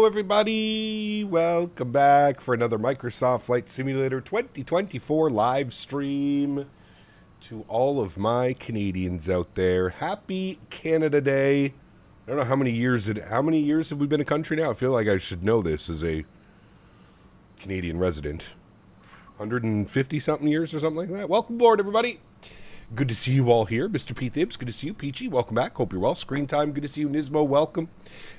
Hello, everybody. Welcome back for another Microsoft Flight Simulator 2024 live stream. To all of my Canadians out there, happy Canada Day. I don't know how many years have we been a country now? I feel like I should know this as a Canadian resident. 150 something years or something like that. Welcome aboard, everybody. Good to see you all here. Mr. P. Thibs, good to see you. Peachy, welcome back. Hope you're well. Screen Time, good to see you. Nismo, welcome.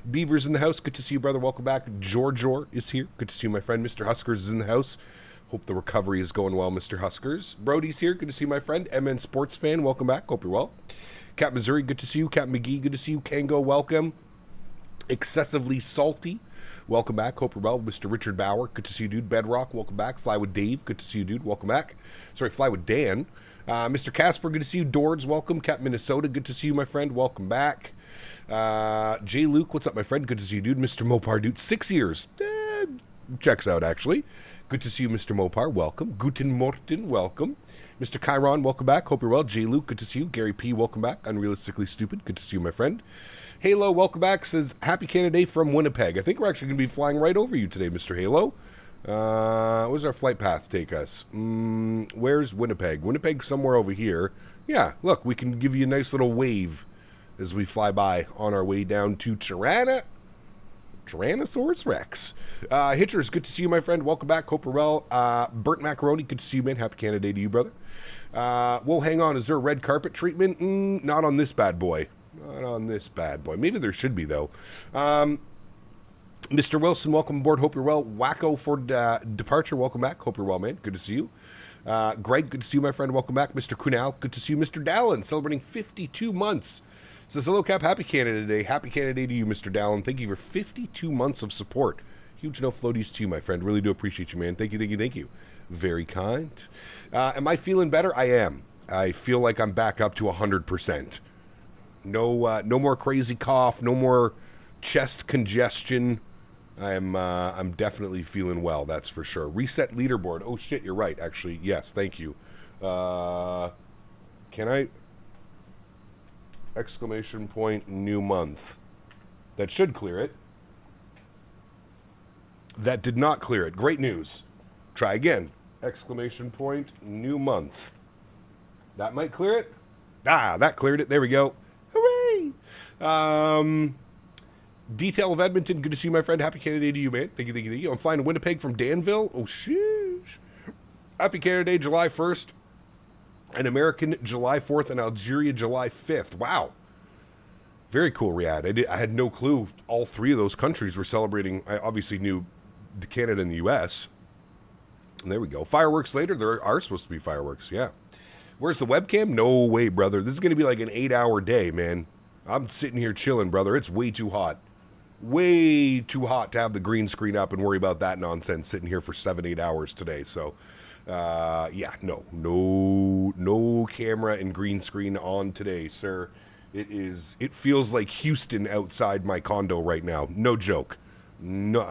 Beaver's in the house. Good to see you, brother. Welcome back. George is here. Good to see you, my friend. Mr. Huskers is in the house. Hope the recovery is going well, Mr. Huskers. Brody's here. Good to see you, my friend. MN Sports Fan, welcome back. Hope you're well. Cap Missouri, good to see you. Cap McGee, good to see you. Kango, welcome. Excessively Salty, welcome back. Hope you're well. Mr. Richard Bauer, good to see you, dude. Bedrock, welcome back. Fly with Dave, good to see you, dude. Welcome back. Sorry, Fly with Dan. Mr. Casper, good to see you. Dords, welcome. Cap Minnesota, good to see you, my friend. Welcome back. J. Luke, what's up, my friend? Good to see you, dude. Mr. Mopar, dude. 6 years. Checks out, actually. Good to see you, Mr. Mopar. Welcome. Guten Morten, welcome. Mr. Chiron, welcome back. Hope you're well. J. Luke, good to see you. Gary P., welcome back. Unrealistically Stupid, good to see you, my friend. Halo, welcome back. Says, happy Canada Day from Winnipeg. I think we're actually going to be flying right over you today, Mr. Halo. Where's our flight path take us? Where's Winnipeg? Winnipeg's somewhere over here. Yeah, look, we can give you a nice little wave as we fly by on our way down to Tyrannosaurus Rex. Hitchers, good to see you, my friend. Welcome back. Hope you're well. Burnt Macaroni, good to see you, man. Happy Canada Day to you, brother. Whoa, hang on. Is there a red carpet treatment? Not on this bad boy. Not on this bad boy. Maybe there should be, though. Mr. Wilson, welcome aboard. Hope you're well. Wacko for departure. Welcome back. Hope you're well, man. Good to see you. Greg, good to see you, my friend. Welcome back. Mr. Kunal, good to see you. Mr. Dallin, celebrating 52 months. Says, hello, Cap. Happy Canada Day. Happy Canada Day to you, Mr. Dallin. Thank you for 52 months of support. Huge no floaties to you, my friend. Really do appreciate you, man. Thank you, thank you, thank you. Very kind. Am I feeling better? I am. I feel like I'm back up to 100%. No more crazy cough. No more chest congestion. I'm definitely feeling well, that's for sure. Reset leaderboard. Oh, shit, you're right, actually. Yes, thank you. Can I... Exclamation point, new month. That should clear it. That did not clear it. Great news. Try again. Exclamation point, new month. That might clear it. Ah, that cleared it. There we go. Hooray! Detail of Edmonton, good to see you, my friend. Happy Canada Day to you, man. Thank you, thank you, thank you. I'm flying to Winnipeg from Danville. Oh, sheesh. Happy Canada Day, July 1st. An American, July 4th. And Algeria, July 5th. Wow. Very cool, Riyadh. I had no clue all three of those countries were celebrating. I obviously knew Canada and the U.S. And there we go. Fireworks later. There are supposed to be fireworks, yeah. Where's the webcam? No way, brother. This is going to be like an 8-hour day, man. I'm sitting here chilling, brother. It's way too hot. Way too hot to have the green screen up and worry about that nonsense sitting here for 7-8 hours today. So, yeah, no camera and green screen on today, sir. It feels like Houston outside my condo right now. No joke. No,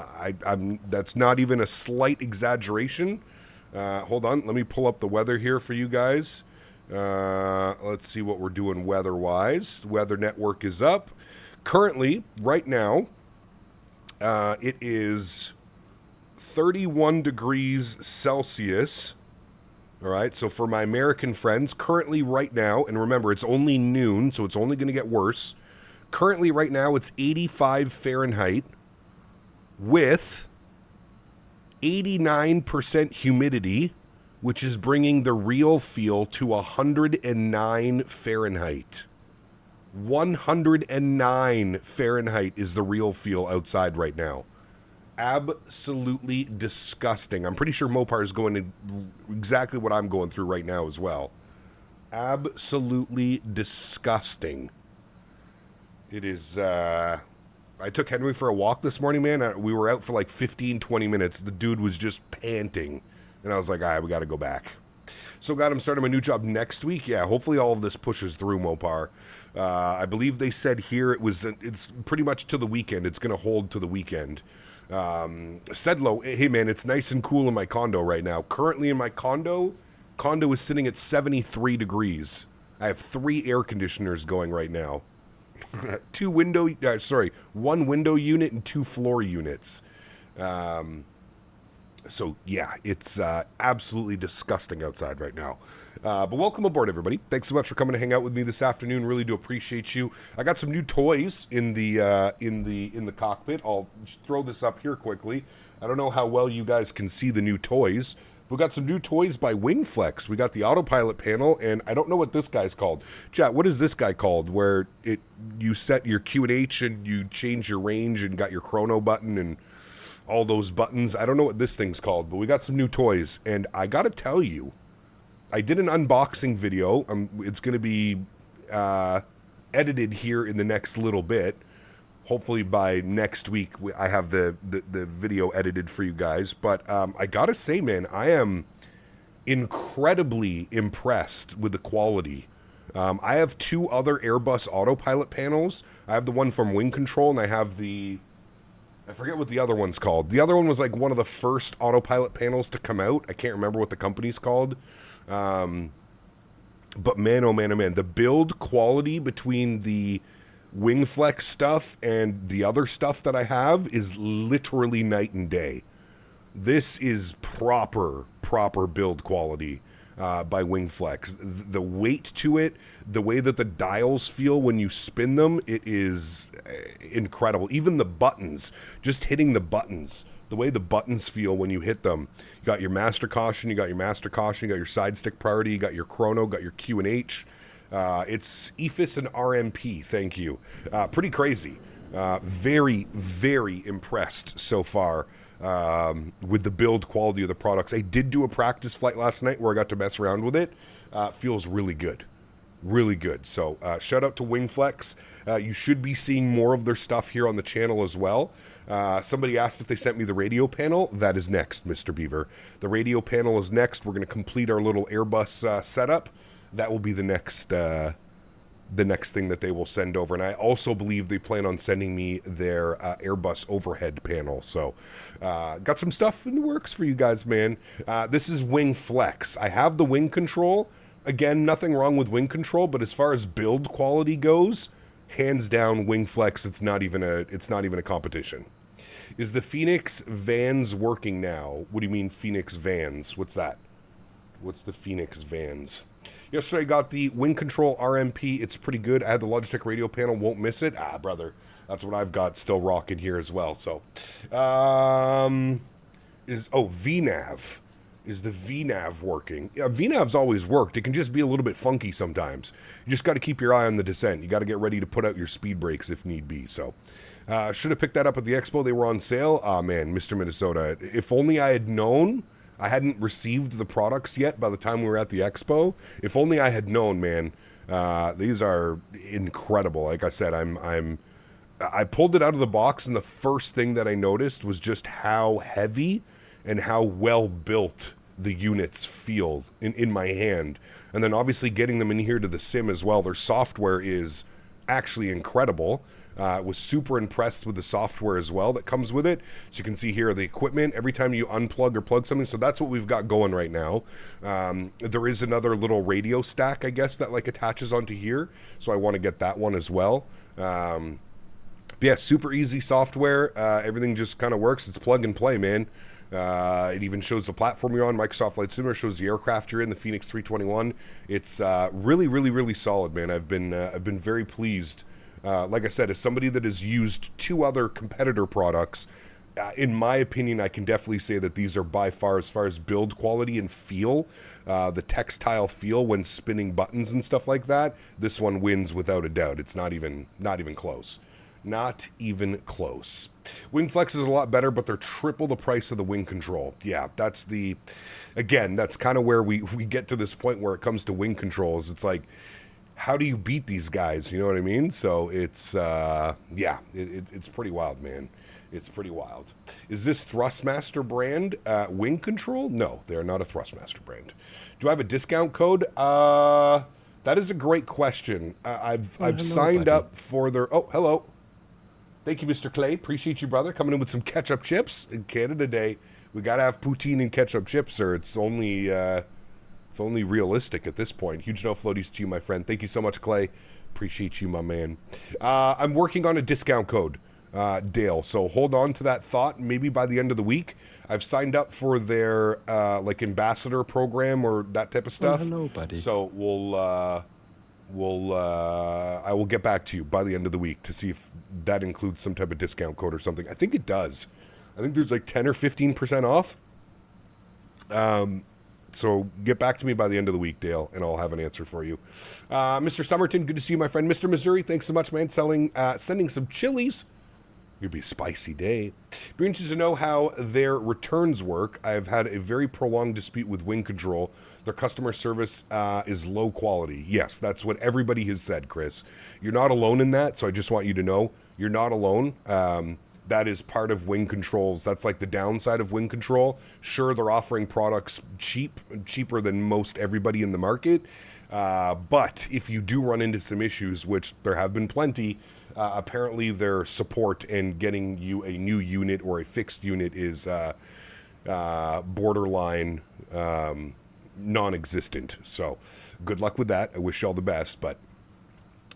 that's not even a slight exaggeration. Hold on. Let me pull up the weather here for you guys. Let's see what we're doing weather-wise. The Weather Network is up. Currently, right now, it is 31 degrees Celsius. All right, so for my American friends, currently right now, and remember, it's only noon, so it's only going to get worse. Currently right now, it's 85 Fahrenheit with 89% humidity, which is bringing the real feel to 109 Fahrenheit. 109 Fahrenheit is the real feel outside right now. Absolutely disgusting. I'm pretty sure Mopar is going to exactly what I'm going through right now as well. Absolutely disgusting. It is, I took Henry for a walk this morning, man. We were out for like 15, 20 minutes. The dude was just panting. And I was like, all right, we got to go back. So got him starting my new job next week. Yeah, hopefully all of this pushes through, Mopar. I believe they said here it's pretty much to the weekend. It's going to hold to the weekend. Sedlow, hey man, it's nice and cool in my condo right now. Currently in my condo is sitting at 73 degrees. I have 3 air conditioners going right now. one window unit and 2 floor units. So yeah, it's absolutely disgusting outside right now. But welcome aboard, everybody. Thanks so much for coming to hang out with me this afternoon. Really do appreciate you. I got some new toys in the cockpit. I'll just throw this up here quickly. I don't know how well you guys can see the new toys. We got some new toys by Wingflex. We got the autopilot panel, and I don't know what this guy's called. Chat, what is this guy called? Where you set your Q&H and you change your range and got your chrono button and all those buttons. I don't know what this thing's called, but we got some new toys. And I got to tell you, I did an unboxing video. It's going to be edited here in the next little bit. Hopefully by next week, I have the video edited for you guys. But I got to say, man, I am incredibly impressed with the quality. I have 2 other Airbus autopilot panels. I have the one from Wing Control, and I have I forget what the other one's called. The other one was like one of the first autopilot panels to come out. I can't remember what the company's called. But man, oh man, oh man, the build quality between the Wingflex stuff and the other stuff that I have is literally night and day. This is proper build quality by Wingflex. The weight to it, the way that the dials feel when you spin them, it is incredible. Even the buttons, just hitting the buttons, the way the buttons feel when you hit them. You got your master caution, you got your side stick priority, you got your chrono, got your Q and H. It's EFIS and RMP, thank you. Pretty crazy. Very, very impressed so far with the build quality of the products. I did do a practice flight last night where I got to mess around with it. Feels really good. Really good. So shout out to Wingflex. You should be seeing more of their stuff here on the channel as well. Somebody asked if they sent me the radio panel. That is next, Mr. Beaver. The radio panel is next. We're going to complete our little Airbus setup. That will be the next thing that they will send over. And I also believe they plan on sending me their Airbus overhead panel. So got some stuff in the works for you guys, man. This is Wingflex. I have the wing control. Again, nothing wrong with wing control, but as far as build quality goes, hands down Wingflex, it's not even a competition. Is the Fenix vans working now? What do you mean Fenix vans? What's that? What's the Fenix vans? Yesterday I got the Wing Control RMP. It's pretty good. I had the Logitech radio panel. Won't miss it. Ah, brother. That's what I've got still rocking here as well. So, VNav. Is the VNav working? Yeah, VNav's always worked. It can just be a little bit funky sometimes. You just got to keep your eye on the descent. You got to get ready to put out your speed brakes if need be. So, should have picked that up at the expo. They were on sale. Ah, man, Mr. Minnesota. If only I had known. I hadn't received the products yet by the time we were at the expo. If only I had known, man. These are incredible. Like I said, I pulled it out of the box, and the first thing that I noticed was just how heavy and how well built the units feel in my hand. And then obviously getting them in here to the sim as well. Their software is actually incredible. Was super impressed with the software as well that comes with it. So you can see here the equipment every time you unplug or plug something. So that's what we've got going right now. There is another little radio stack, I guess, that like attaches onto here. So I want to get that one as well. But yeah, super easy software. Everything just kind of works. It's plug and play, man. It even shows the platform you're on. Microsoft Flight Simulator shows the aircraft you're in, the Fenix 321. It's really, really, really solid, man. I've been very pleased. Like I said, as somebody that has used 2 other competitor products, in my opinion, I can definitely say that these are by far, as far as build quality and feel, the textile feel when spinning buttons and stuff like that, this one wins without a doubt. It's not even close. Not even close. Wingflex is a lot better, but they're triple the price of the wing control. Yeah, that's that's kind of where we get to this point where it comes to wing controls. It's like, how do you beat these guys? You know what I mean? So it's, it's pretty wild, man. It's pretty wild. Is this Thrustmaster brand wing control? No, they are not a Thrustmaster brand. Do I have a discount code? That is a great question. I've signed up for their, hello. Thank you, Mr. Clay. Appreciate you, brother. Coming in with some ketchup chips. In Canada Day, we got to have poutine and ketchup chips, sir. It's only realistic at this point. Huge no floaties to you, my friend. Thank you so much, Clay. Appreciate you, my man. I'm working on a discount code, Dale, so hold on to that thought. Maybe by the end of the week. I've signed up for their like ambassador program or that type of stuff. Oh, hello, buddy. So I will get back to you by the end of the week to see if that includes some type of discount code or something. I think it does. I think there's like 10 or 15% off. So get back to me by the end of the week, Dale, and I'll have an answer for you. Mr. Somerton, good to see you, my friend. Mr. Missouri, thanks so much, man. Sending some chilies. It'll be a spicy day. Be interested to know how their returns work. I've had a very prolonged dispute with Wing Control. Their customer service is low quality. Yes, that's what everybody has said, Chris. You're not alone in that, so I just want you to know you're not alone. That is part of Wing Control's. That's like the downside of Wing Control. Sure, they're offering products cheaper than most everybody in the market. But if you do run into some issues, which there have been plenty, apparently their support and getting you a new unit or a fixed unit is borderline non-existent. So good luck with that. I wish you all the best. But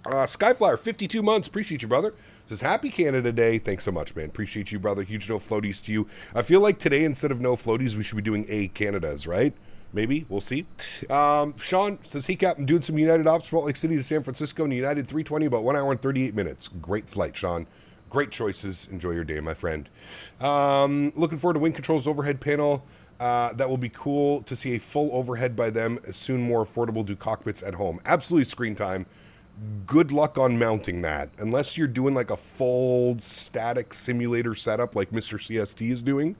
Skyflyer, 52 months. Appreciate you, brother. Says, happy Canada Day. Thanks so much, man. Appreciate you, brother. Huge no floaties to you. I feel like today, instead of no floaties, we should be doing a Canadas, right? Maybe. We'll see. Sean says, hey, Cap, I'm doing some United Ops, Salt Lake City to San Francisco, and United 320, about 1 hour and 38 minutes. Great flight, Sean. Great choices. Enjoy your day, my friend. Looking forward to Wing Control's overhead panel. That will be cool to see a full overhead by them. Soon more affordable do cockpits at home. Absolutely screen time. Good luck on mounting that. Unless you're doing like a full static simulator setup like Mr. CST is doing.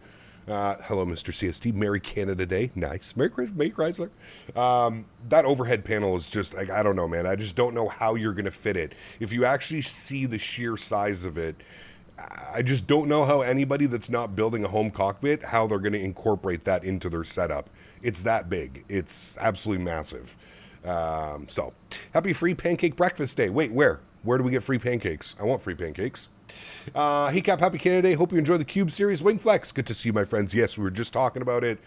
Hello, Mr. CST. Merry Canada Day. Nice. Merry Chrysler. That overhead panel is just, like, I don't know, man. I just don't know how you're going to fit it. If you actually see the sheer size of it, I just don't know how anybody that's not building a home cockpit, how they're going to incorporate that into their setup. It's that big. It's absolutely massive. So, happy free pancake breakfast day. Wait, where? Where do we get free pancakes? I want free pancakes. Hey, Cap, happy Canada Day. Hope you enjoy the Cube series. Wingflex, good to see you, my friends. Yes, we were just talking about it.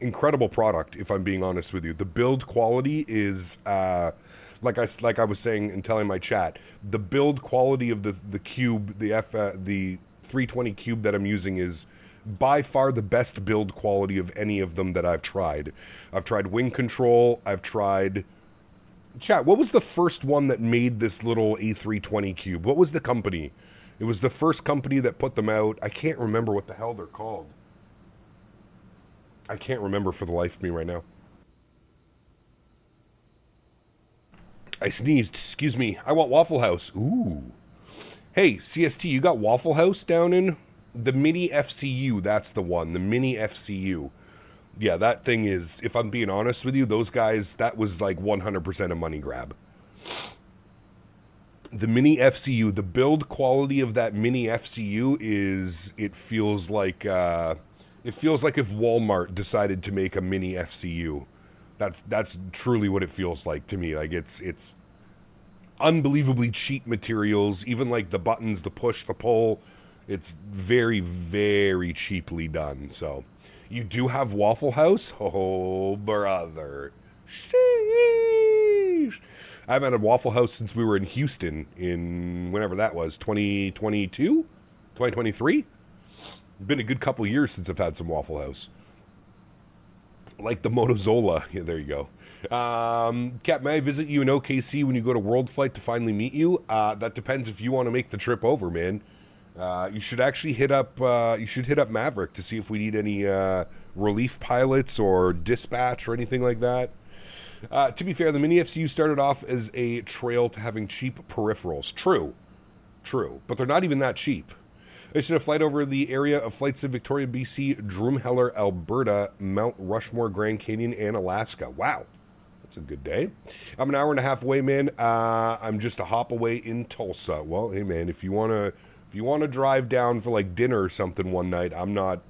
Incredible product, if I'm being honest with you. The build quality is, like I was saying and telling my chat, the build quality of the Cube, the 320 Cube that I'm using is by far the best build quality of any of them that I've tried. I've tried Wing Control. I've tried... Chat, what was the first one that made this little A320 Cube? What was the company? It was the first company that put them out. I can't remember what the hell they're called. I can't remember for the life of me right now. I sneezed. Excuse me. I want Waffle House. Ooh. Hey, CST, you got Waffle House down in... The Mini FCU, that's the one. The Mini FCU. Yeah, that thing is, if I'm being honest with you, those guys, that was like 100% a money grab. The Mini FCU, the build quality of that Mini FCU is, it feels like if Walmart decided to make a Mini FCU. That's truly what it feels like to me. Like it's unbelievably cheap materials, even like the buttons, the push, the pull. It's very, very cheaply done. So, you do have Waffle House? Oh, brother. Sheesh. I haven't had Waffle House since we were in Houston in whenever that was, 2022? 2023? Been a good couple years since I've had some Waffle House. Like the Motozola. Yeah, there you go. Cap, may I visit you in OKC when you go to World Flight to finally meet you? That depends if you want to make the trip over, man. You should actually hit up Maverick to see if we need any relief pilots or dispatch or anything like that. To be fair, the Mini FCU started off as a trail to having cheap peripherals. True, but they're not even that cheap. I should have flight over the area of flights in Victoria, BC, Drumheller, Alberta, Mount Rushmore, Grand Canyon, and Alaska. Wow, that's a good day. I'm an hour and a half away, man. I'm just a hop away in Tulsa. Well, hey, man, if you want to drive down for like dinner or something one night, I'm not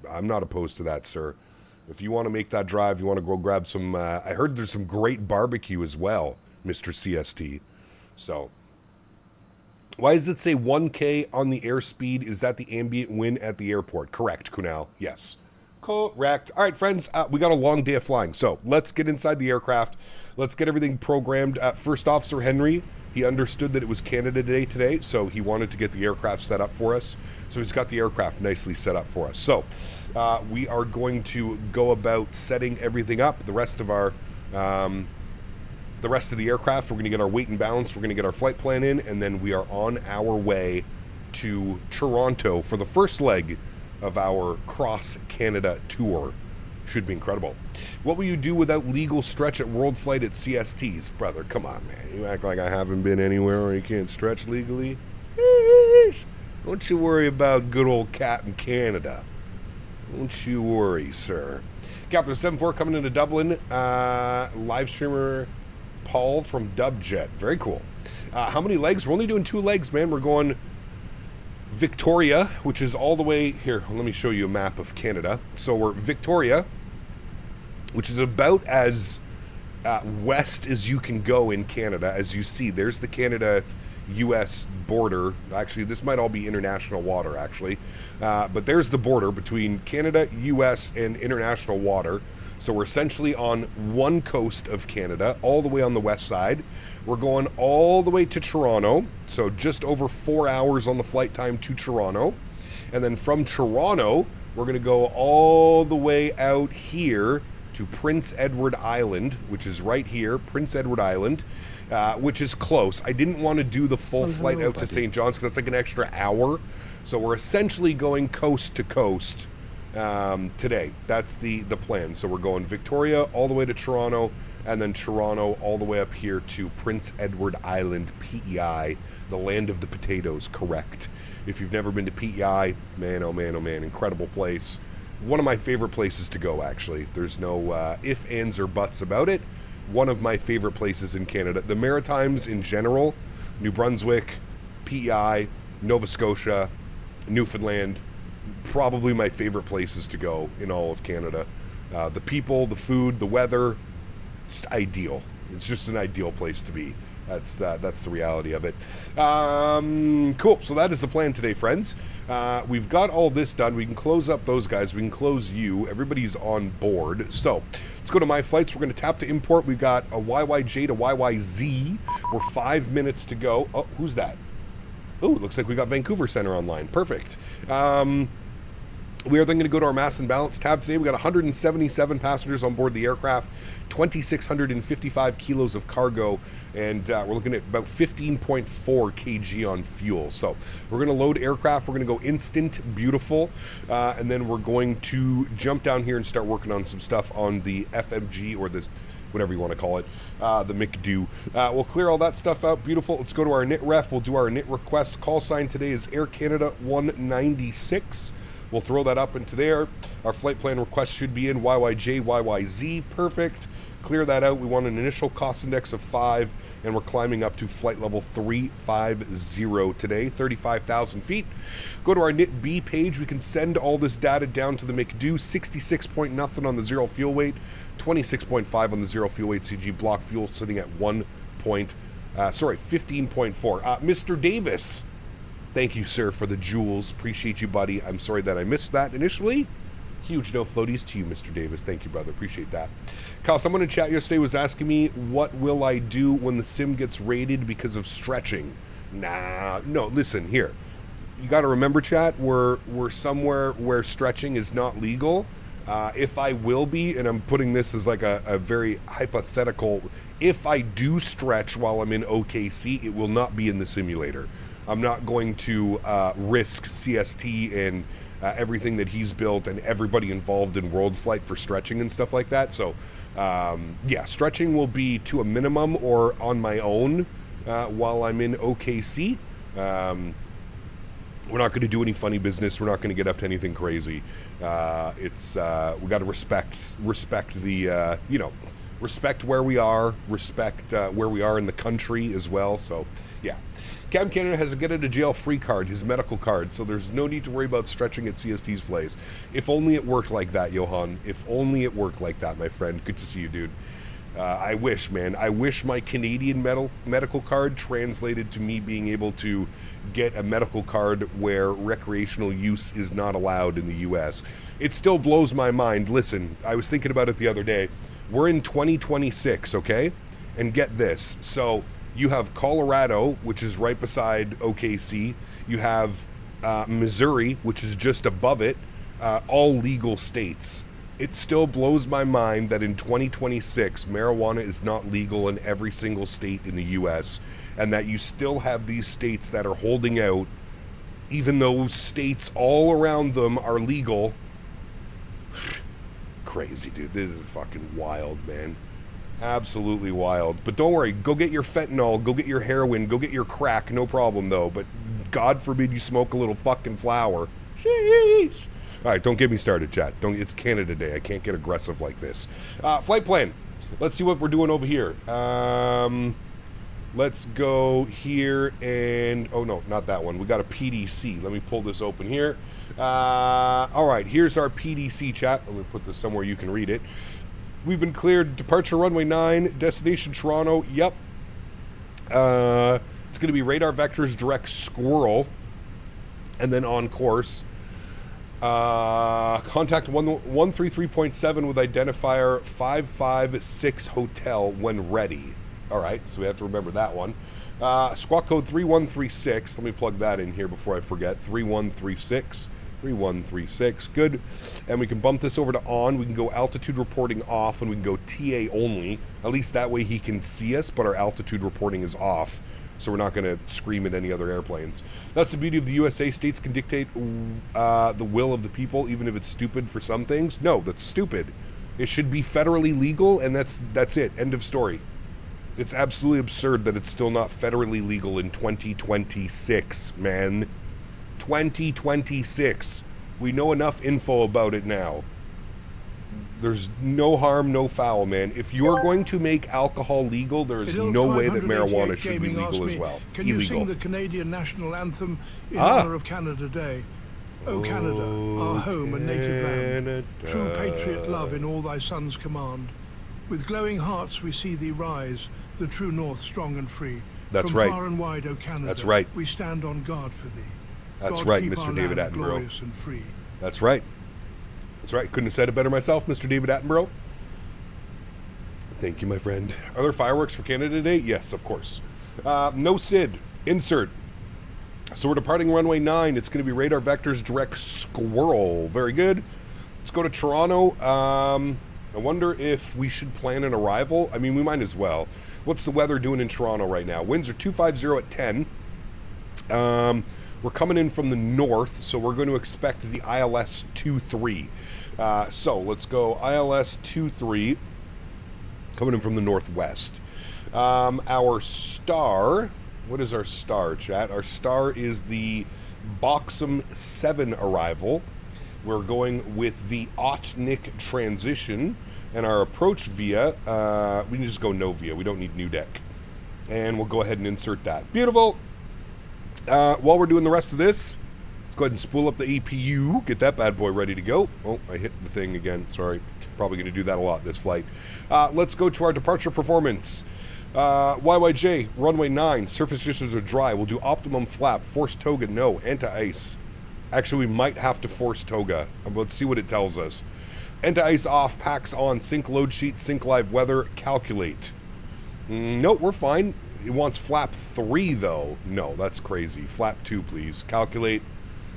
opposed to that, sir. If you want to make that drive, you want to go grab some, I heard there's some great barbecue as well, Mr. CST. So, why does it say 1K on the airspeed? Is that the ambient wind at the airport? Correct, Kunal. Yes. Correct. All right, friends, we got a long day of flying, so let's get inside the aircraft. Let's get everything programmed. First Officer Henry, he understood that it was Canada Day today, so he wanted to get the aircraft set up for us. So he's got the aircraft nicely set up for us. So we are going to go about setting everything up. The rest of our, the rest of the aircraft, we're going to get our weight and balance. We're going to get our flight plan in, and then we are on our way to Toronto for the first leg of our cross Canada tour. Should be incredible. What will you do without legal stretch at World Flight at CSTs? Brother, come on, man. You act like I haven't been anywhere where you can't stretch legally. Don't you worry about good old Captain Canada. Don't you worry, sir. Captain 74 coming into Dublin. Live streamer Paul from Dubjet. Very cool. How many legs? We're only doing 2 legs, man. We're going Victoria, which is all the way here. Let me show you a map of Canada. So we're Victoria, which is about as west as you can go in Canada. As you see, there's the Canada-US border. Actually, this might all be international water, actually. But there's the border between Canada, US, and international water. So we're essentially on one coast of Canada, all the way on the west side. We're going all the way to Toronto, so just over 4 hours on the flight time to Toronto. And then from Toronto, we're going to go all the way out here to Prince Edward Island, which is right here, Prince Edward Island, which is close. I didn't want to do the full flight out to St. John's because that's like an extra hour. So we're essentially going coast to coast today. That's the plan. So we're going Victoria all the way to Toronto, and then Toronto all the way up here to Prince Edward Island, PEI, the land of the potatoes, correct. If you've never been to PEI, man, oh man, oh man, incredible place. One of my favorite places to go, actually. There's no ifs, ands, or buts about it. One of my favorite places in Canada. The Maritimes in general, New Brunswick, PEI, Nova Scotia, Newfoundland, probably my favorite places to go in all of Canada. The people, the food, the weather, it's ideal. It's just an ideal place to be. That's the reality of it. Cool. So that is the plan today, friends. We've got all this done. We can close up those guys. We can close you. Everybody's on board. So let's go to my flights. We're going to tap to import. We've got a YYJ to YYZ. We're 5 minutes to go. Oh, who's that? Oh, looks like we got Vancouver Center online. Perfect. We are then going to go to our mass and balance tab today. We got 177 passengers on board the aircraft, 2,655 kilos of cargo, and we're looking at about 15.4 kg on fuel. So we're going to load aircraft. We're going to go instant, beautiful, and then we're going to jump down here and start working on some stuff on the FMG, or this, whatever you want to call it, the McDo. We'll clear all that stuff out. Beautiful. Let's go to our NIT ref. We'll do our NIT request. Call sign today is Air Canada 196. We'll throw that up into there. Our flight plan request should be in YYJ, YYZ. Perfect. Clear that out. We want an initial cost index of 5, and we're climbing up to flight level 350 today, 35,000 feet. Go to our NIT B page. We can send all this data down to the McDo. 66 point nothing on the zero fuel weight, 26.5 on the zero fuel weight CG. Block fuel sitting at 15.4. Mr. Davis, thank you, sir, for the jewels. Appreciate you, buddy. I'm sorry that I missed that initially. Huge no floaties to you, Mr. Davis. Thank you, brother. Appreciate that. Kyle, someone in chat yesterday was asking me, what will I do when the sim gets raided because of stretching? Nah, no, listen, here. You got to remember, chat, we're somewhere where stretching is not legal. If I will be, and I'm putting this as like a very hypothetical, if I do stretch while I'm in OKC, it will not be in the simulator. I'm not going to risk CST and everything that he's built and everybody involved in World Flight for stretching and stuff like that. So, yeah, stretching will be to a minimum or on my own while I'm in OKC. We're not going to do any funny business. We're not going to get up to anything crazy. We got to respect the, respect where we are, respect where we are in the country as well. So, yeah. Captain Canada has a get out of jail free card, his medical card, so there's no need to worry about stretching at CST's place. If only it worked like that, Johan. If only it worked like that, my friend. Good to see you, dude. I wish, man. I wish my Canadian medical card translated to me being able to get a medical card where recreational use is not allowed in the U.S. It still blows my mind. Listen, I was thinking about it the other day. We're in 2026, okay? And get this. So you have Colorado, which is right beside OKC. You have Missouri, which is just above it. All legal states. It still blows my mind that in 2026, marijuana is not legal in every single state in the U.S., and that you still have these states that are holding out, even though states all around them are legal. Crazy, dude. This is fucking wild, man. Absolutely wild. But don't worry. Go get your fentanyl. Go get your heroin. Go get your crack. No problem, though. But God forbid you smoke a little fucking flower. Sheesh. All right, don't get me started, chat. It's Canada Day. I can't get aggressive like this. Flight plan. Let's see what we're doing over here. Let's go here and... Oh, no, not that one. We got a PDC. Let me pull this open here. All right, here's our PDC, chat. Let me put this somewhere you can read it. We've been cleared. Departure runway 9. Destination Toronto. Yep. It's going to be radar vectors direct squirrel. And then on course... contact 133.7 with identifier 556 hotel when ready. All right, so we have to remember that one. Squawk code 3136. Let me plug that in here before I forget. 3136. 3136. Good. And we can bump this over to on. We can go altitude reporting off, and we can go TA only. At least that way he can see us, but our altitude reporting is off. So we're not going to scream at any other airplanes. That's the beauty of the USA. States can dictate the will of the people, even if it's stupid for some things. No, that's stupid. It should be federally legal, and that's it. End of story. It's absolutely absurd that it's still not federally legal in 2026, man. 2026. We know enough info about it now. There's no harm, no foul, man. If you're going to make alcohol legal, there's no way that marijuana should be legal as well. Can you sing the Canadian national anthem in honor of Canada Day? O Canada, our home and native land, true patriot love in all thy sons command. With glowing hearts we see thee rise, the true north strong and free. That's From right. far and wide, O Canada, that's right. We stand on guard for thee. That's God, right, keep Mr. our David land Attenborough. glorious and free. That's right. That's right. Couldn't have said it better myself, Mr. David Attenborough. Thank you, my friend. Are there fireworks for Canada Day? Yes, of course. No SID. Insert. So we're departing runway 9. It's going to be radar vectors direct squirrel. Very good. Let's go to Toronto. I wonder if we should plan an arrival. I mean, we might as well. What's the weather doing in Toronto right now? Winds are 250 at 10. We're coming in from the north, so we're going to expect the ILS 23. So let's go ILS 23, coming in from the northwest. Our star, what is our star, chat? Our star is the Boxum 7 arrival. We're going with the Otnik transition, and our approach via, we can just go no via. We don't need new deck. And we'll go ahead and insert that. Beautiful. While we're doing the rest of this, let's go ahead and spool up the APU, get that bad boy ready to go. Oh, I hit the thing again. Sorry. Probably going to do that a lot this flight. Let's go to our departure performance. YYJ, runway 9, surface conditions are dry. We'll do optimum flap, force toga, no, anti-ice. Actually, we might have to force toga. Let's see what it tells us. Anti-ice off, packs on, sync load sheet, sync live weather, calculate. Nope, we're fine. It wants flap 3, though. No, that's crazy. Flap 2, please. Calculate.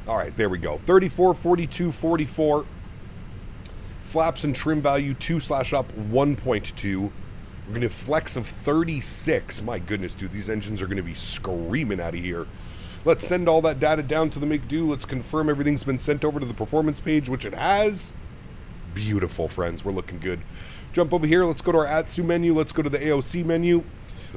All right, there we go. 34, 42, 44. Flaps and trim value 2/up 1.2. We're going to flex of 36. My goodness, dude, these engines are going to be screaming out of here. Let's send all that data down to the make-do. Let's confirm everything's been sent over to the performance page, which it has. Beautiful, friends. We're looking good. Jump over here. Let's go to our AlexSiu menu. Let's go to the AOC menu.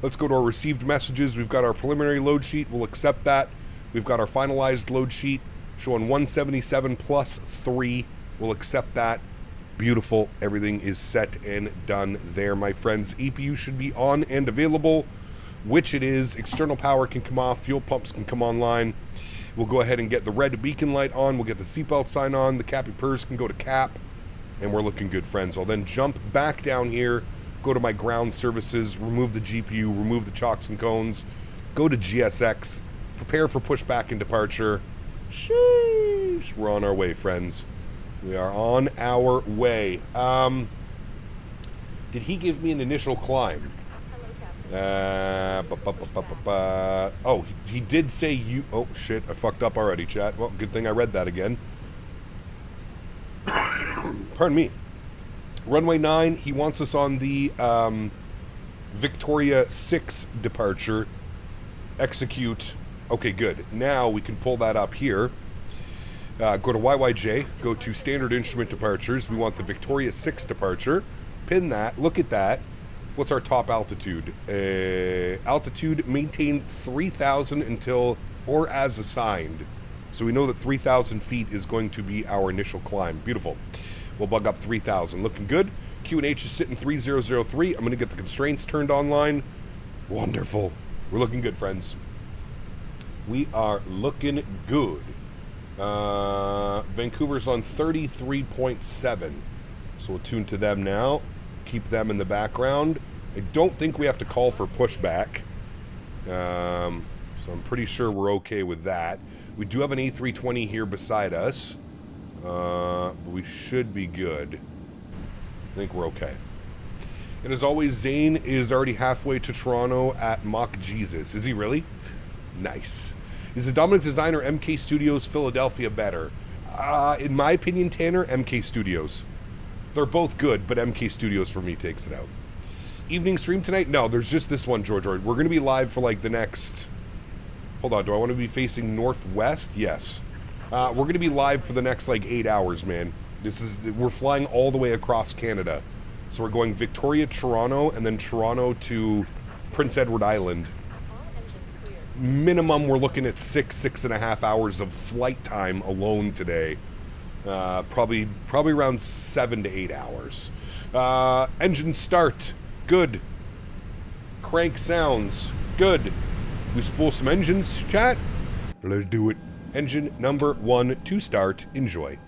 Let's go to our received messages. We've got our preliminary load sheet. We'll accept that. We've got our finalized load sheet showing 177 plus 3. We'll accept that. Beautiful. Everything is set and done there, my friends. EPU should be on and available, which it is. External power can come off. Fuel pumps can come online. We'll go ahead and get the red beacon light on. We'll get the seatbelt sign on. The cappy purse can go to cap. And we're looking good, friends. I'll then jump back down here go to my ground services, remove the GPU, remove the chocks and cones, go to GSX, prepare for pushback and departure. Sheesh, we're on our way, friends. We are on our way. Did he give me an initial climb? Oh, he did say you... Oh, shit, I fucked up already, chat. Well, good thing I read that again. Pardon me. Runway 9, he wants us on the Victoria 6 departure. Execute. Okay, good. Now we can pull that up here. Go to YYJ, go to Standard Instrument Departures. We want the Victoria 6 departure. Pin that. Look at that. What's our top altitude? Altitude, maintain 3,000 until or as assigned. So we know that 3,000 feet is going to be our initial climb. Beautiful. We'll bug up 3,000. Looking good. QNH is sitting 3003. I'm going to get the constraints turned online. Wonderful. We're looking good, friends. We are looking good. Vancouver's on 33.7. So we'll tune to them now. Keep them in the background. I don't think we have to call for pushback. So I'm pretty sure we're okay with that. We do have an A320 here beside us. But we should be good. I think we're okay. And as always, Zane is already halfway to Toronto at Mock Jesus. Is he really? Nice. Is the Dominic Designer MK Studios Philadelphia better? In my opinion, Tanner, MK Studios. They're both good, but MK Studios for me takes it out. Evening stream tonight? No, there's just this one, George. We're going to be live for like the next... Hold on, do I want to be facing northwest? Yes. We're going to be live for the next like 8 hours, man. We're flying all the way across Canada. So we're going Victoria, Toronto, and then Toronto to Prince Edward Island. Minimum, we're looking at 6.5 hours of flight time alone today. Probably around 7 to 8 hours. Engine start, good. Crank sounds, good. We spool some engines, chat. Let's do it. Engine number 1 to start. Enjoy.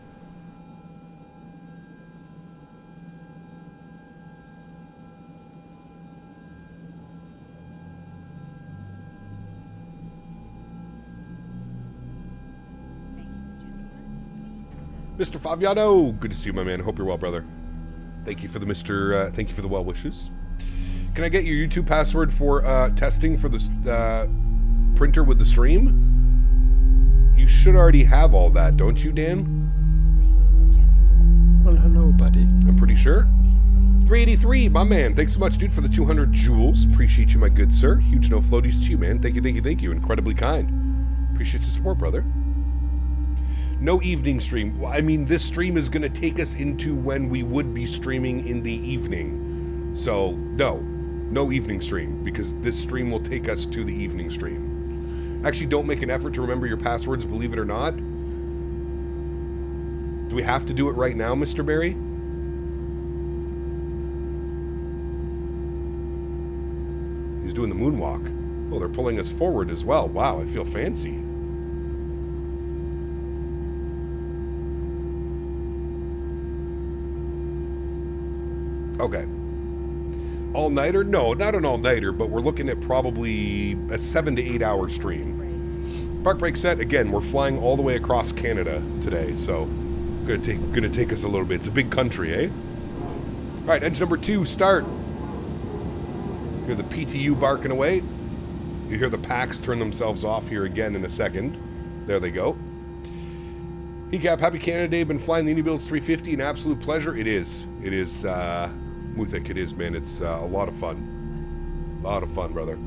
Mr. Fabiano, good to see you, my man. Hope you're well, brother. Thank you for the thank you for the well wishes. Can I get your YouTube password for testing for the printer with the stream? You should already have all that, don't you, Dan? Well, hello, buddy. I'm pretty sure. 383, my man. Thanks so much, dude, for the 200 jewels. Appreciate you, my good sir. Huge no floaties to you, man. Thank you, thank you, thank you. Incredibly kind. Appreciate the support, brother. No evening stream. Well, I mean, this stream is going to take us into when we would be streaming in the evening. So, no evening stream, because this stream will take us to the evening stream. Actually, don't make an effort to remember your passwords, believe it or not. Do we have to do it right now, Mr. Barry? He's doing the moonwalk. Oh, they're pulling us forward as well. Wow, I feel fancy. Okay. All-nighter? No, not an all-nighter, but we're looking at probably a 7 to 8 hour stream. Park break set, again, we're flying all the way across Canada today, so gonna take us a little bit. It's a big country, eh? Alright, engine number 2, start. You hear the PTU barking away. You hear the packs turn themselves off here again in a second. There they go. Hey Cap, happy Canada Day. Been flying the Unibuilds 350, an absolute pleasure. It is, Muthik, it is, man. It's a lot of fun. A lot of fun, brother.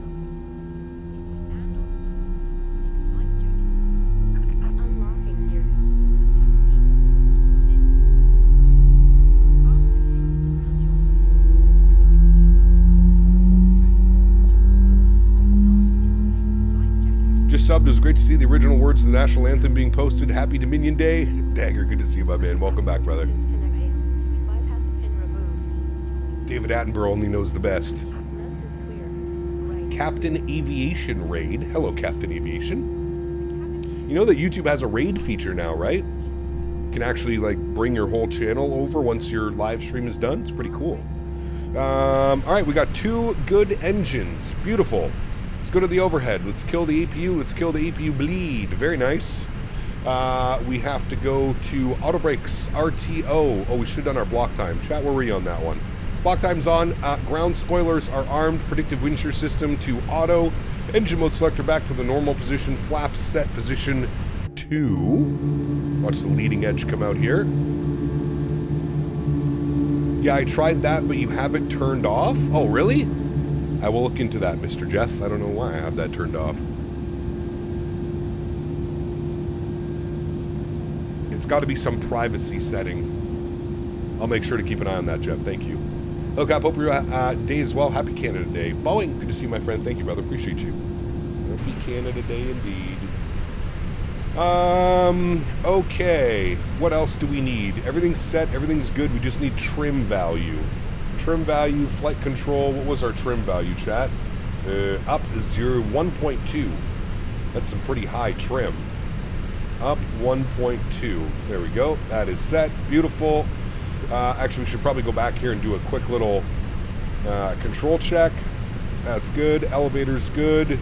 Just subbed. It was great to see the original words of the national anthem being posted. Happy Dominion Day. Dagger, good to see you, my man. Welcome back, brother. David Attenborough only knows the best. Captain Aviation Raid. Hello, Captain Aviation. You know that YouTube has a raid feature now, right? You can actually like bring your whole channel over once your live stream is done. It's pretty cool. All right, we got 2 good engines. Beautiful. Let's go to the overhead. Let's kill the APU. Let's kill the APU bleed. Very nice. We have to go to auto brakes, RTO. Oh, we should have done our block time. Chat, where were you on that one? Block time's on. Ground spoilers are armed. Predictive wind shear system to auto. Engine mode selector back to the normal position. Flaps set position 2. Watch the leading edge come out here. Yeah, I tried that, but you have it turned off? Oh, really? I will look into that, Mr. Jeff. I don't know why I have that turned off. It's got to be some privacy setting. I'll make sure to keep an eye on that, Jeff. Thank you. Look, I hope your day as well. Happy Canada Day. Boeing, good to see you, my friend. Thank you, brother. Appreciate you. Happy Canada Day indeed. Okay. What else do we need? Everything's set. Everything's good. We just need trim value. Trim value, flight control. What was our trim value, chat? Up 1.2. That's some pretty high trim. Up 1.2. There we go. That is set. Beautiful. Actually, we should probably go back here and do a quick little control check. That's good. Elevator's good.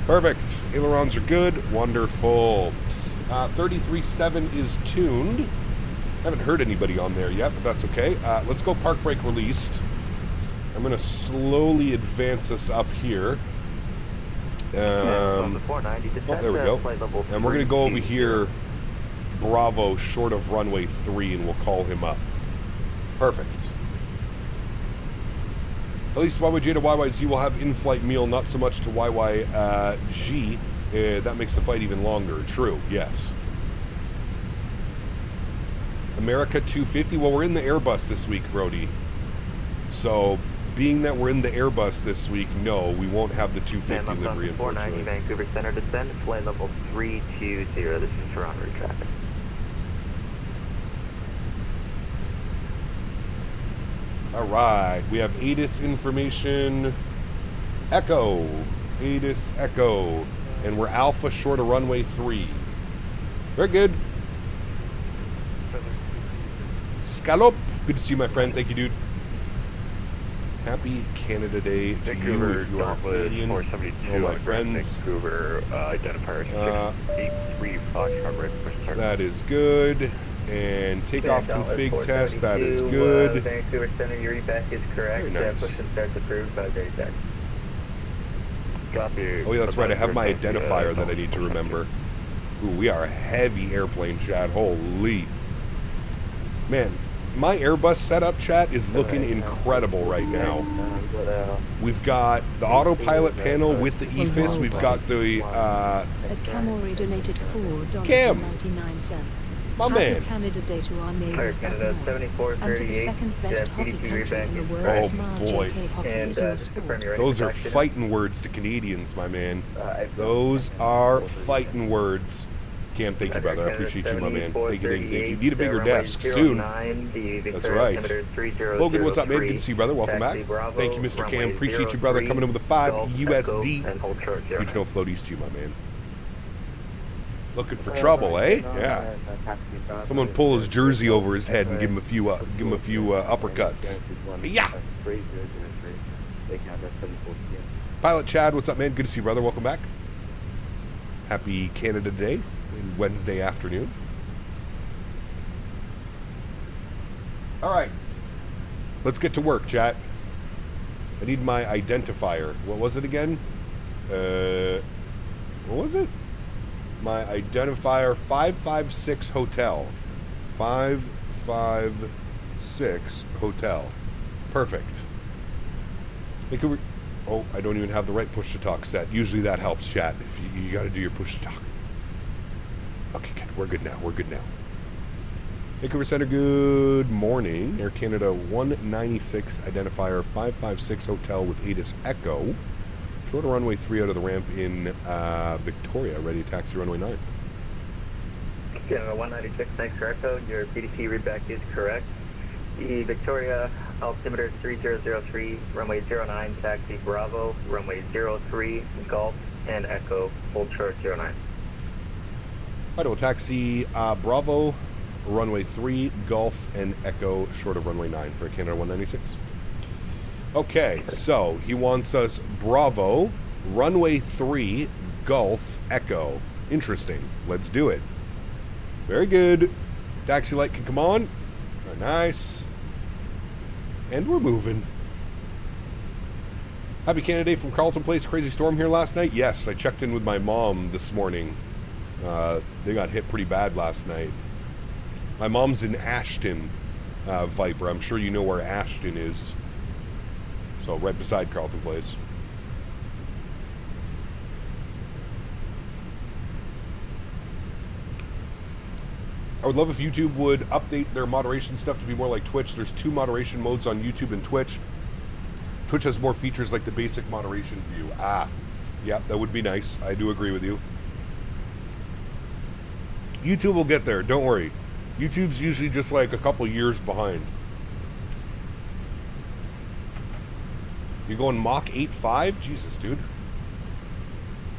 Perfect. Ailerons are good. Wonderful. 33.7 is tuned. Haven't heard anybody on there yet, but that's okay. Let's go park brake released. I'm going to slowly advance us up here. Oh, there we go. And we're going to go over here, Bravo, short of runway 3, and we'll call him up. Perfect. At least YYJ to YYZ will have in-flight meal, not so much to YYG. That makes the flight even longer. True, yes. America 250. Well, we're in the Airbus this week, Brody. So, being that we're in the Airbus this week, no, we won't have the 250 livery, unfortunately. 490 Vancouver Center descend, flight level 320. This is for Honorary traffic. All right, we have ATIS information. Echo. ATIS Echo. And we're Alpha short of runway 3. Very good. Scallop. Good to see you, my friend. Thank you, dude. Happy Canada Day to Vancouver, you if you are Canadian. All my friends. Vancouver, identifier 683 Fox. That is good. And takeoff config test, that is good. Vancouver Center, your reback is correct. Very nice. Push and start approved by very tech. Copy. Oh yeah, that's right. I have my identifier that I need to remember. Ooh, we are a heavy airplane, chat. Holy. Man, my Airbus setup, chat, is looking incredible right now. We've got the autopilot panel with the EFIS. We've got the... Camori donated $4.99. My man. Canada Day to our neighbors Canada 7438. And to the second best hockey country in the world, Oh, Smart boy. JK hockey is your sport. Those are fighting words to Canadians, my man. Those are fighting words. Cam, thank you, brother. I appreciate you, my man. Thank you, thank you, thank you. Need a bigger desk soon. That's right. Logan, what's up, man? Good to see you, brother. Welcome back. Thank you, Mr. Cam. Appreciate you, brother. Coming in with a 5 USD. Huge no floaties to you, my man. Looking for trouble, eh? Yeah. Someone pull his jersey over his head and give him a few uppercuts. Yeah. Pilot Chad, what's up, man? Good to see you, brother. Welcome back. Happy Canada Day, Wednesday afternoon. All right. Let's get to work, chat. I need my identifier. What was it again? What was it? My identifier, 556 Hotel. 556 Hotel. Perfect. Oh, I don't even have the right push-to-talk set. Usually that helps, chat, if you got to do your push-to-talk. Okay, good. We're good now. We're good now. Vancouver Center, good morning. Air Canada 196, identifier 556 Hotel with ATIS Echo. Short of runway 3 out of the ramp in Victoria, ready to taxi runway 9. Canada 196, thanks for Echo. Your PDP readback is correct. The Victoria altimeter 3003, runway 09, taxi Bravo, runway 03, Golf, and Echo, hold short 09. We'll taxi Bravo, runway 3, Golf, and Echo, short of runway 9 for Canada 196. Okay, so he wants us Bravo, runway 3, Gulf, Echo. Interesting. Let's do it. Very good. Taxi light can come on. Very nice. And we're moving. Happy Canada Day from Carlton Place. Crazy storm here last night. Yes, I checked in with my mom this morning. They got hit pretty bad last night. My mom's in Ashton, Viper. I'm sure you know where Ashton is. So right beside Carlton Place. I would love if YouTube would update their moderation stuff to be more like Twitch. There's 2 moderation modes on YouTube and Twitch. Twitch has more features like the basic moderation view. Yeah, that would be nice. I do agree with you. YouTube will get there, don't worry. YouTube's usually just like a couple years behind. You're going Mach 8.5? Jesus, dude.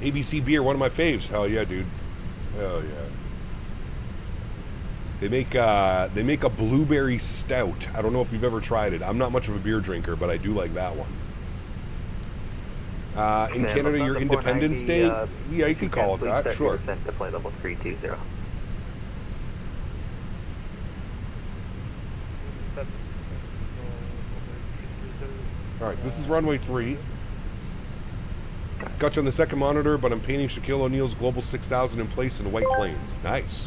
ABC beer, one of my faves. Hell yeah, dude. Hell yeah. They make a blueberry stout. I don't know if you've ever tried it. I'm not much of a beer drinker, but I do like that one. In Canada, your Independence Day? Yeah, you could call it that, sure. To flight level 320. Alright, this is runway 3. Got you on the second monitor, but I'm painting Shaquille O'Neal's Global 6000 in place in white planes. Nice.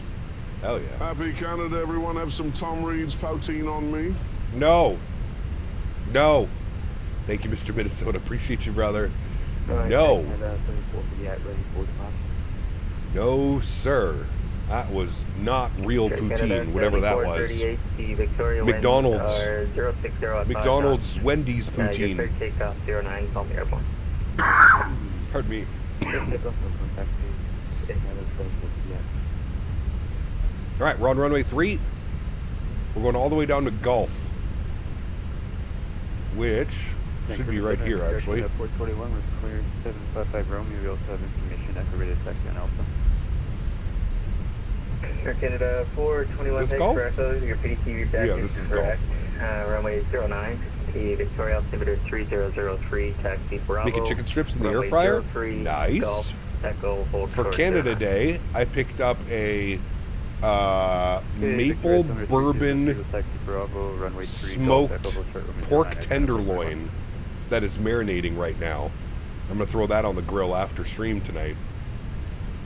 Hell yeah. Happy Canada, everyone. Have some Tom Reed's poutine on me. No. No. Thank you, Mr. Minnesota. Appreciate you, brother. No. No, sir. That was not real poutine, whatever that was. McDonald's Wendy's poutine. Pardon me. Alright, we're on runway 3. We're going all the way down to Gulf. Which should be right here, actually. 421 was cleared 755 Romeo. We also have information at the radar sector on Alpha. Air Canada 421, is this Gulf? Your PDT back yeah, this is correct. Runway 09, the Victoria altimeter 3003, taxi Bravo. Making chicken strips in the air fryer? 03, Nice. Gulf, Echo, hold For short Canada 09. Day, I picked up a maple bourbon smoked pork tenderloin that is marinating right now. I'm going to throw that on the grill after stream tonight.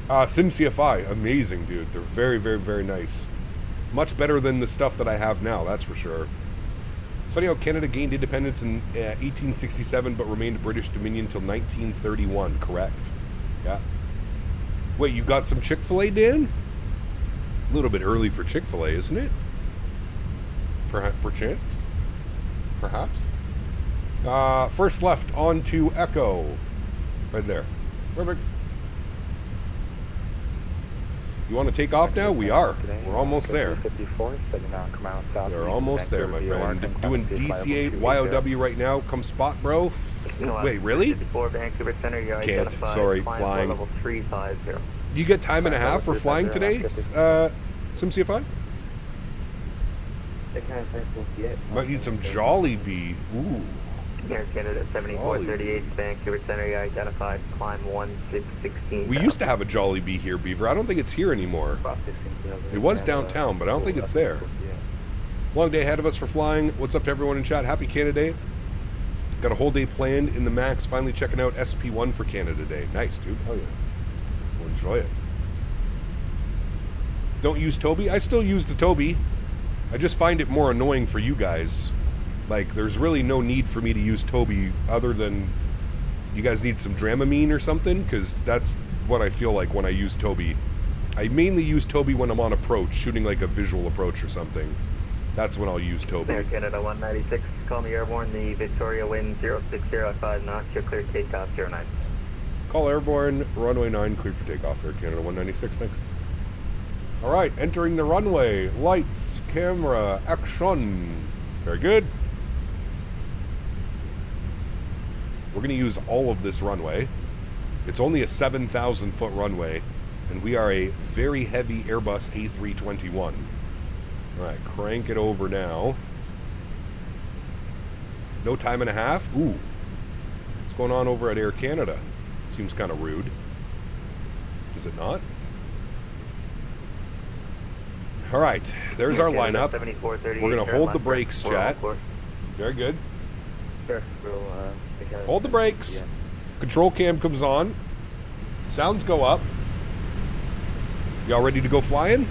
SimCFI, amazing, dude. They're very, very, very nice. Much better than the stuff that I have now, that's for sure. It's funny how Canada gained independence in 1867 but remained British Dominion until 1931, correct? Yeah. Wait, you got some Chick-fil-A, Dan? A little bit early for Chick-fil-A, isn't it? Perchance? Perhaps? First left on to Echo. Right there. Perfect. You want to take off now? We are. We're almost there. We're almost there, my friend. Doing DC8 YOW right now. Come spot, bro. Wait, really? Can't. Sorry, flying. Do you get time and a half for flying today, SimCFI? Might need some Jollibee. Ooh. Air Canada 7438, Vancouver Center, you identified climb 1616. We used to have a Jollibee here, Beaver. I don't think it's here anymore. It was downtown, but I don't think it's there. Long day ahead of us for flying. What's up to everyone in chat? Happy Canada Day. Got a whole day planned in the MAX. Finally checking out SP1 for Canada Day. Nice, dude. Oh, yeah. We'll enjoy it. Don't use Toby? I still use the Toby. I just find it more annoying for you guys. Like, there's really no need for me to use Toby other than you guys need some Dramamine or something, because that's what I feel like when I use Toby. I mainly use Toby when I'm on approach, shooting like a visual approach or something. That's when I'll use Toby. Air Canada 196, call me airborne, the Victoria wind 0605 knots, you're clear takeoff 09. Call airborne, runway 9, cleared for takeoff, Air Canada 196, thanks. Alright, entering the runway, lights, camera, action. Very good. We're going to use all of this runway. It's only a 7,000 foot runway, and we are a very heavy Airbus A321. Alright, crank it over now. No time and a half? Ooh. What's going on over at Air Canada? Seems kind of rude. Does it not? All right, there's our lineup. We're going to hold the brakes, chat. Very good. Sure. Hold the brakes. Yeah. Control cam comes on. Sounds go up. Y'all ready to go flying?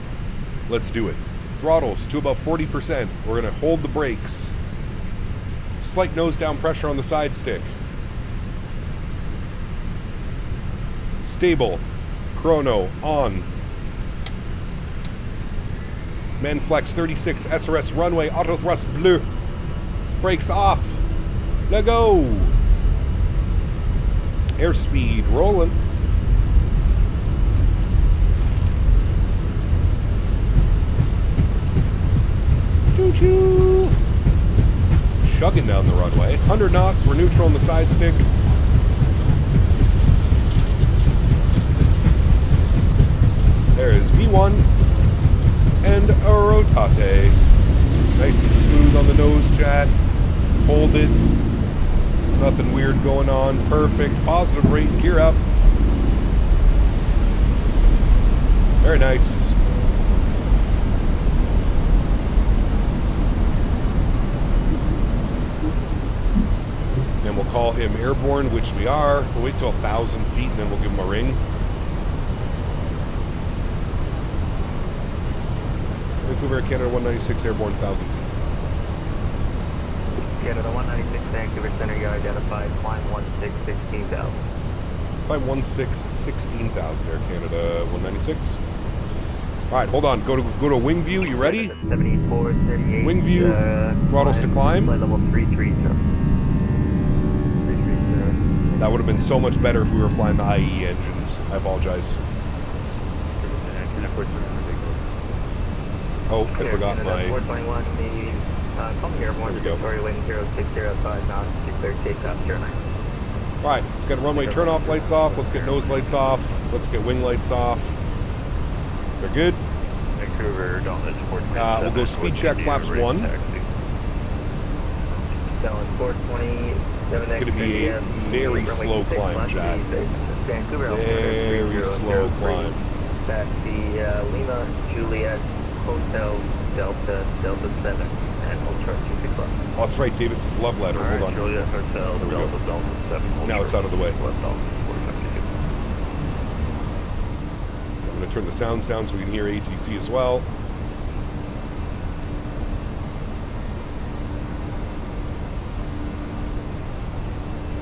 Let's do it. Throttles to about 40%. We're going to hold the brakes. Slight nose down pressure on the side stick. Stable. Chrono on. Manflex 36 SRS runway auto thrust bleu. Brakes off. Let go. Airspeed rolling. Choo choo. Chugging down the runway. 100 knots. We're neutral on the side stick. There is V1 and a rotate. Nice and smooth on the nose, chat. Hold it. Nothing weird going on. Perfect. Positive rate. Gear up. Very nice. And we'll call him airborne, which we are. We'll wait till 1,000 feet and then we'll give him a ring. Vancouver, Canada 196, airborne 1,000 feet. Canada 196, Vancouver Center, you identified, climb 16, 16,000. Climb 16, 16,000, Air Canada 196. All right, hold on. Go to wing view. You ready? 74, 38. Wing view. Throttles to climb. Flight level 330. 330. That would have been so much better if we were flying the IE engines. I apologize. Oh, I forgot my... 421, call me airborne, Victoria wind 0605 knots, 230 takeoff, 09. All right, let's get runway turn-off lights off. Let's get nose lights off. Let's get wing lights off. They're good. Vancouver, we'll go speed check flaps 1. Down 427. It's going to be a very slow climb, chat. Vancouver, very slow climb. Taxi Lima, Juliet, Hotel, Delta, Delta 7, and we'll charge you 6 bucks. Oh, that's right, Davis's love letter. Hold on. Juliet, Hotel, Delta, Delta 7. Now it's out of the way. Left off, 45. I'm going to turn the sounds down so we can hear ATC as well.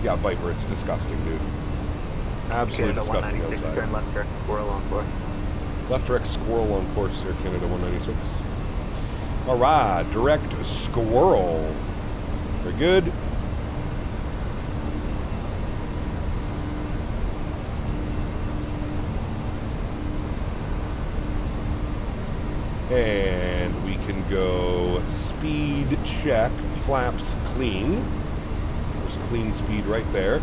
Yeah, Viper, it's disgusting, dude. Absolutely disgusting outside. Turn left direct squirrel on course. Left direct squirrel on course, Air Canada 196. All right, direct squirrel. Very good. And we can go speed check, flaps clean. There's clean speed right there.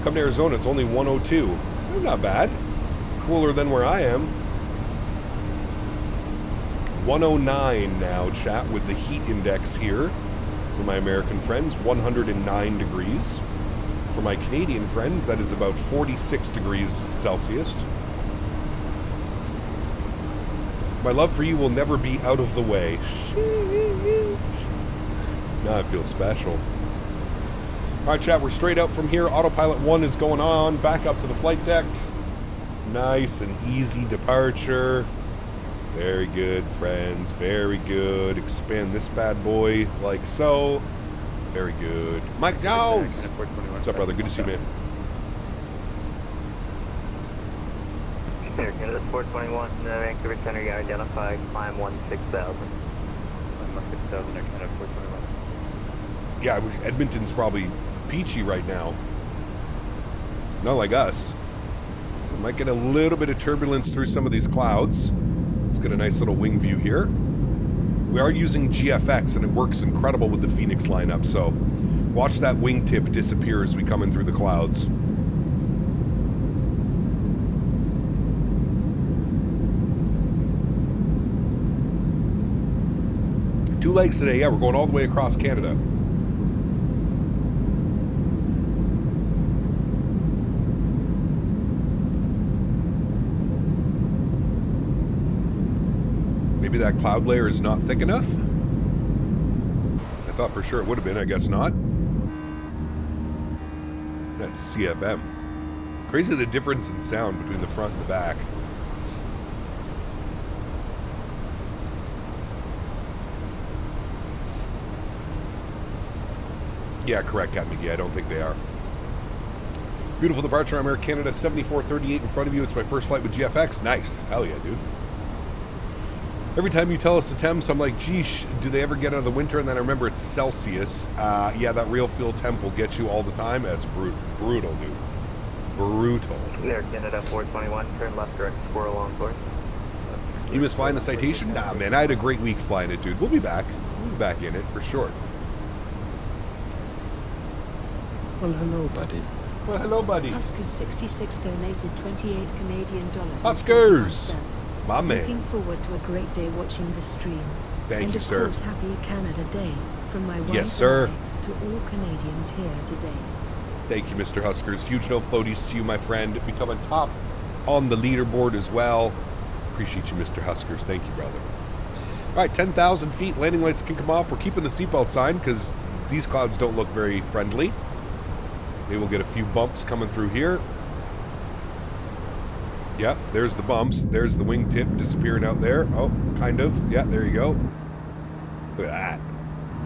Come to Arizona, it's only 102. Not bad. Cooler than where I am. 109 now, chat, with the heat index here. For my American friends, 109 degrees. For my Canadian friends, that is about 46 degrees Celsius. My love for you will never be out of the way. Now I feel special. All right, chat, we're straight out from here. Autopilot 1 is going on. Back up to the flight deck. Nice and easy departure. Very good, friends. Very good. Expand this bad boy like so. Very good. Mike Downs! What's up, brother? Good to see you, man. Air Canada 421, Vancouver Center, you identified, climb 16,000. 16,000, Air Canada 421. Yeah, Edmonton's probably peachy right now. Not like us. We might get a little bit of turbulence through some of these clouds. Let's get a nice little wing view here. We are using GFX and it works incredible with the Fenix lineup, so watch that wingtip disappear as we come in through the clouds. Two legs today, yeah, we're going all the way across Canada. Maybe that cloud layer is not thick enough? I thought for sure it would have been, I guess not. That's CFM. Crazy the difference in sound between the front and the back. Yeah, correct, Captain McGee. I don't think they are. Beautiful departure. I'm Air Canada 7438 in front of you. It's my first flight with GFX. Nice. Hell yeah, dude. Every time you tell us the temps, I'm like, geesh, do they ever get out of the winter? And then I remember it's Celsius. Yeah, that real fuel temp will get you all the time. That's brutal, dude. Brutal. Air Canada 421, turn left direct squirrel on course. You miss flying the Citation? Nah, man, I had a great week flying it, dude. We'll be back. We'll be back in it for sure. Well, hello, buddy. Well, hello, buddy. Huskers 66 donated 28 Canadian dollars. Huskers! My man. Looking forward to a great day watching the stream. Thank you, sir. And of course, happy Canada Day from my wife Yes, sir. and I to all Canadians here today. Thank you, Mr. Huskers. Huge no floaties to you, my friend. Become on top on the leaderboard as well. Appreciate you, Mr. Huskers. Thank you, brother. All right, 10,000 feet. Landing lights can come off. We're keeping the seatbelt sign because these clouds don't look very friendly. Maybe we'll get a few bumps coming through here. Yeah, there's the bumps. There's the wingtip disappearing out there. Oh, kind of. Yeah, there you go. Look at that.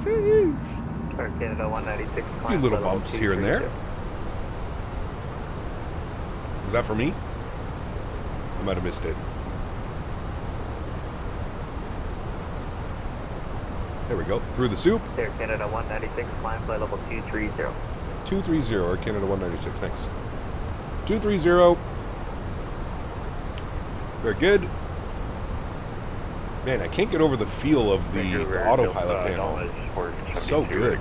Air Canada 196. A few little bumps here and there. Was that for me? I might have missed it. There we go. Through the soup. Air Canada 196, climb flight level 230. 230, Air Canada 196, thanks. 230. Very good. Man, I can't get over the feel of the autopilot panel. It's so good.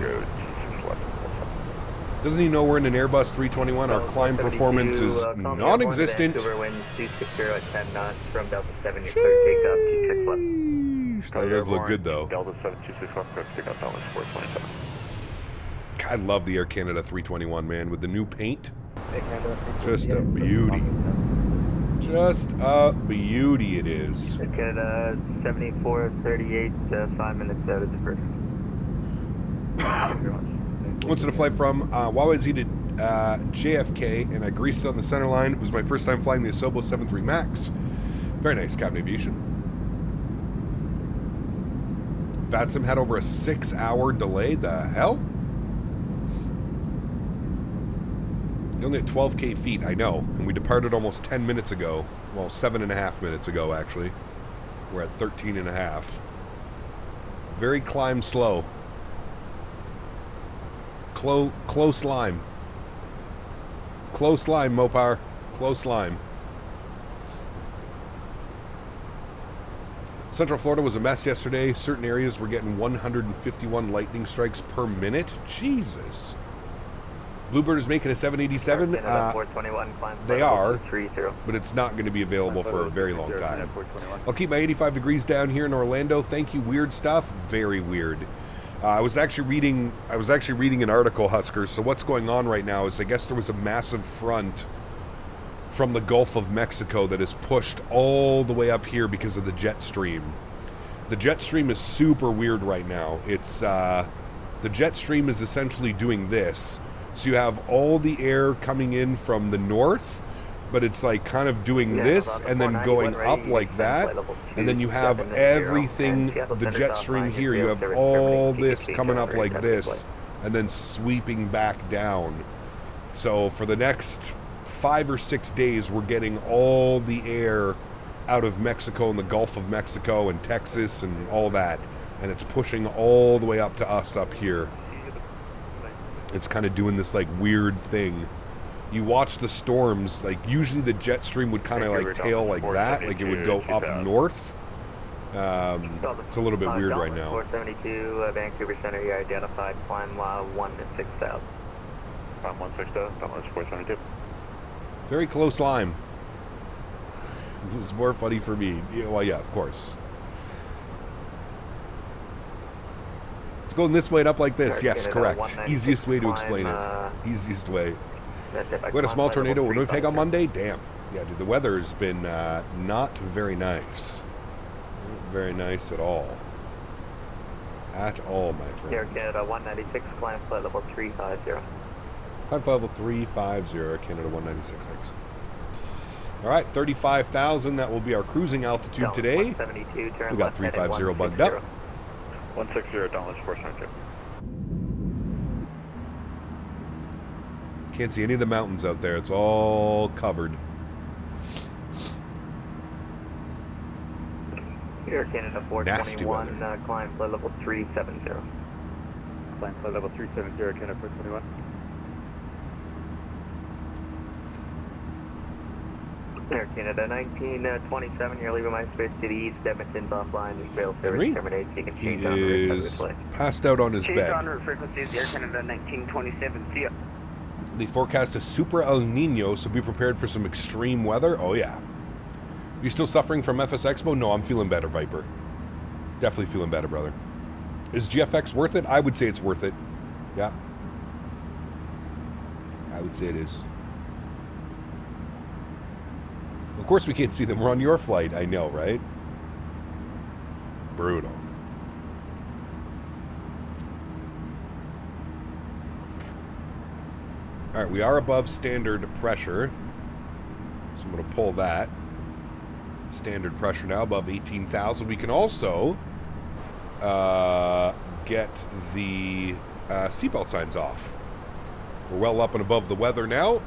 Doesn't he know we're in an Airbus 321? Our climb performance is non-existent. That does look good, though. I love the Air Canada 321, man, with the new paint. Just a beauty. Just a beauty it is. Air Canada 7438, 5 minutes out of the first. Once in a flight from YYZ to JFK, and I greased it on the center line. It was my first time flying the Asobo 73 Max. Very nice, Captain Aviation. Faten had over a 6-hour delay. The hell? You only at 12K feet, I know. And we departed almost 10 minutes ago. Well, 7.5 minutes ago, actually. We're at 13.5. Very climb slow. Close line. Close line, Mopar. Close line. Central Florida was a mess yesterday. Certain areas were getting 151 lightning strikes per minute. Jesus. Bluebird is making a 787. They are, but it's not going to be available for a very long time. I'll keep my 85 degrees down here in Orlando. Thank you. Weird stuff. Very weird. I was actually reading an article, Huskers. So what's going on right now is I guess there was a massive front from the Gulf of Mexico that is pushed all the way up here because of the jet stream. The jet stream is super weird right now. It's the jet stream is essentially doing this. So you have all the air coming in from the north, but it's like kind of doing this and then going up like that. And then you have everything, the jet stream here, you have all this coming up like this and then sweeping back down. So for the next 5 or 6 days, we're getting all the air out of Mexico and the Gulf of Mexico and Texas and all that. And it's pushing all the way up to us up here. It's kind of doing this like weird thing. You watch the storms, like usually the jet stream would kind of like tail like that, like it would go up north. It's a little bit weird right now. 472 Vancouver Center, you identified climb 16000. Climb 16000, 472. Very close line. It was more funny for me. Yeah, well, yeah, of course. It's going this way and up like this. Yes, correct. Easiest way to explain it. Easiest way. We had a small tornado in Winnipeg on Monday. Damn. Yeah, dude, the weather has been not very nice. very nice at all. At all, my friend. Air Canada 196, climb flight level 350. Climb flight level 350, Air Canada 196, thanks. All right, 35,000, that will be our cruising altitude today. 172, turn We got 350 bugged up. 160, Dallas 472. Can't see any of the mountains out there. It's all covered. Air Canada Nasty 421, climb flight level 370. Climb flight level 370, Air Canada 421. Air Canada 1927, you're leaving my space to the east. Edmonton's offline. Your rail service Henry? terminates. You can He change on the route of is the flight. passed out on his Change bed. on route frequencies, Air Canada 1927. See ya. They forecast a super El Nino, so be prepared for some extreme weather. Oh, yeah. You still suffering from FS Expo? No, I'm feeling better, Viper. Definitely feeling better, brother. Is GFX worth it? I would say it's worth it. Yeah. I would say it is. Of course we can't see them. We're on your flight. I know, right? Brutal. All right, we are above standard pressure. So I'm going to pull that. Standard pressure now above 18,000. We can also get the seatbelt signs off. We're well up and above the weather now.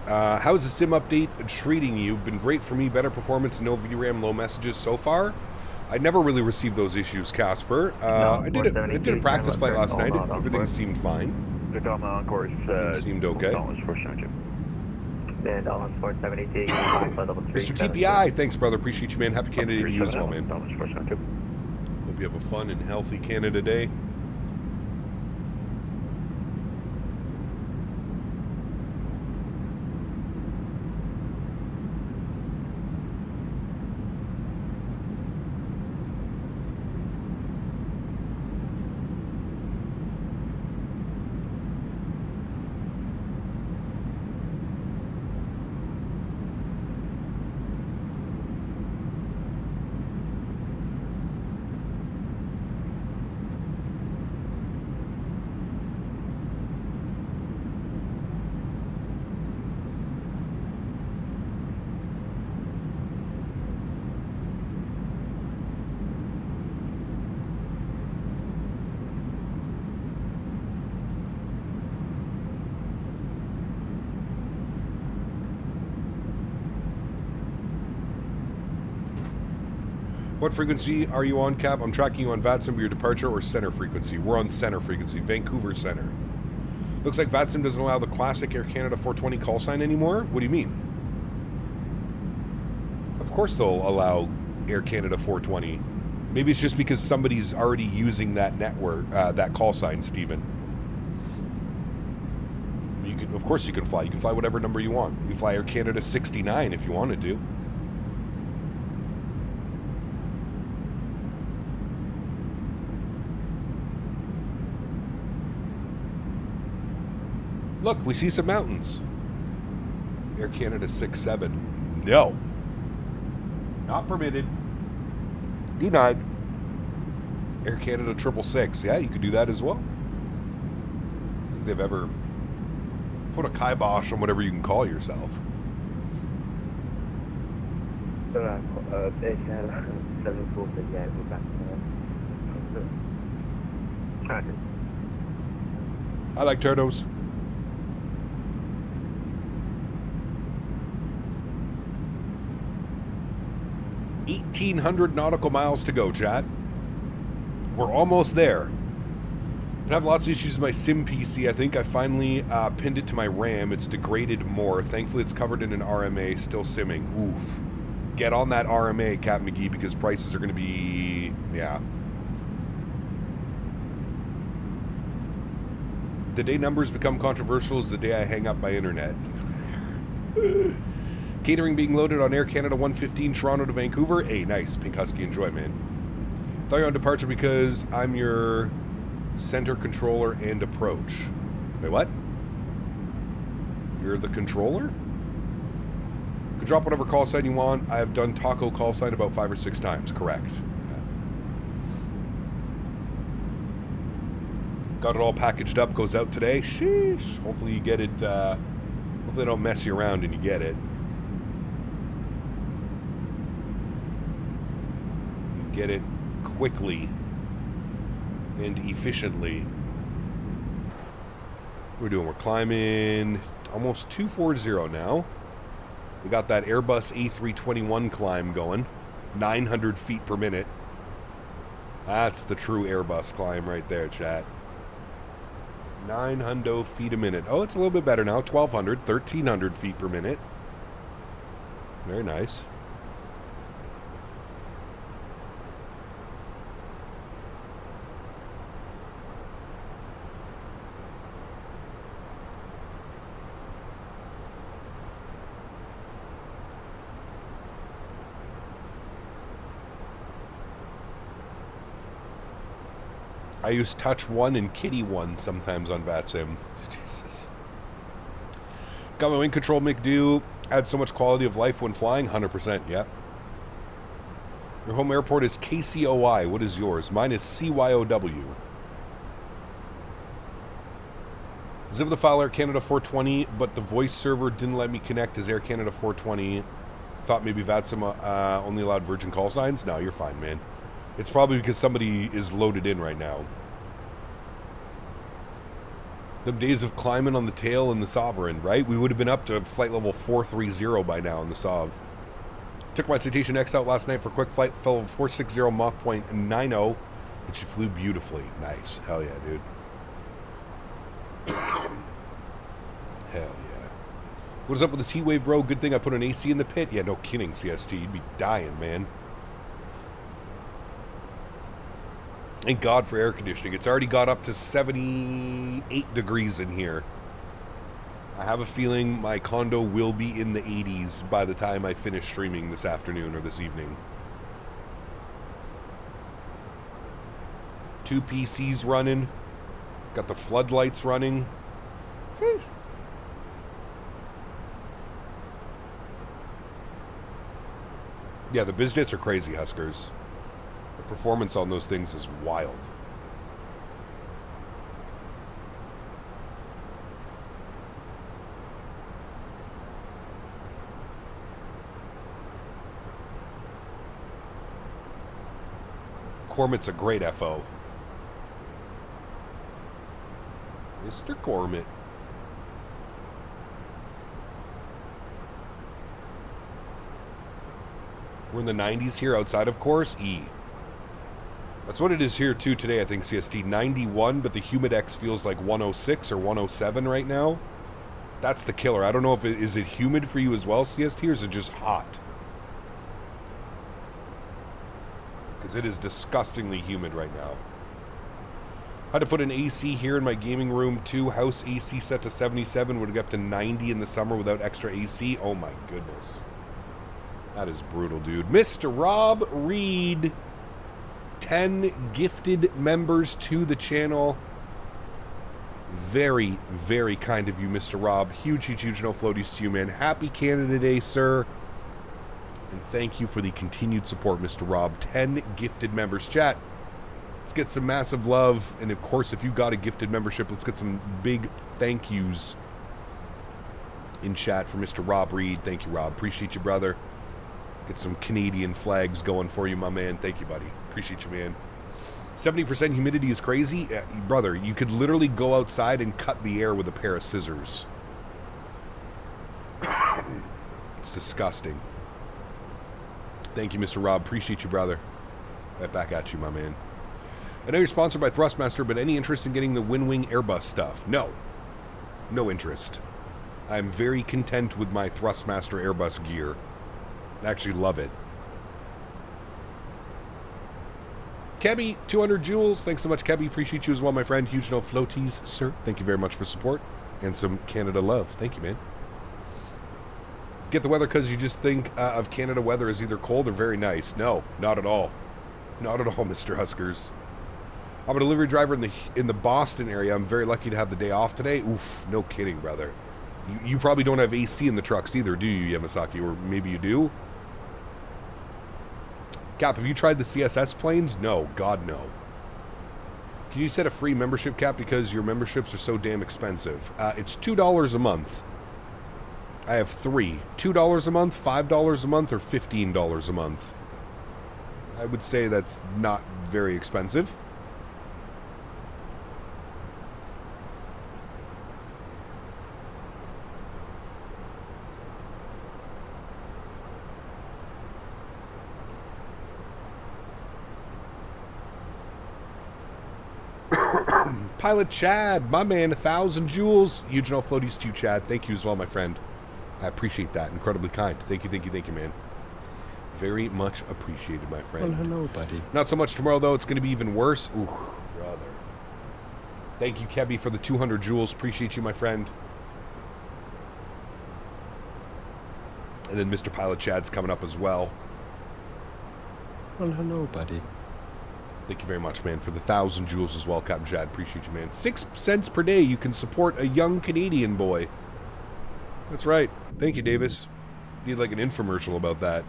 How's the sim update treating you? Been great for me. Better performance, no VRAM, low messages so far. I never really received those issues, Casper. I did a practice flight last night. Everything seemed fine. Good on course. Seemed okay. Dallas 472. And Dallas 472, climb flight level 370. Mr. TPI, thanks, brother. Appreciate you, man. Happy Canada to you as well, man. Dallas 472. Hope you have a fun and healthy Canada Day. What frequency are you on, Cap? I'm tracking you on VATSIM, your departure or center frequency. We're on center frequency, Vancouver Center. Looks like VATSIM doesn't allow the classic Air Canada 420 call sign anymore. What do you mean? Of course they'll allow Air Canada 420. Maybe it's just because somebody's already using that network, that call sign, Steven. You can, of course you can fly. You can fly whatever number you want. You can fly Air Canada 69 if you wanted to. Look, we see some mountains. Air Canada 67. No. Not permitted. Denied. Air Canada 666. Yeah, you could do that as well. I don't think they've ever put a kibosh on whatever you can call yourself. Air Canada 746, yeah, we're back to I like turtles. 1,800 nautical miles to go, chat. We're almost there. I have lots of issues with my sim PC. I think I finally pinned it to my RAM. It's degraded more. Thankfully, it's covered in an RMA. Still simming. Oof. Get on that RMA, Cap McGee, because prices are going to be... yeah. The day numbers become controversial is the day I hang up my internet. Catering being loaded on Air Canada 115 Toronto to Vancouver. Hey, nice. Pink Husky, enjoy, man. Thought you're on departure because I'm your center controller and approach. Wait, what? You're the controller? could drop whatever call sign you want. I have done taco call sign about 5 or 6 times. Correct. Yeah. Got it all packaged up. Goes out today. Sheesh. Hopefully you get it. Hopefully they don't mess you around and you get it. You get it quickly and efficiently. We're doing, we're climbing almost 240 now. We got that Airbus A321 climb going, 900 feet per minute. That's the true Airbus climb right there, chat. 900 feet a minute. Oh, it's a little bit better now. 1,200, 1,300 feet per minute. Very nice. I use Touch 1 and Kitty 1 sometimes on VATSIM. Jesus. Got my wing control make do. Add so much quality of life when flying. 100%, yeah. Your home airport is KCOI. What is yours? Mine is CYOW. I was able to file Air Canada 420, but the voice server didn't let me connect as Air Canada 420. Thought maybe VATSIM only allowed Virgin call signs. No, you're fine, man. It's probably because somebody is loaded in right now. Them days of climbing on the tail in the Sovereign, right? We would have been up to flight level 430 by now in the Sov. Took my Citation X out last night for quick flight, fell over 460 Mach point 90, and she flew beautifully. Nice. Hell yeah, dude. Hell yeah. What is up with this heat wave, bro? Good thing I put an AC in the pit. Yeah, no kidding, CST. You'd be dying, man. Thank God for air conditioning. It's already got up to 78 degrees in here. I have a feeling my condo will be in the 80s by the time I finish streaming this afternoon or this evening. 2 PCs running. Got the floodlights running. Whew. Yeah, the bizjets are crazy, Huskers. The performance on those things is wild. Cormit's a great FO. Mr. Cormit. We're in the 90s here outside, of course. E. That's what it is here, too, today, I think, CST. 91, but the Humidex feels like 106 or 107 right now. That's the killer. I don't know if is it humid for you as well, CST, or is it just hot? Because it is disgustingly humid right now. I had to put an AC here in my gaming room, too. House AC set to 77. Would get up to 90 in the summer without extra AC. Oh, my goodness. That is brutal, dude. Mr. Rob Reed. 10 gifted members to the channel. Very, very kind of you, Mr. Rob. Huge, huge, huge no floaties to you, man. Happy Canada Day, sir. And thank you for the continued support, Mr. Rob. 10 gifted members. Chat, let's get some massive love. And, of course, if you got a gifted membership, let's get some big thank yous in chat for Mr. Rob Reed. Thank you, Rob. Appreciate you, brother. Get some Canadian flags going for you, my man. Thank you, buddy. Appreciate you, man. 70% humidity is crazy. Brother, you could literally go outside and cut the air with a pair of scissors. It's disgusting. Thank you, Mr. Rob. Appreciate you, brother. Right back at you, my man. I know you're sponsored by Thrustmaster, but any interest in getting the Wing Airbus stuff? No. No interest. I'm very content with my Thrustmaster Airbus gear. I actually love it. Kebby, 200 joules. Thanks so much, Kebby. Appreciate you as well, my friend. Huge no floaties, sir. Thank you very much for support and some Canada love. Thank you, man. Get the weather because you just think of Canada weather as either cold or very nice. No, not at all. Not at all, Mr. Huskers. I'm a delivery driver in the Boston area. I'm very lucky to have the day off today. Oof, no kidding, brother. You probably don't have AC in the trucks either, do you, Yamasaki? Or maybe you do? Cap, have you tried the CSS planes? No. God, no. Can you set a free membership, Cap, because your memberships are so damn expensive? It's $2 a month. I have 3. $2 a month, $5 a month, or $15 a month. I would say that's not very expensive. Pilot Chad, my man, 1,000 joules. Eugenal Floaties to you, Chad. Thank you as well, my friend. I appreciate that. Incredibly kind. Thank you, thank you, thank you, man. Very much appreciated, my friend. Well, hello, buddy. Not so much tomorrow, though. It's going to be even worse. Ooh, brother. Thank you, Kebby, for the 200 joules. Appreciate you, my friend. And then Mr. Pilot Chad's coming up as well. Well, hello, buddy. Thank you very much, man, for the 1,000 joules as well, Captain Chad. Appreciate you, man. 6 cents per day you can support a young Canadian boy. That's right. Thank you, Davis. Need like an infomercial about that.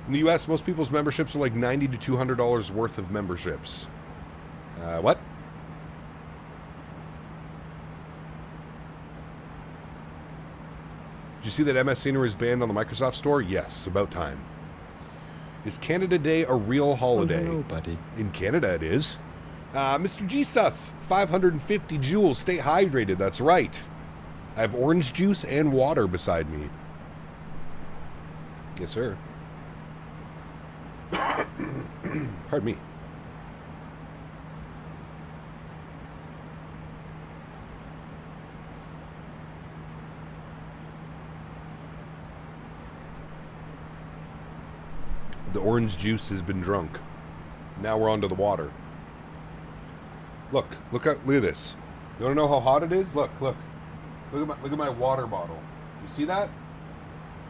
In the U.S., most people's memberships are like $90 to $200 worth of memberships. What? Did you see that MS Scenery is banned on the Microsoft Store? Yes, about time. Is Canada Day a real holiday? Oh, hello, buddy. In Canada, it is. Mr. Jesus, 550 joules. Stay hydrated. That's right. I have orange juice and water beside me. Yes, sir. Pardon me. The orange juice has been drunk. Now we're onto the water. Look at this. You want to know how hot it is? Look at my water bottle. You see that?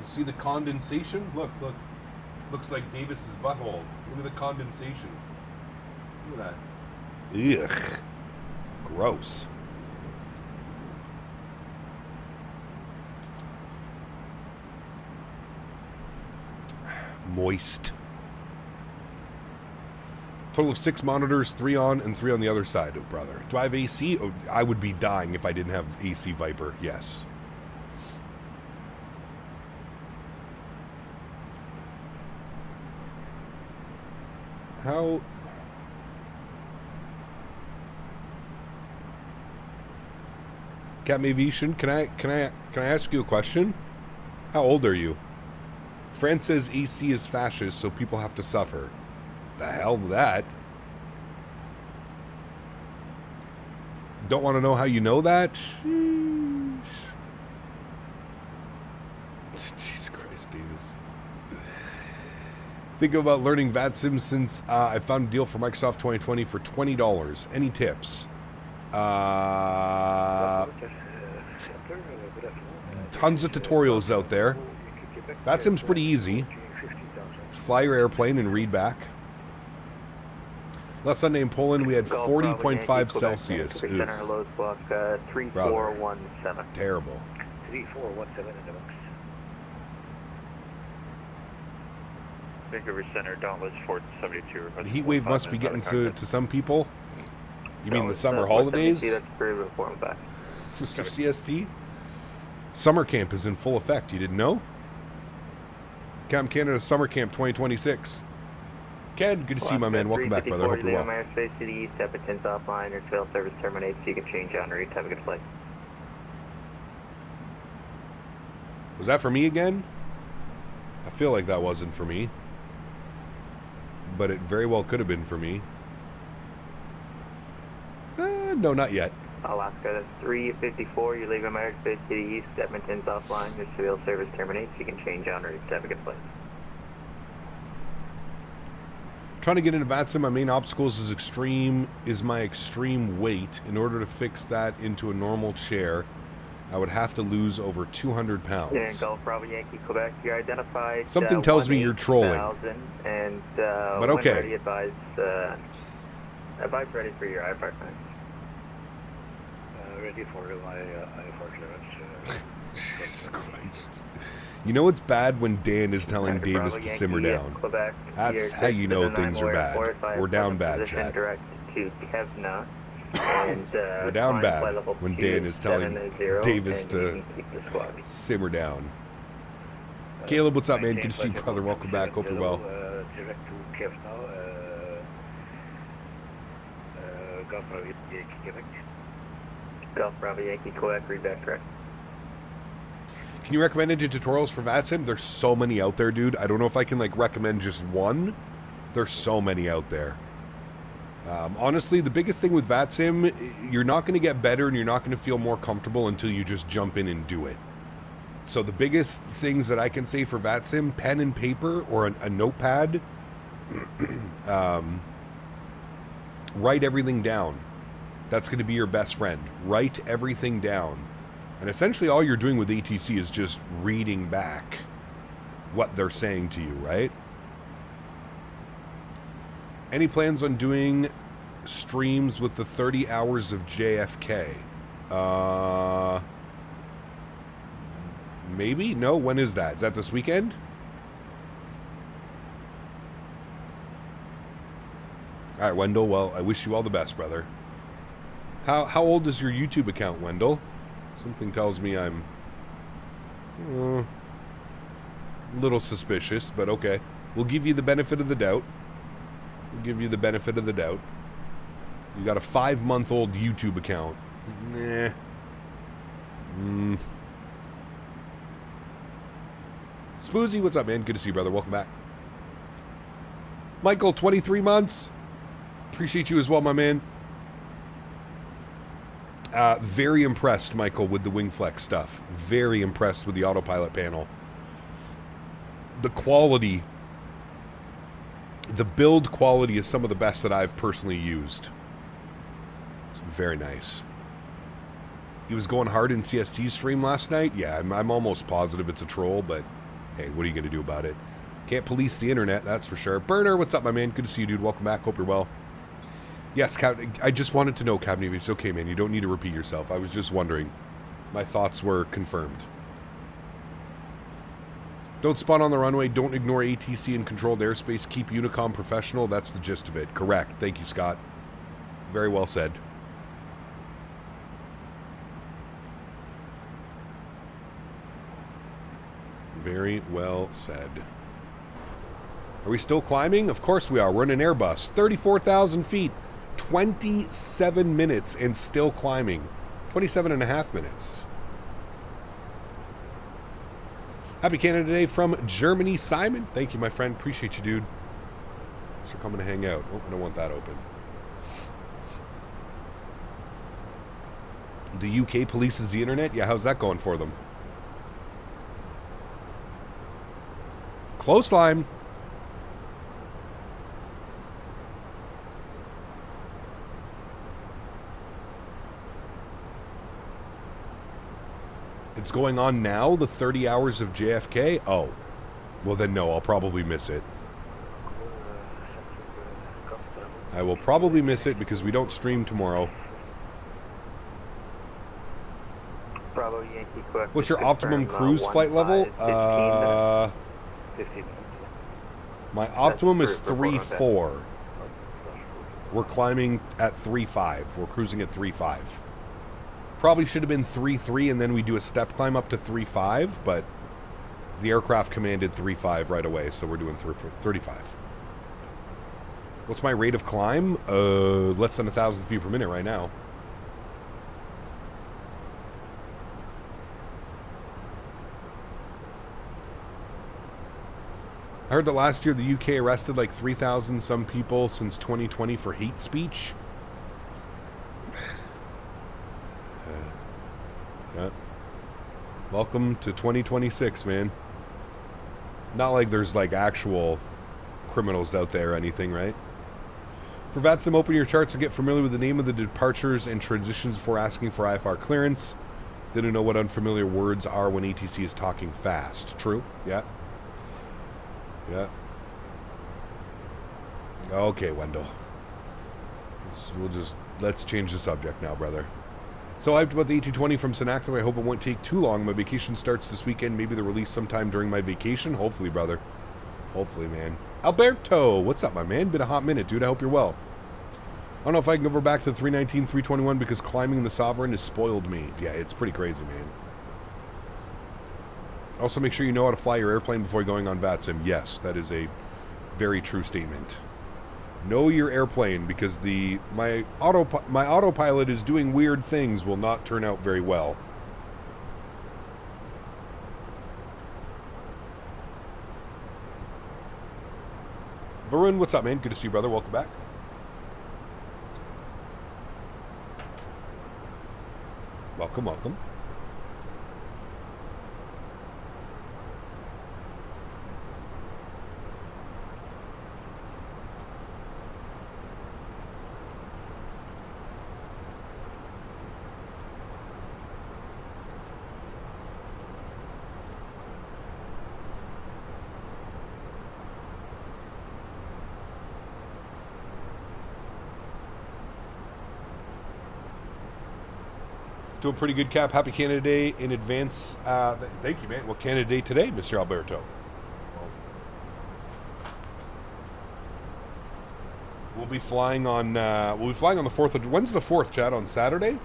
You see the condensation? Look. Looks like Davis's butthole. Look at the condensation. Look at that. Ugh. Gross. Moist. Total of 6 monitors, 3 on and 3 on the other side. Oh, brother. Do I have AC? Oh, I would be dying if I didn't have AC Viper. Yes. How... Captain Aviation, can I ask you a question? How old are you? France says AC is fascist, so people have to suffer. The hell with that? Don't want to know how you know that? Jeez. Jesus Christ, Davis. Thinking about learning VATSIM since I found a deal for Microsoft 2020 for $20. Any tips? Tons of tutorials out there. VATSIM's pretty easy. Fly your airplane and read back. Last Sunday in Poland, we had 40.5 Celsius. Center loads block 3417. Terrible. 3417 in the box. Vancouver Center, Dauntless, 472. The heat wave must be getting to some people. You mean the summer holidays? That's very reformed back. Mr. CST? Summer camp is in full effect. You didn't know? Camp Canada Summer Camp 2026. Ken, good to see you, my man. Welcome back, brother. Hope you're well. Airspace to the east, Peteni offline. Your trail service terminates, so you can change on route. Have a good flight. Was that for me again? I feel like that wasn't for me. But it very well could have been for me. No, not yet. Alaska, that's 354. You're leaving my airspace to the east. Edmonton's offline. Your civil service terminates. You can change on route. Have a good flight. Trying to get into VATSIM, my main obstacles is my extreme weight. In order to fix that into a normal chair, I would have to lose over 200 pounds. Yeah, Gulf Bravo Yankee Quebec, you're identified. Something tells me you're trolling. And but okay. Ready, advise ready for your IFR time. ready for my for clearance. Jesus Christ. You know it's bad when Dan is telling Dr. Davis Bravo, to Yankee, simmer down. Quebec, That's your how you know 679 things are bad. 445, We're down bad, position chat. direct to Kevna. And, We're down climb flight bad level when Dan is telling 270, Davis and you to can keep the squawk. simmer down. Caleb, what's up, man? Good to see you, brother. Welcome back. Hope you're well. Direct to Kiev now. Golf Bravo Yankee, Quebec. Golf Bravo Yankee, Quebec, read back direct. Can you recommend any tutorials for VATSIM? There's so many out there, dude. I don't know if I can, like, recommend just one. There's so many out there. Honestly, the biggest thing with VATSIM, you're not going to get better and you're not going to feel more comfortable until you just jump in and do it. So the biggest things that I can say for VATSIM, pen and paper or a notepad, write everything down. That's going to be your best friend. Write everything down. And essentially all you're doing with ATC is just reading back what they're saying to you, right? Any plans on doing streams with the 30 hours of JFK? Maybe? No? When is that? Is that this weekend? All right, Wendell. Well, I wish you all the best, brother. How old is your YouTube account, Wendell? Something tells me I'm a little suspicious, but okay. We'll give you the benefit of the doubt. We'll give you the benefit of the doubt. You got a 5-month-old YouTube account. Nah. Spoozy, what's up, man? Good to see you, brother. Welcome back. Michael, 23 months. Appreciate you as well, my man. Very impressed, Michael, with the WingFlex stuff. Very impressed with the autopilot panel. The quality, the build quality is some of the best that I've personally used. It's very nice. He was going hard in CST's stream last night. Yeah, I'm almost positive it's a troll, but hey, what are you going to do about it? Can't police the internet, that's for sure. Burner, what's up, my man? Good to see you, dude. Welcome back. Hope you're well. Yes, I just wanted to know, Captain, it's okay, man. You don't need to repeat yourself. I was just wondering. My thoughts were confirmed. Don't spawn on the runway. Don't ignore ATC in controlled airspace. Keep Unicom professional. That's the gist of it. Correct. Thank you, Scott. Very well said. Very well said. Are we still climbing? Of course we are. We're in an Airbus. 34,000 feet. 27 minutes and still climbing. 27 and a half minutes. Happy Canada Day from Germany, Simon. Thank you, my friend. Appreciate you, dude. Thanks for coming to hang out. Oh, I don't want that open. The UK polices the internet? Yeah, how's that going for them? Close line. It's going on now, the 30 hours of JFK? Oh. Well then no, I'll probably miss it. I will probably miss it because we don't stream tomorrow. Bravo Yankee, Quebec. What's your optimum cruise flight level? 15 minutes. My optimum is 3.4. We're climbing at 3.5. We're cruising at 3.5. Probably should have been 3.3 and then we do a step climb up to 3.5, but the aircraft commanded 3.5 right away, so we're doing 35. What's my rate of climb? Less than 1,000 feet per minute right now. I heard that last year the UK arrested like 3,000 some people since 2020 for hate speech. Yeah. Welcome to 2026, man. Not like there's like actual criminals out there or anything, right? For VATSIM, open your charts and get familiar with the name of the departures and transitions before asking for IFR clearance. They don't know what unfamiliar words are when ATC is talking fast. True? Yeah. Yeah. Okay, Wendell. Let's change the subject now, brother. So hyped about the A320 from Senacto. I hope it won't take too long. My vacation starts this weekend. Maybe the release sometime during my vacation. Hopefully, brother. Hopefully, man. Alberto, what's up, my man? Been a hot minute, dude. I hope you're well. I don't know if I can go back to the 319, 321 because climbing the Sovereign has spoiled me. Yeah, it's pretty crazy, man. Also, make sure you know how to fly your airplane before going on VATSIM. Yes, that is a very true statement. Know your airplane because my autopilot is doing weird things will not turn out very well. Varun, what's up, man? Good to see you, brother. Welcome back. Welcome, welcome. Doing pretty good, Cap. Happy Canada Day in advance. Thank you, man. Well, Canada Day today, Mr. Alberto. We'll be flying on. the 4th of. When's the 4th, Chad? On Saturday?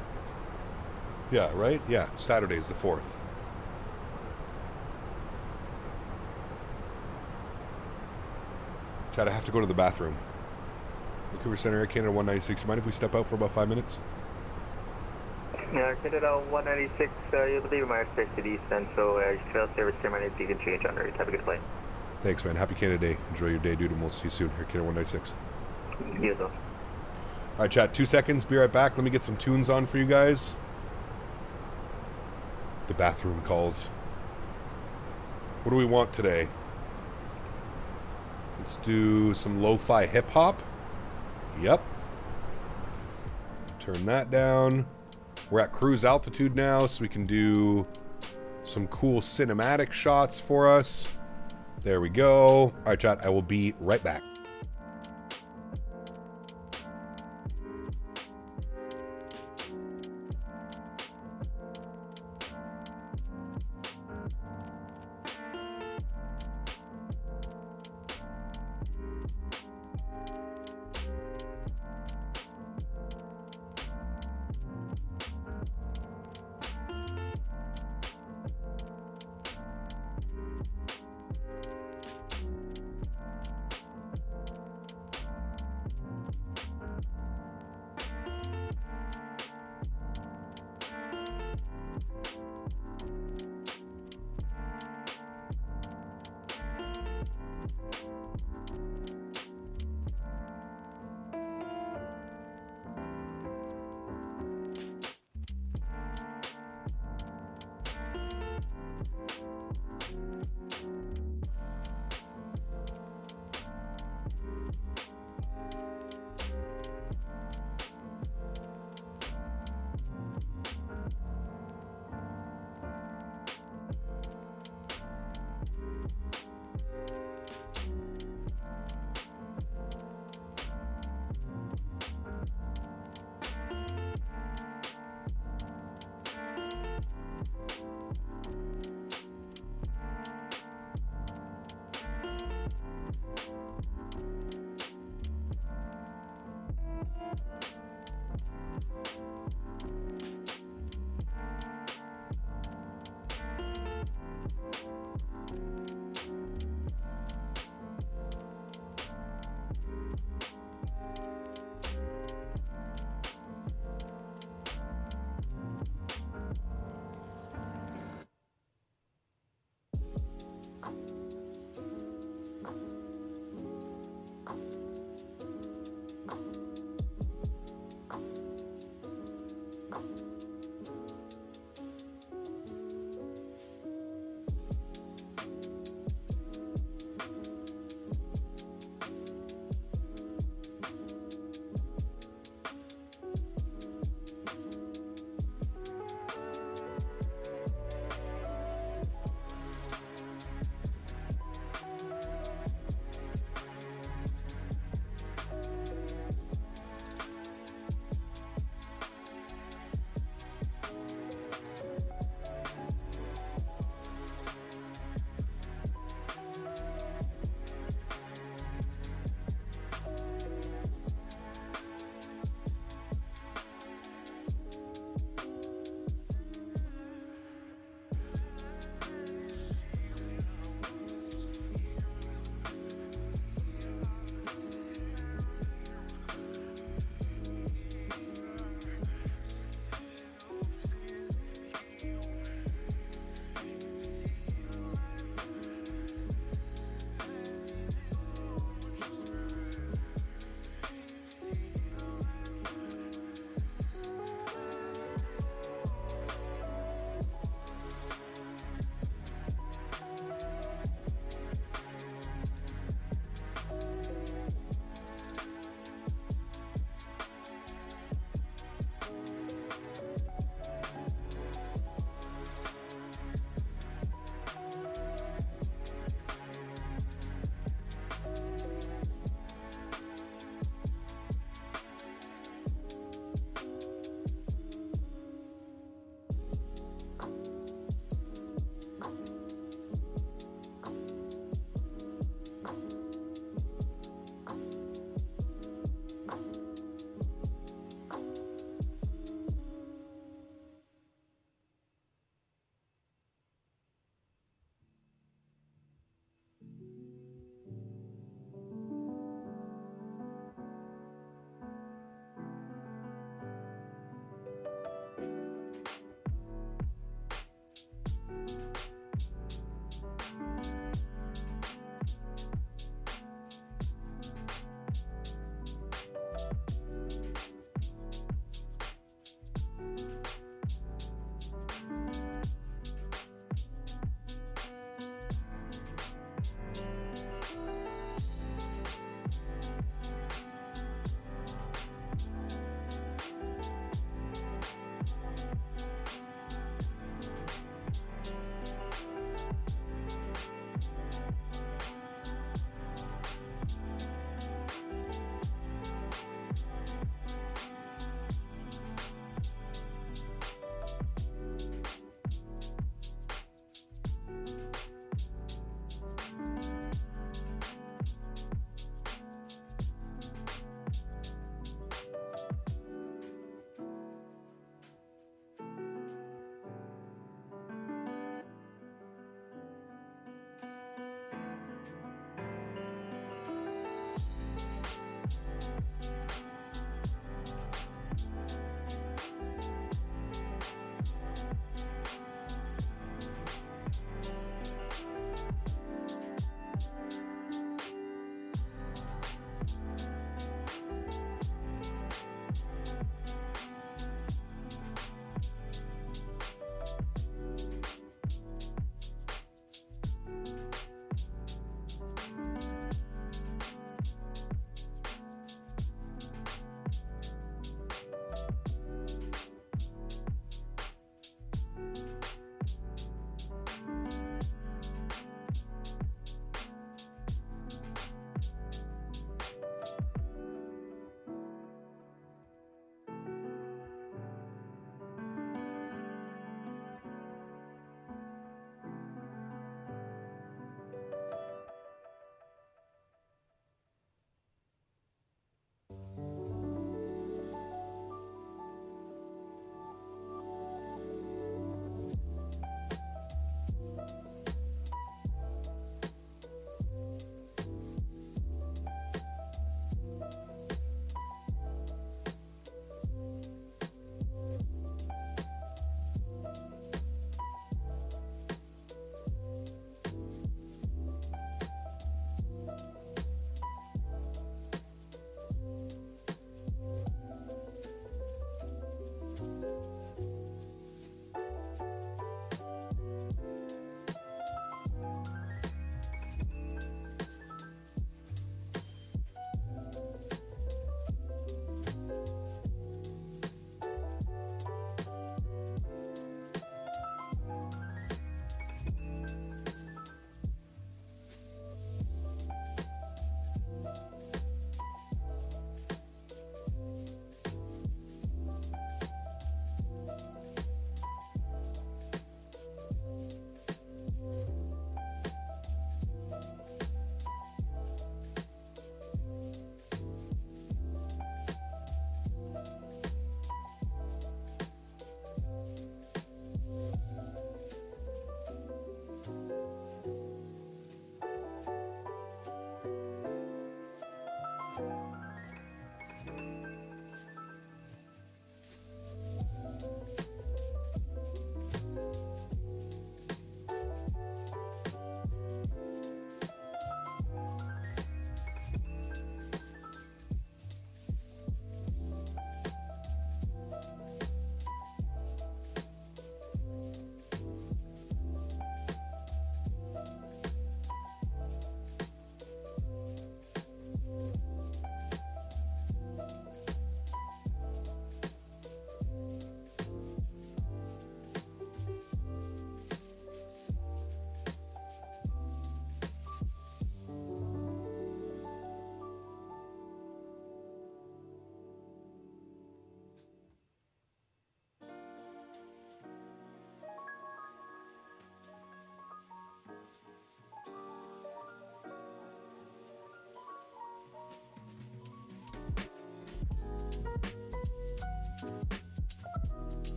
Yeah, right. Yeah, Saturday is the 4th. Chad, I have to go to the bathroom. Vancouver Center, Air Canada 196. You mind if we step out for about 5 minutes? Yeah, Canada 196, you'll leave my airspace to the east end, so you fail service terminated, you can change on route. Have a good flight. Thanks, man. Happy Canada Day. Enjoy your day, dude, and we'll see you soon. Here, Canada 196. You as well. All right, chat. 2 seconds. Be right back. Let me get some tunes on for you guys. The bathroom calls. What do we want today? Let's do some lo-fi hip-hop. Yep. Turn that down. We're at cruise altitude now, so we can do some cool cinematic shots for us. There we go. All right, chat. I will be right back.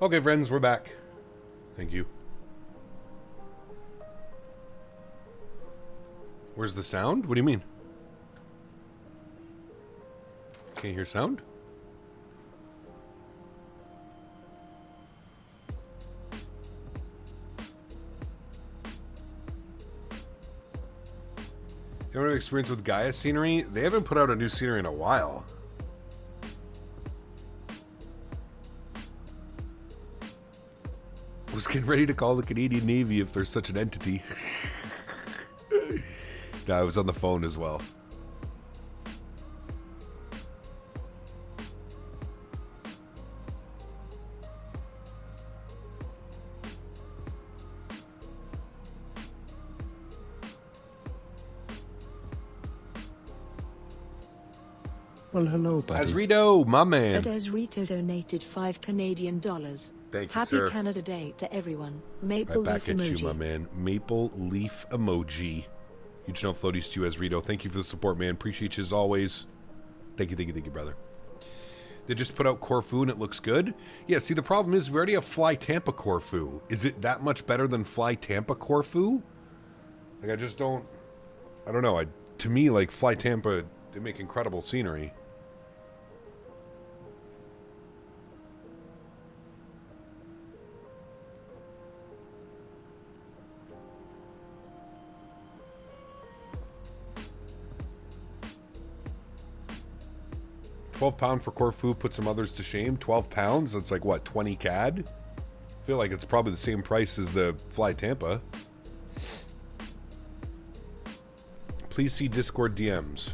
Okay, friends, we're back. Thank you. Where's the sound? What do you mean? Can't hear sound? You want to experience with Gaia scenery? They haven't put out a new scenery in a while. I was getting ready to call the Canadian Navy if there's such an entity. No, I was on the phone as well. Well, hello, buddy. Asrito, my man. Asrito donated $5 Canadian. Thank you, Happy sir. Canada Day to everyone. Maple Right back leaf at emoji. you, my man. Maple leaf emoji. Huge no floaties to you, Asrito. Thank you for the support, man. Appreciate you as always. Thank you, brother. They just put out Corfu and it looks good. Yeah, see, the problem is we already have Fly Tampa Corfu. Is it that much better than Fly Tampa Corfu? Like, I just don't... I don't know. To me, like, Fly Tampa, they make incredible scenery. £12 for Corfu put some others to shame. 12 pounds? That's like, what, 20 CAD? I feel like it's probably the same price as the Fly Tampa. Please see Discord DMs.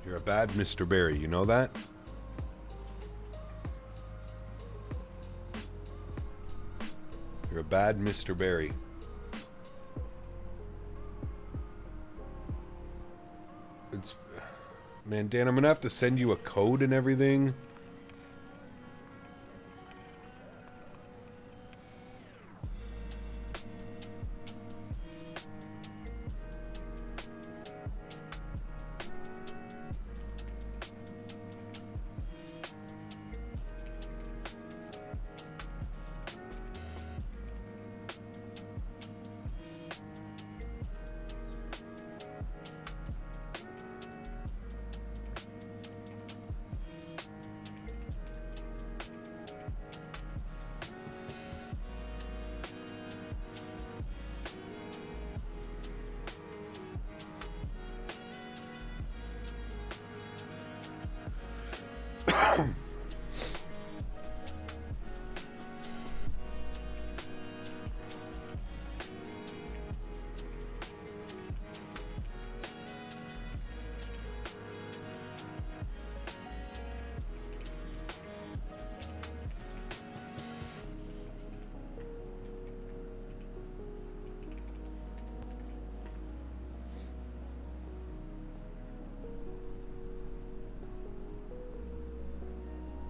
You're a bad Mr. Barry, you know that? You're a bad Mr. Barry. It's... Man, Dan, I'm gonna have to send you a code and everything.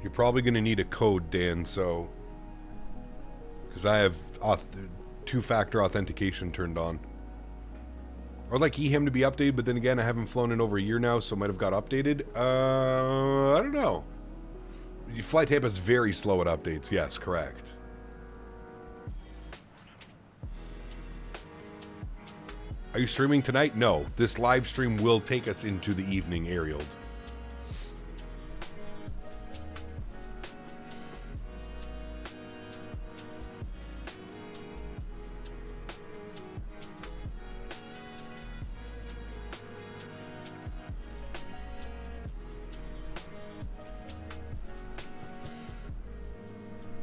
You're probably going to need a code, Dan, so... Because I have two-factor authentication turned on. Or like EHAM to be updated, but then again, I haven't flown in over a year now, so it might have got updated. I don't know. Flight Tampa is very slow at updates. Yes, correct. Are you streaming tonight? No. This live stream will take us into the evening, Ariel.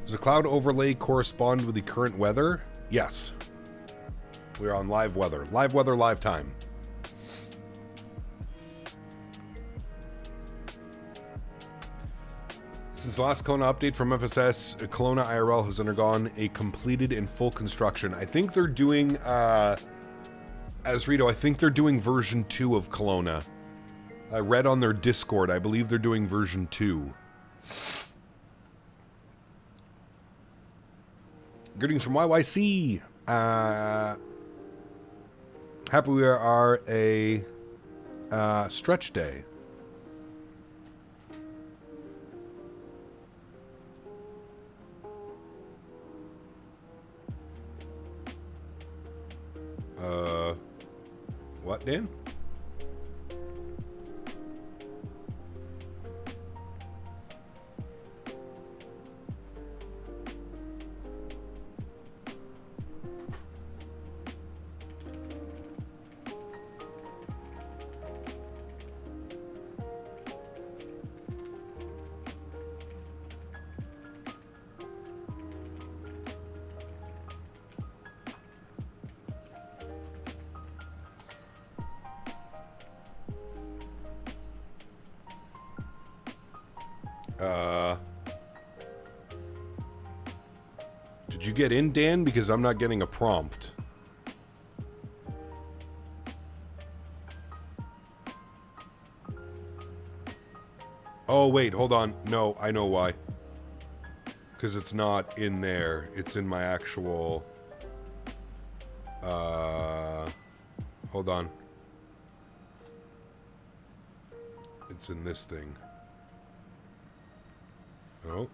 Does the cloud overlay correspond with the current weather? Yes. We're on live weather. Live weather, live time. Since the last Kelowna update from FSS, Kelowna IRL has undergone a completed and full construction. I think they're doing, Rito, I think they're doing version 2 of Kelowna. I read on their Discord, I believe they're doing version 2. Greetings from YYC. Happy we are a stretch day. What, Dan? Did you get in, Dan? Because I'm not getting a prompt. Oh, wait, hold on. No, I know why. Because it's not in there. It's in my actual... Hold on. It's in this thing. Oh.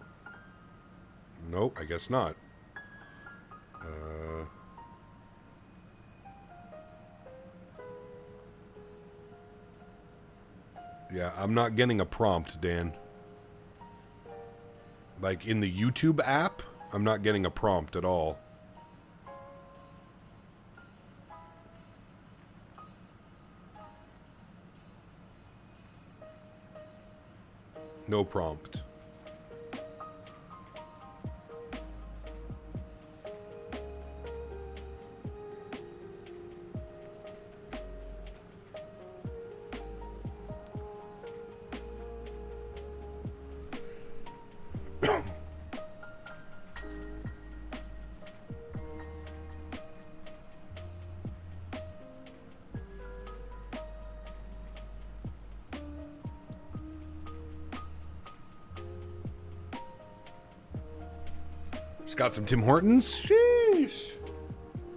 Nope, I guess not. Yeah, I'm not getting a prompt, Dan. Like, in the YouTube app, I'm not getting a prompt at all. No prompt. Just got some Tim Hortons. Sheesh.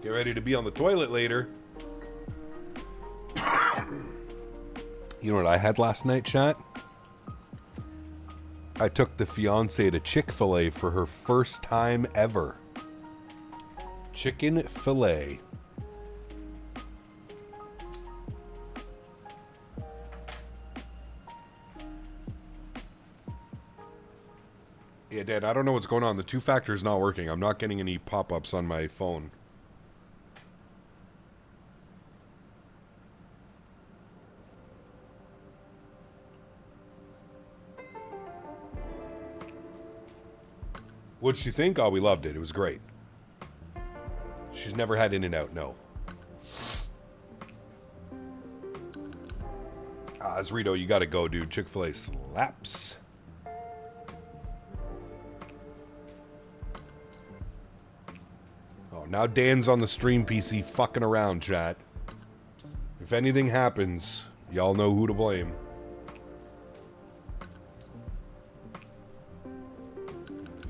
Get ready to be on the toilet later. You know what I had last night, chat? I took the fiance to Chick-fil-A for her first time ever. Chicken fillet. Yeah, Dad, I don't know what's going on. The two-factor is not working. I'm not getting any pop-ups on my phone. What'd you think? Oh, we loved it. It was great. She's never had In-N-Out, no. Azrito, you gotta go, dude. Chick-fil-A slaps. Now Dan's on the stream PC fucking around, chat. If anything happens, y'all know who to blame.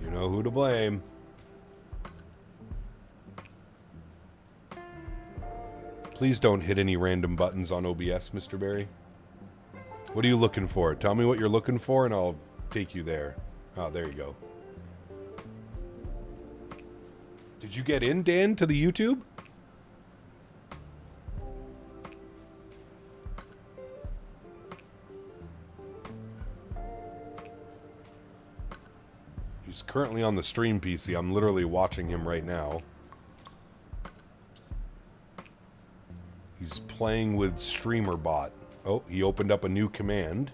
You know who to blame. Please don't hit any random buttons on OBS, Mr. Barry. What are you looking for? Tell me what you're looking for and I'll take you there. Oh, there you go. Did you get in, Dan, to the YouTube? He's currently on the stream PC. I'm literally watching him right now. He's playing with StreamerBot. Oh, he opened up a new command.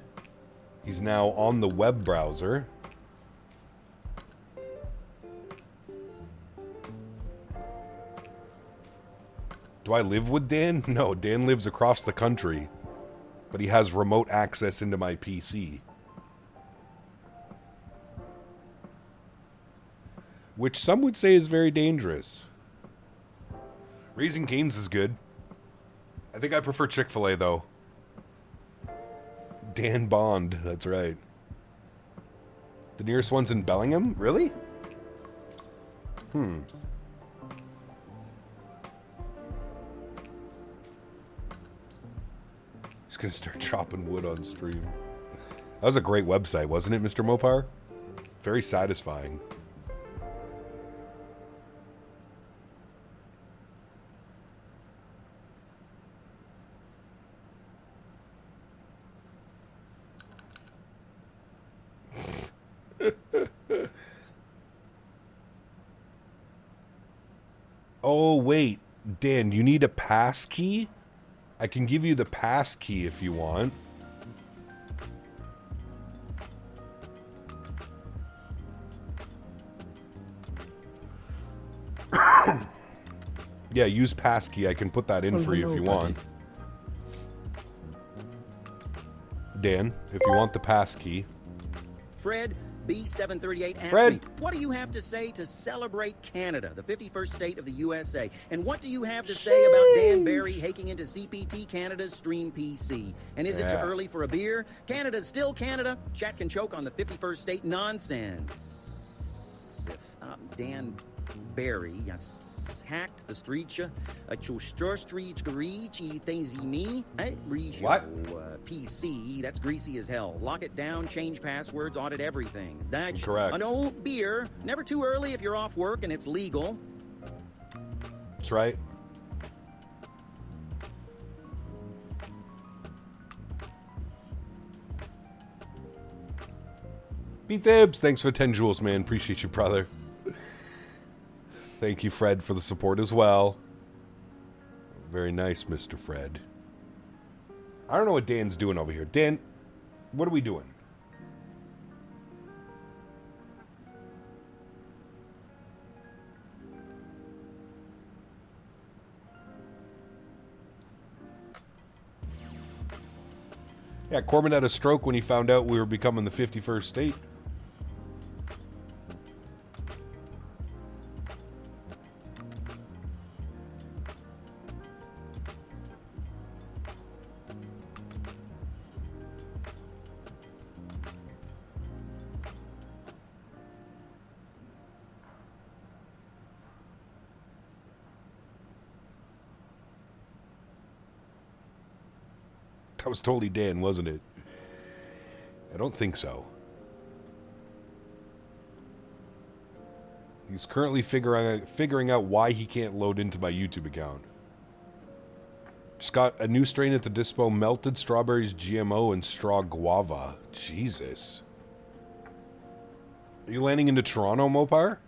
He's now on the web browser. Do I live with Dan? No, Dan lives across the country. But he has remote access into my PC. Which some would say is very dangerous. Raising Cane's is good. I think I prefer Chick-fil-A, though. Dan Bond, that's right. The nearest one's in Bellingham? Really? Just gonna start chopping wood on stream. That was a great website, wasn't it, Mr. Mopar? Very satisfying. Oh, wait. Dan, you need a pass key? I can give you the pass key if you want. Yeah, use pass key. I can put that in for you if you want. Dan, if you want the pass key. Fred, B738 asked Fred. me, what do you have to say to celebrate Canada, the 51st state of the USA? And what do you have to say about Dan Barry haking into CPT Canada's Stream PC? And is it too early for a beer? Canada's still Canada. Chat can choke on the 51st state nonsense. If Dan Barry hacked the street, What? PC, that's greasy as hell. Lock it down, change passwords, audit everything. That's correct. No beer. Never too early if you're off work and it's legal. That's right. Pete Dibs, thanks for 10 jewels, man. Appreciate you, brother. Thank you, Fred, for the support as well. Very nice, Mr. Fred. I don't know what Dan's doing over here. Dan, what are we doing? Yeah, Corbin had a stroke when he found out we were becoming the 51st state. That was totally Dan, wasn't it? I don't think so. He's currently figuring out why he can't load into my YouTube account. Just got a new strain at the dispo, melted strawberries, GMO, and straw guava. Jesus. Are you landing into Toronto, Mopar?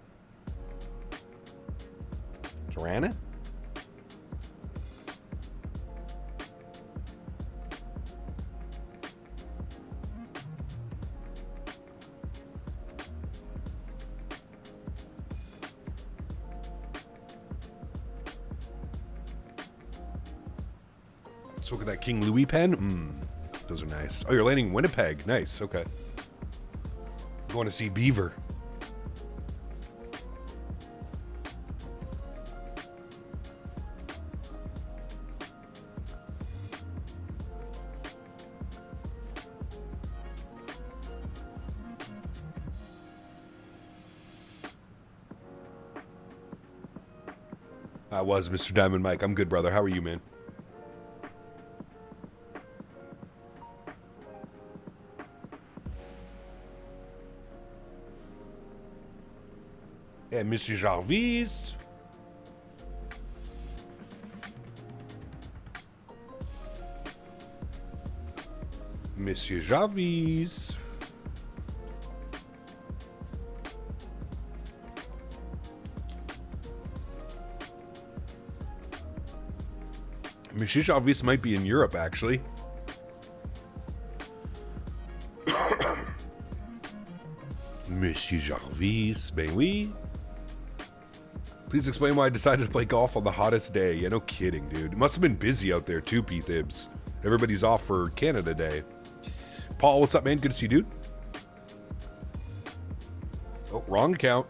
Toronto? Let's look at that King Louis pen. Those are nice. Oh, you're landing in Winnipeg. Nice. Okay. Going to see Beaver. I was Mr. Diamond Mike. I'm good, brother. How are you, man? And Monsieur Jarvis. Monsieur Jarvis. Monsieur Jarvis might be in Europe, actually. Monsieur Jarvis, ben oui. Please explain why I decided to play golf on the hottest day. Yeah, no kidding, dude. It must have been busy out there too, P-Thibs. Everybody's off for Canada Day. Paul, what's up, man? Good to see you, dude. Oh, wrong account.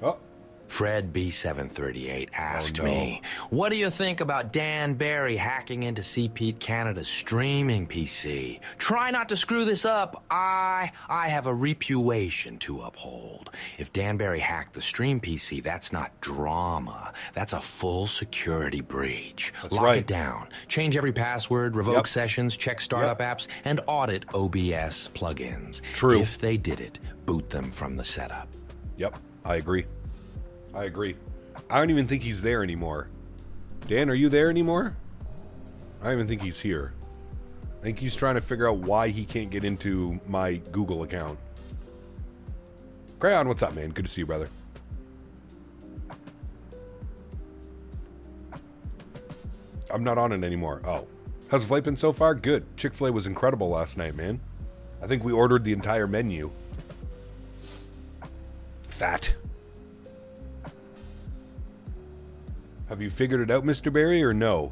Oh. Fred B738 asked me, what do you think about Dan Barry hacking into CP Canada's streaming PC? Try not to screw this up. I have a reputation to uphold. If Dan Barry hacked the stream PC, that's not drama. That's a full security breach. That's Lock right. it down. Change every password, revoke sessions, check startup apps, and audit OBS plugins. True. If they did it, boot them from the setup. Yep, I agree. I agree. I don't even think he's there anymore. Dan, are you there anymore? I don't even think he's here. I think he's trying to figure out why he can't get into my Google account. Crayon, what's up, man? Good to see you, brother. I'm not on it anymore. Oh. How's the flight been so far? Good. Chick-fil-A was incredible last night, man. I think we ordered the entire menu. Fat. Have you figured it out, Mr. Barry, or no?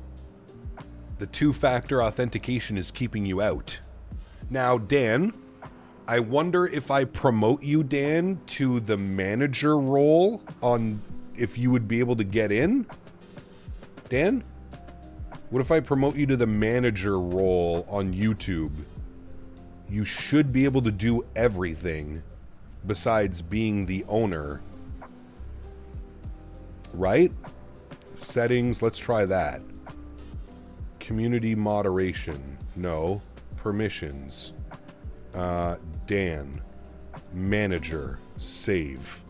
The two-factor authentication is keeping you out. Now, Dan, I wonder if I promote you, Dan, to the manager role on if you would be able to get in? Dan? What if I promote you to the manager role on YouTube? You should be able to do everything besides being the owner. Right? Settings, let's try that. Community moderation, no. Permissions, Dan. Manager, save.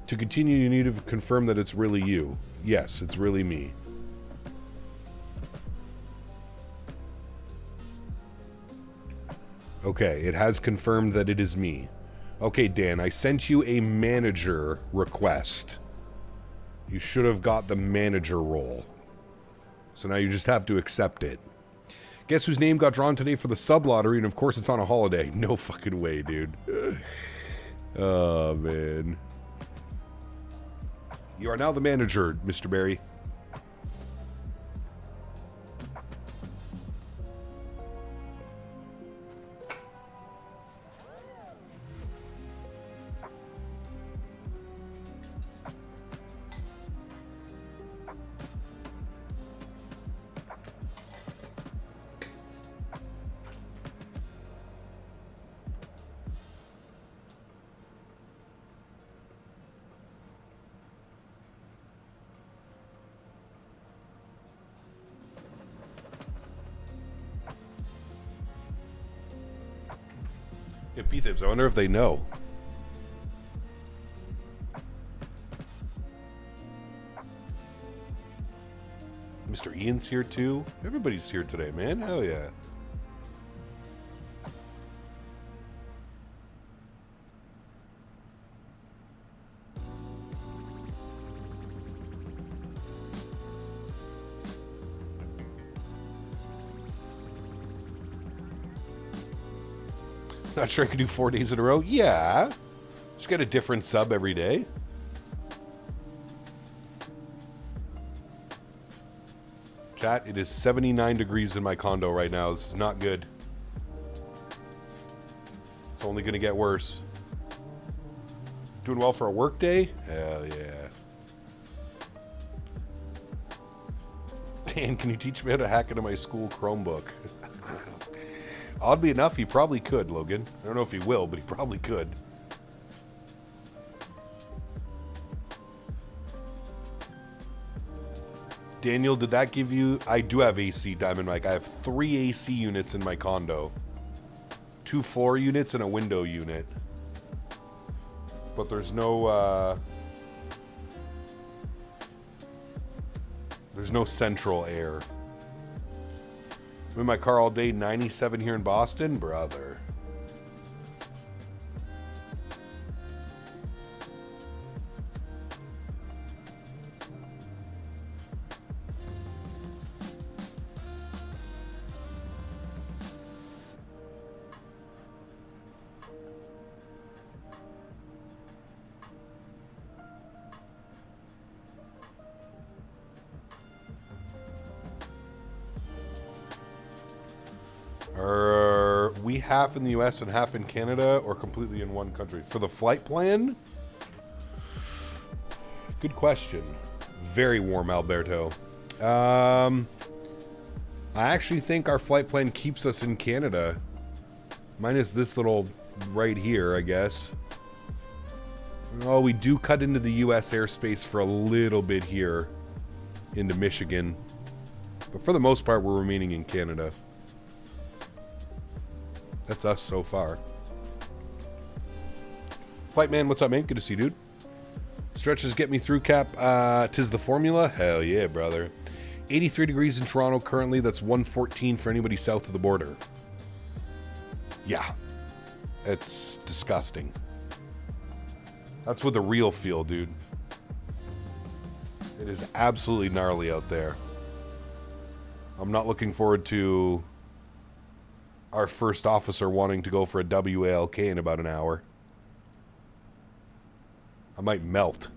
To continue, you need to confirm that it's really you. Yes, it's really me. Okay, it has confirmed that it is me. Okay, Dan, I sent you a manager request. You should have got the manager role. So now you just have to accept it. Guess whose name got drawn today for the sub lottery, and of course it's on a holiday. No fucking way, dude. Oh, man. You are now the manager, Mr. Barry. Yeah, P-Thibs, I wonder if they know. Mr. Ian's here too. Everybody's here today, man. Hell yeah. Not sure I can do 4 days in a row. Yeah. Just get a different sub every day. Chat, it is 79 degrees in my condo right now. This is not good. It's only going to get worse. Doing well for a work day? Hell yeah. Dan, can you teach me how to hack into my school Chromebook? Oddly enough, he probably could, Logan. I don't know if he will, but he probably could. Daniel, did that give you... I do have AC, Diamond Mike. I have 3 AC units in my condo. 2 floor units and a window unit. But there's no, there's no central air. I'm in my car all day, 97 here in Boston, brother. Are we half in the US and half in Canada, or completely in one country? For the flight plan? Good question. Very warm, Alberto. I actually think our flight plan keeps us in Canada. Minus this little right here, I guess. Oh, we do cut into the US airspace for a little bit here into Michigan. But for the most part, we're remaining in Canada. That's us so far. Flight man, what's up, man? Good to see you, dude. Stretches get me through, Cap. Tis the formula. Hell yeah, brother. 83 degrees in Toronto currently. That's 114 for anybody south of the border. Yeah. It's disgusting. That's with the real feel, dude. It is absolutely gnarly out there. I'm not looking forward to our first officer wanting to go for a WALK in about an hour. I might melt.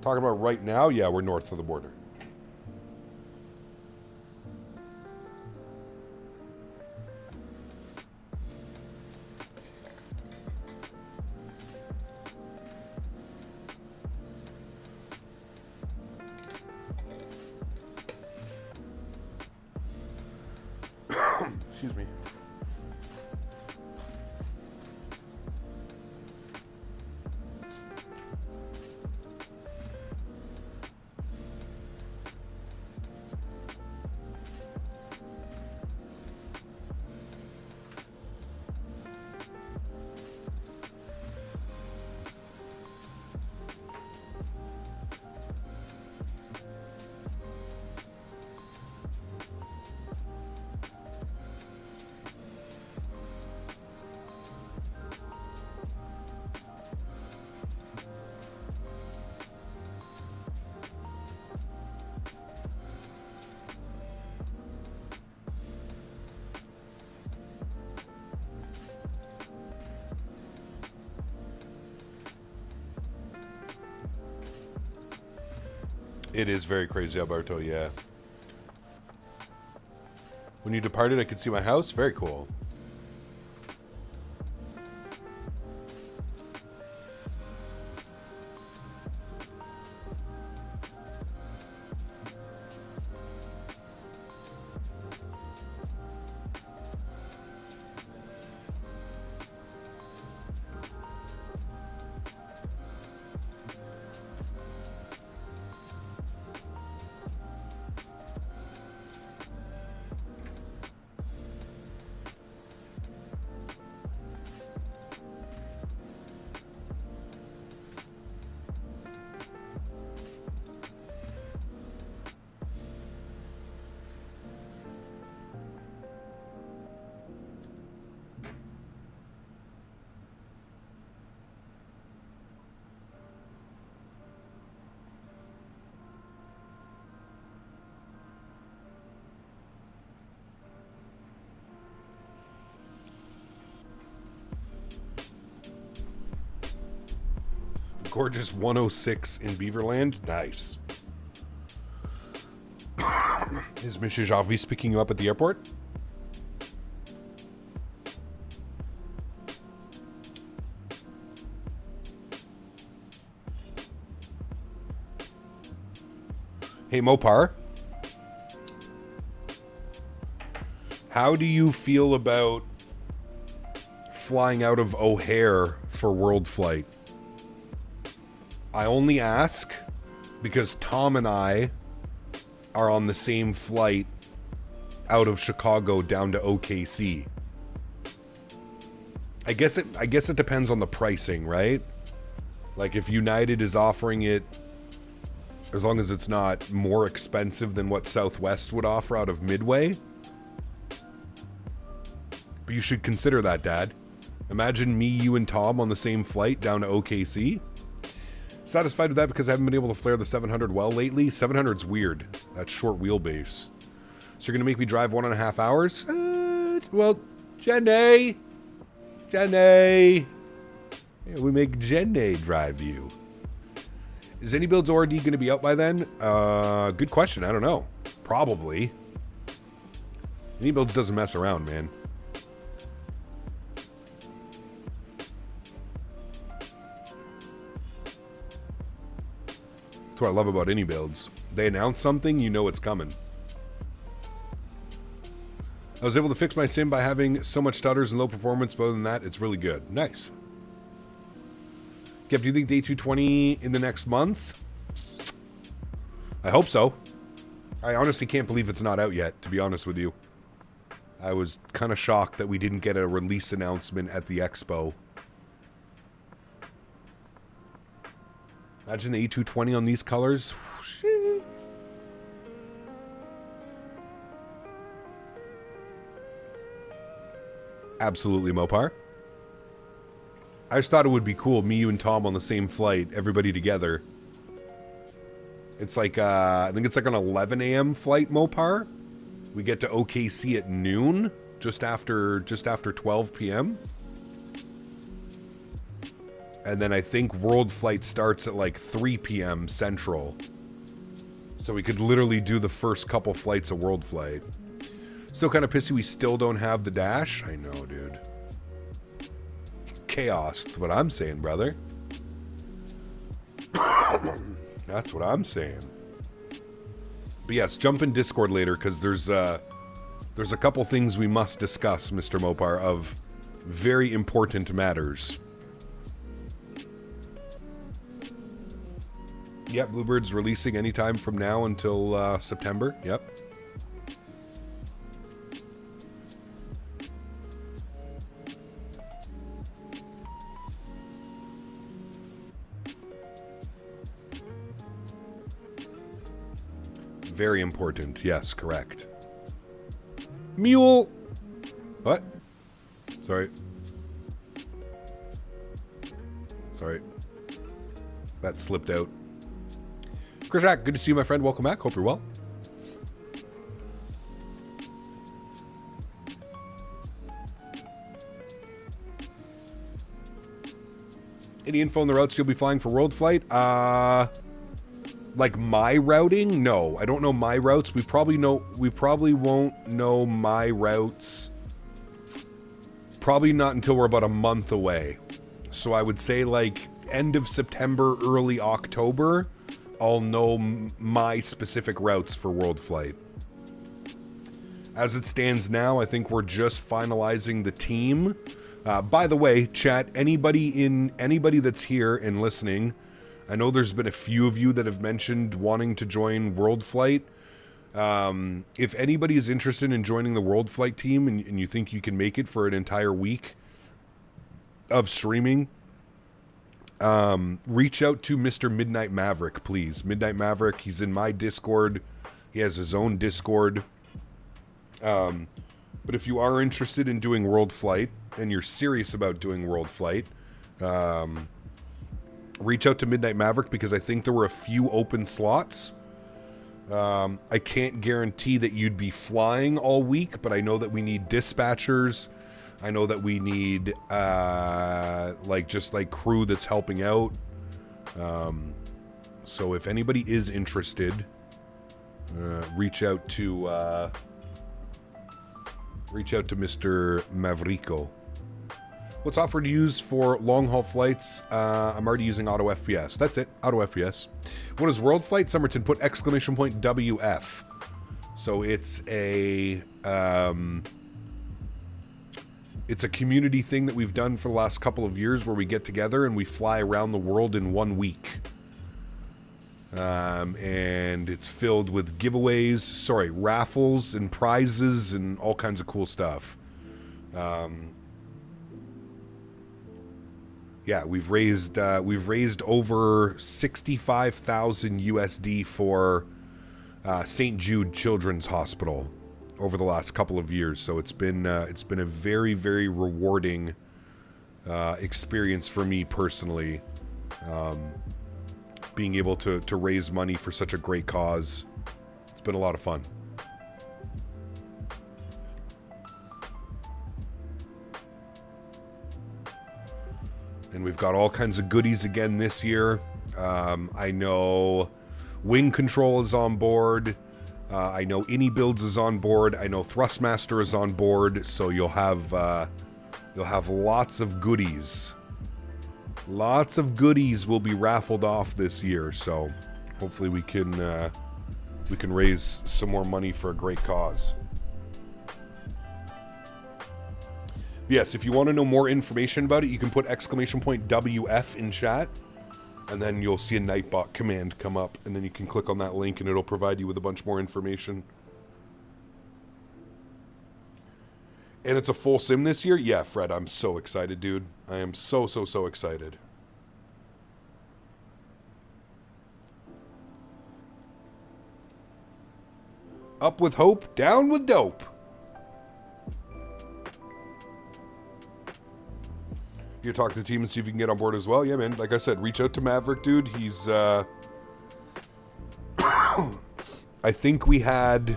Talking about right now, yeah, we're north of the border. Excuse me. It is very crazy, Alberto, yeah. When you departed, I could see my house. Very cool. Gorgeous 106 in Beaverland. Nice. Is Mrs. Jarvis picking you up at the airport? Hey, Mopar. How do you feel about flying out of O'Hare for World Flight? I only ask because Tom and I are on the same flight out of Chicago down to OKC. I guess it depends on the pricing, right? Like if United is offering it, as long as it's not more expensive than what Southwest would offer out of Midway. But you should consider that, Dad. Imagine me, you, and Tom on the same flight down to OKC. Satisfied with that because I haven't been able to flare the 700 well lately. 700's weird. That's short wheelbase. So you're going to make me drive 1.5 hours? Well, Jenny. Yeah, we make Jenny drive you. Is AnyBuild's ORD going to be out by then? Good question. I don't know. Probably. AnyBuilds doesn't mess around, man. That's what I love about AnyBuilds. They announce something, you know it's coming. I was able to fix my sim by having so much stutters and low performance, but other than that, it's really good. Nice. Kev, do you think day 220 in the next month? I hope so. I honestly can't believe it's not out yet, to be honest with you. I was kind of shocked that we didn't get a release announcement at the expo. Imagine the E220 on these colors. Absolutely, Mopar. I just thought it would be cool, me, you, and Tom on the same flight, everybody together. It's like, I think it's like an 11 a.m. flight, Mopar. We get to OKC at noon, just after 12 p.m. And then I think World Flight starts at like 3 p.m. Central. So we could literally do the first couple flights of World Flight. Still kind of pissy we still don't have the dash. I know, dude. Chaos, that's what I'm saying, brother. That's what I'm saying. But yes, jump in Discord later, because there's a couple things we must discuss, Mr. Mopar, of very important matters. Yep, Bluebird's releasing anytime from now until September. Yep. Very important. Yes, correct. Mule. What? Sorry. Sorry. That slipped out. Krishak, good to see you, my friend. Welcome back. Hope you're well. Any info on the routes you'll be flying for World Flight? Like my routing? No, I don't know my routes. We probably won't know my routes. Probably not until we're about a month away. So I would say like end of September, early October, I'll know my specific routes for World Flight. As it stands now, I think we're just finalizing the team. By the way, chat, anybody that's here and listening, I know there's been a few of you that have mentioned wanting to join World Flight. If anybody is interested in joining the World Flight team and you think you can make it for an entire week of streaming, reach out to Mr. Midnight Maverick, please. Midnight Maverick, he's in my Discord. He has his own Discord. But if you are interested in doing World Flight and you're serious about doing World Flight, reach out to Midnight Maverick because I think there were a few open slots. I can't guarantee that you'd be flying all week, but I know that we need dispatchers. I know that we need just crew that's helping out. So if anybody is interested, reach out to Mr. Mavrico. What's offered to use for long-haul flights? I'm already using Auto FPS. That's it, Auto FPS. What is World Flight? Summerton, put exclamation point WF. So it's a community thing that we've done for the last couple of years where we get together and we fly around the world in 1 week. And it's filled with giveaways, raffles and prizes and all kinds of cool stuff. Yeah, we've raised over 65,000 USD for St. Jude Children's Hospital over the last couple of years. So it's been a very, very rewarding experience for me personally, being able to raise money for such a great cause. It's been a lot of fun. And we've got all kinds of goodies again this year. I know Wing Control is on board. I know AnyBuilds is on board. I know Thrustmaster is on board. So you'll have lots of goodies. Lots of goodies will be raffled off this year. So hopefully we can raise some more money for a great cause. Yes, if you want to know more information about it, you can put !WF in chat, and then you'll see a Nightbot command come up, and then you can click on that link, and it'll provide you with a bunch more information. And it's a full sim this year? Yeah, Fred, I'm so excited, dude. I am so excited. Up with hope, down with dope. You talk to the team and see if you can get on board as well. Yeah, man. Like I said, reach out to Maverick, dude. He's, I think we have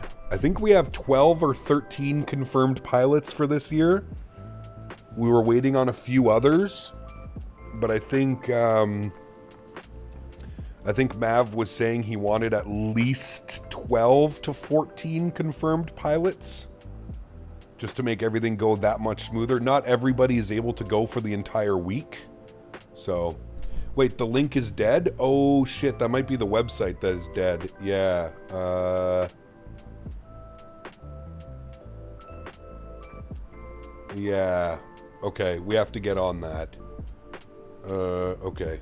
12 or 13 confirmed pilots for this year. We were waiting on a few others, but I think Mav was saying he wanted at least 12 to 14 confirmed pilots, just to make everything go that much smoother. Not everybody is able to go for the entire week. So, wait, the link is dead? Oh shit, that might be the website that is dead. Yeah. Yeah. Okay, we have to get on that. Okay.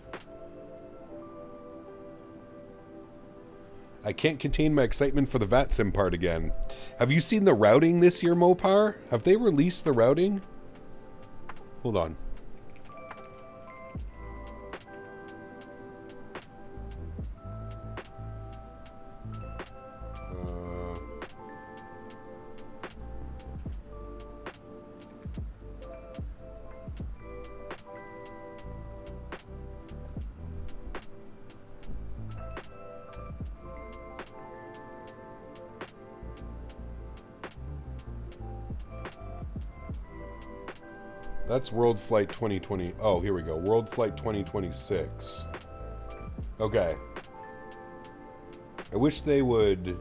I can't contain my excitement for the VATSIM part again. Have you seen the routing this year, Mopar? Have they released the routing? Hold on. That's World Flight 2020. Oh, here we go. World Flight 2026. Okay. I wish they would...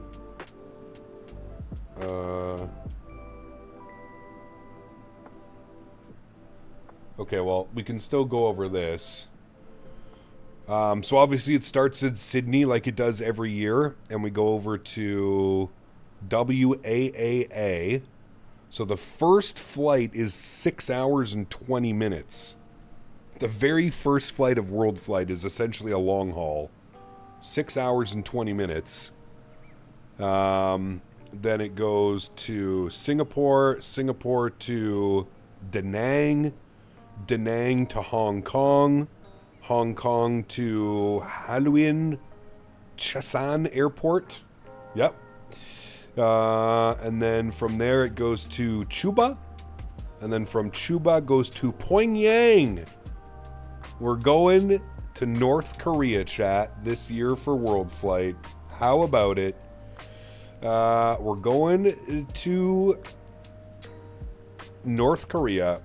Okay, well, we can still go over this. So obviously it starts in Sydney like it does every year, and we go over to WAAA. So the first flight is 6 hours and 20 minutes. The very first flight of World Flight is essentially a long haul. 6 hours and 20 minutes. Then it goes to Singapore, Singapore to Da Nang, Da Nang to Hong Kong, Hong Kong to Halloween Chesan Airport. Yep. And then from there it goes to Chuba. And then from Chuba goes to Pyongyang. We're going to North Korea, chat, this year for World Flight. How about it? We're going to North Korea.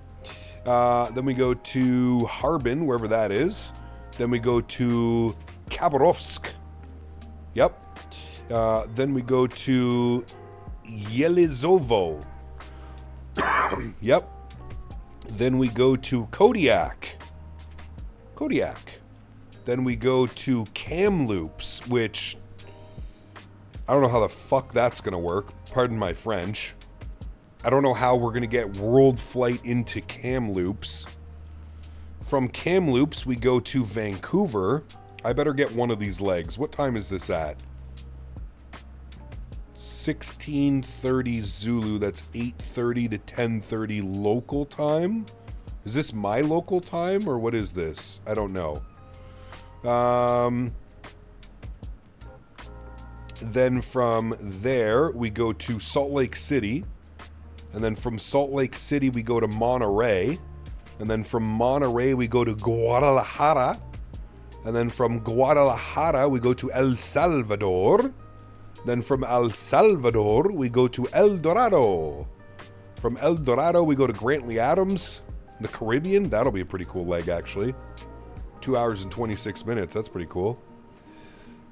Then we go to Harbin, wherever that is. Then we go to Khabarovsk. Yep. Then we go to Yelizovo. Yep. Then we go to Kodiak. Then we go to Kamloops, which I don't know how the fuck that's going to work. Pardon my French. I don't know how we're going to get World Flight into Kamloops. From Kamloops, we go to Vancouver. I better get one of these legs. What time is this at? 16:30 Zulu. That's 8:30 to 10:30 local time. Is this my local time or what is this? I don't know. Then from there we go to Salt Lake City, and then from Salt Lake City we go to Monterey, and then from Monterey we go to Guadalajara, and then from Guadalajara we go to El Salvador. Then from El Salvador, we go to El Dorado. From El Dorado, we go to Grantley Adams, the Caribbean. That'll be a pretty cool leg, actually. 2 hours and 26 minutes. That's pretty cool.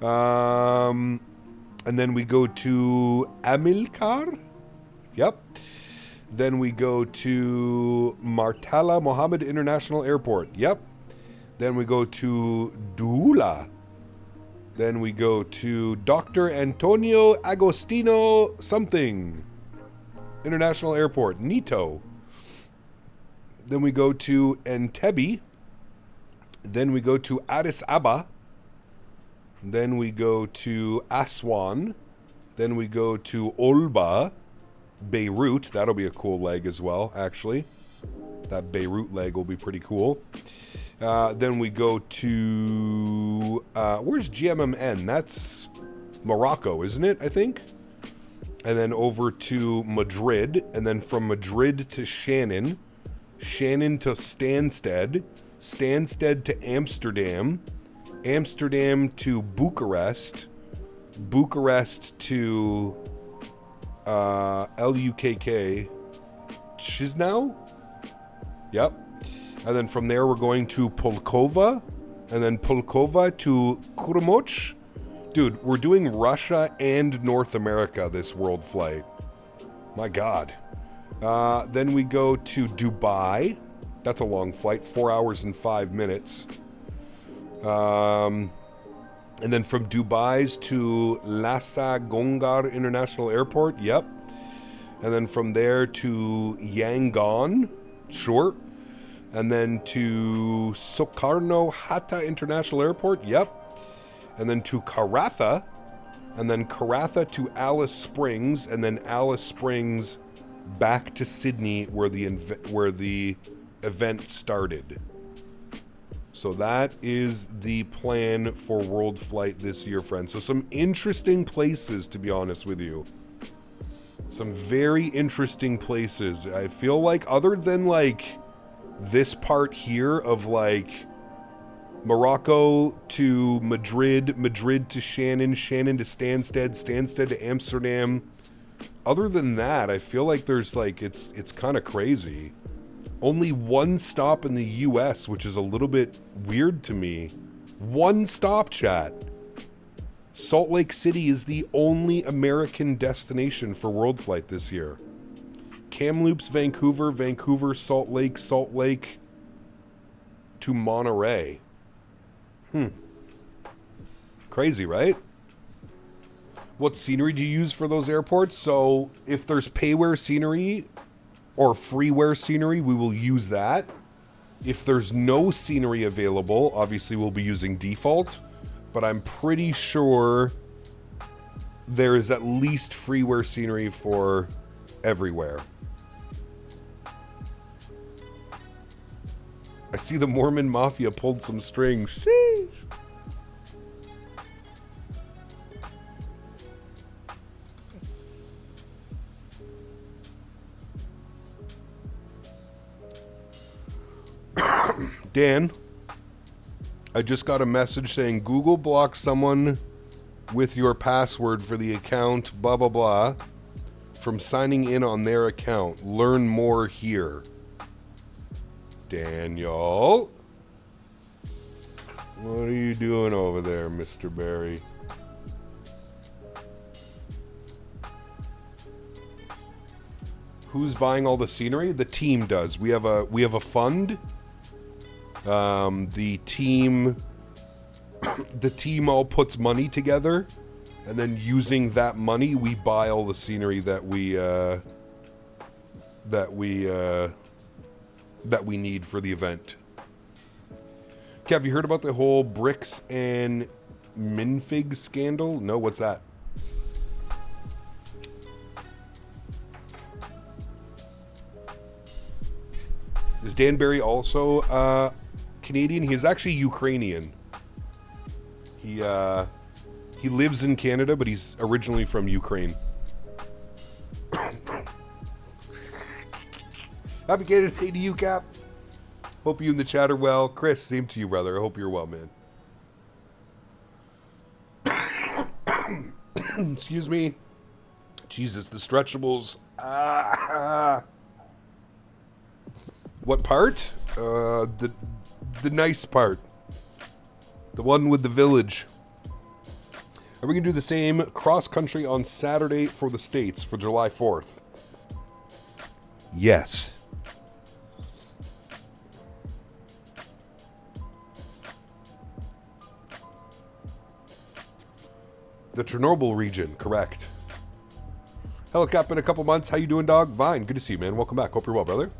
And And then we go to Amilcar. Yep. Then we go to Murtala Mohammed International Airport. Yep. Then we go to Dula. Then we go to Dr. Antonio Agostino something International Airport, Nito. Then we go to Entebbe. Then we go to Addis Ababa. Then we go to Aswan. Then we go to Olba, Beirut. That'll be a cool leg as well, actually. That Beirut leg will be pretty cool. Then we go to... where's GMMN? That's Morocco, isn't it, I think? And then over to Madrid. And then from Madrid to Shannon. Shannon to Stansted. Stansted to Amsterdam. Amsterdam to Bucharest. Bucharest to LUKK. Chisinau? Yep. And then from there we're going to Pulkova. And then Pulkova to Kurmoch. Dude, we're doing Russia and North America this world flight. My God. Then we go to Dubai. That's a long flight, 4 hours and 5 minutes. And then from Dubai's to Lhasa Gongar International Airport. Yep. And then from there to Yangon. Sure. And then to Sukarno Hatta International Airport. Yep. And then to Karatha. And then Karatha to Alice Springs. And then Alice Springs back to Sydney where the event started. So that is the plan for World Flight this year, friends. So some interesting places, to be honest with you. Some very interesting places. I feel like other than like this part here of like Morocco to Madrid, Madrid to Shannon, Shannon to Stansted, Stansted to Amsterdam. Other than that, I feel like there's like, it's kind of crazy. Only one stop in the US, which is a little bit weird to me. One stop, chat. Salt Lake City is the only American destination for World Flight this year. Kamloops, Vancouver, Vancouver, Salt Lake to Monterey. Crazy, right? What scenery do you use for those airports? So if there's payware scenery or freeware scenery, we will use that. If there's no scenery available, obviously we'll be using default, but I'm pretty sure there is at least freeware scenery for everywhere. I see the Mormon Mafia pulled some strings. Sheesh. Dan, I just got a message saying Google blocked someone with your password for the account, blah, blah, blah, from signing in on their account. Learn more here. Daniel, what are you doing over there, Mr. Barry? Who's buying all the scenery? The team does. We have a fund. The team all puts money together, and then using that money, we buy all the scenery that we need for the event. Okay, have you heard about the whole bricks and minfig scandal? No, what's that? Is Dan Barry also Canadian? He's actually Ukrainian. He lives in Canada, but he's originally from Ukraine. Happy Canada Day to you, Cap. Hope you and the chat are well. Chris, same to you, brother. I hope you're well, man. Excuse me. Jesus, the stretchables. What part? The nice part. The one with the village. Are we going to do the same cross-country on Saturday for the States for July 4th? Yes. The Chernobyl region, correct. Hello, Cap, in a couple months. How you doing, dog? Vine, good to see you, man. Welcome back. Hope you're well, brother.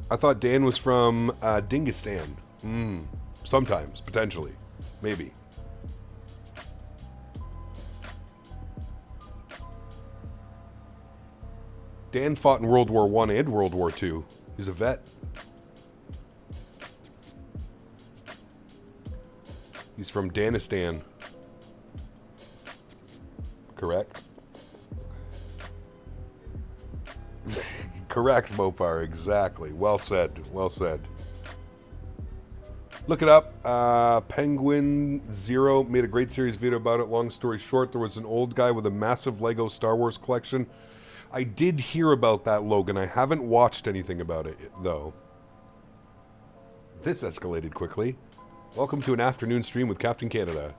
I thought Dan was from Dingistan. Sometimes, potentially. Maybe. Dan fought in World War I and World War II. He's a vet. He's from Danistan. Correct? Correct, Mopar. Exactly. Well said. Well said. Look it up. Penguin Zero made a great series video about it. Long story short, there was an old guy with a massive Lego Star Wars collection. I did hear about that, Logan. I haven't watched anything about it, though. This escalated quickly. Welcome to an afternoon stream with Captain Canada.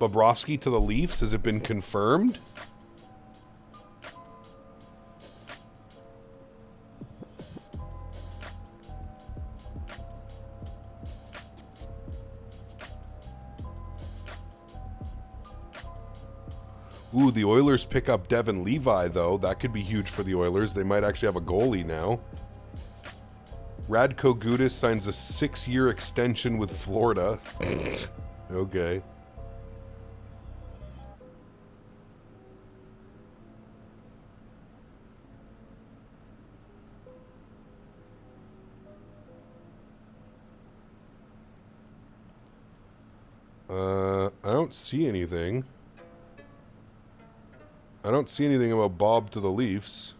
Bobrovsky to the Leafs. Has it been confirmed? Ooh, the Oilers pick up Devin Levi, though. That could be huge for the Oilers. They might actually have a goalie now. Radko Gudas signs a 6-year extension with Florida. Okay. I don't see anything. I don't see anything about Bob to the Leafs.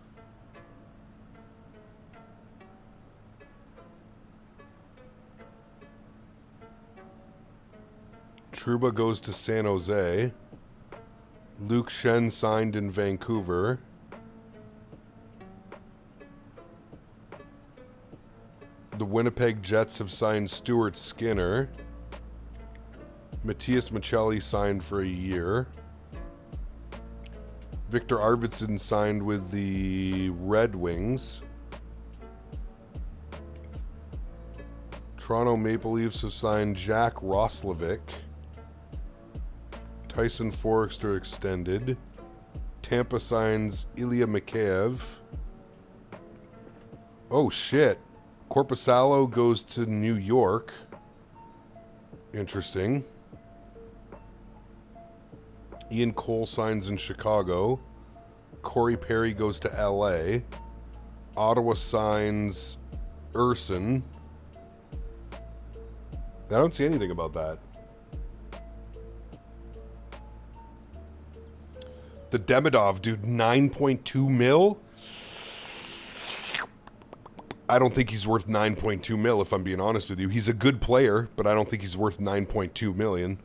Trouba goes to San Jose. Luke Shen signed in Vancouver. The Winnipeg Jets have signed Stuart Skinner. Matthias Michelli signed for a year. Victor Arvidsson signed with the Red Wings. Toronto Maple Leafs have signed Jack Roslovic. Tyson Forrester extended. Tampa signs Ilya Mikheyev. Oh shit. Korpisalo goes to New York. Interesting. Ian Cole signs in Chicago. Corey Perry goes to LA. Ottawa signs Urson. I don't see anything about that. The Demidov dude, 9.2 mil? I don't think he's worth 9.2 mil, if I'm being honest with you. He's a good player, but I don't think he's worth 9.2 million.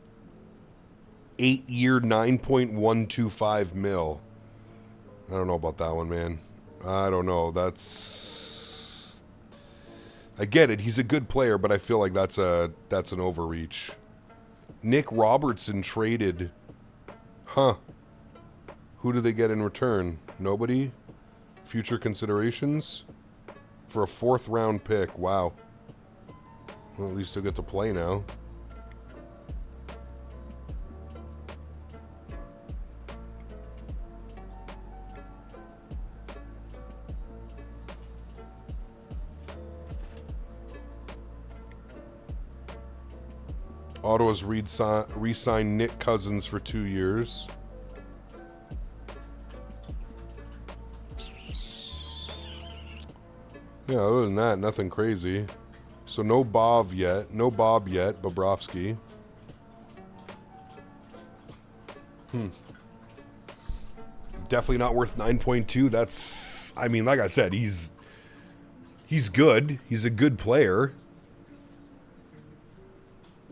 8-year, 9.125 mil. I don't know about that one, man. I don't know. That's... I get it. He's a good player, but I feel like that's an overreach. Nick Robertson traded. Huh. Who do they get in return? Nobody? Future considerations? For a 4th round pick. Wow. Well, at least he'll get to play now. Ottawa's re-signed Nick Cousins for 2 years. Yeah, other than that, nothing crazy. So no Bob yet. No Bob yet, Bobrovsky. Definitely not worth 9.2. That's, I mean, like I said, he's good. He's a good player.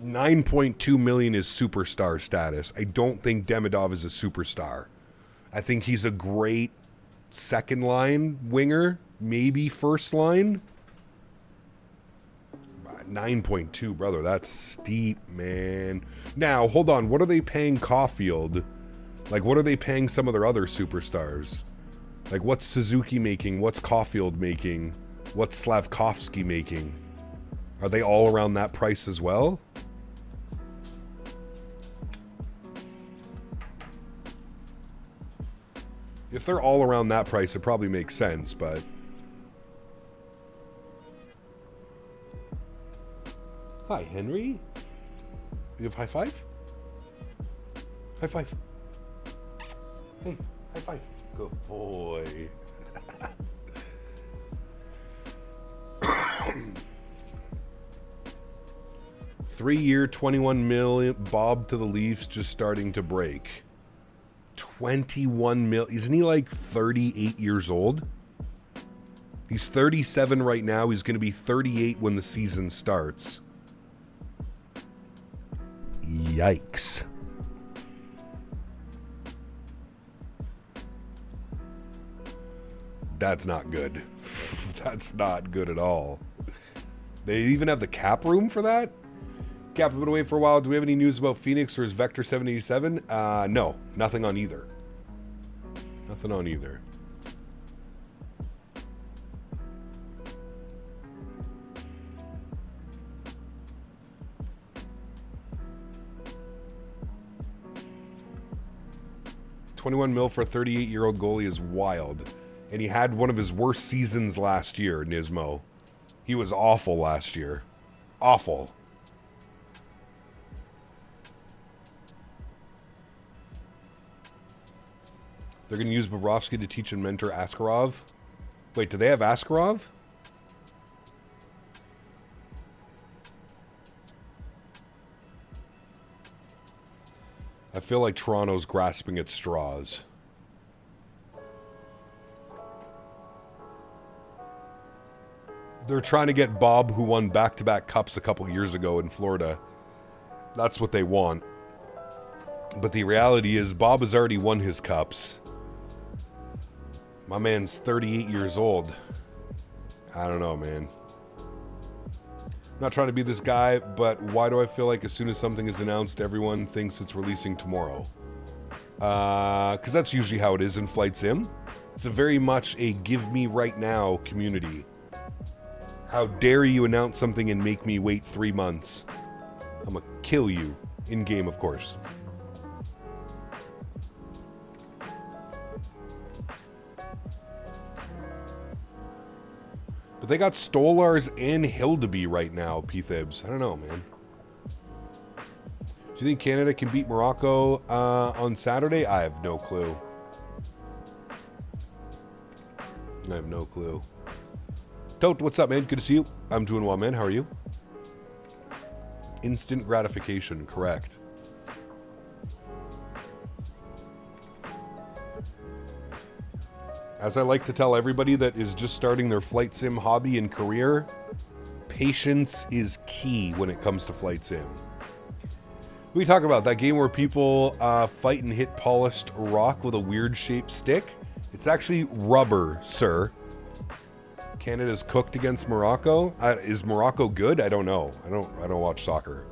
9.2 million is superstar status. I don't think Demidov is a superstar. I think he's a great second line winger, maybe first line. 9.2, brother. That's steep, man. Now, hold on. What are they paying Caulfield? Like, what are they paying some of their other superstars? Like, what's Suzuki making? What's Caulfield making? What's Slavkovsky making? Are they all around that price as well? If they're all around that price, it probably makes sense, but... Hi, Henry. You have high five? High five. Hey, high five. Good boy. 3-year, 21 million. Bob to the Leafs just starting to break. 21 mil. Isn't he like 38 years old? He's 37 right now. He's going to be 38 when the season starts. Yikes. That's not good. That's not good at all. They even have the cap room for that? Cap, we've been away for a while. Do we have any news about Fenix or his Vector 787? No. Nothing on either. Nothing on either. $21 million for a 38-year-old goalie is wild. And he had one of his worst seasons last year, Nismo. He was awful last year. Awful. They're going to use Bobrovsky to teach and mentor Askarov. Wait, do they have Askarov? I feel like Toronto's grasping at straws. They're trying to get Bob, who won back-to-back cups a couple years ago in Florida. That's what they want. But the reality is Bob has already won his cups. My man's 38 years old. I don't know, man. I'm not trying to be this guy, but why do I feel like as soon as something is announced, everyone thinks it's releasing tomorrow? Because that's usually how it is in Flight Sim. It's a very much a give me right now community. How dare you announce something and make me wait 3 months? I'm gonna kill you. In game, of course. But they got Stolars and Hildeby right now, P-Thibs. I don't know, man. Do you think Canada can beat Morocco on Saturday? I have no clue. I have no clue. Tote, what's up, man? Good to see you. I'm doing well, man. How are you? Instant gratification, correct. As I like to tell everybody that is just starting their flight sim hobby and career, patience is key when it comes to flight sim. We talk about that game where people fight and hit polished rock with a weird shaped stick. It's actually rubber, sir. Canada's cooked against Morocco. Is Morocco good? I don't know. I don't watch soccer.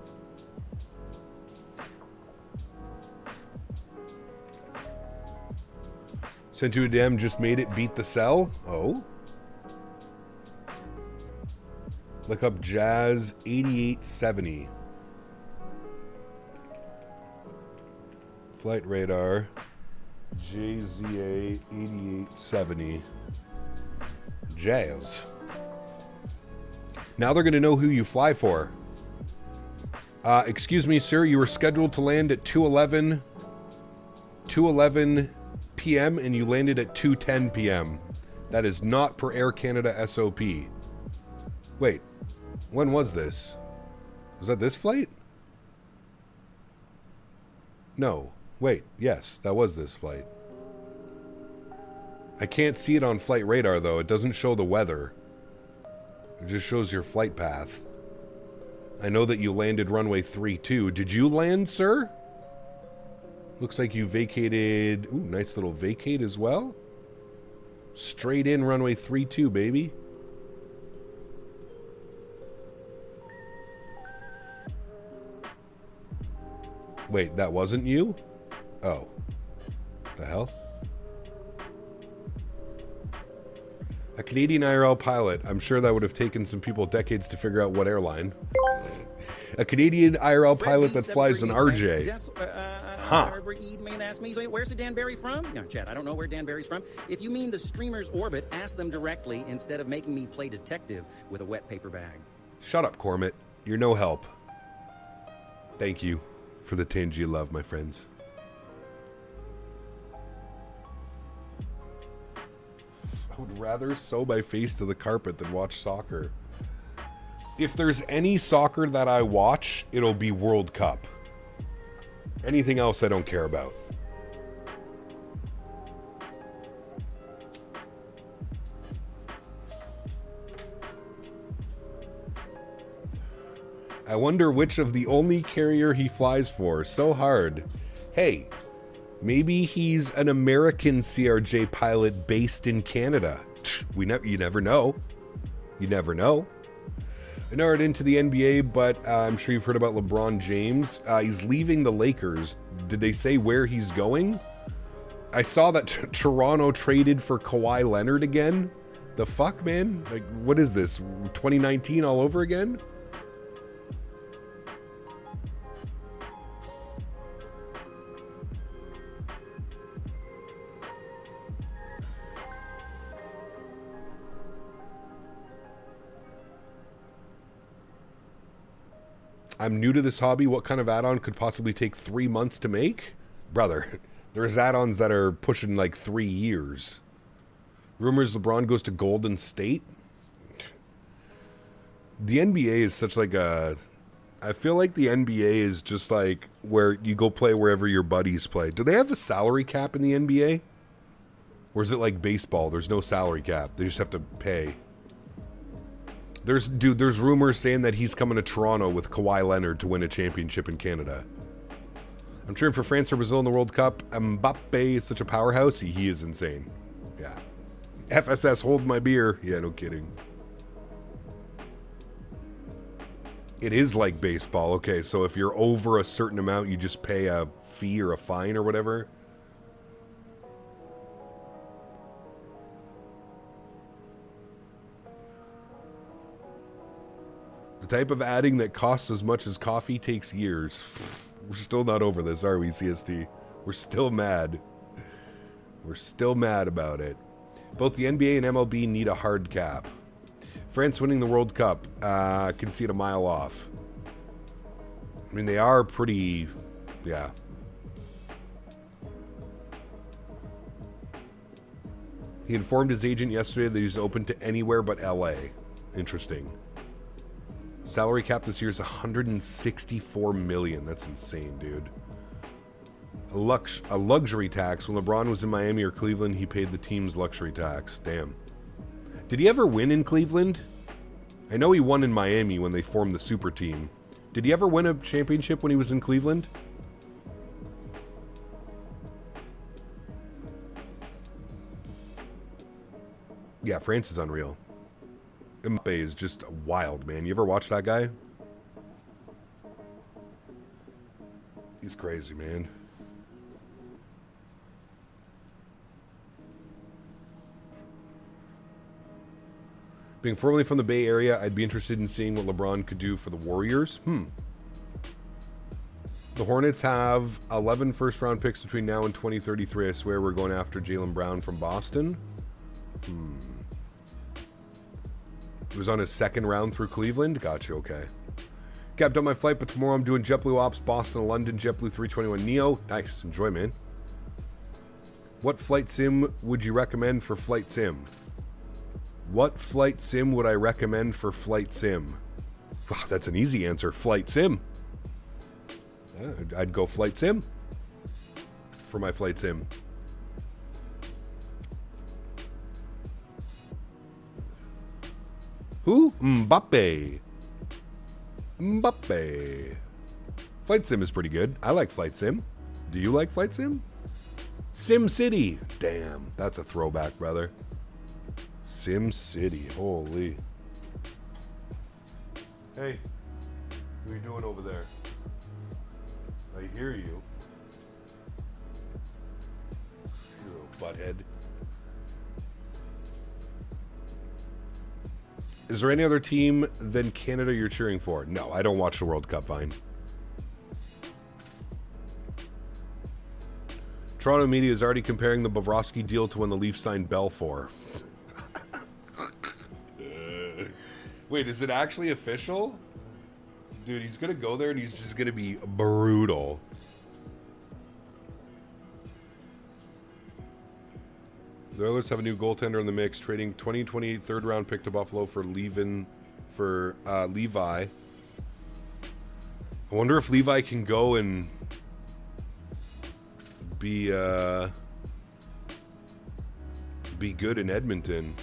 Sent to a Dem just made it beat the cell. Oh. Look up Jazz 8870. Flight radar. JZA 8870. Jazz. Now they're going to know who you fly for. Excuse me, sir. You were scheduled to land at 2:11 p.m. and you landed at 2:10 p.m. That is not per Air Canada SOP. Wait, when was this? Was that this flight? No. Wait, yes, that was this flight. I can't see it on flight radar, though. It doesn't show the weather. It just shows your flight path. I know that you landed runway 32. Did you land, sir? Looks like you vacated... Ooh, nice little vacate as well. Straight in runway 32, baby. Wait, that wasn't you? Oh. The hell? A Canadian IRL pilot. I'm sure that would have taken some people decades to figure out what airline. A Canadian IRL pilot that flies an RJ. Huh. Ask me, where's the Danbury from? No, Chad, I don't know where Danbury's from. If you mean the streamer's orbit, ask them directly instead of making me play detective with a wet paper bag. Shut up, Cormit. You're no help. Thank you for the tinge you love, my friends. I would rather sew my face to the carpet than watch soccer. If there's any soccer that I watch, it'll be World Cup. Anything else I don't care about. I wonder which of the only carrier he flies for. So hard. Hey, maybe he's an American CRJ pilot based in Canada. You never know. You never know. I know it into the NBA, but I'm sure you've heard about LeBron James. He's leaving the Lakers. Did they say where he's going? I saw that Toronto traded for Kawhi Leonard again. The fuck, man? Like, what is this? 2019 all over again? I'm new to this hobby. What kind of add-on could possibly take 3 months to make? Brother, there's add-ons that are pushing like 3 years. Rumors LeBron goes to Golden State. The NBA is such like a... I feel like the NBA is just like where you go play wherever your buddies play. Do they have a salary cap in the NBA? Or is it like baseball? There's no salary cap. They just have to pay. There's rumors saying that he's coming to Toronto with Kawhi Leonard to win a championship in Canada. I'm cheering for France or Brazil in the World Cup. Mbappe is such a powerhouse. He is insane. Yeah. FSS, hold my beer. Yeah, no kidding. It is like baseball. Okay, so if you're over a certain amount, you just pay a fee or a fine or whatever. The type of adding that costs as much as coffee takes years. We're still not over this, are we, CST? We're still mad. We're still mad about it. Both the NBA and MLB need a hard cap. France winning the World Cup. Can see it a mile off. I mean, they are pretty... Yeah. He informed his agent yesterday that he's open to anywhere but LA. Interesting. Salary cap this year is $164 million. That's insane, dude. A luxury tax. When LeBron was in Miami or Cleveland, he paid the team's luxury tax. Damn. Did he ever win in Cleveland? I know he won in Miami when they formed the super team. Did he ever win a championship when he was in Cleveland? Yeah, France is unreal. Mbappe is just wild, man. You ever watch that guy? He's crazy, man. Being formerly from the Bay Area, I'd be interested in seeing what LeBron could do for the Warriors. The Hornets have 11 first-round picks between now and 2033. I swear we're going after Jaylen Brown from Boston. It was on his second round through Cleveland. Gotcha, okay. Capped on my flight, but tomorrow I'm doing JetBlue Ops, Boston, London, JetBlue 321 Neo. Nice. Enjoy, man. What flight sim would you recommend for flight sim? What flight sim would I recommend for flight sim? Wow, that's an easy answer. Flight sim. Yeah, I'd go flight sim for my flight sim. Who? Mbappe. Mbappe. Flight sim is pretty good. I like flight sim. Do you like flight sim? Sim City. Damn, that's a throwback, brother. Sim City. Holy. Hey, what are you doing over there? I hear you. You little butthead. Is there any other team than Canada you're cheering for? No, I don't watch the World Cup, Vine. Toronto media is already comparing the Bobrovsky deal to when the Leafs signed Belfour. Wait, is it actually official? Dude, he's going to go there and he's just going to be brutal. The Oilers have a new goaltender in the mix, trading 2028 third-round pick to Buffalo for Levi. I wonder if Levi can go and be good in Edmonton.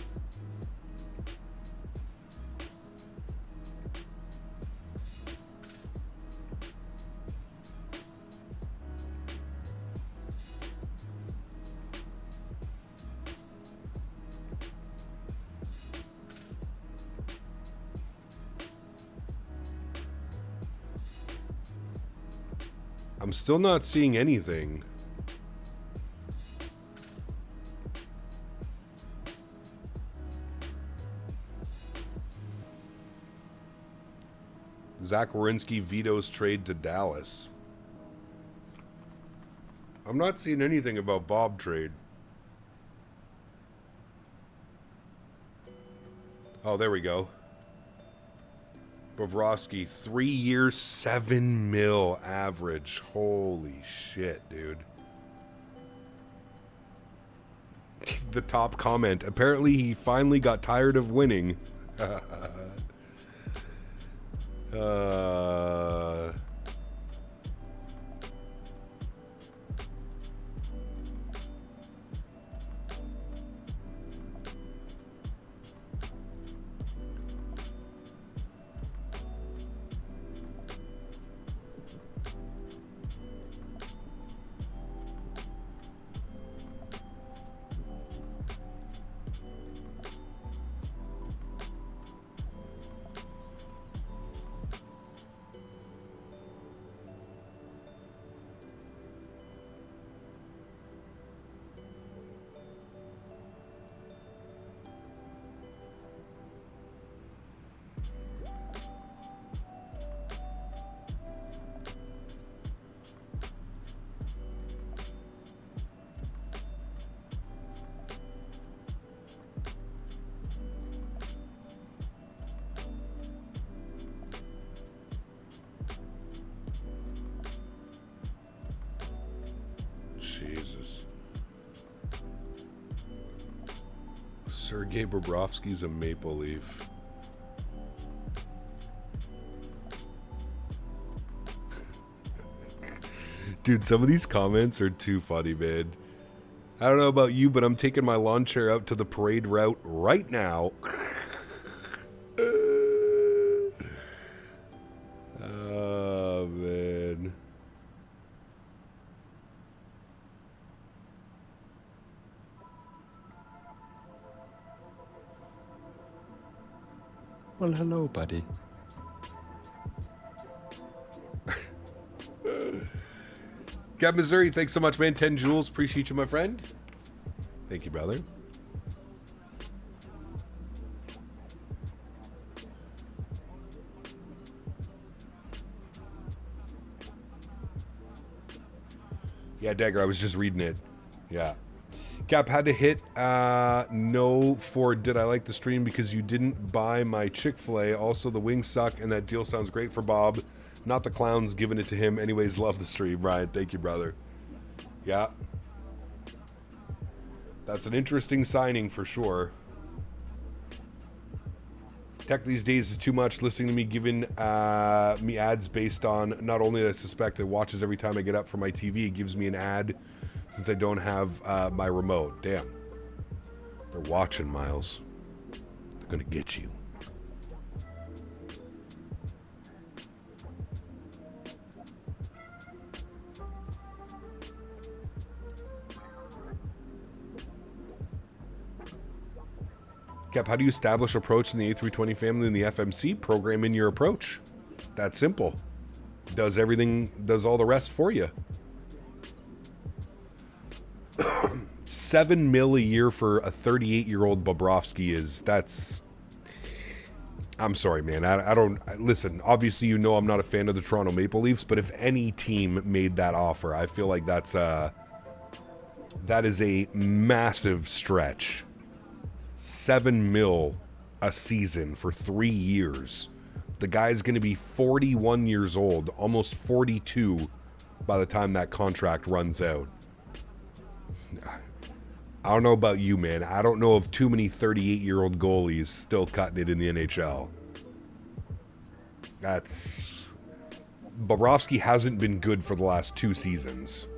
I'm still not seeing anything. Zach Werenski vetoes trade to Dallas. I'm not seeing anything about Bob trade. Oh, there we go. Bobrovsky, 3 years, $7 million average. Holy shit, dude. The top comment. Apparently he finally got tired of winning. Jesus. Sergei Bobrovsky's a Maple Leaf. Dude, some of these comments are too funny, man. I don't know about you, but I'm taking my lawn chair out to the parade route right now. Oh, man. Well, hello, buddy. Gab Missouri, thanks so much, man. 10 jewels. Appreciate you, my friend. Thank you, brother. Yeah, Dagger, I was just reading it. Yeah. Cap had to hit no for did I like the stream because you didn't buy my Chick-fil-A. Also, the wings suck, and that deal sounds great for Bob. Not the clowns giving it to him. Anyways, love the stream, Ryan. Thank you, brother. Yeah. That's an interesting signing for sure. Tech these days is too much. Listening to me giving me ads based on not only that I suspect it watches every time I get up from my TV, it gives me an ad since I don't have my remote. Damn. They're watching, Miles. They're going to get you. Cap, how do you establish approach in the A320 family in the FMC? Program in your approach. That's simple. does everything, does all the rest for you. $7 million a year for a 38-year-old Bobrovsky that's... I'm sorry, man. I don't... Listen, obviously you know I'm not a fan of the Toronto Maple Leafs, but if any team made that offer, I feel like that is a massive stretch. $7 million a season for 3 years. The guy's going to be 41 years old, almost 42 by the time that contract runs out. I don't know about you, man. I don't know of too many 38-year-old goalies still cutting it in the NHL. Bobrovsky hasn't been good for the last 2 seasons.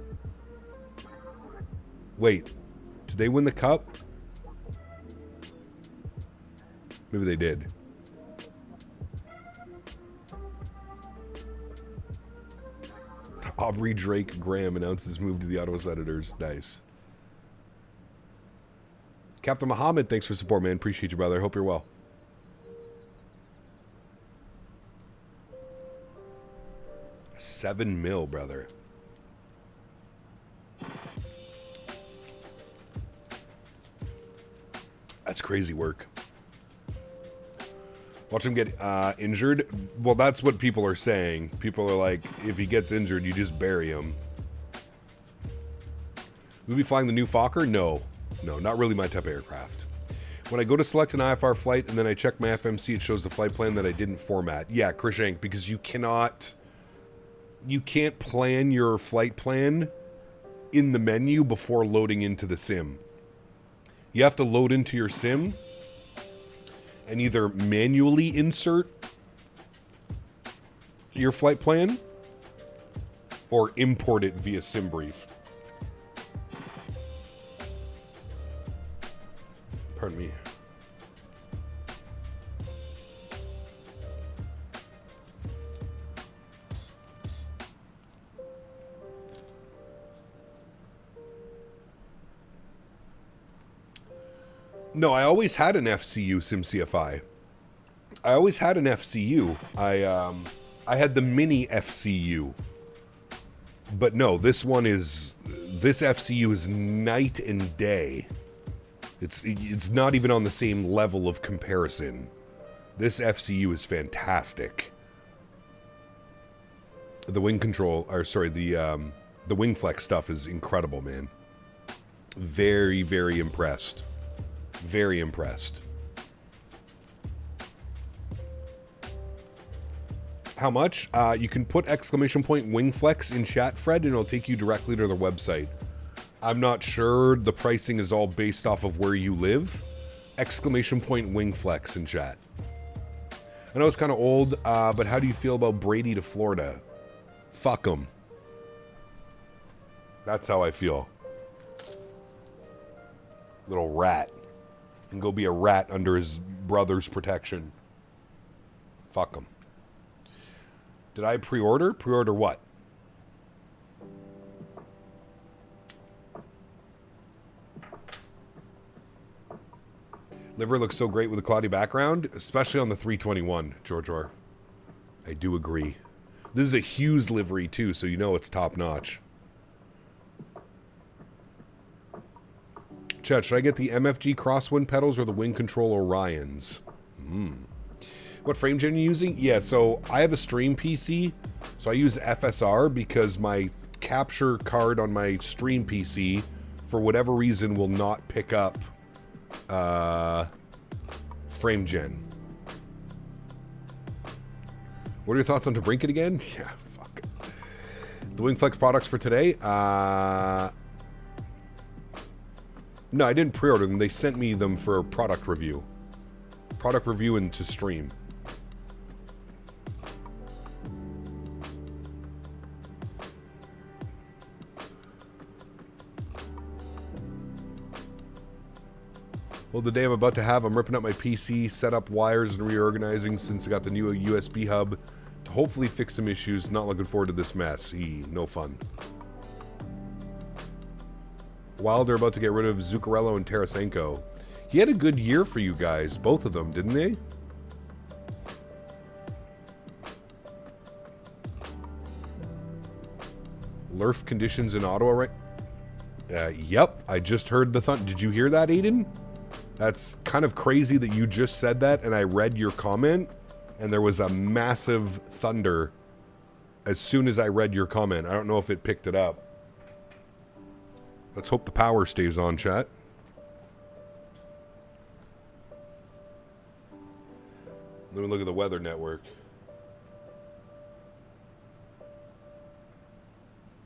Wait, did they win the cup? Maybe they did. Aubrey Drake Graham announces move to the Ottawa Senators. Nice. Captain Muhammad, thanks for support, man. Appreciate you, brother. Hope you're well. $7 million, brother. That's crazy work. Watch him get injured. Well, that's what people are saying. People are like, if he gets injured, you just bury him. Will we be flying the new Fokker? No. No, not really my type of aircraft. When I go to select an IFR flight and then I check my FMC, it shows the flight plan that I didn't format. Yeah, Krishank, because you can't plan your flight plan in the menu before loading into the sim. You have to load into your sim and either manually insert your flight plan or import it via SimBrief. Pardon me. No, I always had an FCU SimCFI. I always had an FCU. I had the mini FCU. But no, this FCU is night and day. It's not even on the same level of comparison. This FCU is fantastic. The wing control, or sorry, the wing flex stuff is incredible, man. Very, very impressed. Very impressed. How much? You can put !wing flex in chat, Fred, and it'll take you directly to their website. I'm not sure. The pricing is all based off of where you live. !wing flex in chat. I know it's kind of old, but how do you feel about Brady to Florida? Fuck him. That's how I feel. Little rat. And go be a rat under his brother's protection. Fuck him. Did I pre-order? Pre-order what? Liver looks so great with a cloudy background, especially on the 321, George Orr. I do agree. This is a Hughes livery too, so you know it's top notch. Chet, should I get the MFG crosswind pedals or the wing control Orions? What frame gen are you using? Yeah, so I have a stream PC, so I use FSR because my capture card on my stream PC, for whatever reason, will not pick up frame gen. What are your thoughts on Tabrinket again? Yeah, fuck. The WingFlex products for today? No, I didn't pre-order them. They sent me them for a product review. Product review and to stream. Well, the day I'm about to have, I'm ripping up my PC, set up wires and reorganizing since I got the new USB hub to hopefully fix some issues. Not looking forward to this mess. No fun. Wilder about to get rid of Zuccarello and Tarasenko. He had a good year for you guys, both of them, didn't they? Lurf conditions in Ottawa, right? Yep, I just heard the thunder. Did you hear that, Aiden? That's kind of crazy that you just said that, and I read your comment, and there was a massive thunder as soon as I read your comment. I don't know if it picked it up. Let's hope the power stays on, chat. Let me look at the weather network.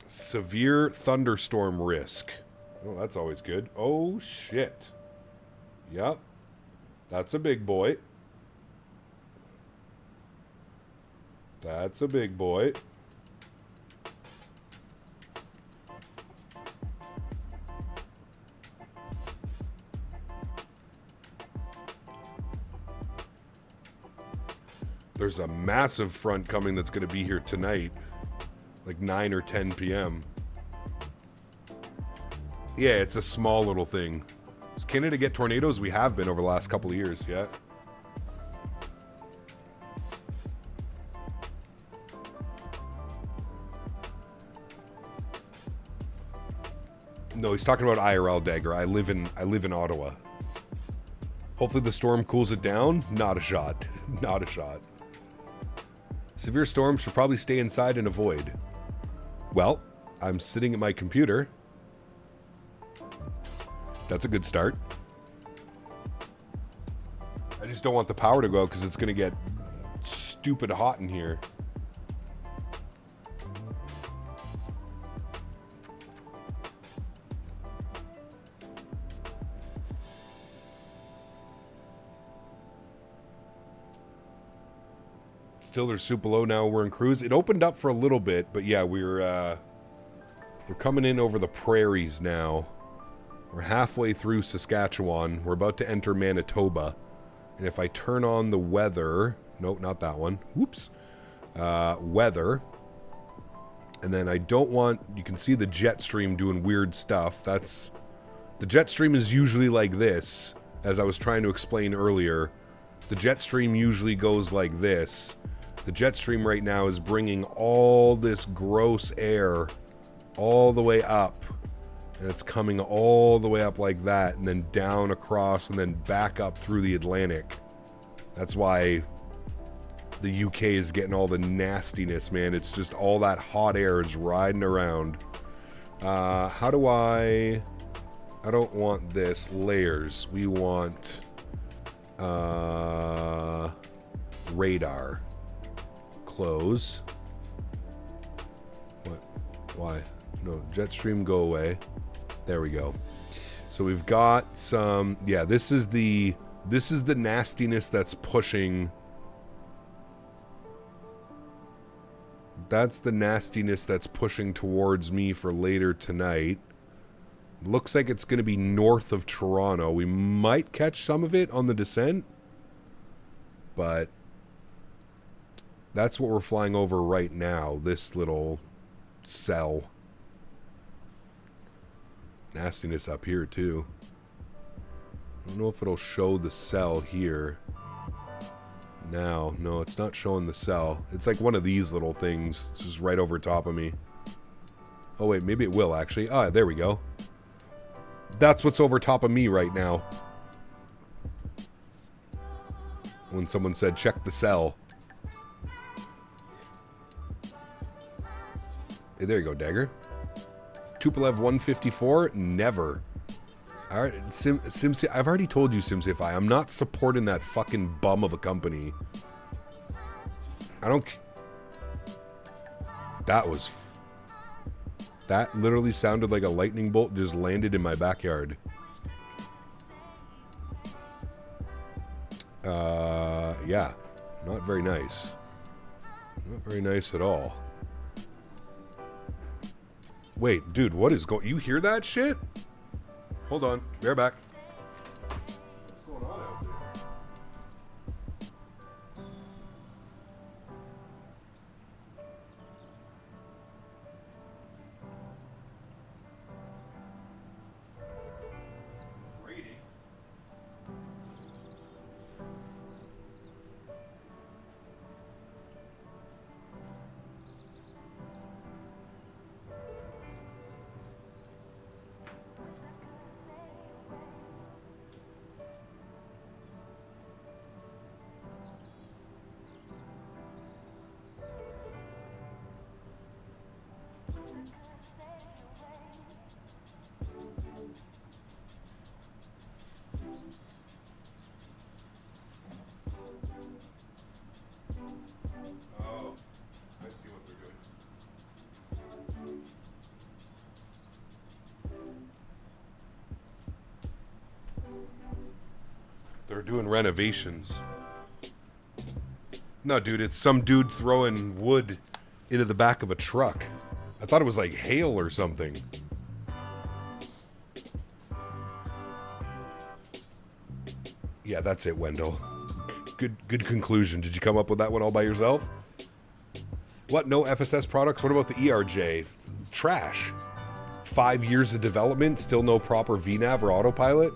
Severe thunderstorm risk. Oh, that's always good. Oh, shit. Yep. That's a big boy. That's a big boy. There's a massive front coming that's going to be here tonight. Like 9 or 10 p.m. Yeah, it's a small little thing. Does Canada get tornadoes? We have been over the last couple of years, yeah. No, he's talking about IRL, Dagger. I live in Ottawa. Hopefully the storm cools it down. Not a shot. Not a shot. Severe storms should probably stay inside and avoid. Well, I'm sitting at my computer. That's a good start. I just don't want the power to go out because it's going to get stupid hot in here. Still, there's super low now. We're in cruise. It opened up for a little bit, but yeah, we're coming in over the prairies now. We're halfway through Saskatchewan. We're about to enter Manitoba. And if I turn on the weather... Nope, not that one. Whoops. Weather. And then I don't want... You can see the jet stream doing weird stuff. That's... The jet stream is usually like this, as I was trying to explain earlier. The jet stream usually goes like this. The jet stream right now is bringing all this gross air all the way up. And it's coming all the way up like that, and then down across, and then back up through the Atlantic. That's why the UK is getting all the nastiness, man. It's just all that hot air is riding around. How do I don't want this. Layers. We want radar. Close. What? Why? No, jet stream, go away. There we go. So we've got some... Yeah, this is the nastiness that's pushing... That's the nastiness that's pushing towards me for later tonight. Looks like it's going to be north of Toronto. We might catch some of it on the descent. But... That's what we're flying over right now. This little cell. Nastiness up here, too. I don't know if it'll show the cell here. Now, no, it's not showing the cell. It's like one of these little things. It's just right over top of me. Oh, wait, maybe it will, actually. Ah, there we go. That's what's over top of me right now. When someone said, check the cell. Hey, there you go, Dagger. Tupolev 154? Never. Alright, I've already told you, SimSify, I'm not supporting that fucking bum of a company. I don't... That was... That literally sounded like a lightning bolt just landed in my backyard. Yeah. Not very nice. Not very nice at all. Wait, dude, what is going... You hear that shit? Hold on. Bear back. What's going on out there? Brady. They're doing renovations. No, dude, it's some dude throwing wood into the back of a truck. I thought it was like hail or something. Yeah, that's it, Wendell. Good conclusion. Did you come up with that one all by yourself? What? No FSS products? What about the ERJ? Trash. 5 years of development, still no proper VNav or autopilot?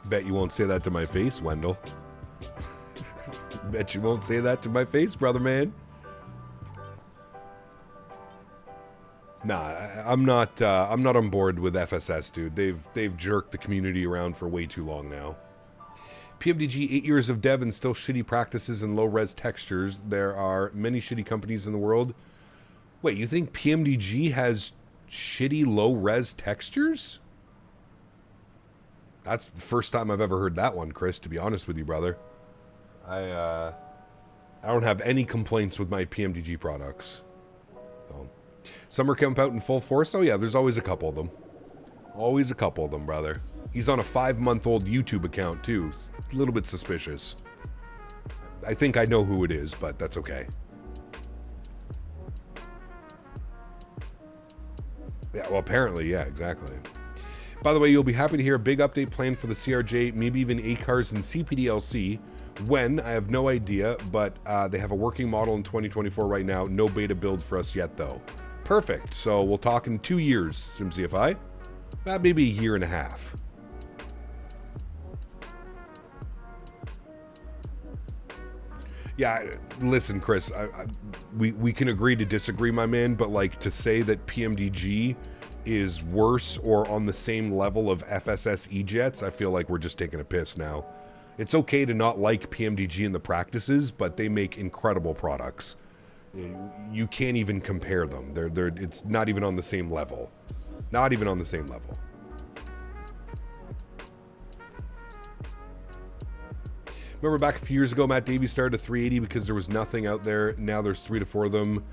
Bet you won't say that to my face, Wendell. Bet you won't say that to my face, brother man. Nah, I'm not on board with FSS, dude. They've jerked the community around for way too long now. PMDG, 8 years of dev and still shitty practices and low-res textures. There are many shitty companies in the world. Wait, you think PMDG has shitty low-res textures? That's the first time I've ever heard that one, Chris, to be honest with you, brother. I don't have any complaints with my PMDG products. So, summer camp out in full force? Oh yeah, there's always a couple of them. Always a couple of them, brother. He's on a 5-month-old YouTube account, too. It's a little bit suspicious. I think I know who it is, but that's okay. Yeah, well, apparently, yeah, exactly. By the way, you'll be happy to hear a big update planned for the CRJ, maybe even ACARS and CPDLC. When? I have no idea, but they have a working model in 2024 right now. No beta build for us yet, though. Perfect. So we'll talk in 2 years, SimCFI. Maybe a year and a half. Yeah, listen, Chris, we can agree to disagree, my man, but like to say that PMDG is worse or on the same level of FSS E-Jets, I feel like we're just taking a piss now. It's okay to not like PMDG in the practices, but they make incredible products. You can't even compare them. It's not even on the same level. Not even on the same level. Remember back a few years ago, Matt Davies started a 380 because there was nothing out there. Now there's 3 to 4 of them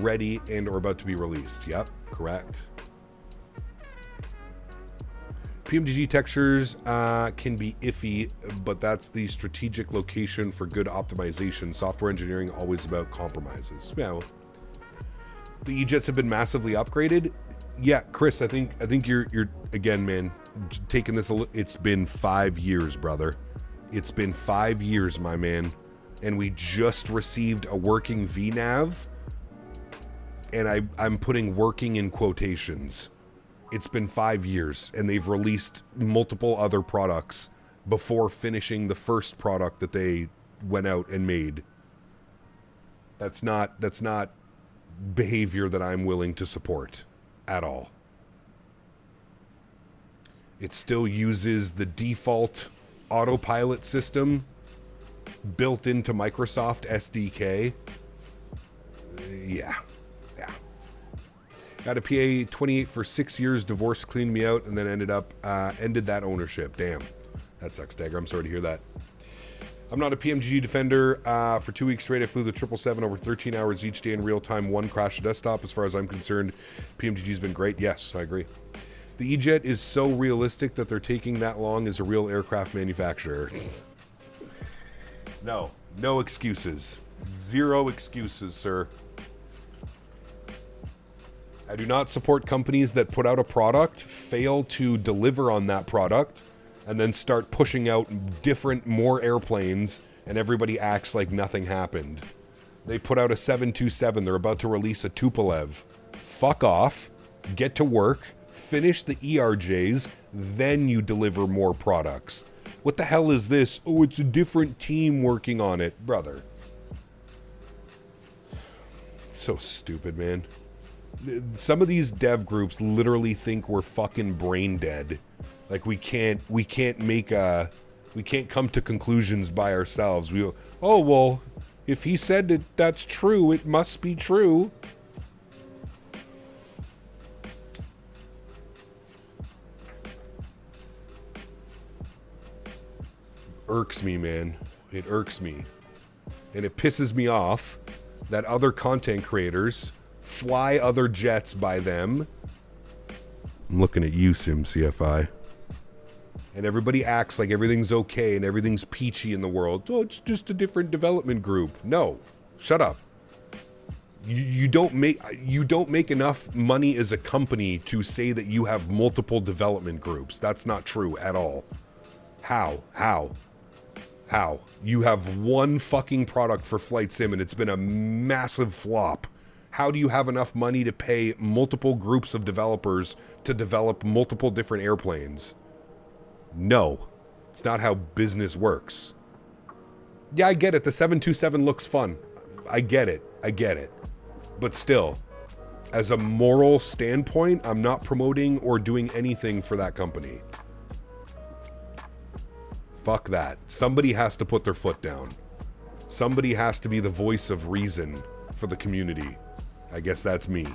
ready and or about to be released. Yep, correct. PMDG textures can be iffy, but that's the strategic location for good optimization. Software engineering always about compromises. Yeah, well, the E-Jets have been massively upgraded. Yeah, Chris, I think you're again, man, taking this. It's been 5 years, brother. It's been 5 years, my man, and we just received a working VNav, and I'm putting working in quotations. It's been 5 years, and they've released multiple other products before finishing the first product that they went out and made. That's not behavior that I'm willing to support at all. It still uses the default autopilot system built into Microsoft SDK. Yeah. Got a PA 28 for 6 years, divorce cleaned me out, and then ended that ownership. Damn. That sucks, Dagger. I'm sorry to hear that. I'm not a PMDG defender. For 2 weeks straight, I flew the 777 over 13 hours each day in real time. One crashed desktop. As far as I'm concerned, PMDG's been great. Yes, I agree. The E-Jet is so realistic that they're taking that long as a real aircraft manufacturer. No excuses. Zero excuses, sir. I do not support companies that put out a product, fail to deliver on that product, and then start pushing out more airplanes, and everybody acts like nothing happened. They put out a 727. They're about to release a Tupolev. Fuck off. Get to work. Finish the ERJs. Then you deliver more products. What the hell is this? Oh, it's a different team working on it. Brother. So stupid, man. Some of these dev groups literally think we're fucking brain dead. Like we can't come to conclusions by ourselves. We go, oh well, if he said that that's true, it must be true. Irks me, man. It irks me. And it pisses me off that other content creators fly other jets by them. I'm looking at you, SimCFI. And everybody acts like everything's okay and everything's peachy in the world. Oh, it's just a different development group. No. Shut up. You don't make enough money as a company to say that you have multiple development groups. That's not true at all. How? You have one fucking product for Flight Sim and it's been a massive flop. How do you have enough money to pay multiple groups of developers to develop multiple different airplanes? No. It's not how business works. Yeah, I get it. The 727 looks fun. I get it. But still, as a moral standpoint, I'm not promoting or doing anything for that company. Fuck that. Somebody has to put their foot down. Somebody has to be the voice of reason for the community. I guess that's me.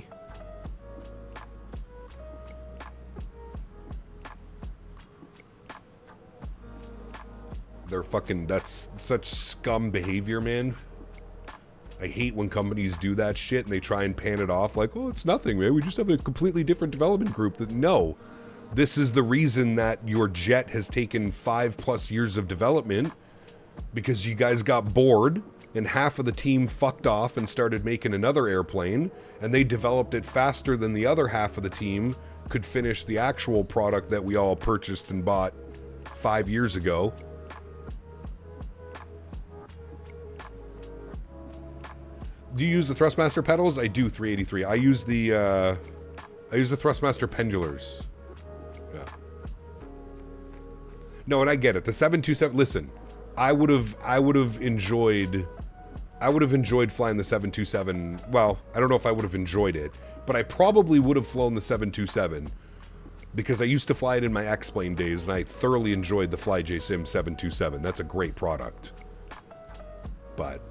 They're fucking... That's such scum behavior, man. I hate when companies do that shit and they try and pan it off like, oh, it's nothing, man. We just have a completely different development group. That no. This is the reason that your jet has taken 5+ years of development, because you guys got bored and half of the team fucked off and started making another airplane, and they developed it faster than the other half of the team could finish the actual product that we all purchased and bought 5 years ago. Do you use the Thrustmaster pedals? I do, 383. I use the Thrustmaster pendulars. Yeah. No, and I get it. The 727. Listen, I would have enjoyed flying the 727. Well, I don't know if I would have enjoyed it, but I probably would have flown the 727 because I used to fly it in my X-Plane days, and I thoroughly enjoyed the FlyJSim 727. That's a great product. But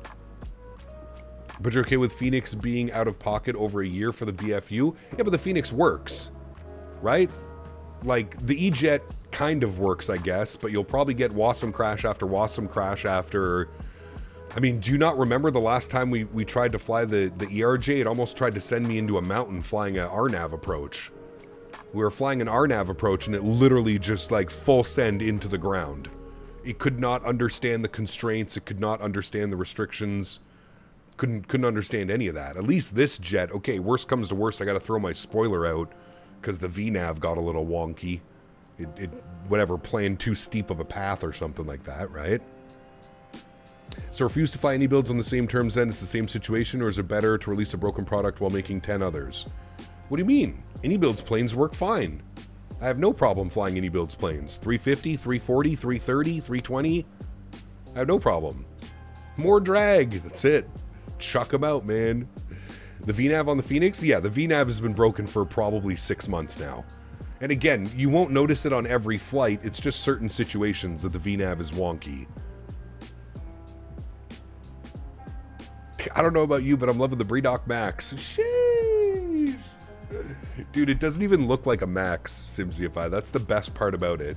you're okay with Fenix being out of pocket over a year for the BFU? Yeah, but the Fenix works, right? Like, the E-Jet kind of works, I guess, but you'll probably get Wasm crash after Wasm crash after... I mean, do you not remember the last time we tried to fly the ERJ? It almost tried to send me into a mountain flying an RNAV approach. We were flying an RNAV approach, and it literally just, like, full send into the ground. It could not understand the constraints. It could not understand the restrictions. Couldn't understand any of that. At least this jet, okay, worst comes to worst, I gotta throw my spoiler out because the VNAV got a little wonky. It whatever, planned too steep of a path or something like that, right? So refuse to fly any builds on the same terms then? It's the same situation, or is it better to release a broken product while making 10 others? What do you mean? Any builds planes work fine. I have no problem flying any builds planes. 350, 340, 330, 320. I have no problem. More drag, that's it. Chuck them out, man. The VNAV on the Fenix? Yeah, the VNAV has been broken for probably 6 months now. And again, you won't notice it on every flight. It's just certain situations that the VNAV is wonky. I don't know about you, but I'm loving the BreeDoc Max. Sheesh. Dude, it doesn't even look like a Max, SimCFI. That's the best part about it.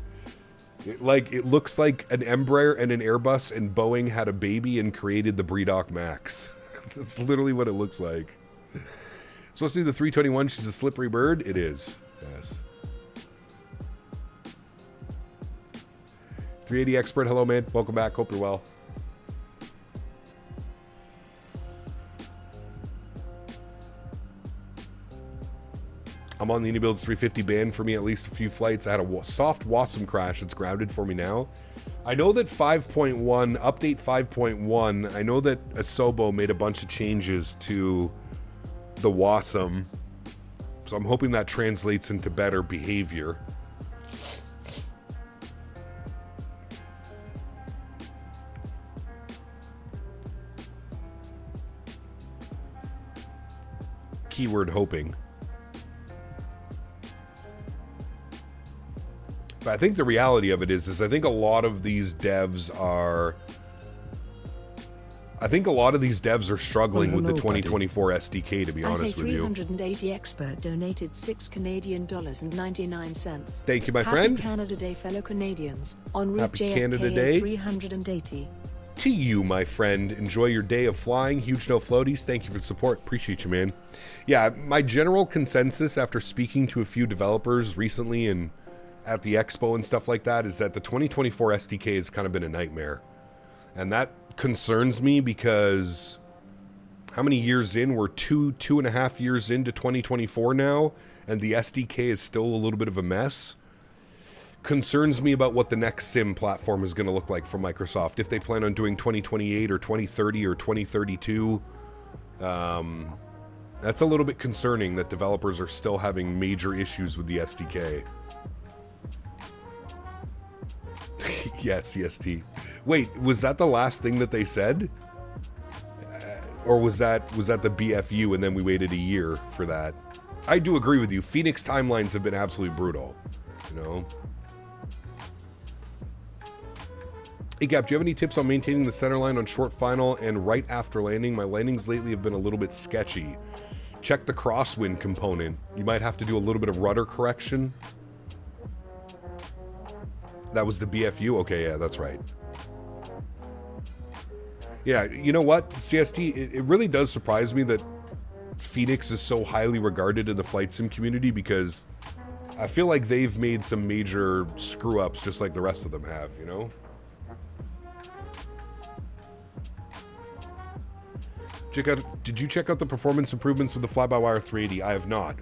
It looks like an Embraer and an Airbus and Boeing had a baby and created the BreeDoc Max. That's literally what it looks like. Supposed to be the 321, she's a slippery bird? It is, yes. 380 Expert, hello man, welcome back, hope you're well. I'm on the Unibuilds 350 ban for me at least a few flights. I had a soft Wasm crash. It's grounded for me now. I know that 5.1, update 5.1, I know that Asobo made a bunch of changes to the Wasm. So I'm hoping that translates into better behavior. keyword hoping. But I think the reality of it is I think a lot of these devs are... I think a lot of these devs are struggling with the 2024 SDK, to be honest with you. A380 expert donated $6 Thank you, my friend. Happy Canada Day, fellow Canadians. En route Happy JFK Canada Day. 380. To you, my friend. Enjoy your day of flying. Huge no floaties. Thank you for the support. Appreciate you, man. Yeah, my general consensus after speaking to a few developers recently and at the expo and stuff like that is that the 2024 SDK has kind of been a nightmare. And that concerns me because how many years in? We're two and a half years into 2024 now, and the SDK is still a little bit of a mess. Concerns me about what the next sim platform is going to look like for Microsoft. If they plan on doing 2028 or 2030 or 2032, that's a little bit concerning that developers are still having major issues with the SDK. Yes, CST. Wait, was that the last thing that they said? Or was that the BFU and then we waited a year for that? I do agree with you. Fenix timelines have been absolutely brutal, you know? Hey Gap, do you have any tips on maintaining the center line on short final and right after landing? My landings lately have been a little bit sketchy. Check the crosswind component. You might have to do a little bit of rudder correction. That was the BFU? Okay, yeah, that's right. Yeah, you know what, CST, it really does surprise me that Fenix is so highly regarded in the flight sim community because I feel like they've made some major screw-ups just like the rest of them have, you know? Did you check out the performance improvements with the fly-by-wire 380? I have not.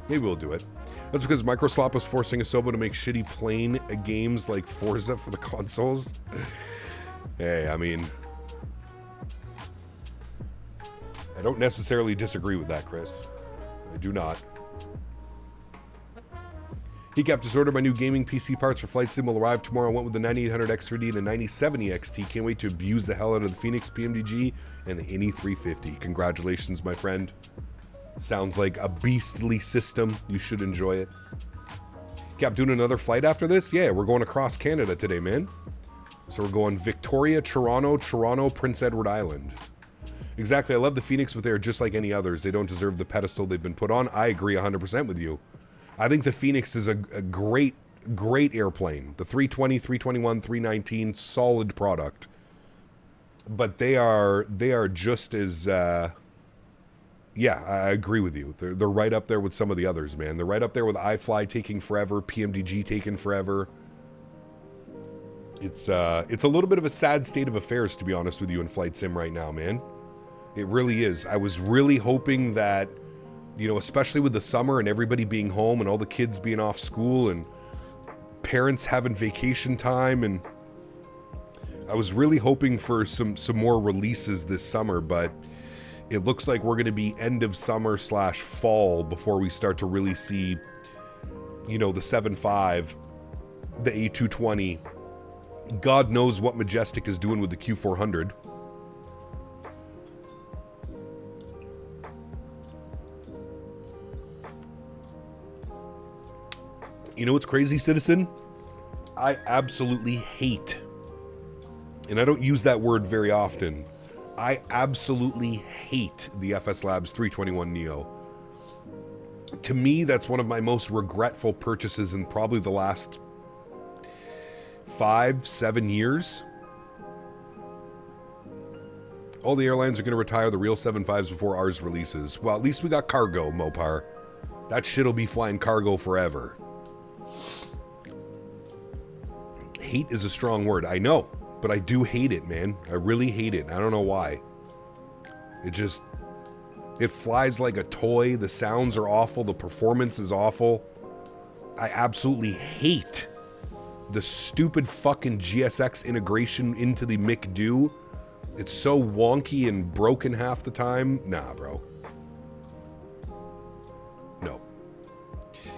Maybe we'll do it. That's because Microsoft was forcing Asobo to make shitty plane games like Forza for the consoles. Hey, I mean... I don't necessarily disagree with that, Chris. I do not. Heatgap, just ordered my new gaming PC parts for Flight Sim will arrive tomorrow. I went with the 9800 X3D and the 9070 XT. Can't wait to abuse the hell out of the Fenix PMDG and the Innie 350. Congratulations, my friend. Sounds like a beastly system. You should enjoy it. Cap, doing another flight after this? Yeah, we're going across Canada today, man. So we're going Victoria, Toronto, Prince Edward Island. Exactly. I love the Fenix, but they're just like any others. They don't deserve the pedestal they've been put on. I agree 100% with you. I think the Fenix is a great airplane. The 320, 321, 319, solid product. But they are just as... yeah, I agree with you. They're right up there with some of the others, man. They're right up there with iFly taking forever, PMDG taking forever. It's a little bit of a sad state of affairs, to be honest with you, in Flight Sim right now, man. It really is. I was really hoping that, you know, especially with the summer and everybody being home and all the kids being off school and parents having vacation time, and I was really hoping for some more releases this summer, but it looks like we're going to be end of summer / fall before we start to really see, you know, the 7.5, the A220. God knows what Majestic is doing with the Q400. You know what's crazy, Citizen? I absolutely hate, and I don't use that word very often, I absolutely hate the FS Labs 321 Neo. To me, that's one of my most regretful purchases in probably the last 5-7 years. All the airlines are going to retire the real 7.5s before ours releases. Well, at least we got cargo, Mopar. That shit'll be flying cargo forever. Hate is a strong word, I know, but I do hate it, man. I really hate it. I don't know why. It flies like a toy. The sounds are awful. The performance is awful. I absolutely hate the stupid fucking GSX integration into the McDo. It's so wonky and broken half the time. Nah, bro. No.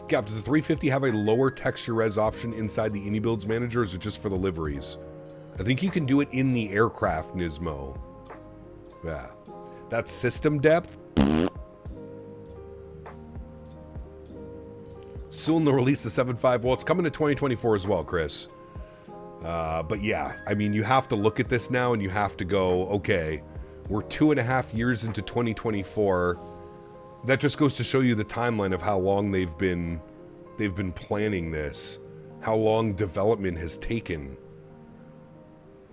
Gap, does the 350 have a lower texture res option inside the Innie Builds Manager, or is it just for the liveries? I think you can do it in the aircraft, Nismo. Yeah. That system depth? soon they'll release the 7.5. Well, it's coming to 2024 as well, Chris. But yeah, I mean, you have to look at this now and you have to go, okay, we're 2.5 years into 2024. That just goes to show you the timeline of how long they've been planning this, how long development has taken.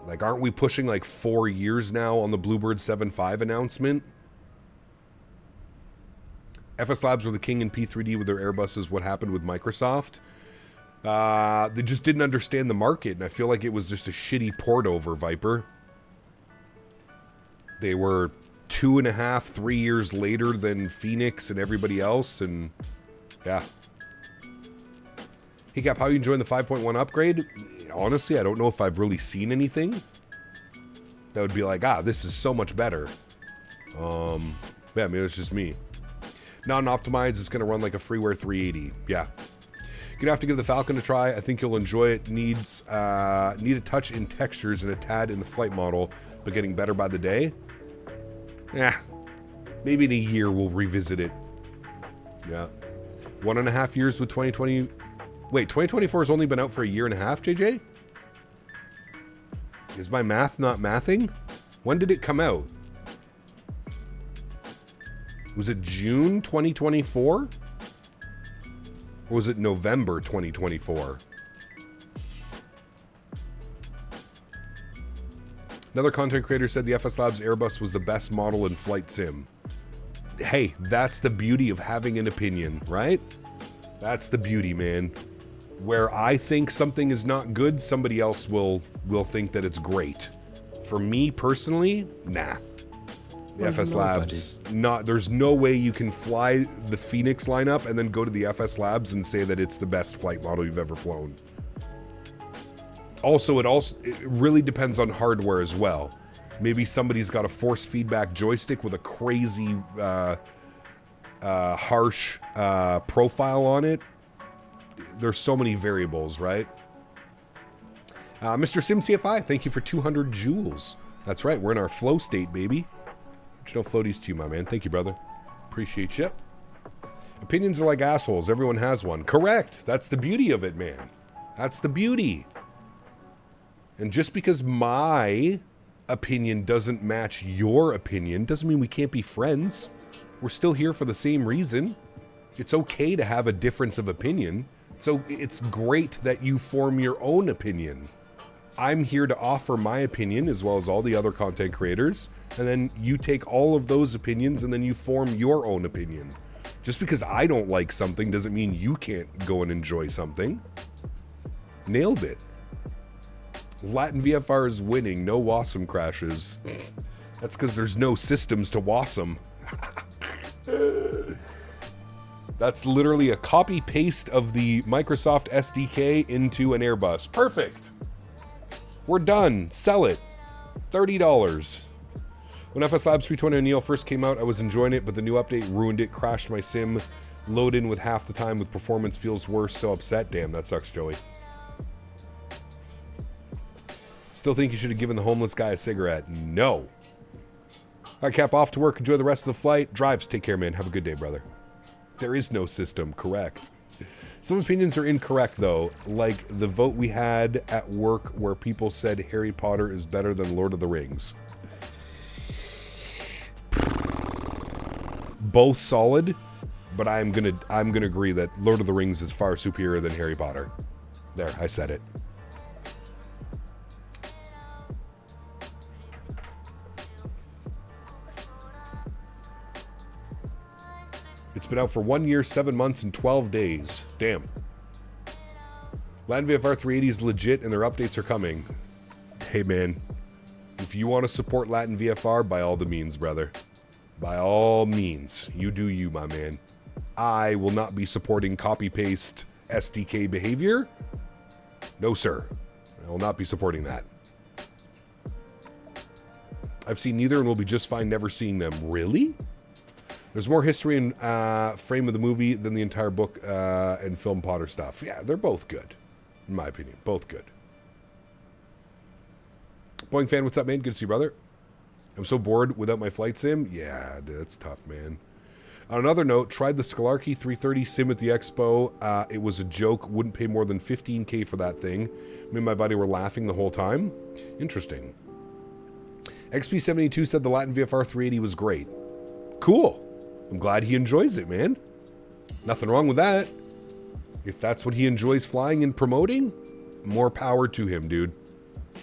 Like, aren't we pushing like 4 years now on the Bluebird 7.5 announcement? FS Labs were the king in P3D with their Airbuses. What happened with Microsoft? They just didn't understand the market, and I feel like it was just a shitty port over, Viper. They were 2.5, 3 years later than Fenix and everybody else, and yeah. Hey Cap, how are you enjoying the 5.1 upgrade? Honestly, I don't know if I've really seen anything that would be like, this is so much better. Yeah, maybe it's just me. Non-optimized, it's going to run like a freeware 380. Yeah. You're going to have to give the Falcon a try. I think you'll enjoy it. Need a touch in textures and a tad in the flight model, but getting better by the day. Yeah. Maybe in a year we'll revisit it. Yeah. 1.5 years with 2020. Wait, 2024 has only been out for a year and a half, JJ? Is my math not mathing? When did it come out? Was it June 2024? Or was it November 2024? Another content creator said the FS Labs Airbus was the best model in flight sim. Hey, that's the beauty of having an opinion, right? That's the beauty, man. Where I think something is not good, somebody else will think that it's great. For me personally, nah. The FS Labs, there's no way you can fly the Fenix lineup and then go to the FS Labs and say that it's the best flight model you've ever flown. Also, it really depends on hardware as well. Maybe somebody's got a force feedback joystick with a crazy harsh profile on it. There's so many variables, right? Mr. SimCFI, thank you for 200 joules. That's right, we're in our flow state, baby. No floaties to you, my man. Thank you, brother. Appreciate you. Opinions are like assholes. Everyone has one. Correct. That's the beauty of it, man. That's the beauty. And just because my opinion doesn't match your opinion doesn't mean we can't be friends. We're still here for the same reason. It's okay to have a difference of opinion. So it's great that you form your own opinion. I'm here to offer my opinion as well as all the other content creators. And then you take all of those opinions and then you form your own opinion. Just because I don't like something doesn't mean you can't go and enjoy something. Nailed it. Latin VFR is winning. No WASM crashes. That's because there's no systems to WASM. That's literally a copy-paste of the Microsoft SDK into an Airbus. Perfect. We're done. Sell it. $30. When FS Labs 320 Neo first came out, I was enjoying it, but the new update ruined it, crashed my sim, load in with half the time with performance feels worse, so upset. Damn, that sucks, Joey. Still think you should have given the homeless guy a cigarette. No. All right, Cap, off to work. Enjoy the rest of the flight. Drives, take care, man. Have a good day, brother. There is no system. Correct. Some opinions are incorrect, though, like the vote we had at work where people said Harry Potter is better than Lord of the Rings. Both solid, but I'm gonna agree that Lord of the Rings is far superior than Harry Potter. There, I said it. It's been out for 1 year, 7 months, and 12 days. Damn. Latin VFR 380 is legit, and their updates are coming. Hey, man. If you want to support Latin VFR, by all the means, brother. By all means. You do you, my man. I will not be supporting copy-paste SDK behavior. No, sir. I will not be supporting that. I've seen neither and will be just fine never seeing them. Really? There's more history in frame of the movie than the entire book and film Potter stuff. Yeah, they're both good. In my opinion. Both good. Boeing fan, what's up, man? Good to see you, brother. I'm so bored without my flight sim. Yeah, dude, that's tough, man. On another note, tried the Sólríkt 330 sim at the expo. It was a joke. Wouldn't pay more than 15K for that thing. Me and my buddy were laughing the whole time. Interesting. XP72 said the Latin VFR 380 was great. Cool. I'm glad he enjoys it, man. Nothing wrong with that. If that's what he enjoys flying and promoting, more power to him, dude.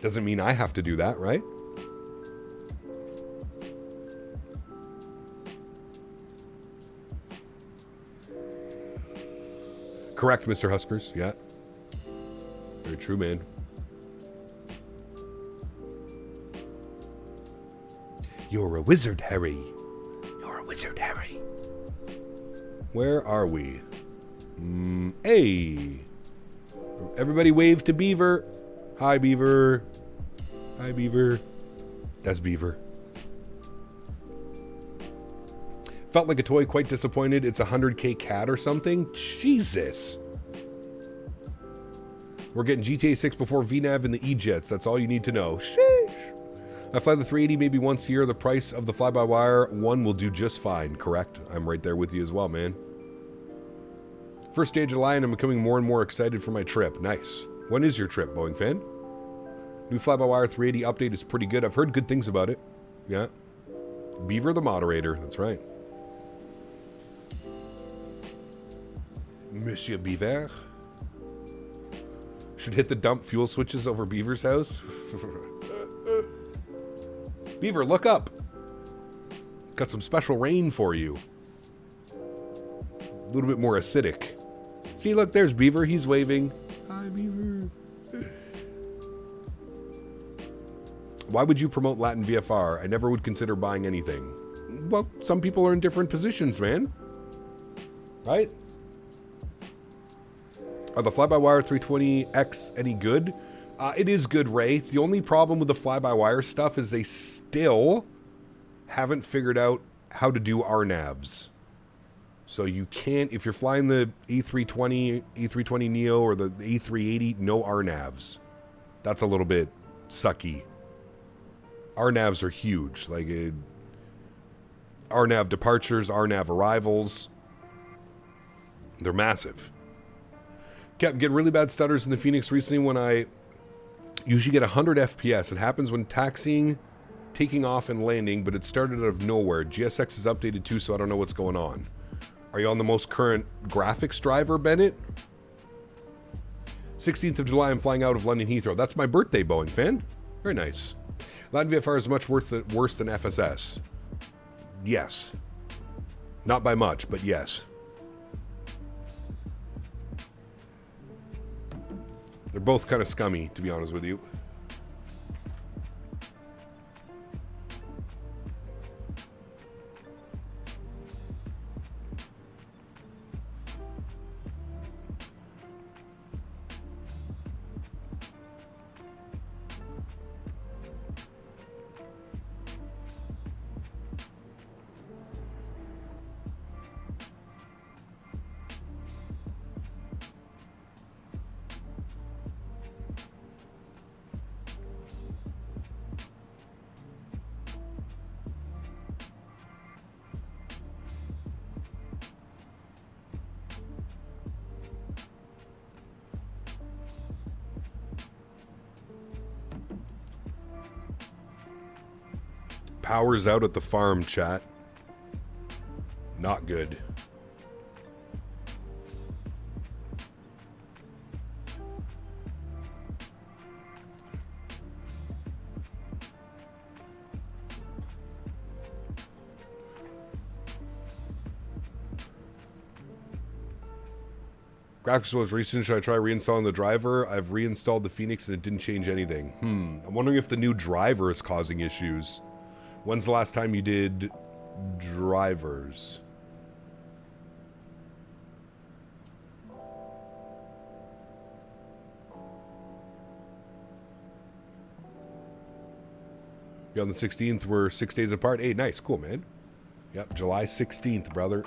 Doesn't mean I have to do that, right? Correct, Mr. Huskers. Yeah. Very true, man. You're a wizard, Harry. You're a wizard, Harry. Where are we? Hey. Everybody wave to Beaver. Hi, Beaver. Hi, Beaver. That's Beaver. Felt like a toy, quite disappointed. It's a 100K cat or something. Jesus. We're getting GTA 6 before VNAV and the E-Jets. That's all you need to know. Sheesh. I fly the 380 maybe once a year. The price of the fly-by-wire one will do just fine. Correct. I'm right there with you as well, man. First stage of July, and I'm becoming more and more excited for my trip. Nice. When is your trip, Boeing fan? New fly-by-wire 380 update is pretty good. I've heard good things about it. Yeah. Beaver the moderator. That's right. Monsieur Beaver. Should hit the dump fuel switches over Beaver's house. Beaver, look up. Got some special rain for you. A little bit more acidic. See, look, there's Beaver. He's waving. Hi, Beaver. Why would you promote Latin VFR? I never would consider buying anything. Well, some people are in different positions, man. Right? Are the fly-by-wire 320X any good? It is good, Ray. The only problem with the fly-by-wire stuff is they still haven't figured out how to do RNAVs. So you can't, if you're flying the A320, A320 Neo or the A380, no RNAVs. That's a little bit sucky. RNAVs are huge. Like RNAV departures, RNAV arrivals. They're massive. Kept getting really bad stutters in the Fenix recently when I usually get 100 FPS. It happens when taxiing, taking off, and landing, but it started out of nowhere. GSX is updated too, so I don't know what's going on. Are you on the most current graphics driver, Bennett? 16th of July, I'm flying out of London Heathrow. That's my birthday, Boeing fan. Very nice. Latin VFR is much worse than FSS. Yes. Not by much, but yes. They're both kind of scummy, to be honest with you. Power's out at the farm, chat. Not good. Graphics was recent. Should I try reinstalling the driver? I've reinstalled the Fenix and it didn't change anything. I'm wondering if the new driver is causing issues. When's the last time you did drivers? Yeah, on the 16th, we're 6 days apart. Hey, nice. Cool, man. Yep, July 16th, brother.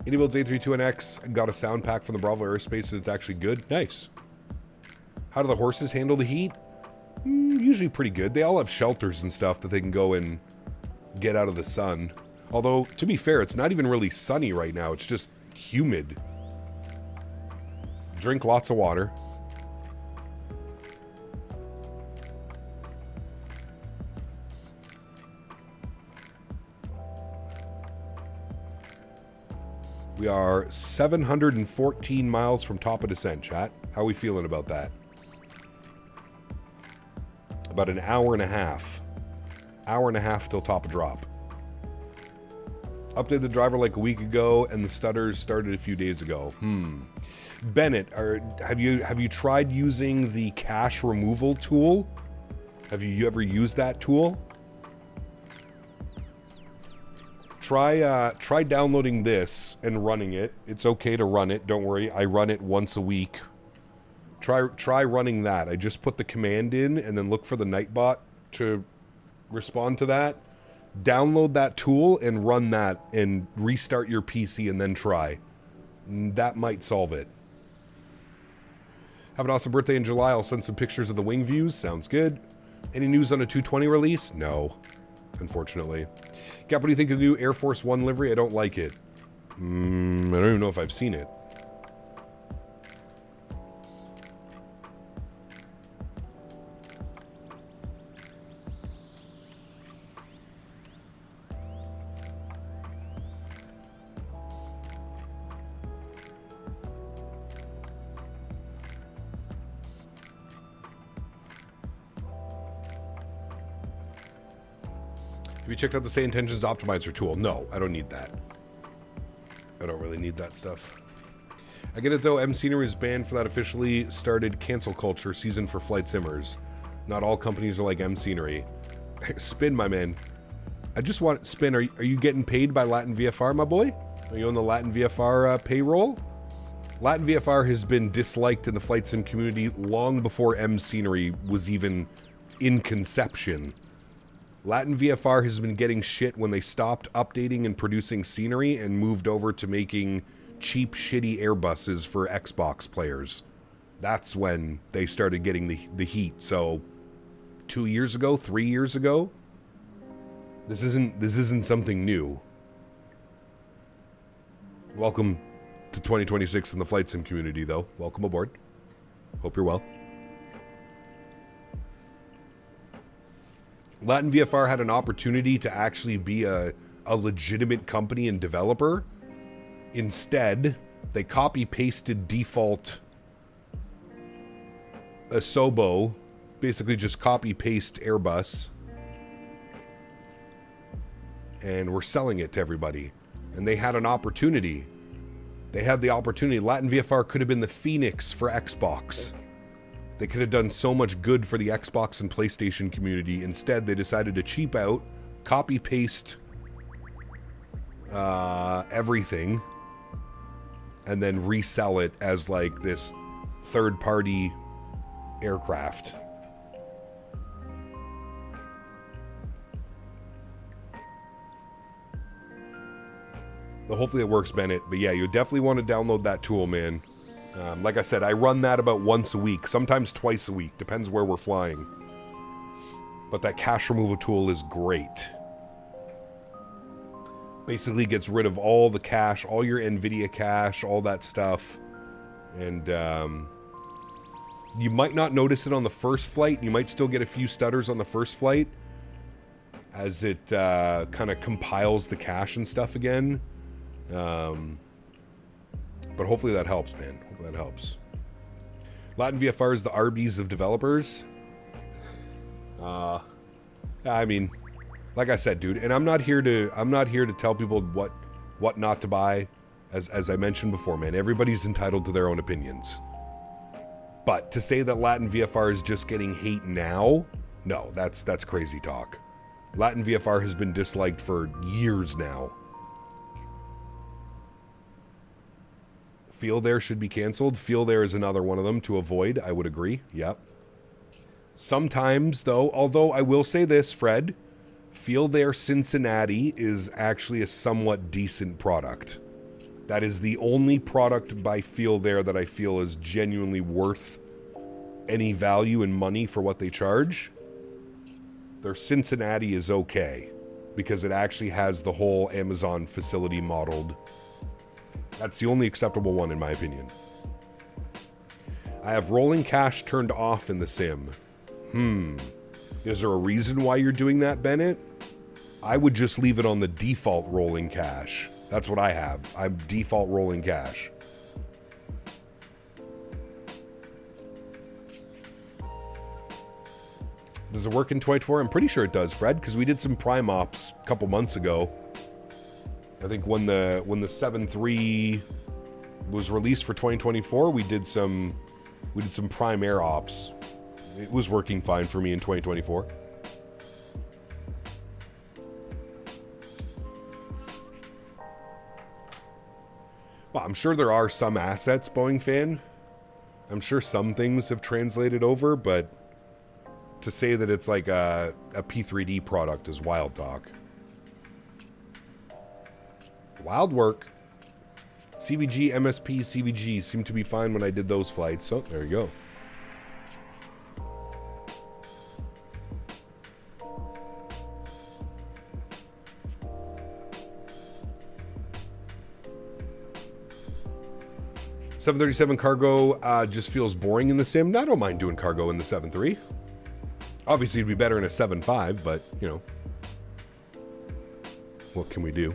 AnyBuilds A321X got a sound pack from the Bravo Aerospace and it's actually good. Nice. How do the horses handle the heat? Usually pretty good. They all have shelters and stuff that they can go and get out of the sun. Although, to be fair, it's not even really sunny right now. It's just humid. Drink lots of water. We are 714 miles from top of descent, chat. How are we feeling about that? About an hour and a half. Hour and a half till top of drop. Updated the driver like a week ago, and the stutters started a few days ago. Bennett, have you tried using the cache removal tool? Have you ever used that tool? Try downloading this and running it. It's okay to run it. Don't worry. I run it once a week. Try running that. I just put the command in and then look for the Nightbot to respond to that. Download that tool and run that and restart your PC and then try. That might solve it. Have an awesome birthday in July. I'll send some pictures of the wing views. Sounds good. Any news on a 220 release? No, unfortunately. Cap, what do you think of the new Air Force One livery? I don't like it. I don't even know if I've seen it. Have you checked out the Say Intentions Optimizer tool? No, I don't need that. I don't really need that stuff. I get it though, M Scenery is banned for that officially started cancel culture season for flight simmers. Not all companies are like M Scenery. Spin, my man. I just want... Spin, are you getting paid by Latin VFR, my boy? Are you on the Latin VFR payroll? Latin VFR has been disliked in the flight sim community long before M Scenery was even in conception. Latin VFR has been getting shit when they stopped updating and producing scenery and moved over to making cheap, shitty Airbuses for Xbox players. That's when they started getting the heat. So, 2 years ago, 3 years ago, this isn't something new. Welcome to 2026 in the flight sim community, though. Welcome aboard. Hope you're well. Latin VFR had an opportunity to actually be a legitimate company and developer. Instead, they copy-pasted default Asobo, basically just copy-paste Airbus, and were selling it to everybody. And they had an opportunity. They had the opportunity. Latin VFR could have been the Fenix for Xbox. They could have done so much good for the Xbox and PlayStation community. Instead, they decided to cheap out, copy-paste everything, and then resell it as like this third-party aircraft. But hopefully it works, Bennett. But yeah, you definitely want to download that tool, man. Like I said, I run that about once a week, sometimes twice a week, depends where we're flying. But that cache removal tool is great. Basically gets rid of all the cache, all your NVIDIA cache, all that stuff. And you might not notice it on the first flight. You might still get a few stutters on the first flight as it kind of compiles the cache and stuff again. But hopefully that helps, man. Hopefully that helps. Latin VFR is the Arby's of developers. I mean, like I said, dude, and I'm not here to tell people what not to buy. As I mentioned before, man, everybody's entitled to their own opinions. But to say that Latin VFR is just getting hate now, no, that's crazy talk. Latin VFR has been disliked for years now. Field Air should be canceled. Field Air is another one of them to avoid. I would agree. Yep. Sometimes, though, although I will say this, Fred, Field Air Cincinnati is actually a somewhat decent product. That is the only product by Field Air that I feel is genuinely worth any value and money for what they charge. Their Cincinnati is okay. because it actually has the whole Amazon facility modeled. That's the only acceptable one in my opinion. I have rolling cache turned off in the sim. Is there a reason why you're doing that, Bennett? I would just leave it on the default rolling cache. That's what I have. I'm default rolling cache. Does it work in 2024? I'm pretty sure it does, Fred, because we did some prime ops a couple months ago. I think when the 7.3 was released for 2024, we did some prime air ops. It was working fine for me in 2024. Well, I'm sure there are some assets, Boeing fan. I'm sure some things have translated over, but to say that it's like a P3D product is wild talk. Wild work. CVG, MSP, CVG seemed to be fine when I did those flights. So, there you go. $737 cargo just feels boring in the sim. I don't mind doing cargo in the 7.3. Obviously, it'd be better in a 7.5, but, you know, what can we do?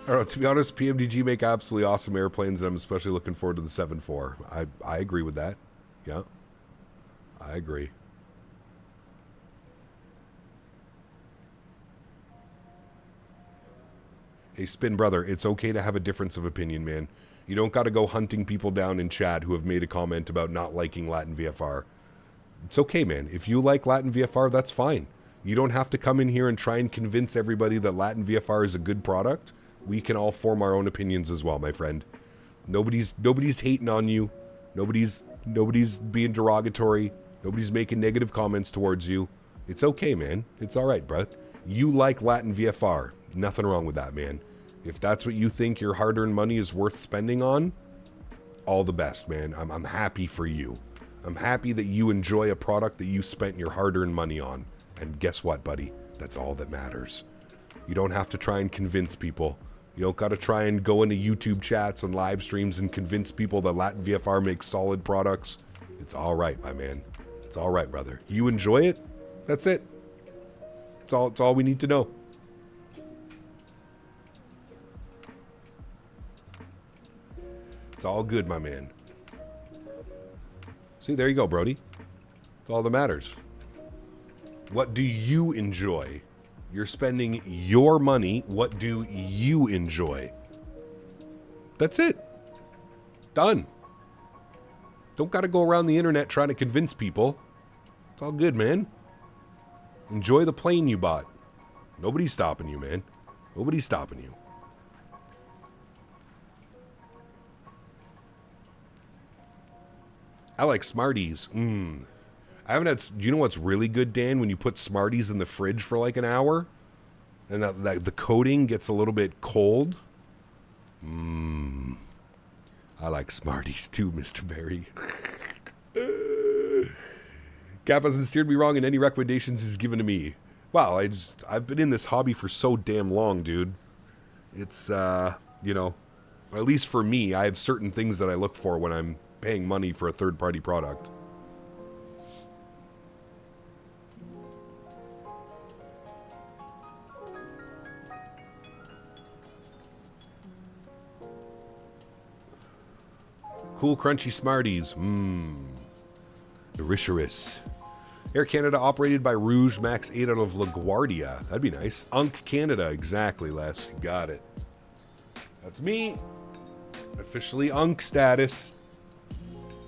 I don't know, to be honest, PMDG make absolutely awesome airplanes, and I'm especially looking forward to the 7.4. I agree with that. Yeah. I agree. Hey, Spin Brother, it's okay to have a difference of opinion, man. You don't got to go hunting people down in chat who have made a comment about not liking Latin VFR. It's okay, man. If you like Latin VFR, that's fine. You don't have to come in here and try and convince everybody that Latin VFR is a good product. We can all form our own opinions as well, my friend. Nobody's hating on you. Nobody's being derogatory. Nobody's making negative comments towards you. It's okay, man. It's all right, bro. You like Latin VFR. Nothing wrong with that, man. If that's what you think your hard-earned money is worth spending on, all the best, man. I'm happy for you. I'm happy that you enjoy a product that you spent your hard-earned money on. And guess what, buddy? That's all that matters. You don't have to try and convince people. You don't got to try and go into YouTube chats and live streams and convince people that Latin VFR makes solid products. It's all right, my man. It's all right, brother. You enjoy it? That's it. It's all we need to know. It's all good, my man. See, there you go, Brody. It's all that matters. What do you enjoy? You're spending your money. What do you enjoy? That's it. Done. Don't got to go around the internet trying to convince people. It's all good, man. Enjoy the plane you bought. Nobody's stopping you, man. Nobody's stopping you. I like Smarties. I haven't had... Do you know what's really good, Dan? When you put Smarties in the fridge for like an hour and that the coating gets a little bit cold. I like Smarties too, Mr. Barry. Cap hasn't steered me wrong in any recommendations he's given to me. Wow, I've been in this hobby for so damn long, dude. It's, you know, at least for me, I have certain things that I look for when I'm paying money for a third-party product. Cool crunchy Smarties. Delicious. Air Canada operated by Rouge Max 8 out of LaGuardia. That'd be nice. Unk Canada. Exactly, Les. Got it. That's me. Officially Unk status.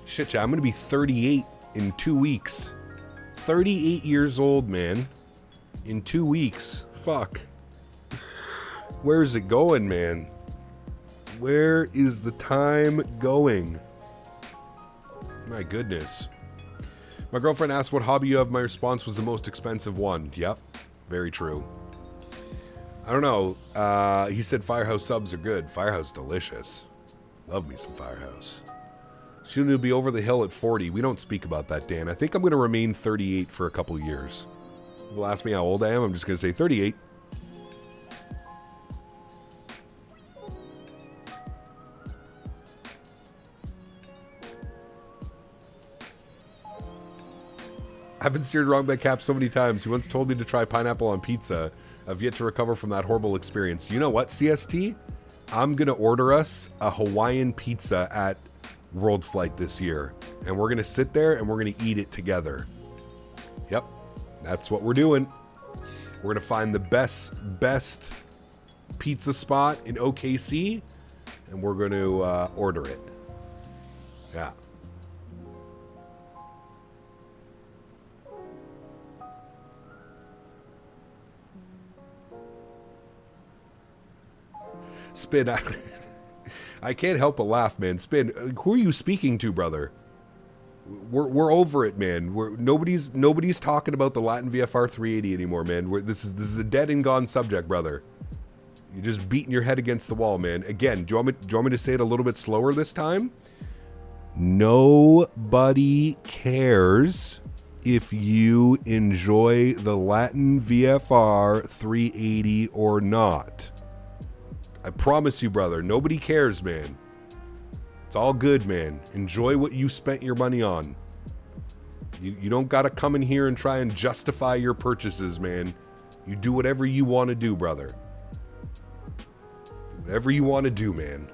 Shit, yeah, I'm going to be 38 in 2 weeks. 38 years old, man. In 2 weeks. Fuck. Where's it going, man? Where is the time going? My goodness. My girlfriend asked what hobby you have. My response was the most expensive one. Yep, very true. I don't know. He said Firehouse subs are good. Firehouse delicious. Love me some Firehouse. Soon it'll be over the hill at 40. We don't speak about that, Dan. I think I'm going to remain 38 for a couple of years. People ask me how old I am. I'm just going to say 38. I've been steered wrong by Cap so many times. He once told me to try pineapple on pizza. I've yet to recover from that horrible experience. You know what, CST? I'm going to order us a Hawaiian pizza at World Flight this year. And we're going to sit there and we're going to eat it together. Yep. That's what we're doing. We're going to find the best pizza spot in OKC. And we're going to order it. Yeah. Spin, I can't help but laugh, man. Spin, who are you speaking to, brother? We're over it, man. Nobody's talking about the Latin VFR 380 anymore, man. This is a dead and gone subject, brother. You're just beating your head against the wall, man. Again, do you want me to say it a little bit slower this time? Nobody cares if you enjoy the Latin VFR 380 or not. I promise you, brother, nobody cares, man. It's all good, man. Enjoy what you spent your money on. You don't got to come in here and try and justify your purchases, man. You do whatever you want to do, brother. Whatever you want to do, man.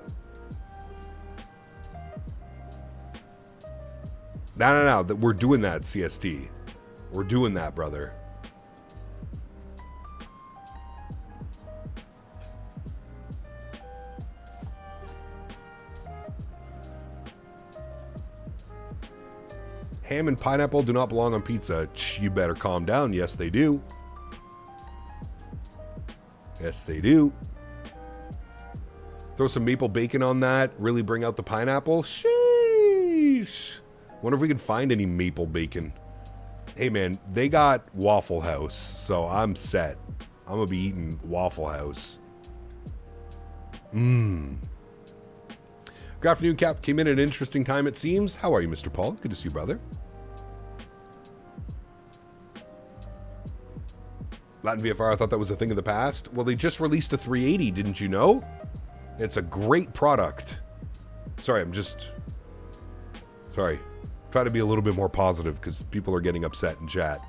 No. We're doing that, CST. We're doing that, brother. Ham and pineapple do not belong on pizza. You better calm down. Yes, they do. Yes, they do. Throw some maple bacon on that. Really bring out the pineapple. Sheesh. Wonder if we can find any maple bacon. Hey, man, they got Waffle House, so I'm set. I'm going to be eating Waffle House. Good afternoon, Cap. Came in at an interesting time, it seems. How are you, Mr. Paul? Good to see you, brother. Latin VFR, I thought that was a thing of the past. Well, they just released a 380, didn't you know? It's a great product. Sorry. Try to be a little bit more positive because people are getting upset in chat.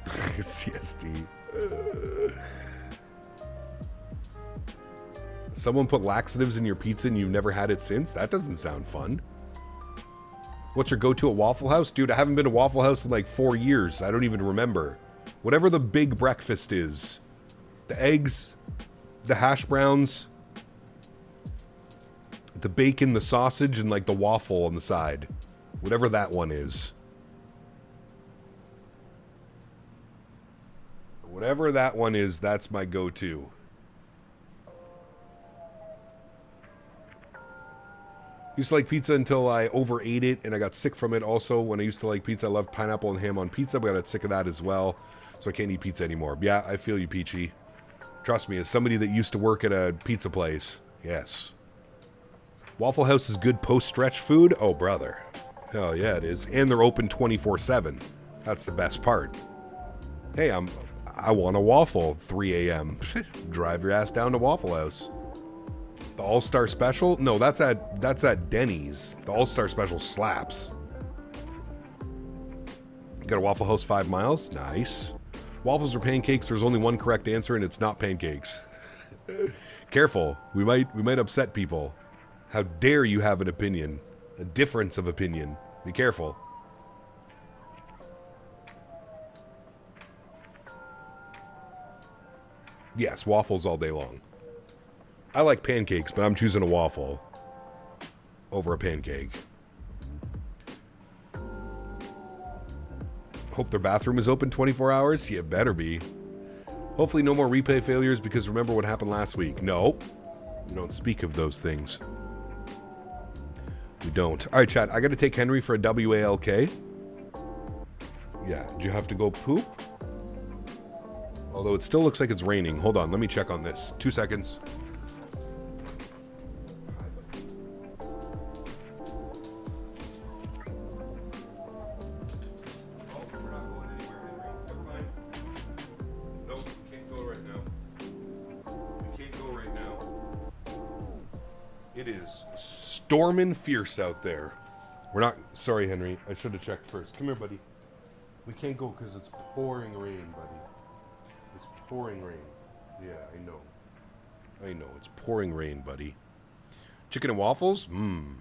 CSD. Someone put laxatives in your pizza and you've never had it since? That doesn't sound fun. What's your go-to at Waffle House? Dude, I haven't been to Waffle House in like 4 years. I don't even remember. Whatever the big breakfast is. The eggs, the hash browns, the bacon, the sausage, and like the waffle on the side. Whatever that one is. Whatever that one is, that's my go-to. Used to like pizza until I overate it and I got sick from it. Also, when I used to like pizza, I loved pineapple and ham on pizza, but I got sick of that as well. So I can't eat pizza anymore. Yeah, I feel you, Peachy. Trust me, as somebody that used to work at a pizza place, yes. Waffle House is good post-stretch food? Oh, brother. Hell yeah, it is. And they're open 24/7. That's the best part. Hey, I want a waffle, 3 a.m. Drive your ass down to Waffle House. The All-Star Special? No, that's at Denis. The All-Star Special slaps. Got a Waffle House 5 miles? Nice. Waffles or pancakes? There's only one correct answer, and it's not pancakes. Careful. We might upset people. How dare you have an opinion? A difference of opinion. Be careful. Yes, waffles all day long. I like pancakes, but I'm choosing a waffle over a pancake. Hope their bathroom is open 24 hours? Yeah, better be. Hopefully no more replay failures, because remember what happened last week. No, we don't speak of those things. We don't. All right, chat. I got to take Henry for a WALK. Yeah. Do you have to go poop? Although it still looks like it's raining. Hold on. Let me check on this. 2 seconds. Stormin' fierce out there. We're not... Sorry, Henry. I should have checked first. Come here, buddy. We can't go because it's pouring rain, buddy. It's pouring rain. Yeah, I know. I know. It's pouring rain, buddy. Chicken and waffles? Mmm.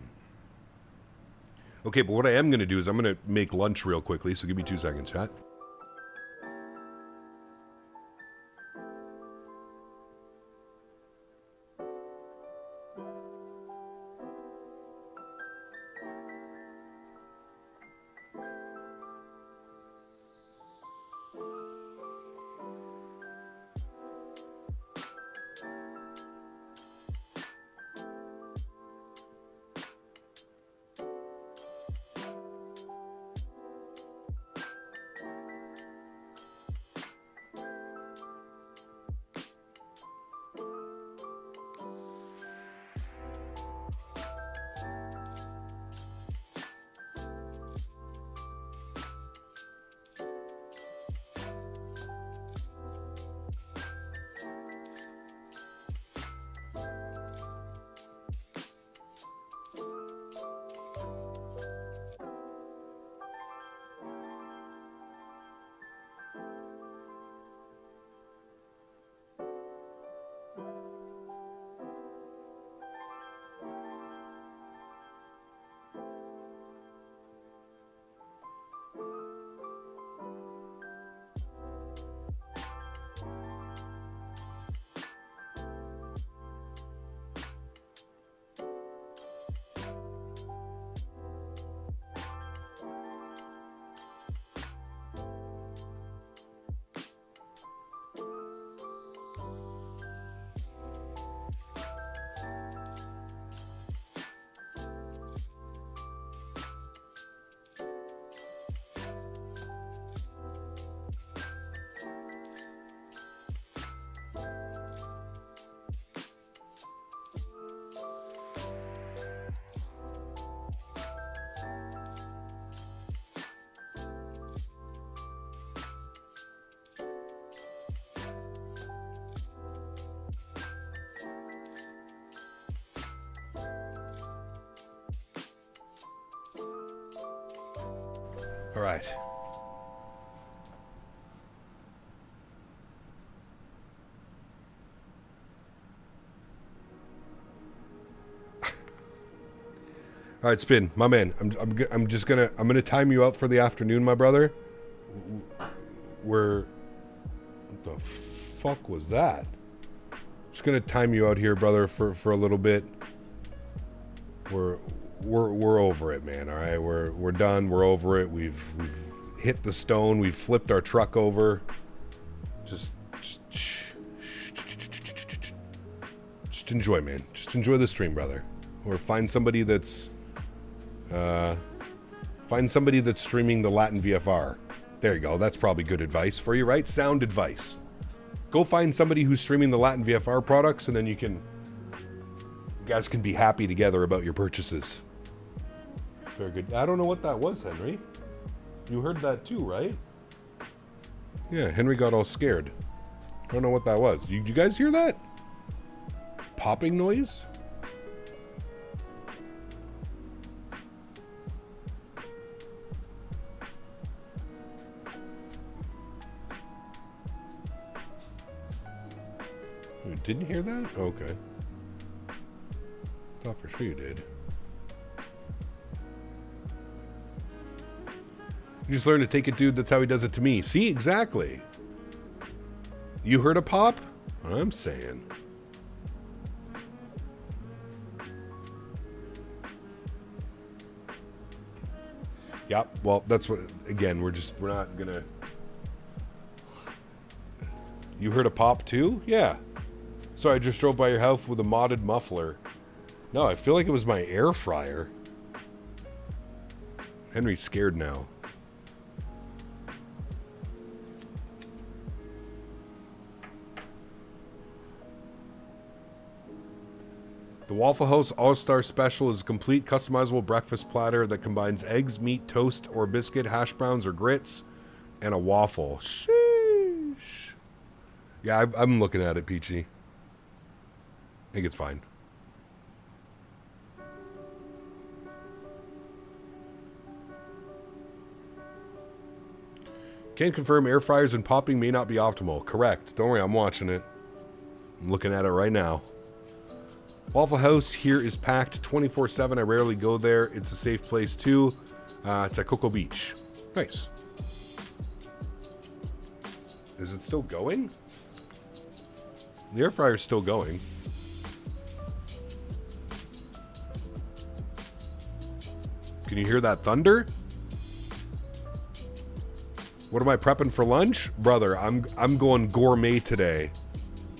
Okay, but what I am going to do is I'm going to make lunch real quickly, so give me 2 seconds, chat. All right. All right, Spin, my man. I'm just gonna time you out for the afternoon, my brother. What the fuck was that? Just gonna time you out here, brother, for a little bit. We're over it, man. All right, we're done. We're over it. We've hit the stone. We've flipped our truck over. Just enjoy, man. Just enjoy the stream, brother. Or find somebody that's streaming the Latin VFR. There you go. That's probably good advice for you, right? Sound advice. Go find somebody who's streaming the Latin VFR products, and then you guys can be happy together about your purchases. Very good. I don't know what that was, Henry. You heard that too, right? Yeah, Henry got all scared. I don't know what that was. You guys hear that? Popping noise? You didn't hear that? Okay. Thought for sure you did. You just learned to take it, dude. That's how he does it to me. See, exactly. You heard a pop? I'm saying. Yeah, well, that's what, again, we're not gonna... You heard a pop too? Yeah. So I just drove by your house with a modded muffler. No, I feel like it was my air fryer. Henry's scared now. The Waffle House All-Star Special is a complete customizable breakfast platter that combines eggs, meat, toast, or biscuit, hash browns, or grits, and a waffle. Sheesh. Yeah, I'm looking at it, Peachy. I think it's fine. Can confirm air fryers and popping may not be optimal. Correct. Don't worry, I'm watching it. I'm looking at it right now. Waffle House here is packed 24/7. I rarely go there. It's a safe place too. It's at Cocoa Beach. Nice. Is it still going? The air fryer's still going. Can you hear that thunder? What am I prepping for lunch? Brother, I'm going gourmet today.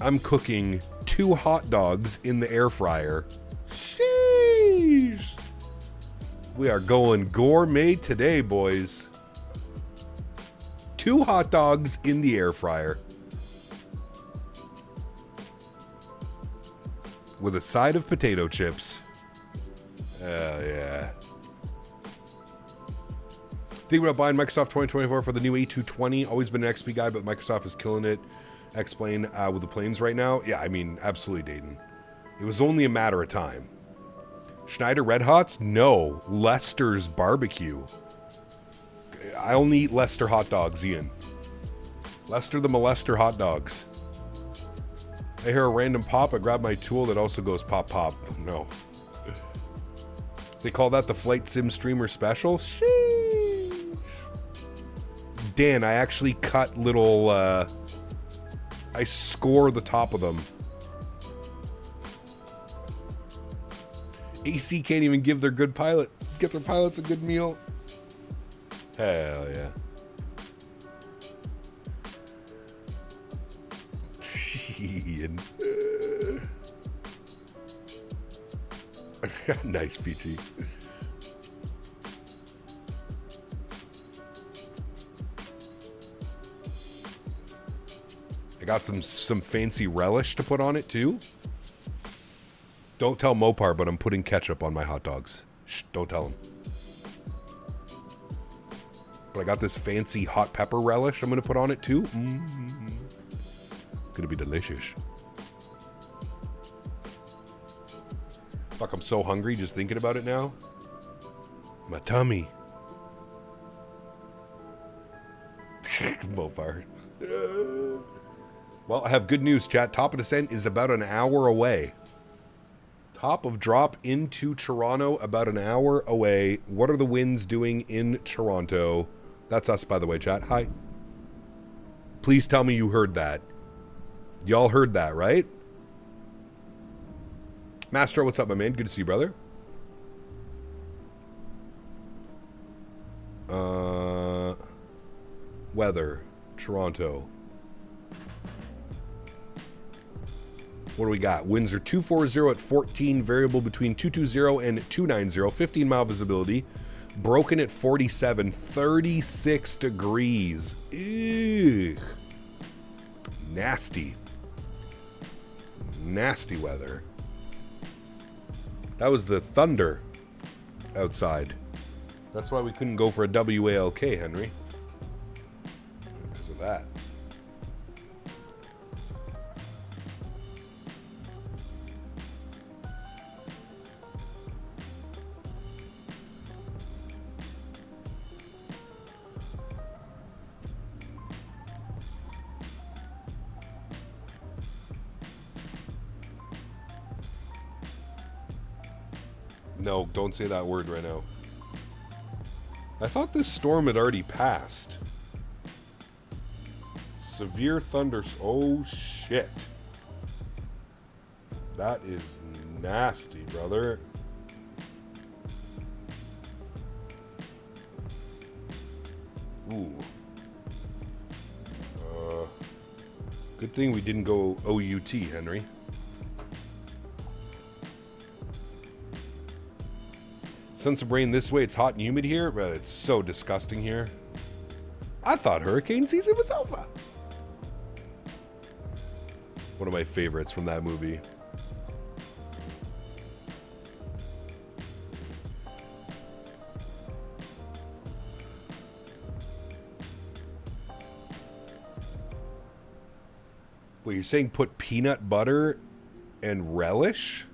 I'm cooking 2 hot dogs in the air fryer. Sheesh. We are going gourmet today, boys. 2 hot dogs in the air fryer. With a side of potato chips. Hell yeah. Thinking about buying Microsoft 2024 for the new A320. Always been an XP guy, but Microsoft is killing it. Explain with the planes right now. Yeah, I mean, absolutely, Dayton. It was only a matter of time. Schneider Red Hots? No. Lester's Barbecue. I only eat Lester hot dogs, Ian. Lester the Molester hot dogs. I hear a random pop. I grab my tool that also goes pop pop. No. They call that the Flight Sim Streamer Special? Sheesh. Dan, I actually cut little... I score the top of them. AC can't even give get their pilots a good meal. Hell yeah. Nice, Peachy. I got some fancy relish to put on it too. Don't tell Mopar, but I'm putting ketchup on my hot dogs. Shh, don't tell him. But I got this fancy hot pepper relish I'm going to put on it too. Gonna be delicious. Fuck, I'm so hungry just thinking about it now. My tummy. Mopar. Well, I have good news, chat. Top of Descent is about an hour away. Top of Drop into Toronto, about an hour away. What are the winds doing in Toronto? That's us, by the way, chat. Hi. Please tell me you heard that. Y'all heard that, right? Master, what's up, my man? Good to see you, brother. Weather. Toronto. What do we got? Winds are 240 at 14, variable between 220 and 290, 15-mile visibility, broken at 47, 36 degrees. Ew. Nasty. Nasty weather. That was the thunder outside. That's why we couldn't go for a WALK, Henry. Because of that. No, don't say that word right now. I thought this storm had already passed. Severe thunder. Oh, shit. That is nasty, brother. Ooh. Good thing we didn't go OUT, Henry. Send some rain this way. It's hot and humid here, but it's so disgusting here. I thought hurricane season was over. One of my favorites from that movie. Wait, you're saying put peanut butter and relish?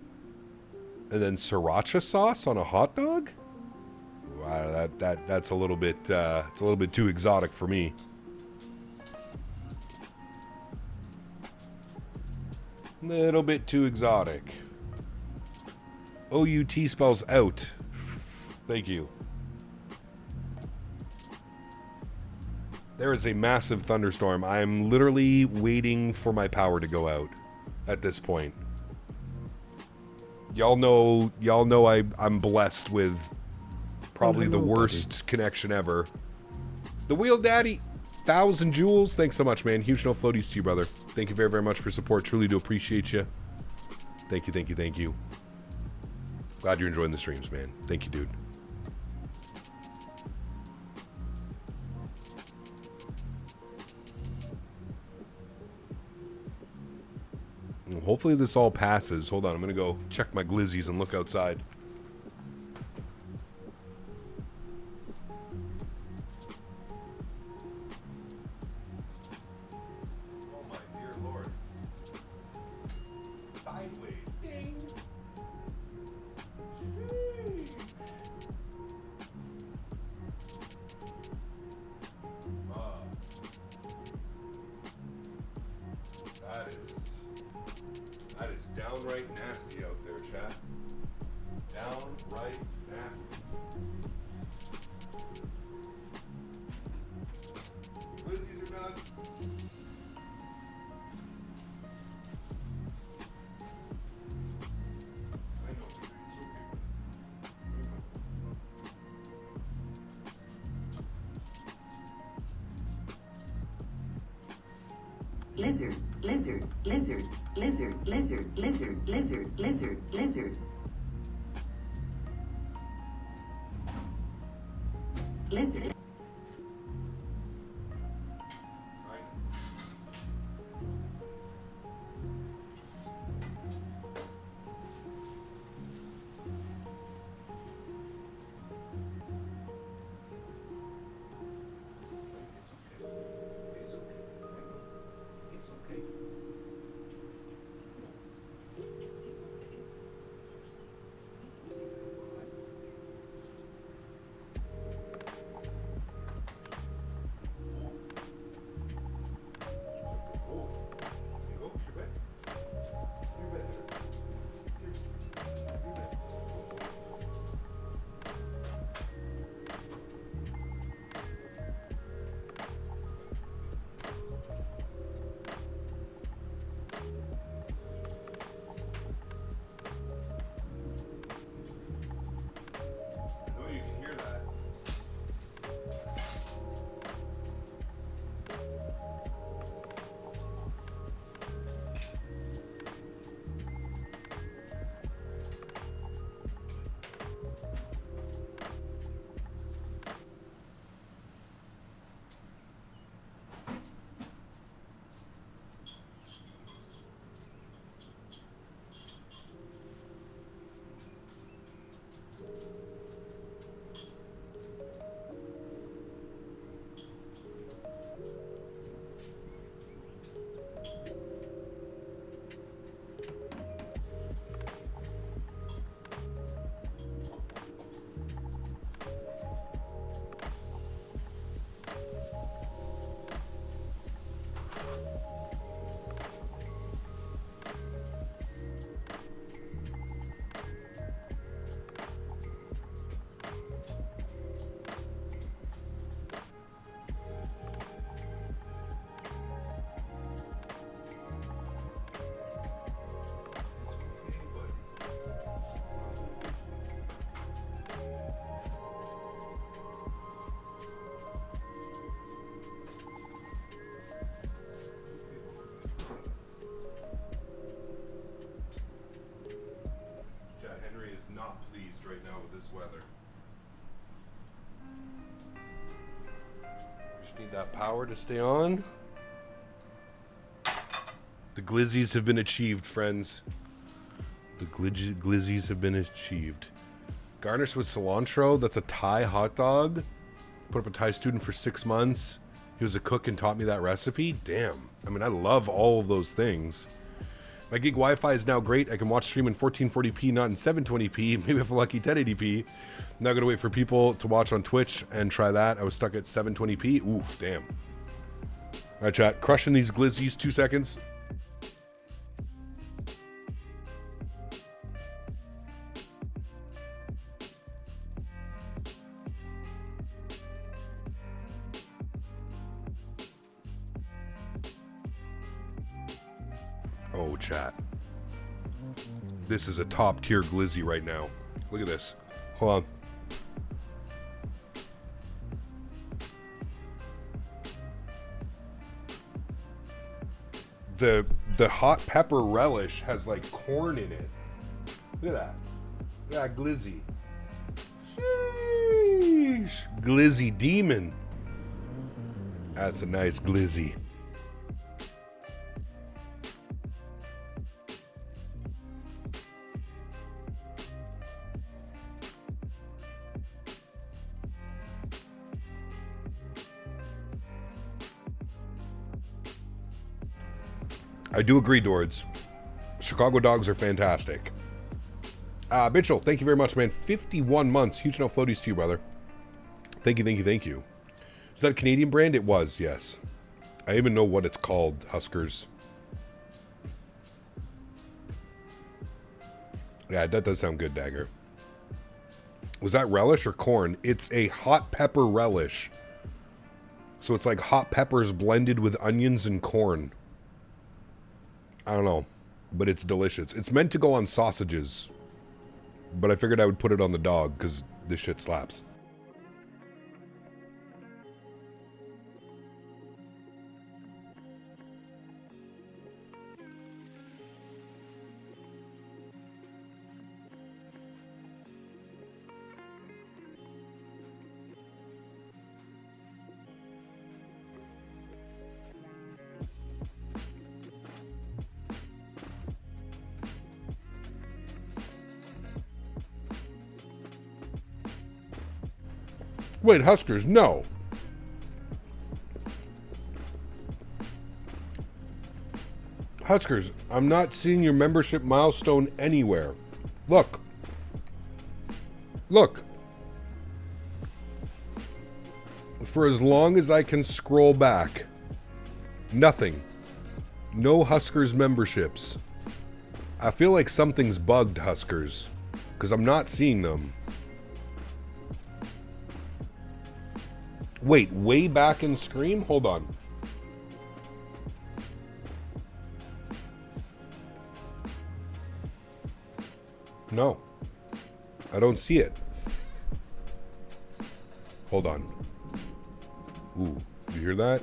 And then sriracha sauce on a hot dog? Wow, that's a little bit it's a little bit too exotic for me. Little bit too exotic. OUT spells out. Thank you. There is a massive thunderstorm. I'm literally waiting for my power to go out at this point. Y'all know I'm blessed with probably the worst connection ever. The Wheel Daddy, 1,000 jewels. Thanks so much, man. Huge no floaties to you, brother. Thank you very, very much for support. Truly do appreciate you. Thank you, thank you, thank you. Glad you're enjoying the streams, man. Thank you, dude. Hopefully this all passes. Hold on, I'm going to go check my glizzies and look outside. Oh my dear Lord. Sideways. Ding. That is downright nasty out there, chat. Downright nasty. Glizzies are done. I know, it's okay. Lizard, lizard, lizard, lizard, lizard, lizard, lizard, lizard, lizard. Lizard. Just need that power to stay on. The glizzies have been achieved, friends. The glizzies have been achieved. Garnished with cilantro. That's a Thai hot dog. Put up a Thai student for 6 months. He was a cook and taught me that recipe. Damn. I mean, I love all of those things. My gig Wi-Fi is now great. I can watch stream in 1440p, not in 720p. Maybe if I'm lucky, 1080p. I'm now going to wait for people to watch on Twitch and try that. I was stuck at 720p. Oof, damn. All right, chat. Crushing these glizzies. 2 seconds. Oh, chat. This is a top tier glizzy right now. Look at this. Hold on. The hot pepper relish has like corn in it. Look at that. Yeah, glizzy. Sheesh. Glizzy demon. That's a nice glizzy. I do agree, Dords. Chicago dogs are fantastic. Mitchell, thank you very much, man. 51 months. Huge no floaties to you, brother. Thank you, thank you, thank you. Is that a Canadian brand? It was, yes. I even know what it's called, Huskers. Yeah, that does sound good, Dagger. Was that relish or corn? It's a hot pepper relish. So it's like hot peppers blended with onions and corn. I don't know, but it's delicious. It's meant to go on sausages, but I figured I would put it on the dog because this shit slaps. Wait, Huskers, no. Huskers, I'm not seeing your membership milestone anywhere. Look. Look. For as long as I can scroll back, nothing. No Huskers memberships. I feel like something's bugged, Huskers, because I'm not seeing them. Wait, way back in Scream? Hold on. No. I don't see it. Hold on. Ooh, you hear that?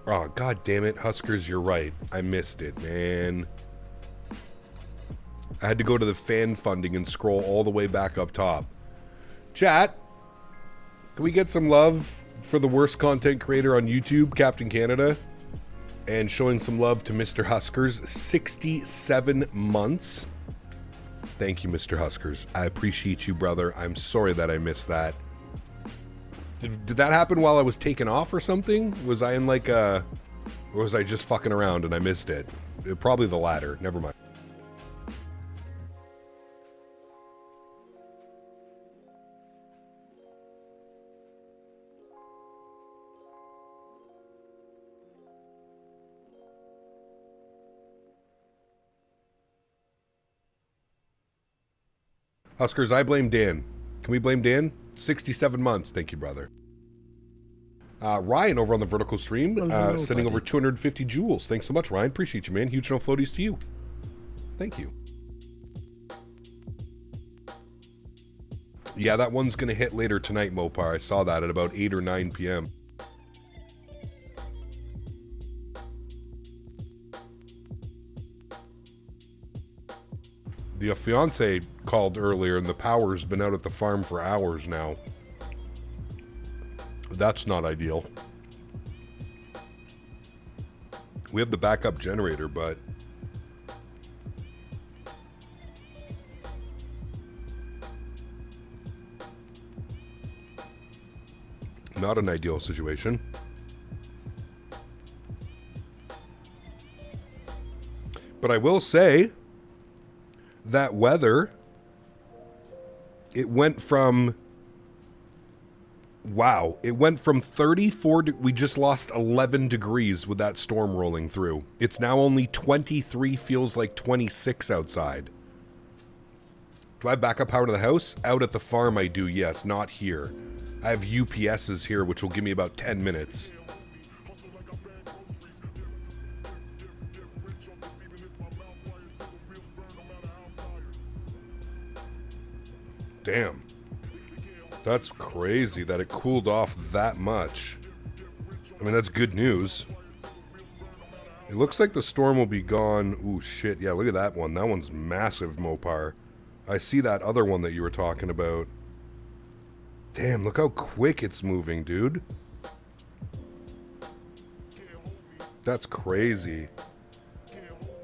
Oh, god damn it, Huskers, you're right. I missed it, man. I had to go to the fan funding and scroll all the way back up top. Chat, can we get some love for the worst content creator on YouTube, Captain Canada? And showing some love to Mr. Huskers, 67 months. Thank you, Mr. Huskers. I appreciate you, brother. I'm sorry that I missed that. Did that happen while I was taken off or something? Was I in like a... Or was I just fucking around and I missed it? Probably the latter. Never mind. Huskers, I blame Dan. Can we blame Dan? 67 months. Thank you, brother. Ryan over on the vertical stream, sending over 250 joules. Thanks so much, Ryan. Appreciate you, man. Huge no floaties to you. Thank you. Yeah, that one's going to hit later tonight, Mopar. I saw that at about 8 or 9 p.m. The fiance called earlier, and the power's been out at the farm for hours now. That's not ideal. We have the backup generator, but not an ideal situation. But I will say that weather, it went from, wow, it went from 34, we just lost 11 degrees with that storm rolling through. It's now only 23, feels like 26 outside. Do I have backup power to the house? Out at the farm I do, yes, not here. I have UPSs here, which will give me about 10 minutes. Damn. That's crazy that it cooled off that much. I mean, that's good news. It looks like the storm will be gone. Ooh, shit. Yeah, look at that one. That one's massive, Mopar. I see that other one that you were talking about. Damn, look how quick it's moving, dude. That's crazy.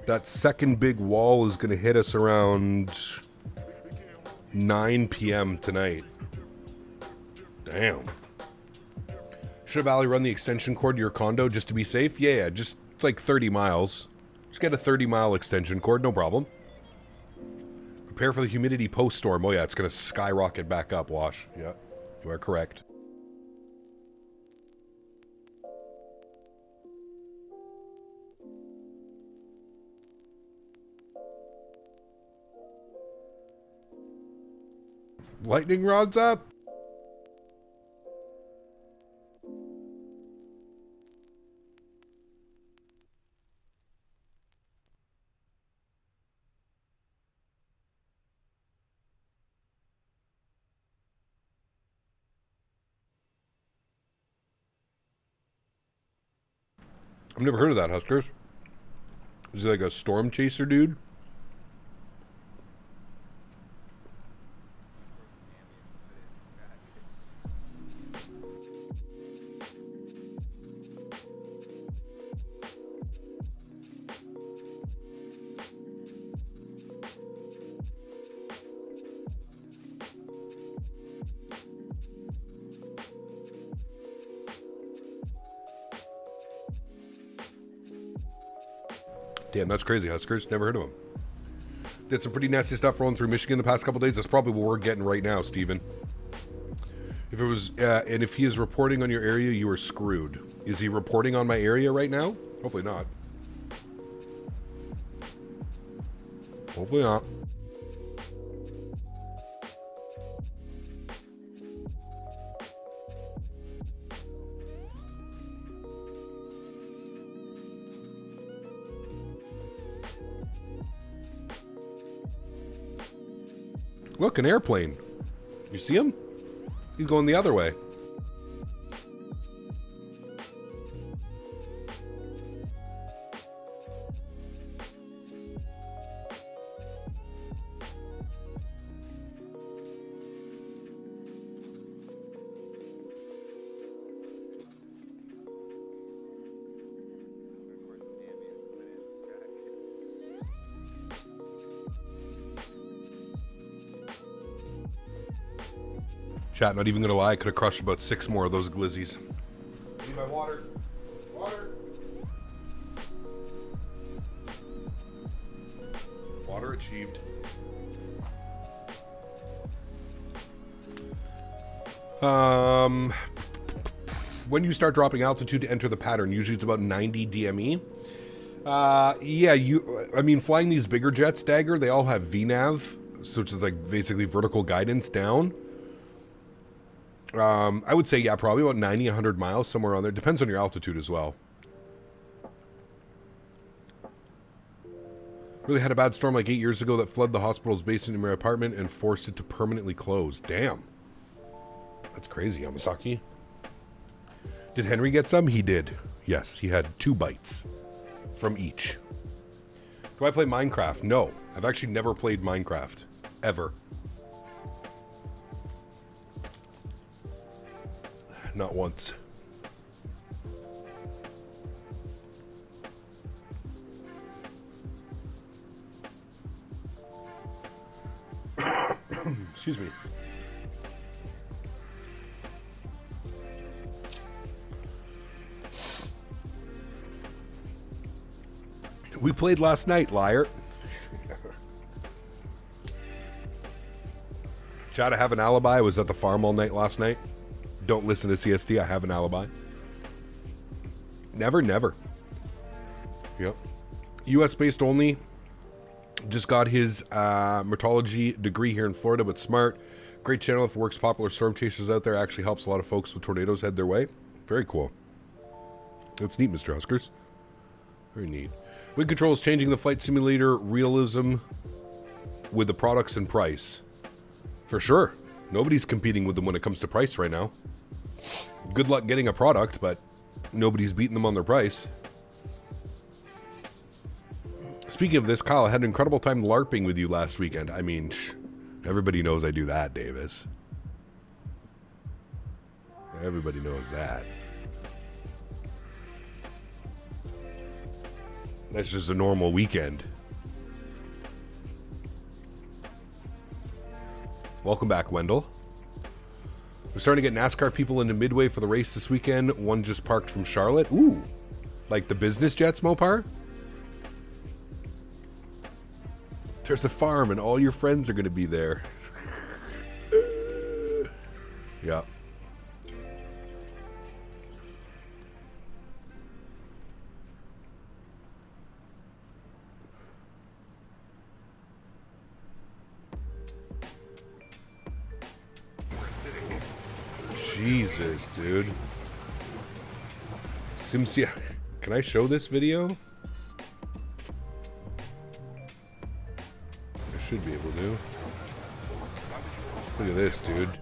That second big wall is going to hit us around 9 p.m. tonight. Damn. Should have Valley run the extension cord to your condo just to be safe? Yeah, just, it's like 30 miles. Just get a 30-mile extension cord, no problem. Prepare for the humidity post-storm. Oh yeah, it's going to skyrocket back up, Wash. Yeah, you are correct. Lightning rods up. I've never heard of that, Huskers. Is he like a storm chaser dude? Damn, that's crazy, Huskers. Never heard of him. Did some pretty nasty stuff rolling through Michigan the past couple days. That's probably what we're getting right now, Steven. If it was, and if he is reporting on your area, you are screwed. Is he reporting on my area right now? Hopefully not. Hopefully not. Look, an airplane. You see him? He's going the other way. Chat, not even gonna lie, I could have crushed about 6 more of those glizzies. Need my water. Water. Water achieved. When you start dropping altitude to enter the pattern, usually it's about 90 DME. Yeah, I mean, flying these bigger jets, Dagger, they all have VNAV, so it's like basically vertical guidance down. I would say, yeah, probably about 90, 100 miles, somewhere on there. Depends on your altitude as well. Really had a bad storm like 8 years ago that flooded the hospital's basement in my apartment and forced it to permanently close. Damn. That's crazy, Yamasaki. Did Henry get some? He did. Yes, he had 2 bites from each. Do I play Minecraft? No. I've actually never played Minecraft. Ever. Not once. Excuse me. We played last night, liar. Chad, I have an alibi. I was at the farm all night last night. Don't listen to CST. I have an alibi. Never, never. Yep. US based only. Just got his meteorology degree here in Florida, but smart. Great channel if it works popular storm chasers out there. Actually helps a lot of folks with tornadoes head their way. Very cool. That's neat, Mr. Huskers. Very neat. Wind Control is changing the flight simulator realism with the products and price. For sure. Nobody's competing with them when it comes to price right now. Good luck getting a product, but nobody's beating them on their price. Speaking of this, Kyle, I had an incredible time LARPing with you last weekend. I mean, everybody knows I do that, Davis. Everybody knows that. That's just a normal weekend. Welcome back, Wendell. We're starting to get NASCAR people into Midway for the race this weekend. One just parked from Charlotte. Ooh, like the business jets, Mopar? There's a farm and all your friends are going to be there. Yeah. Jesus, dude. Simsia. Can I show this video? I should be able to. Look at this, dude.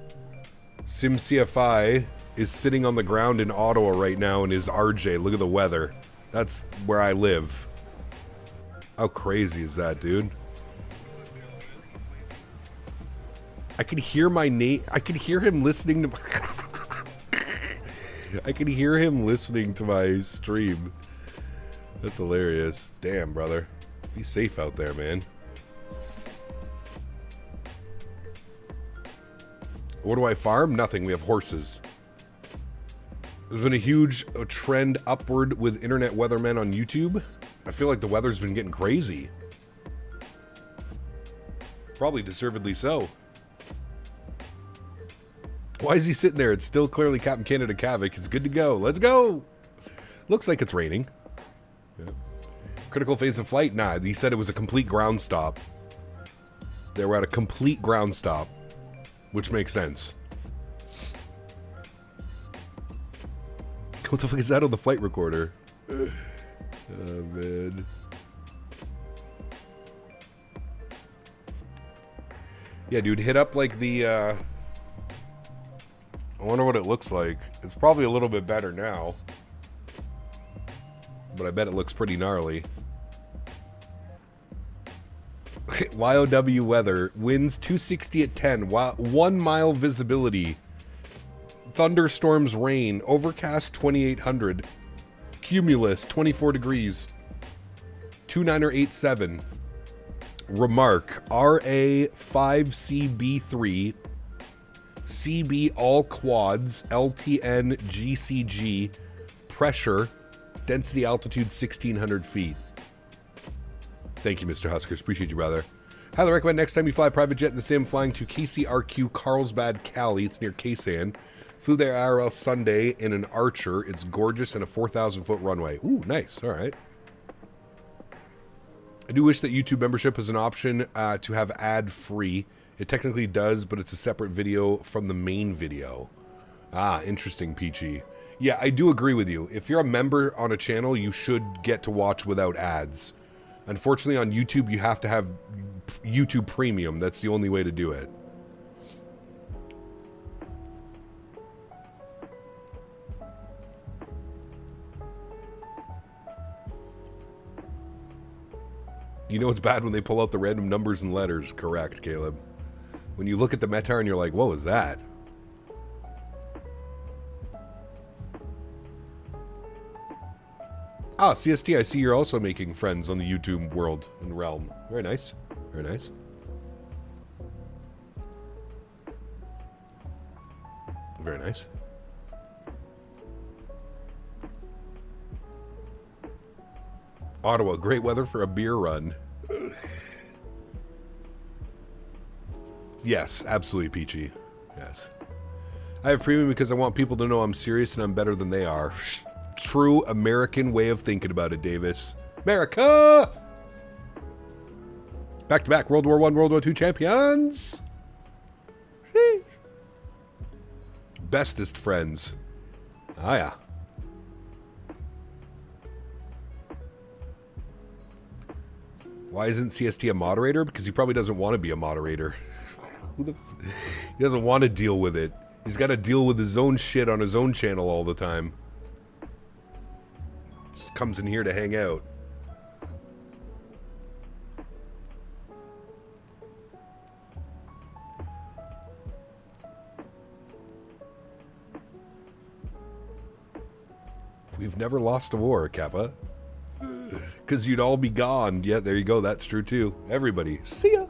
SimCFI is sitting on the ground in Ottawa right now in his RJ. Look at the weather. That's where I live. How crazy is that, dude? I could hear my name. I could hear him listening to I can hear him listening to my stream. That's hilarious. Damn, brother. Be safe out there, man. What do I farm? Nothing. We have horses. There's been a huge trend upward with internet weathermen on YouTube. I feel like the weather's been getting crazy. Probably deservedly so. Why is he sitting there? It's still clearly Captain Canada Kavik. It's good to go. Let's go. Looks like it's raining. Yeah. Critical phase of flight? Nah, he said it was a complete ground stop. They were at a complete ground stop, which makes sense. What the fuck is that on the flight recorder? Oh, man. Yeah, dude, hit up like the, I wonder what it looks like. It's probably a little bit better now. But I bet it looks pretty gnarly. YOW weather. Winds 260 at 10. 1 mile visibility. Thunderstorms, rain. Overcast 2800. Cumulus 24 degrees. 2987. Remark. RA5CB3. CB all quads, LTN GCG, pressure, density altitude 1600 feet. Thank you, Mr. Huskers. Appreciate you, brother. Highly recommend next time you fly a private jet in the sim, flying to KCRQ Carlsbad, Cali. It's near Kaysan. Flew there IRL Sunday in an Archer. It's gorgeous and a 4,000-foot runway. Ooh, nice. All right. I do wish that YouTube membership was an option to have ad-free. It technically does, but it's a separate video from the main video. Ah, interesting, Peachy. Yeah, I do agree with you. If you're a member on a channel, you should get to watch without ads. Unfortunately, on YouTube, you have to have YouTube Premium. That's the only way to do it. You know it's bad when they pull out the random numbers and letters. Correct, Caleb. When you look at the Metar and you're like, what was that? Ah, CST, I see you're also making friends on the YouTube world and realm. Very nice. Very nice. Very nice. Ottawa, great weather for a beer run. Yes, absolutely peachy. Yes. I have premium because I want people to know I'm serious and I'm better than they are. True American way of thinking about it, Davis. America! Back-to-back World War I, World War II champions. Sheesh. Bestest friends. Ah, yeah. Why isn't CST a moderator? Because he probably doesn't want to be a moderator. He doesn't want to deal with it. He's got to deal with his own shit on his own channel all the time. Just comes in here to hang out. We've never lost a war, Kappa. Because you'd all be gone. Yeah, there you go. That's true, too. Everybody. See ya.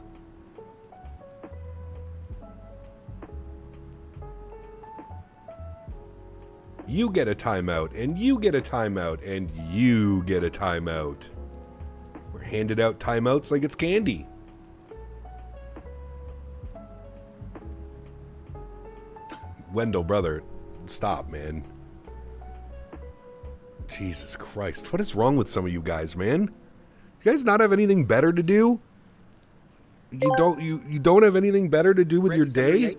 You get a timeout, and you get a timeout, and you get a timeout. We're handed out timeouts like it's candy. Wendell, brother, stop, man. Jesus Christ. What is wrong with some of you guys, man? You guys not have anything better to do? You don't have anything better to do with your day?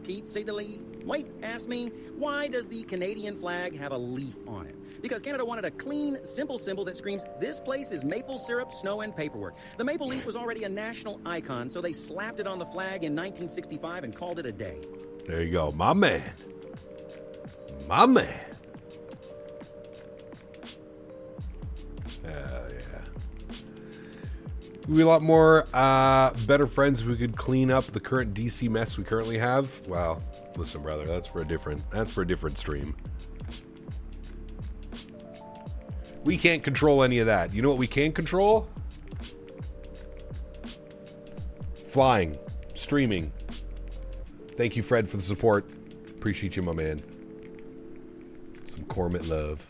Keith, say the lead. Wait, ask me, why does the Canadian flag have a leaf on it? Because Canada wanted a clean, simple symbol that screams, this place is maple syrup, snow, and paperwork. The maple leaf was already a national icon, so they slapped it on the flag in 1965 and called it a day. There you go. My man. My man. Yeah. We'd be a lot more better friends if we could clean up the current DC mess we currently have. Well, listen, brother, that's for a different stream. We can't control any of that. You know what we can control? Flying, streaming. Thank you, Fred, for the support. Appreciate you, my man. Some Cormit love.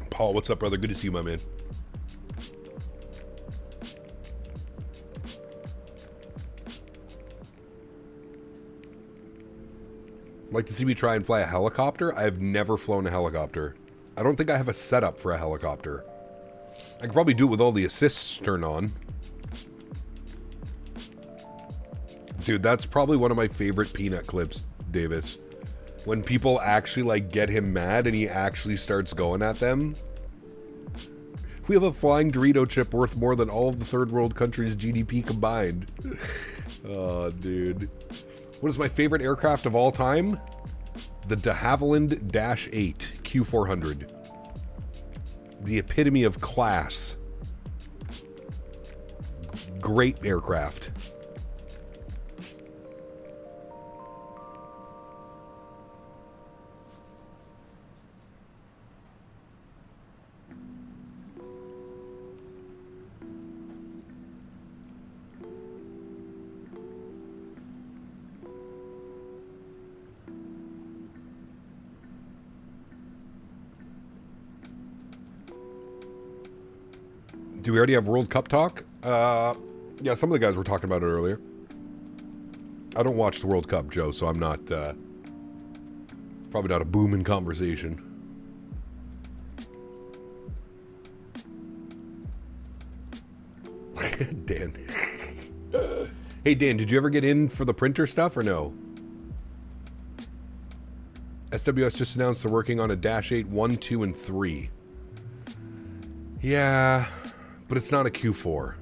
Paul, what's up, brother? Good to see you, my man. Like to see me try and fly a helicopter? I have never flown a helicopter. I don't think I have a setup for a helicopter. I could probably do it with all the assists turned on. Dude, that's probably one of my favorite Peanut clips, Davis. When people actually, like, get him mad and he actually starts going at them. We have a flying Dorito chip worth more than all of the third world countries' GDP combined. Oh, dude. What is my favorite aircraft of all time? The de Havilland Dash 8 Q400. The epitome of class. Great aircraft. Do we already have World Cup talk? Yeah, some of the guys were talking about it earlier. I don't watch the World Cup, Joe, so I'm not, probably not a booming conversation. Dan. Hey, Dan, did you ever get in for the printer stuff or no? SWS just announced they're working on a Dash 8 1, 2, and 3. Yeah, but it's not a Q4.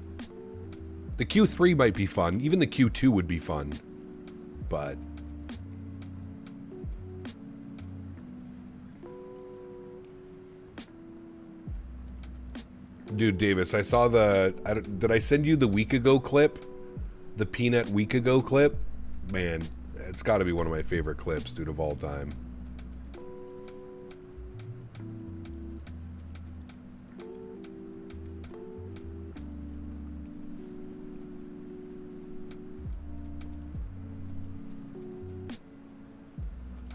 The Q3 might be fun. Even the Q2 would be fun. But Dude, Davis, I saw the... did I send you the week ago clip? The Peanut week ago clip? Man, it's got to be one of my favorite clips, dude, of all time.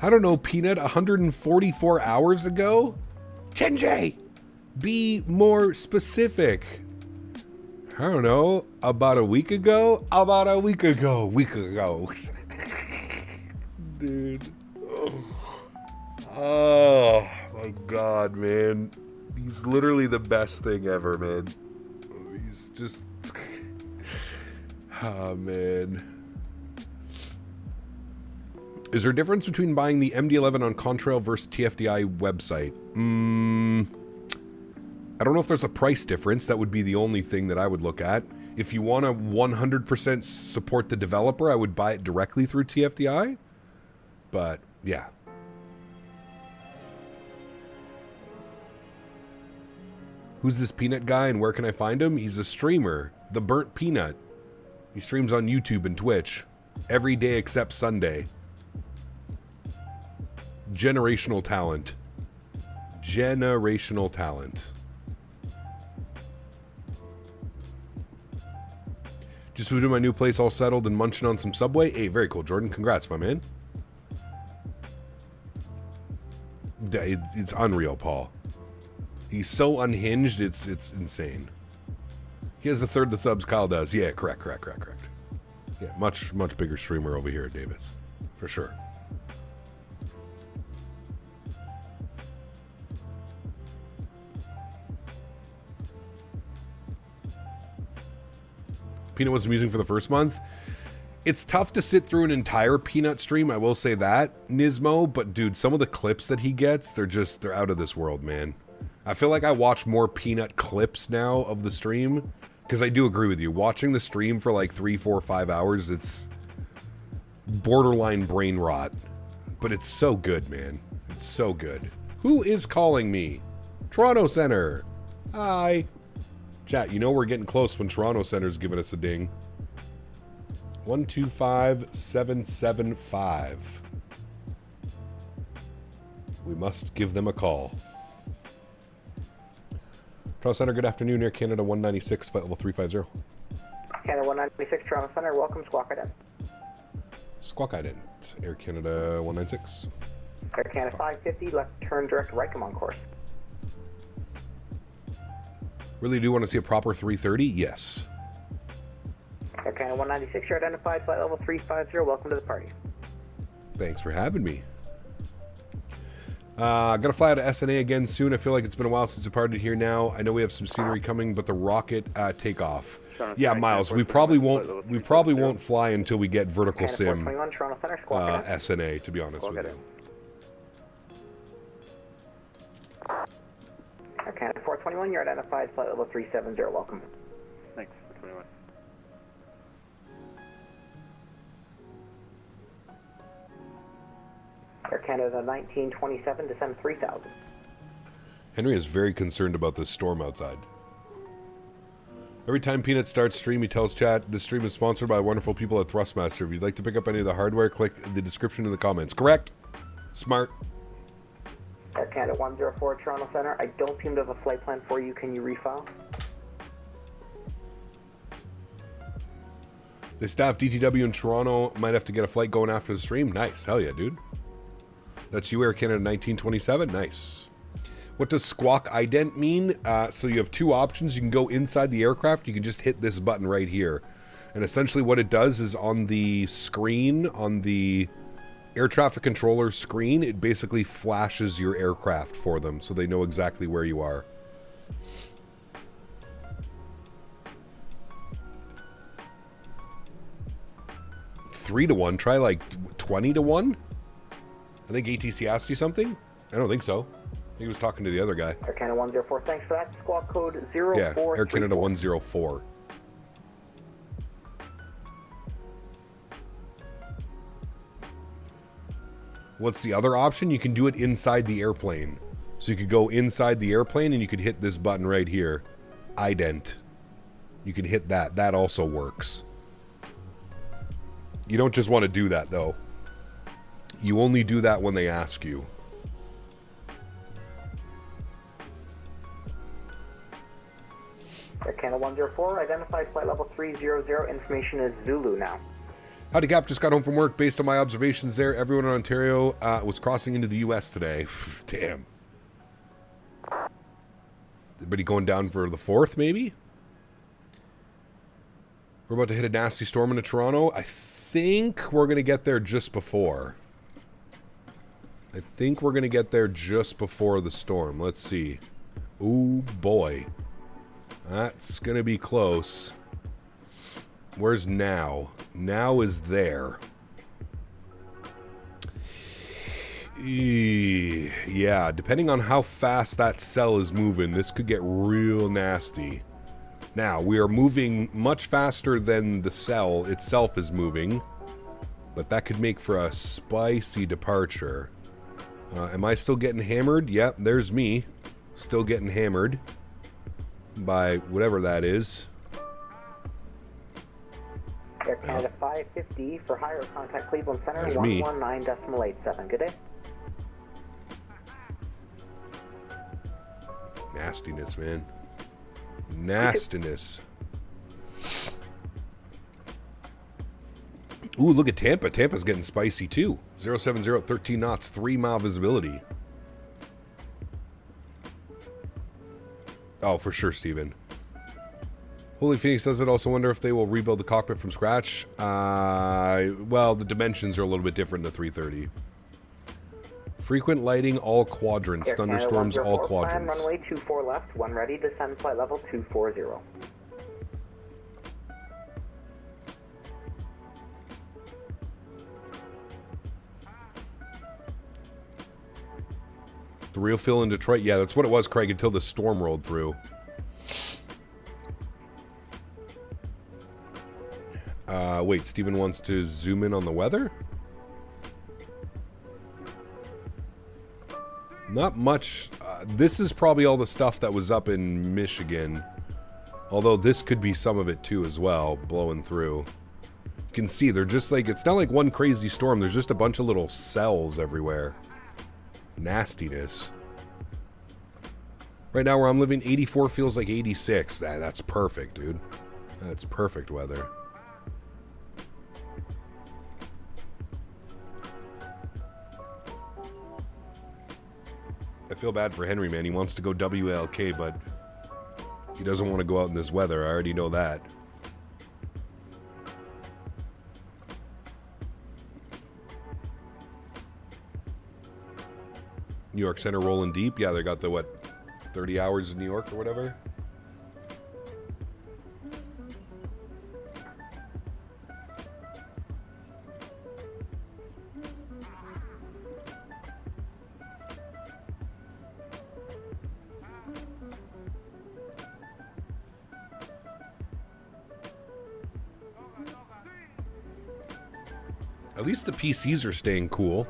I don't know, Peanut, 144 hours ago? Chenjay! Be more specific. I don't know, about a week ago? About a week ago. Week ago. Dude. Oh, my God, man. He's literally the best thing ever, man. He's just... oh, man. Is there a difference between buying the MD-11 on Contrail versus TFDI website? I don't know if there's a price difference. That would be the only thing that I would look at. If you want to 100% support the developer, I would buy it directly through TFDI. But, yeah. Who's this Peanut guy and where can I find him? He's a streamer. The Burnt Peanut. He streams on YouTube and Twitch. Every day except Sunday. Generational talent. Generational talent. Just moved to my new place all settled and munching on some Subway. Hey, very cool, Jordan. Congrats, my man. It's unreal, Paul. He's so unhinged, it's insane. He has a third the subs Kyle does. Yeah, correct. Yeah, much bigger streamer over here at Davis. For sure. Peanut was amusing for the first month. It's tough to sit through an entire Peanut stream, I will say that, Nismo, but dude, some of the clips that he gets, they're out of this world, man. I feel like I watch more Peanut clips now of the stream, because I do agree with you. Watching the stream for like 3, 4, 5 hours, it's borderline brain rot, but it's so good, man. It's so good. Who is calling me? Toronto Center. Hi. Chat, you know we're getting close when Toronto Center's giving us a ding. 125775. We must give them a call. Toronto Center, good afternoon. Air Canada 196, flight level 350. Canada 196, Toronto Center, welcome, squawk ident. Squawk ident, Air Canada 196. Air Canada 550, left turn direct right, come on course. Really do want to see a proper 330? Yes. Air Canada 196, you're identified, flight level 350, welcome to the party. Thanks for having me. Gonna fly out to SNA again soon. I feel like it's been a while since I departed here now. I know we have some scenery coming, but the rocket takeoff. Yeah, Miles, we probably won't fly until we get vertical sim SNA, to be honest with you. Air Canada 421, you're identified, flight level 370, welcome. Thanks, 421. Air Canada 1927, descend 3000. Henry is very concerned about this storm outside. Every time Peanut starts stream, he tells chat, this stream is sponsored by wonderful people at Thrustmaster. If you'd like to pick up any of the hardware, click the description in the comments. Correct? Smart. Air Canada 104, Toronto Center, I don't seem to have a flight plan for you. Can you refile? The staff DTW in Toronto might have to get a flight going after the stream. Nice. Hell yeah, dude. That's you, Air Canada 1927. Nice. What does squawk ident mean? So you have two options. You can go inside the aircraft. You can just hit this button right here. And essentially what it does is on the screen, on the air traffic controller screen, it basically flashes your aircraft for them so they know exactly where you are. Three to 1. Try like 20 to 1. I think ATC asked you something? I don't think so. He was talking to the other guy. Air Canada 104, thanks for that. Squawk code 0434. Yeah, Air Canada 104. What's the other option? You can do it inside the airplane. So you could go inside the airplane and you could hit this button right here. ident. You can hit that. That also works. You don't just want to do that, though. You only do that when they ask you. Air Canada 104, identified flight level 300, information is Zulu now. Howdy, Cap. Just got home from work. Based on my observations there, everyone in Ontario was crossing into the U.S. today. Damn. Everybody going down for the 4th, maybe? We're about to hit a nasty storm into Toronto. I think we're going to get there just before. I think we're going to get there just before the storm. Let's see. Ooh, boy. That's going to be close. Where's now? Now is there. Yeah, depending on how fast that cell is moving, this could get real nasty. Now, we are moving much faster than the cell itself is moving, but that could make for a spicy departure. Am I still getting hammered? Yep, there's me. Still getting hammered by whatever that is. Air Canada 550 for higher, contact Cleveland Center 119.87. Good day. Nastiness, man. Nastiness. Ooh, look at Tampa. Tampa's getting spicy too. 070 at 13 knots, 3 mile visibility. Oh, for sure, Steven. Holy Phoenix does it. Also wonder if they will rebuild the cockpit from scratch. Well, the dimensions are a little bit different in the 330. Frequent lighting, all quadrants. Air Thunderstorms, Canada all 104, quadrants. Plan runway 24 left, 1 ready, descend flight level 240. The real feel in Detroit. Yeah, that's what it was, Craig, until the storm rolled through. Wait, Steven wants to zoom in on the weather? Not much. This is probably all the stuff that was up in Michigan. Although this could be some of it too as well, blowing through. You can see they're just like, it's not like one crazy storm. There's just a bunch of little cells everywhere. Nastiness. Right now where I'm living, 84 feels like 86. That's perfect, dude. That's perfect weather. I feel bad for Henry, man. He wants to go WLK, but he doesn't want to go out in this weather. I already know that. New York Center rolling deep. Yeah, they got the, what, 30 hours in New York or whatever? At least the PCs are staying cool.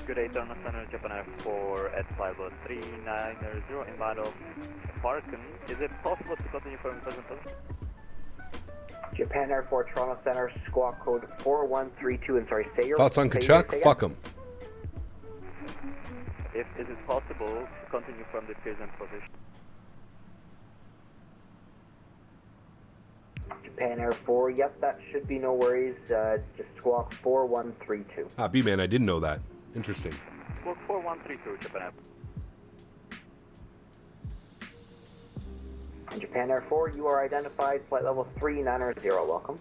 Good day, Turner Center, Japan Air 4 at 53900 inbound of Parkin. Is it possible to continue from present position? Japan Air 4 Toronto Center, squawk code 4132, and sorry, say your... Thoughts on Kachuk? Fuck him. If it is possible to continue from the present position. Japan Air 4, yep, that should be no worries. Just squawk 4132. Ah, B-Man, I didn't know that. Interesting. Squawk 4132, Japan Air. Japan Air 4, you are identified, flight level 390, welcome.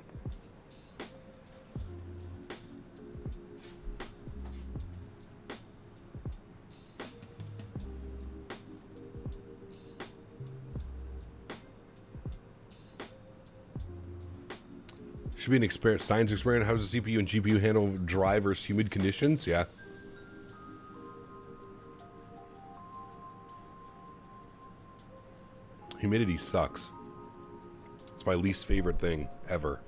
Should be an science experiment. How does the CPU and GPU handle dry versus humid conditions? Yeah. Humidity sucks. It's my least favorite thing ever.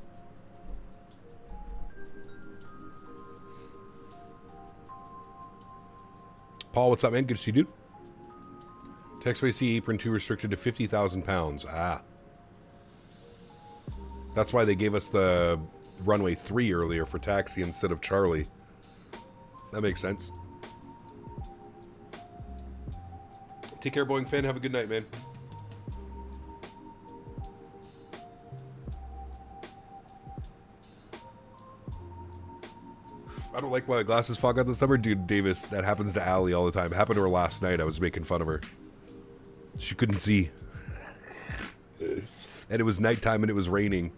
Paul, what's up, man? Good to see you, dude. Taxiway C apron 2 restricted to 50,000 pounds. Ah. That's why they gave us the runway 3 earlier for taxi instead of Charlie. That makes sense. Take care, Boeing fan. Have a good night, man. I don't like my glasses fog out this summer. Dude, Davis, that happens to Allie all the time. It happened to her last night. I was making fun of her. She couldn't see. And it was nighttime and it was raining.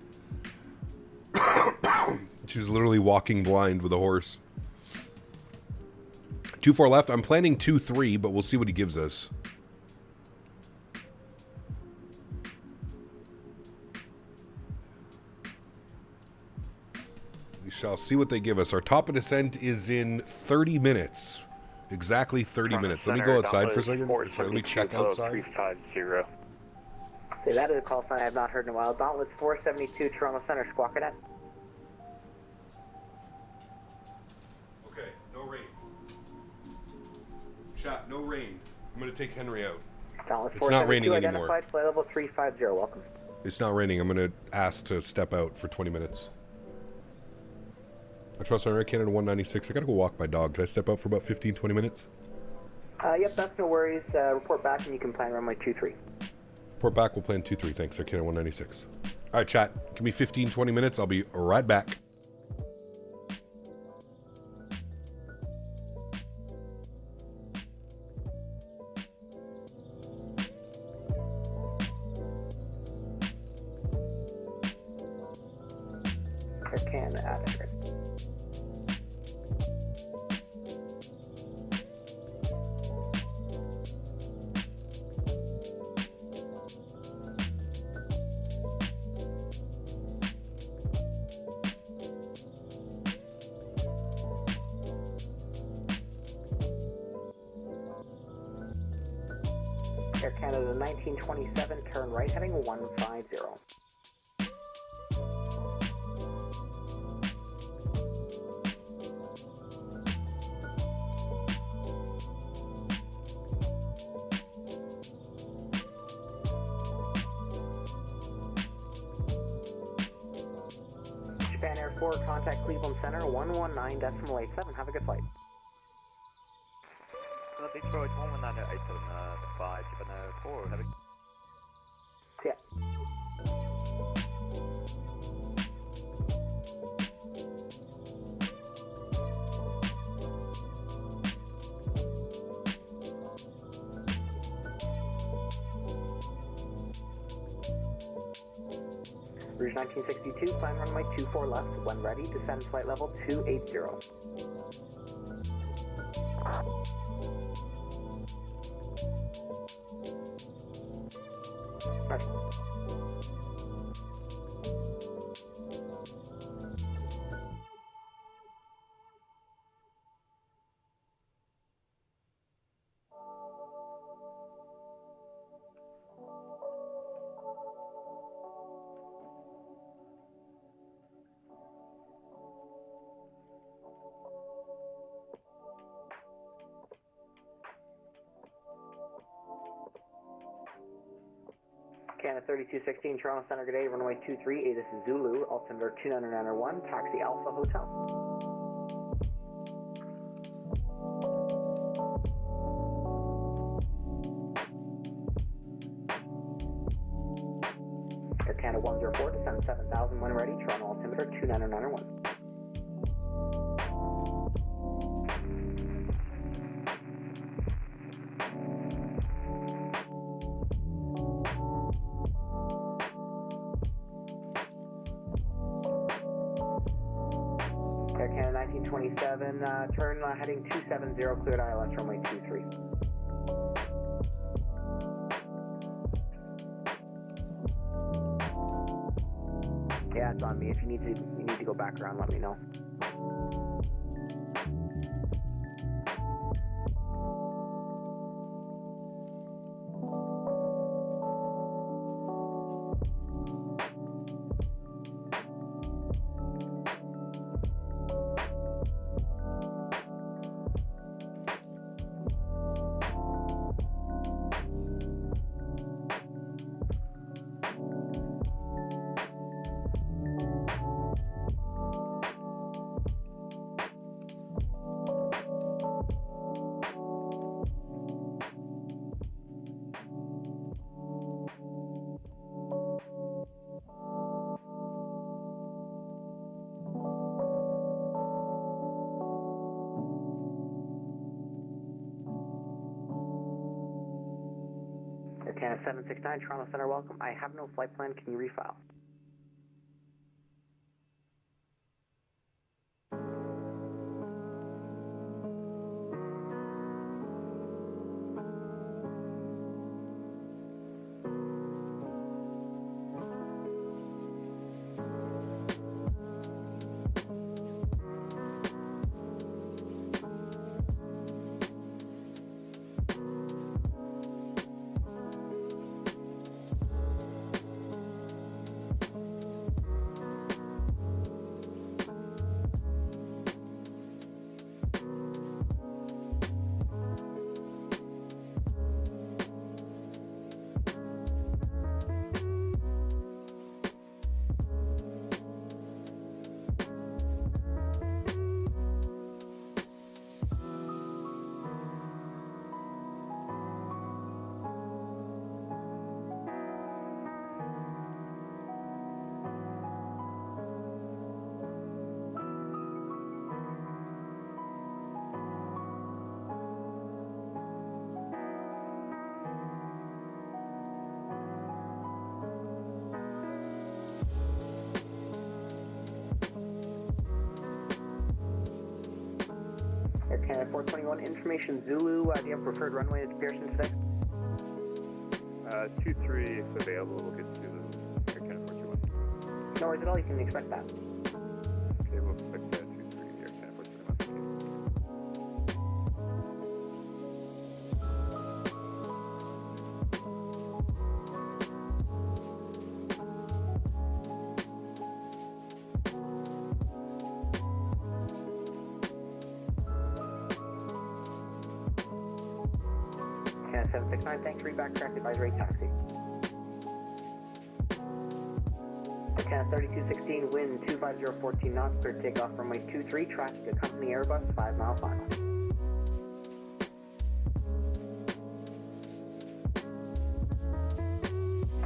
She was literally walking blind with a horse. 2-4 left. I'm planning 2-3, but we'll see what he gives us. We shall see what they give us. Our top of descent is in 30 minutes. Exactly 30 minutes. Let me go outside for a second. Sorry, let me check outside. 350. Say, that is a call sign I have not heard in a while. Dauntless 472, Toronto Center, Squawk Cadet. Okay, no rain. Chat, no rain. I'm going to take Henry out. Dauntless It's not raining anymore. Identified, flight level 350, welcome. It's not raining. I'm going to ask to step out for 20 minutes. I trust Air Canada 196. I got to go walk my dog. Can I step out for about 15, 20 minutes? Yep, that's no worries. Report back and you can plan runway 23. Report back. We'll plan 2-3. Thanks, Air Canada 196. All right, chat. Give me 15, 20 minutes. I'll be right back. Air Canada at Erin. Air Canada 1927, turn right heading 150. Japan Air 4, contact Cleveland Center 119.87. Have a good flight. Detroit 119.85, Japan Air 4, have a... Yeah. Rouge 1962, plan runway 24 left. When ready, descend flight level 280. Right. Canada 3216, Toronto Center, good day, runway 23, this is Zulu, altimeter 29901, taxi Alpha Hotel. Air Canada 104, descend 7000 when ready, Toronto altimeter 29901. Air Canada 1927, turn heading 270, cleared ILS runway 23. Yeah, it's on me. If you need to go back around, let me know. Canada 769, Toronto Center, welcome. I have no flight plan. Can you refile? Canada 421, information Zulu, do you have preferred runway to Pearson today? 23 if available, we'll get to the Air Canada 421. No worries at all, you can expect that. Okay, we'll expect that 23 Air Canada 421. Canada 769, thanks, read back, track advisory taxi. Canada 3216, wind 25014 knots, clear takeoff runway 23, traffic accompany Airbus, 5 mile final.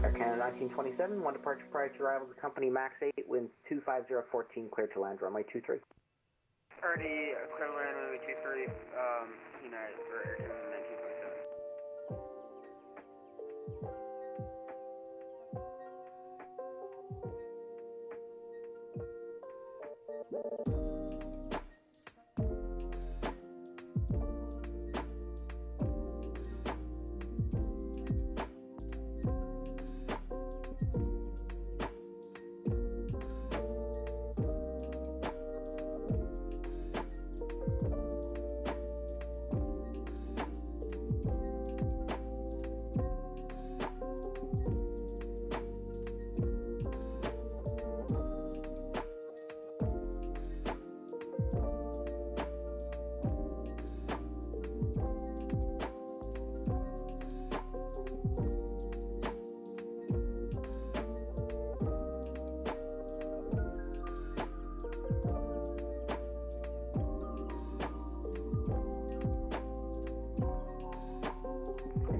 Air Canada 1927, one departure prior to arrival to company max 8, wind 25014, clear to land runway 23. Already clear land runway 23, United, or Air Canada 1927.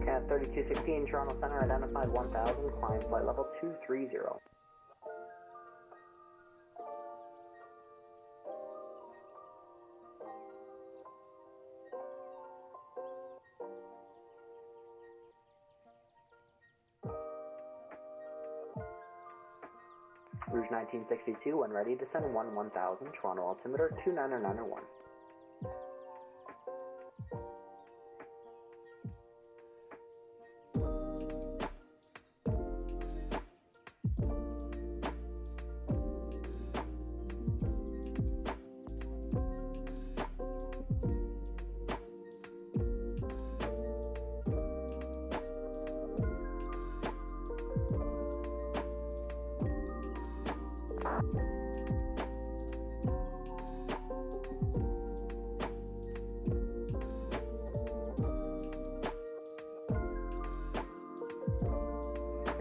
Canada 3216, Toronto Center, identified 1000, climb flight level 230. Rouge 1962, when ready, descend 1000, Toronto altimeter 29901.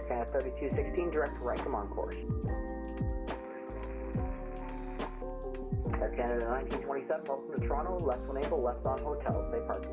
Canada 3216, direct right, come on course. Air Canada 1927, welcome to Toronto, left when able, left on hotel, stay parking.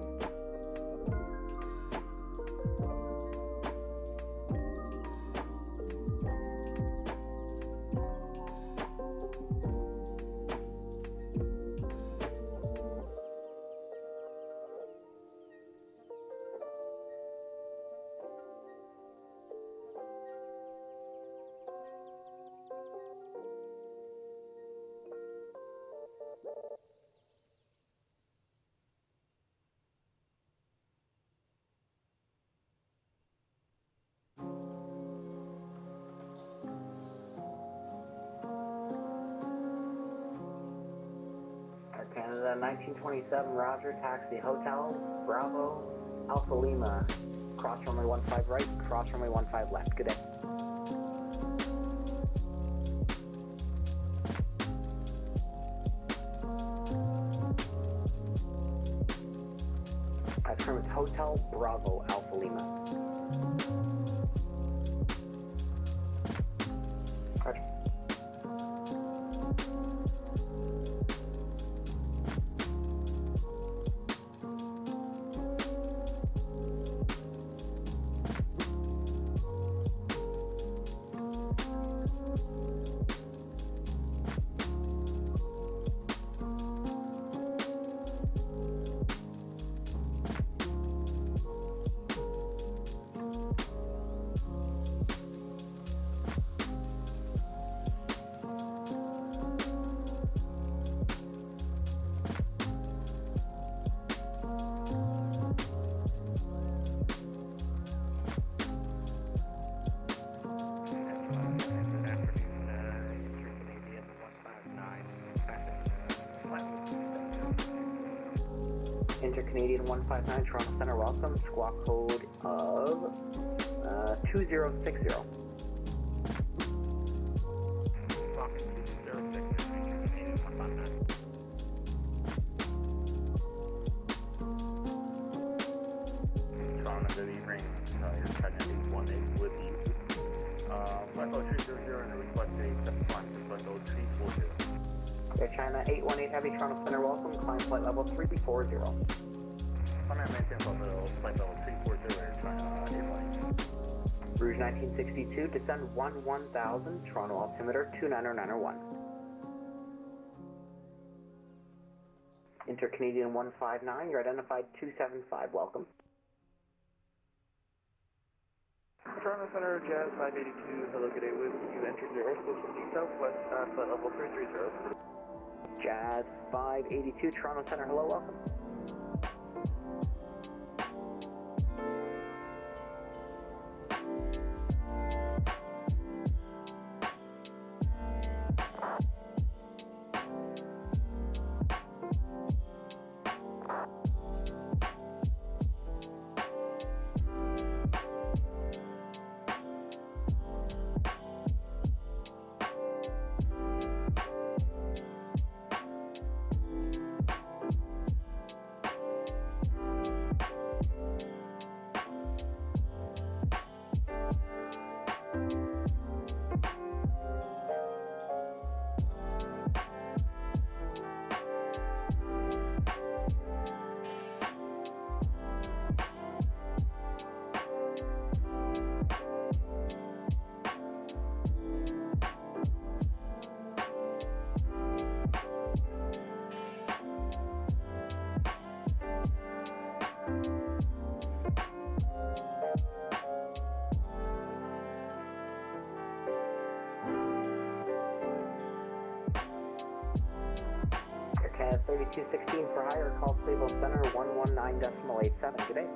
Canada 1927, Roger, taxi Hotel, Bravo, Alpha Lima, cross runway 15 right, cross runway 15 left. Good day. I confirm it's Hotel, Bravo, Alpha Lima. Roger. Inter-Canadian 159, Toronto Center, welcome. Squawk code of 2060. Squawk 2060, Inter-Canadian 159. Toronto, good evening. Your Peteni 18 with you. Flight level 300 and request a 7 flight level 340. Air China 818 Heavy, Toronto Center, welcome. Climb flight level 340. Maintain flight level 340, Air China 818. Rouge 1962, descend 1000, Toronto altimeter 29091. Inter-Canadian 159, you're identified 275, welcome. Toronto Center, Jazz 582, hello, good day, with you entered the airspace from the southwest at flight level 330. Jazz 582, Toronto Center, hello, welcome. Air 3216 for higher, call Cleveland Center 119.87. Good day.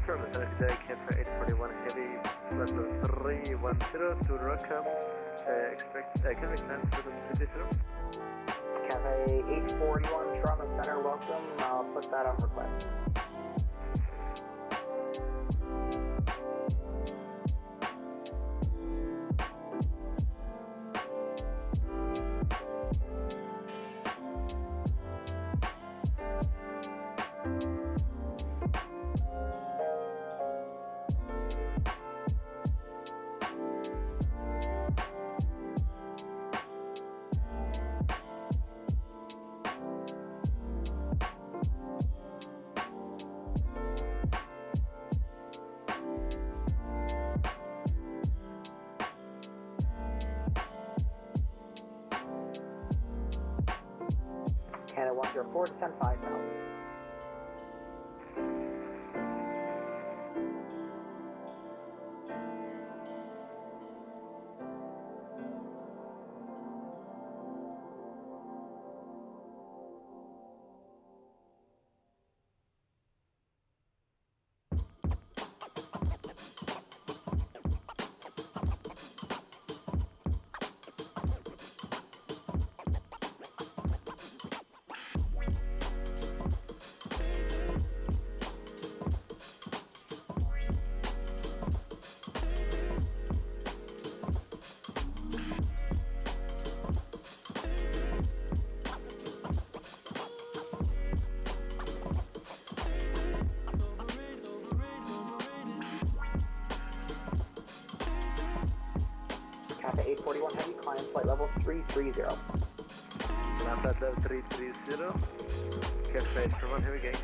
Toronto Center, good day, Canada 841 Heavy, flight level 310 to Rackham. Can we expand to the 230? Cafe 841, Toronto Center, welcome. I'll put that on request. Canada 104, descend 5000. Mentha 841 Heavy, climb flight level 330. Mentha 330. Catch from 1 Heavy gate.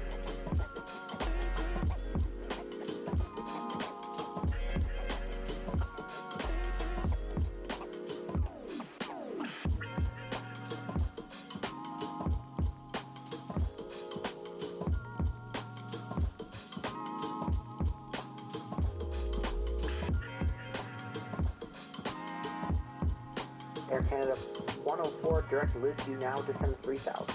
Air Canada 104, direct loose, you now descend 3000.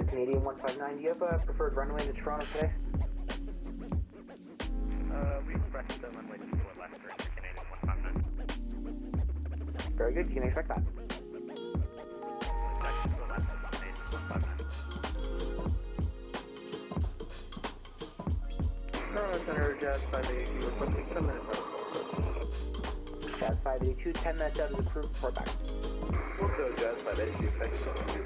Canadian 159, do you have a preferred runway to Toronto today? We expressed the runway to left for Canadian 159. Very good, you can expect that. Toronto Center, Jazz 582, requesting 10 minutes out. Jazz 582, 10 minutes out is approved, report back. We'll go Jazz 582, thank you.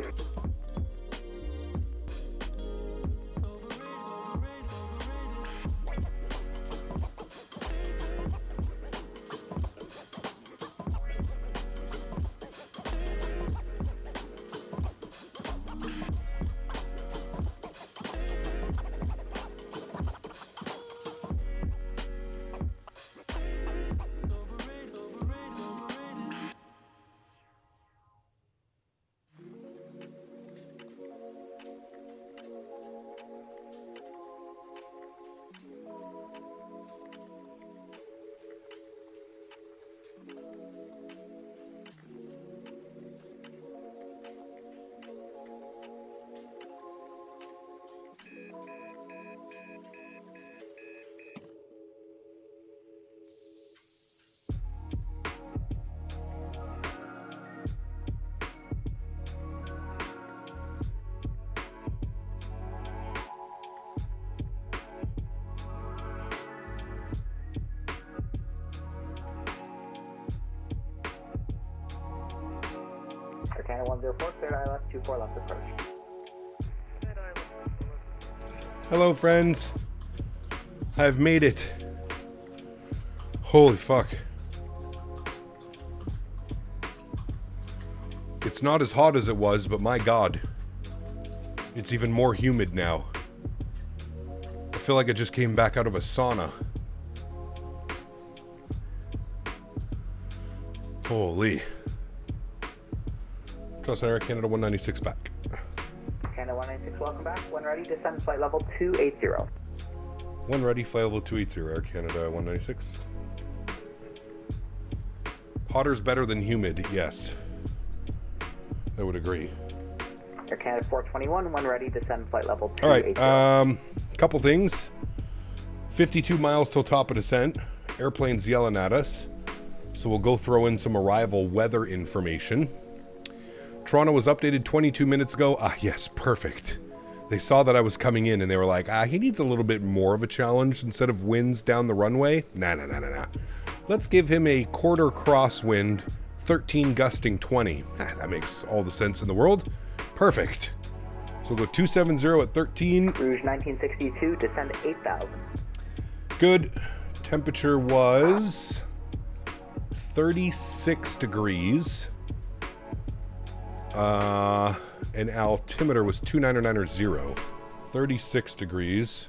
Canada 104, cleared ILS-24 left approach. Hello, friends. I've made it. Holy fuck. It's not as hot as it was, but my god. It's even more humid now. I feel like I just came back out of a sauna. Holy. Cross Air Canada 196 back. Canada 196, welcome back. When ready, descend flight level 280. One ready, flight level 280, Air Canada 196. Hotter's better than humid, yes. I would agree. Air Canada 421, when ready, descend flight level 280. Alright, couple things. 52 miles till top of descent. Airplane's yelling at us. So we'll go throw in some arrival weather information. Toronto was updated 22 minutes ago. Ah, yes, perfect. They saw that I was coming in and they were like, he needs a little bit more of a challenge instead of winds down the runway. Nah. Let's give him a quarter crosswind, 13 gusting 20. That makes all the sense in the world. Perfect. So we'll go 270 at 13. Rouge 1962, descend 8,000. Good. Temperature was 36 degrees. And altimeter was 2990. 36 degrees.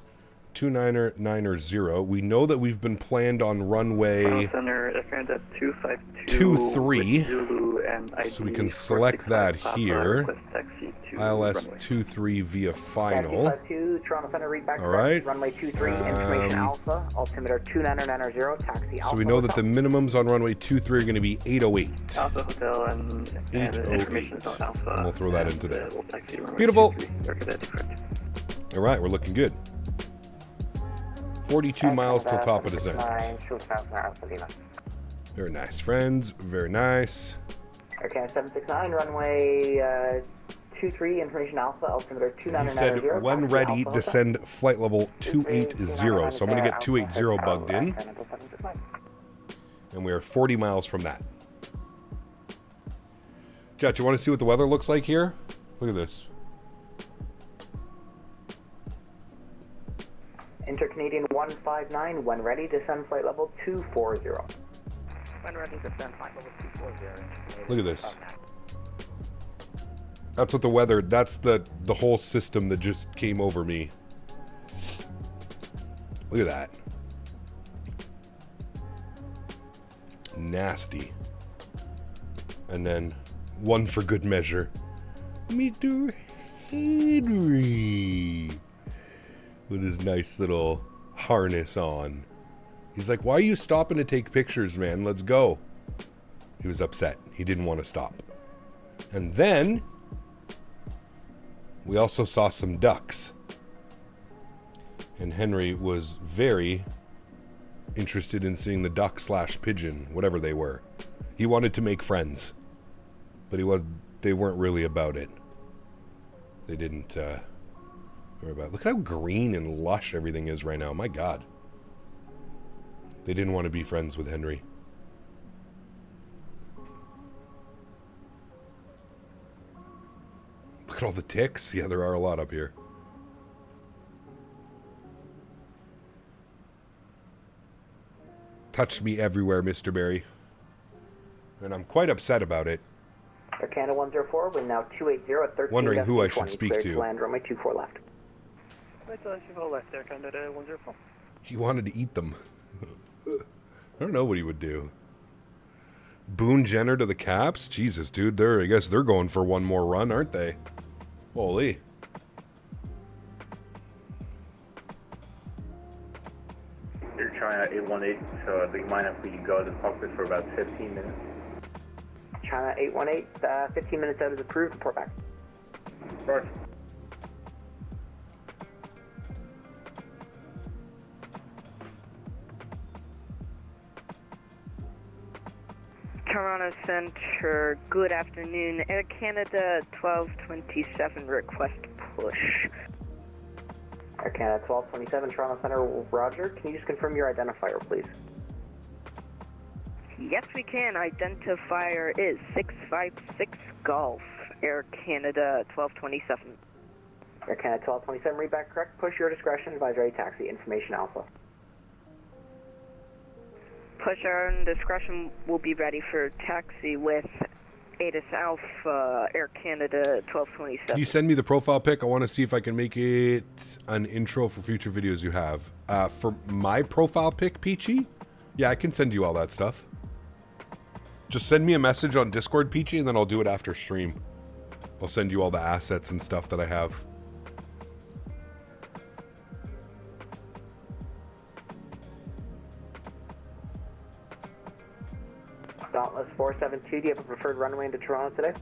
2990. We know that we've been planned on runway Center, at 252 Zulu and ID so we can select that here. ILS-23 via final. 252, Toronto Center, read back. All right. Runway 23, information Alpha, altimeter 2990, taxi Alpha. So we know that the minimums on runway 23 are going to be 808. Alpha Hotel and 808. Alpha. And we'll throw that into there. We'll Beautiful. All right, we're looking good. 42 miles till top of descent. Very nice, friends. Very nice. Okay, 769, runway 23, information alpha, altimeter He 2990. said, when ready, descend flight level 280. So I'm going to get 280 bugged in. And we are 40 miles from that. Chat, you want to see what the weather looks like here? Look at this. Inter-Canadian 159, when ready, descend flight level 240. When ready, descend flight level 240. Look at this. That's what the weather, that's the whole system that just came over me. Look at that. Nasty. And then one for good measure. Mr. Henry. With his nice little harness on. He's like, why are you stopping to take pictures, man? Let's go. He was upset. He didn't want to stop. And then we also saw some ducks. And Henry was very interested in seeing the duck / pigeon, whatever they were. He wanted to make friends. But they weren't really about it. They didn't worry about it. Look at how green and lush everything is right now. My God. They didn't want to be friends with Henry. Look at all the ticks. Yeah, there are a lot up here. Touched me everywhere, Mr. Barry. And I'm quite upset about it. Air Canada 104, we're now 280 at 13. Wondering who I should speak to. Land runway 24 left. Right, 24 left, Air Canada 104. He wanted to eat them. I don't know what he would do. Boone Jenner to the Caps? Jesus, dude. I guess they're going for one more run, aren't they? Holy. You're China 818, so do you mind if we go to the cockpit for about 15 minutes? China 818, 15 minutes out is approved. Report back. Right. Toronto Center, good afternoon. Air Canada 1227, request push. Air Canada 1227, Toronto Center, roger. Can you just confirm your identifier, please? Yes, we can. Identifier is 656 Golf, Air Canada 1227. Air Canada 1227, read back correct. Push your discretion, advisory taxi, information alpha. Push our discretion will be ready for taxi with ATIS Alpha, Air Canada 1227. Can you send me the profile pic? I want to see if I can make it an intro for future videos you have. For my profile pic, Peachy? Yeah, I can send you all that stuff. Just send me a message on Discord, Peachy, and then I'll do it after stream. I'll send you all the assets and stuff that I have. Dauntless 472, do you have a preferred runway into Toronto today?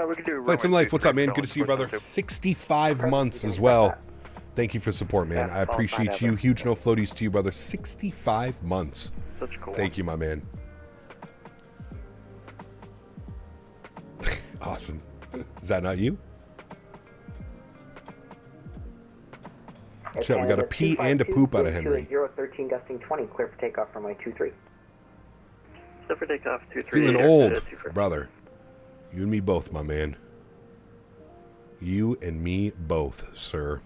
We can do Flight Sim Life, what's up, man? Good to see you, brother. 65 months as well. Thank you for support, man. I appreciate you. Huge no floaties to you, brother. 65 months. Such cool. Thank you, my man. Awesome. Is that not you? Shit, we got a pee and a poop out of Henry. 13 gusting 20, clear for takeoff from runway 23. So for takeoff 23. Feeling old, brother. You and me both, my man. You and me both, sir.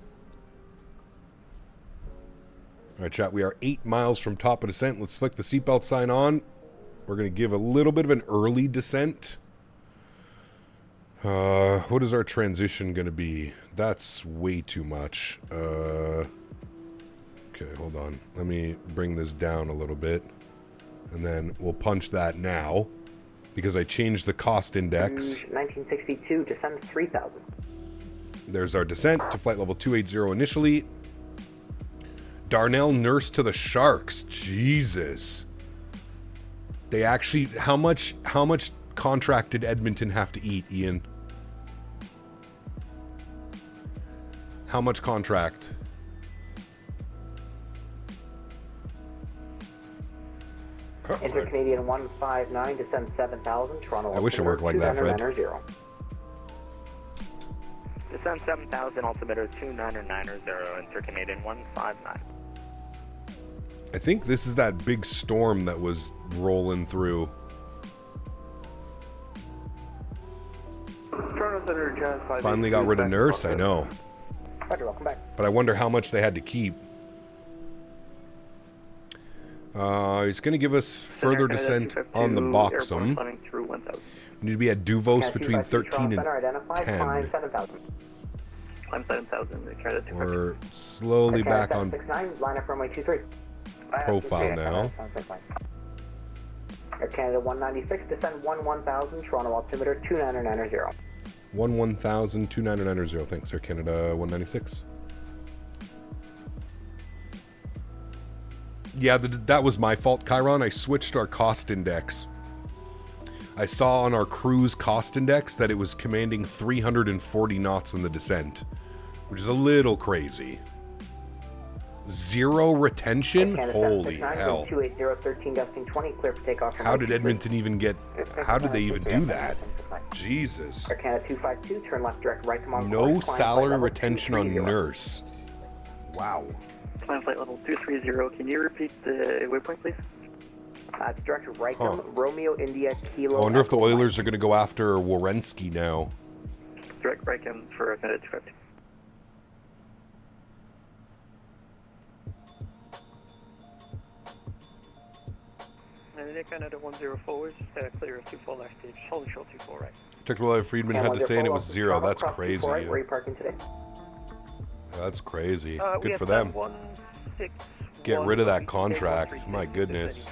All right, chat. We are 8 miles from top of descent. Let's flick the seatbelt sign on. We're going to give a little bit of an early descent. What is our transition going to be? That's way too much. Okay, hold on. Let me bring this down a little bit. And then we'll punch that now. Because I changed the cost index. 1962, descend 3,000. There's our descent to flight level 280 initially. Darnell Nurse to the Sharks. Jesus. They actually... How much contract did Edmonton have to eat, Ian? How much contract? Enter Canadian 159, descend 7,000, Toronto. I wish it worked like that, Fred. 2990. Descend 7,000, altimeter 2990, enter Canadian 159. I think this is that big storm that was rolling through. Finally got rid of Nurse, I know. Roger, welcome back. But I wonder how much they had to keep. He's going to give us further descent on the Boxum. We need to be at Duvos between 13 and 10. I'm 7,000. We're slowly back on 69, line up runway 23. profile now. Air Canada 196, descend 11,000, Toronto altimeter 2990. 11,000, 2990. Thanks, Air Canada 196. Yeah, that was my fault, Chiron. I switched our cost index. I saw on our cruise cost index that it was commanding 340 knots in the descent, which is a little crazy. 0 retention? Holy hell. 280, 13, 20, clear for takeoff. How did Edmonton even get... How did they even do that? Jesus. Air Canada 252, turn left direct right to Montreal. No salary retention on Nurse. Wow. Climb flight level 230. Can you repeat the waypoint, please? It's direct to Rycombe, Romeo, India, Kilo. I wonder if the Oilers are going to go after Werenski now. Direct Rycombe for Canada 252. Canada 104 is clear of 24 left stage. Hold short 24 right. Checked what Friedman had to say and it was 0. That's crazy. Where are you parking today? That's crazy. Good for them. Get rid of that contract. My goodness.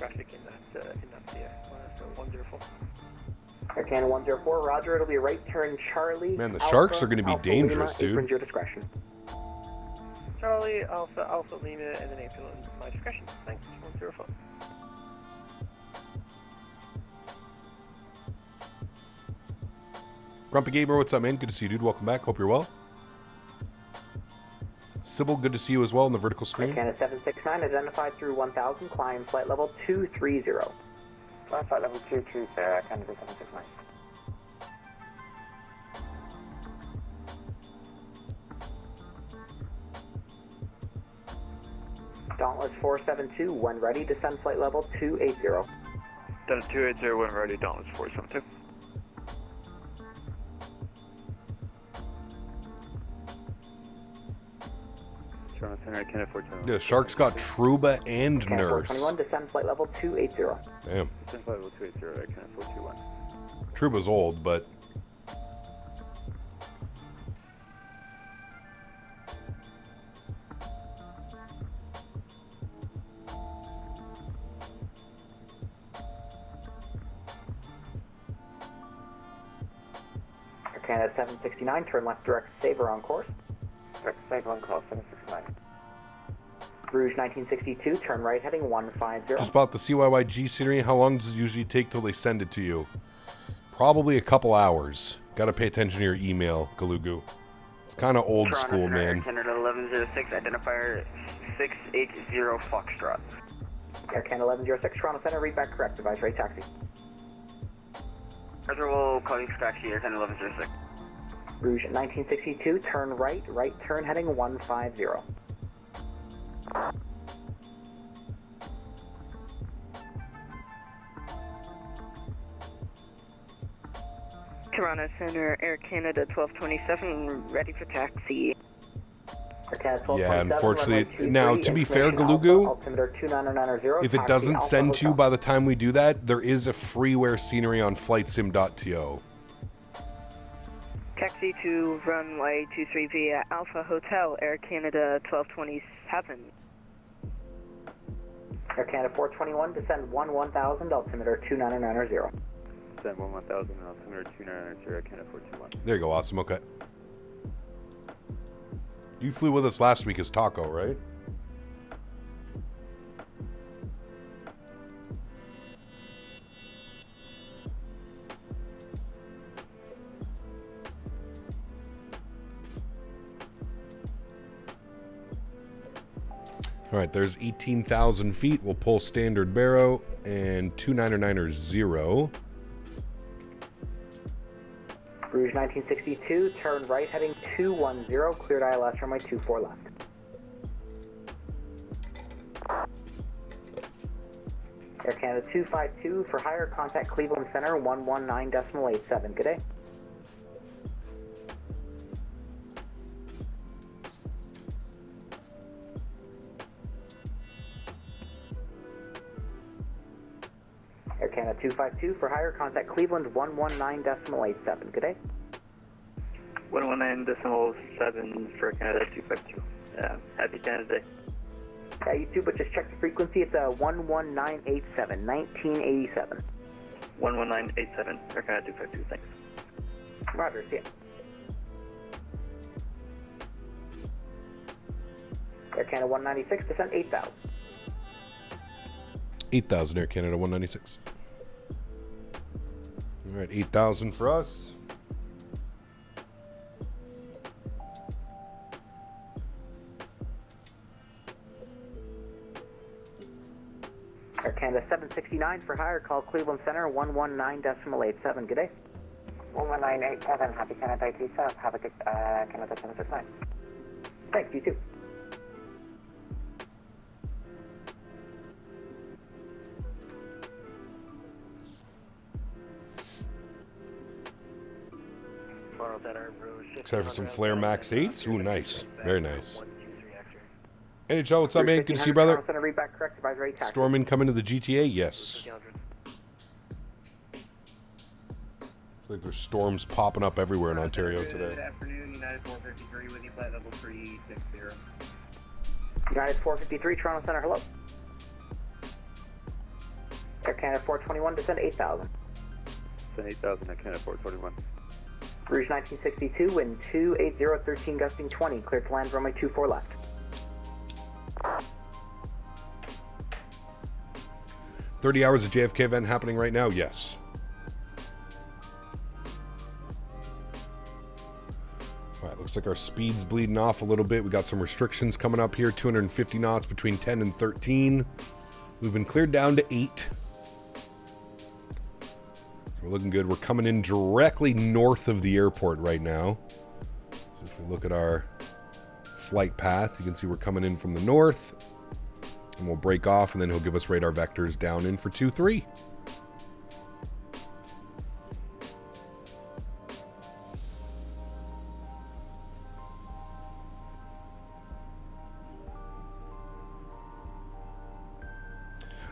Air Canada 104, roger. It'll be a right turn, Charlie. Man, the Sharks are going to be dangerous, dude. Your discretion. Charlie, Alpha Lima, and then April at my discretion. Thanks. 104. Grumpy Gamer, what's up, man? Good to see you, dude. Welcome back. Hope you're well. Sybil, good to see you as well in the vertical stream. Canada 769, identified through 1,000, climb flight level 230. Climb flight level 230, Canada 769. Dauntless 472, when ready, descend flight level 280. Done 280, when ready, Dauntless 472. Yeah, Sharks got Truba and Nurse. 421, descend flight level 280. Damn. Descend flight level 280, Canada 421. Truba's old, but... Air Canada 769, turn left direct Sabre on course. Direct Sabre on course, 769. Rouge 1962, turn right heading 150. Just bought the CYYG scenery. How long does it usually take till they send it to you? Probably a couple hours. Gotta pay attention to your email, Galugu. It's kind of old school, man. Canada 1106, identifier 680 Foxtrot. Air Canada 1106, Toronto Center, read back correct, device right taxi. Roger, we'll call you for taxi, Air Canada 1106. Rouge 1962, turn right turn heading 150. Toronto Center, Air Canada 1227, ready for taxi. Yeah, unfortunately. Now, to be fair, Galugu, if it doesn't send to you by the time we do that, there is a freeware scenery on flightsim.to. Taxi to runway 23 via Alpha Hotel, Air Canada 1227. Air Canada 421, descend 1000, altimeter 2990. Descend 1000, altimeter 2990, Air Canada 421. There you go, awesome, okay. You flew with us last week as Taco, right? All right, there's 18,000 feet. We'll pull standard barrow and 299er0. Rouge 1962, turn right heading 210, cleared ILS runway 24 left. Air Canada 252, for higher, contact Cleveland Center 119.87. Good day. Air Canada 252, for higher, contact Cleveland 119.87. Good day. 119.7 for Canada 252. Happy Canada Day. Yeah, you too, but just check the frequency. It's 11987, 1987. 11987 for Canada 252. Thanks. Roger, see ya. Air Canada 196, descent 8,000. 8,000 Air Canada 196. All right, 8,000 for us. Air Canada 769, for higher, call Cleveland Center 119.87. Good day. 11987, happy Canada Day South. Have a good Canada 769. Thanks, you too. Except for some Flare Max 8s. Ooh, nice. Very nice. NHL, what's up, man? Good to see you, brother. Storming coming to the GTA? Yes. Like there's storms popping up everywhere in Ontario today. Good afternoon, United 453 with you, flight level 360. United 453, Toronto Center, hello. Air Canada 421, descend 8,000. Descend 8,000 at Canada 421. Rouge 1962, wind 280, 13 gusting 20, cleared to land runway 24 left. $30 hours of JFK event happening right now? Yes. All right, looks like our speed's bleeding off a little bit. We got some restrictions coming up here, 250 knots between 10 and 13. We've been cleared down to 8. We're looking good. We're coming in directly north of the airport right now. So if we look at our flight path, you can see we're coming in from the north. And we'll break off, and then he'll give us radar vectors down in for 2-3.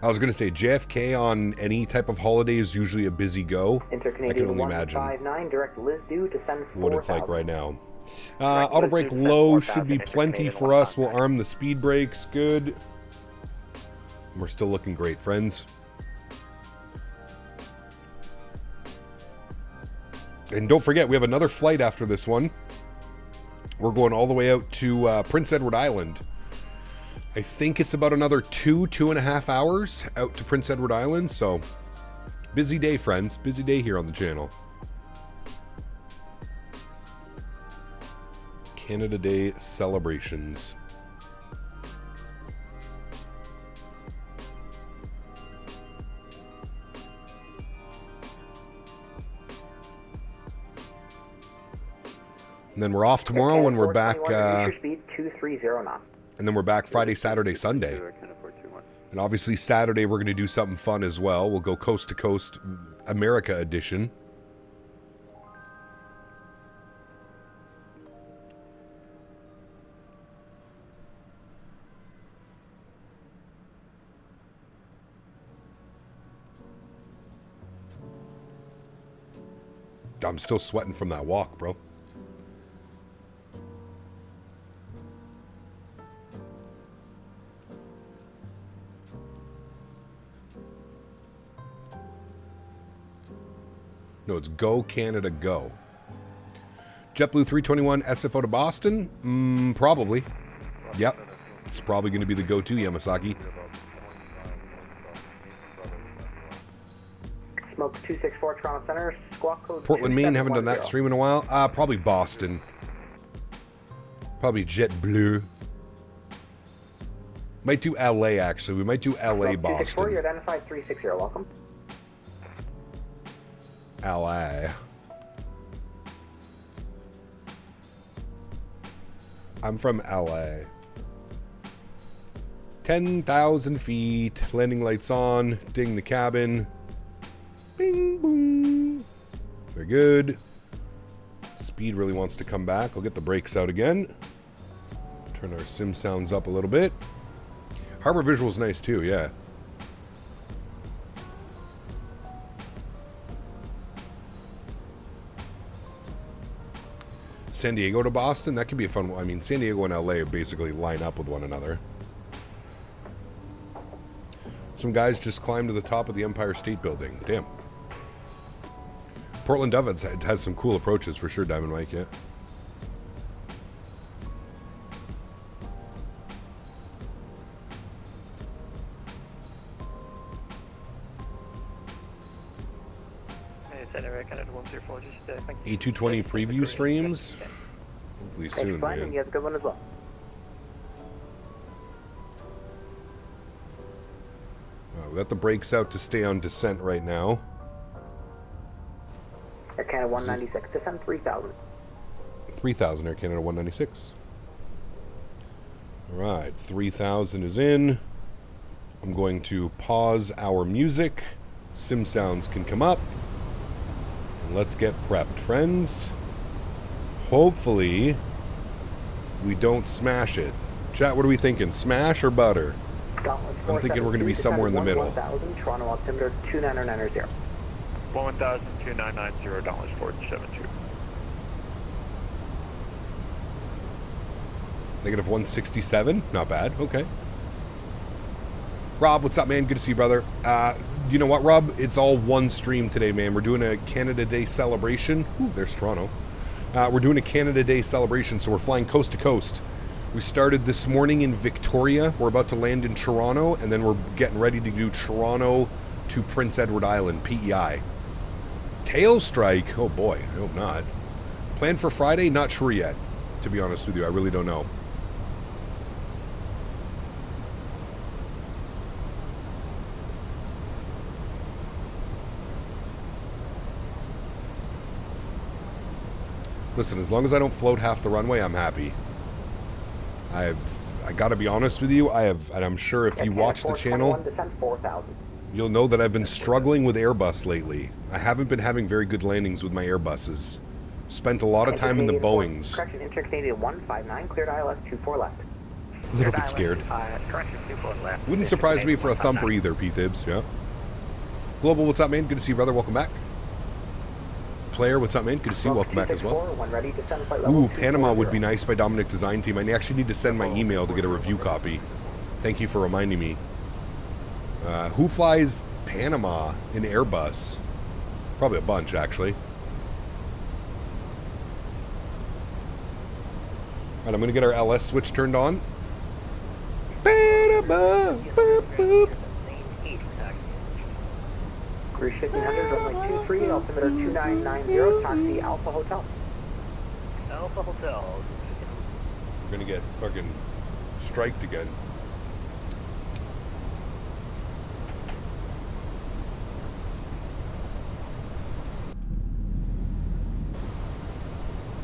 I was going to say, JFK on any type of holiday is usually a busy go. I can only imagine direct Lisdu, descend what it's like right now. Auto brake low should be plenty for us. We'll arm the speed brakes. Good. We're still looking great, friends. And don't forget, we have another flight after this one. We're going all the way out to Prince Edward Island. I think it's about another 2.5 hours out to Prince Edward Island. So, busy day, friends. Busy day here on the channel. Canada Day celebrations. And then we're off tomorrow when we're back. Speed 230 knots. And then we're back Friday, Saturday, Sunday. And obviously Saturday we're going to do something fun as well. We'll go coast to coast America edition. I'm still sweating from that walk, bro. No, it's Go Canada Go. JetBlue 321 SFO to Boston? Probably. Yep. It's probably going to be the go-to, Yamasaki. Smoke 264 Toronto Center, squawk code Portland, Maine, haven't done that stream in a while. Probably Boston. Probably JetBlue. Might do LA, actually. We might do LA, Boston. You're identified 360. Welcome. LA. I'm from LA. 10,000 feet. Landing lights on. Ding the cabin. Bing, boom. Very good. Speed really wants to come back. I'll get the brakes out again. Turn our sim sounds up a little bit. Harbor visual's nice too, yeah. San Diego to Boston, that could be a fun one. I mean, San Diego and LA basically line up with one another. Some guys just climbed to the top of the Empire State Building. Damn. Portland Dove has some cool approaches for sure, Diamond Mike, yeah. A320 preview streams. Hopefully soon, man. You have a good one as well. We got the brakes out to stay on descent right now. Air Canada 196, descend 3,000. 3,000, Air Canada 196. Alright, 3,000 is in. I'm going to pause our music. Sim sounds can come up. And let's get prepped, friends. Hopefully, we don't smash it. Chat, what are we thinking? Smash or butter? I'm thinking we're going to be somewhere in the middle. 1,000, Toronto altimeter 29990. 1,2990 $472. Negative 167, not bad. Okay. Rob, what's up, man? Good to see you, brother. You know what, Rob? It's all one stream today, man. We're doing a Canada Day celebration. Ooh, there's Toronto. We're doing a Canada Day celebration, so we're flying coast to coast. We started this morning in Victoria. We're about to land in Toronto, and then we're getting ready to do Toronto to Prince Edward Island, PEI. Tail strike? Oh boy, I hope not. Plan for Friday? Not sure yet, to be honest with you. I really don't know. Listen, as long as I don't float half the runway, I'm happy. I gotta be honest with you, and I'm sure if you watch the channel, you'll know that I've been struggling with Airbus lately. I haven't been having very good landings with my Airbuses. Spent a lot of time in the Boeings. Correction, Inter-Canadian 159, cleared ILS 24 left. A little bit scared. Correction, 24 left. Wouldn't surprise me for a thumper either, P-Thibs, yeah. Global, what's up, man? Good to see you, brother. Welcome back. Player, what's up, man? Good to see you. Welcome back as well. Ooh, Panama would be nice by Dominic Design Team. I actually need to send my email to get a review copy. Thank you for reminding me. Who flies Panama in Airbus? Probably a bunch, actually. All right, I'm going to get our LS switch turned on. Cruise 1500, runway 23, altimeter 2990, taxi Alpha Hotel. Alpha Hotel. We're going to get fucking striked again.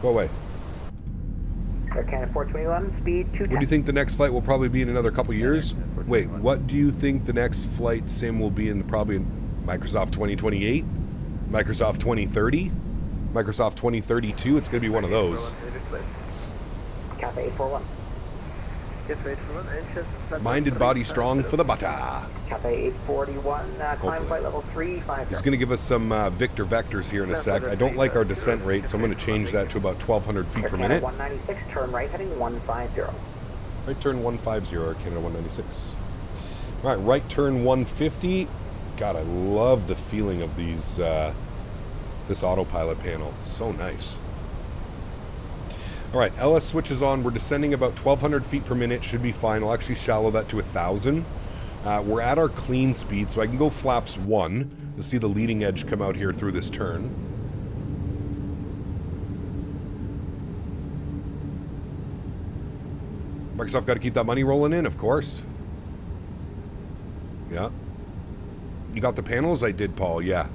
Go away. Air Canada 421, speed 210. What do you think the next flight will probably be in another couple years? Wait, what do you think the next flight sim will be in? Probably in Microsoft 2028? Microsoft 2030? Microsoft 2032? It's going to be one of those. Cafe 841. Minded body strong for the butter. Cafe 841, climb flight level 350. He's going to give us some Victor vectors here in a sec. I don't like our descent rate, so I'm going to change that to about 1,200 feet per minute. 196, turn right heading 150. Right turn 150, Canada 196. All right, right turn 150. God, I love the feeling of these, this autopilot panel. So nice. All right, LS switches on. We're descending about 1,200 feet per minute. Should be fine. I'll actually shallow that to 1,000. We're at our clean speed, so I can go flaps 1. You'll see the leading edge come out here through this turn. Microsoft got to keep that money rolling in, of course. Yeah. You got the panels? I did, Paul, yeah.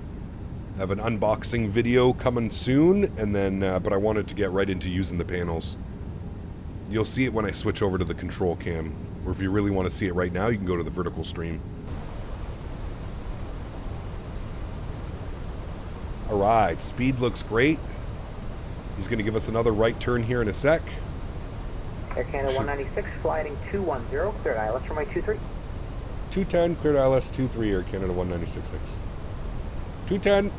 I have an unboxing video coming soon, and then, but I wanted to get right into using the panels. You'll see it when I switch over to the control cam. Or if you really want to see it right now, you can go to the vertical stream. Alright, speed looks great. He's going to give us another right turn here in a sec. Air Canada 196, flying 210, cleared ILS for my 23. 210, cleared ILS 23, Air Canada 196.6. 210.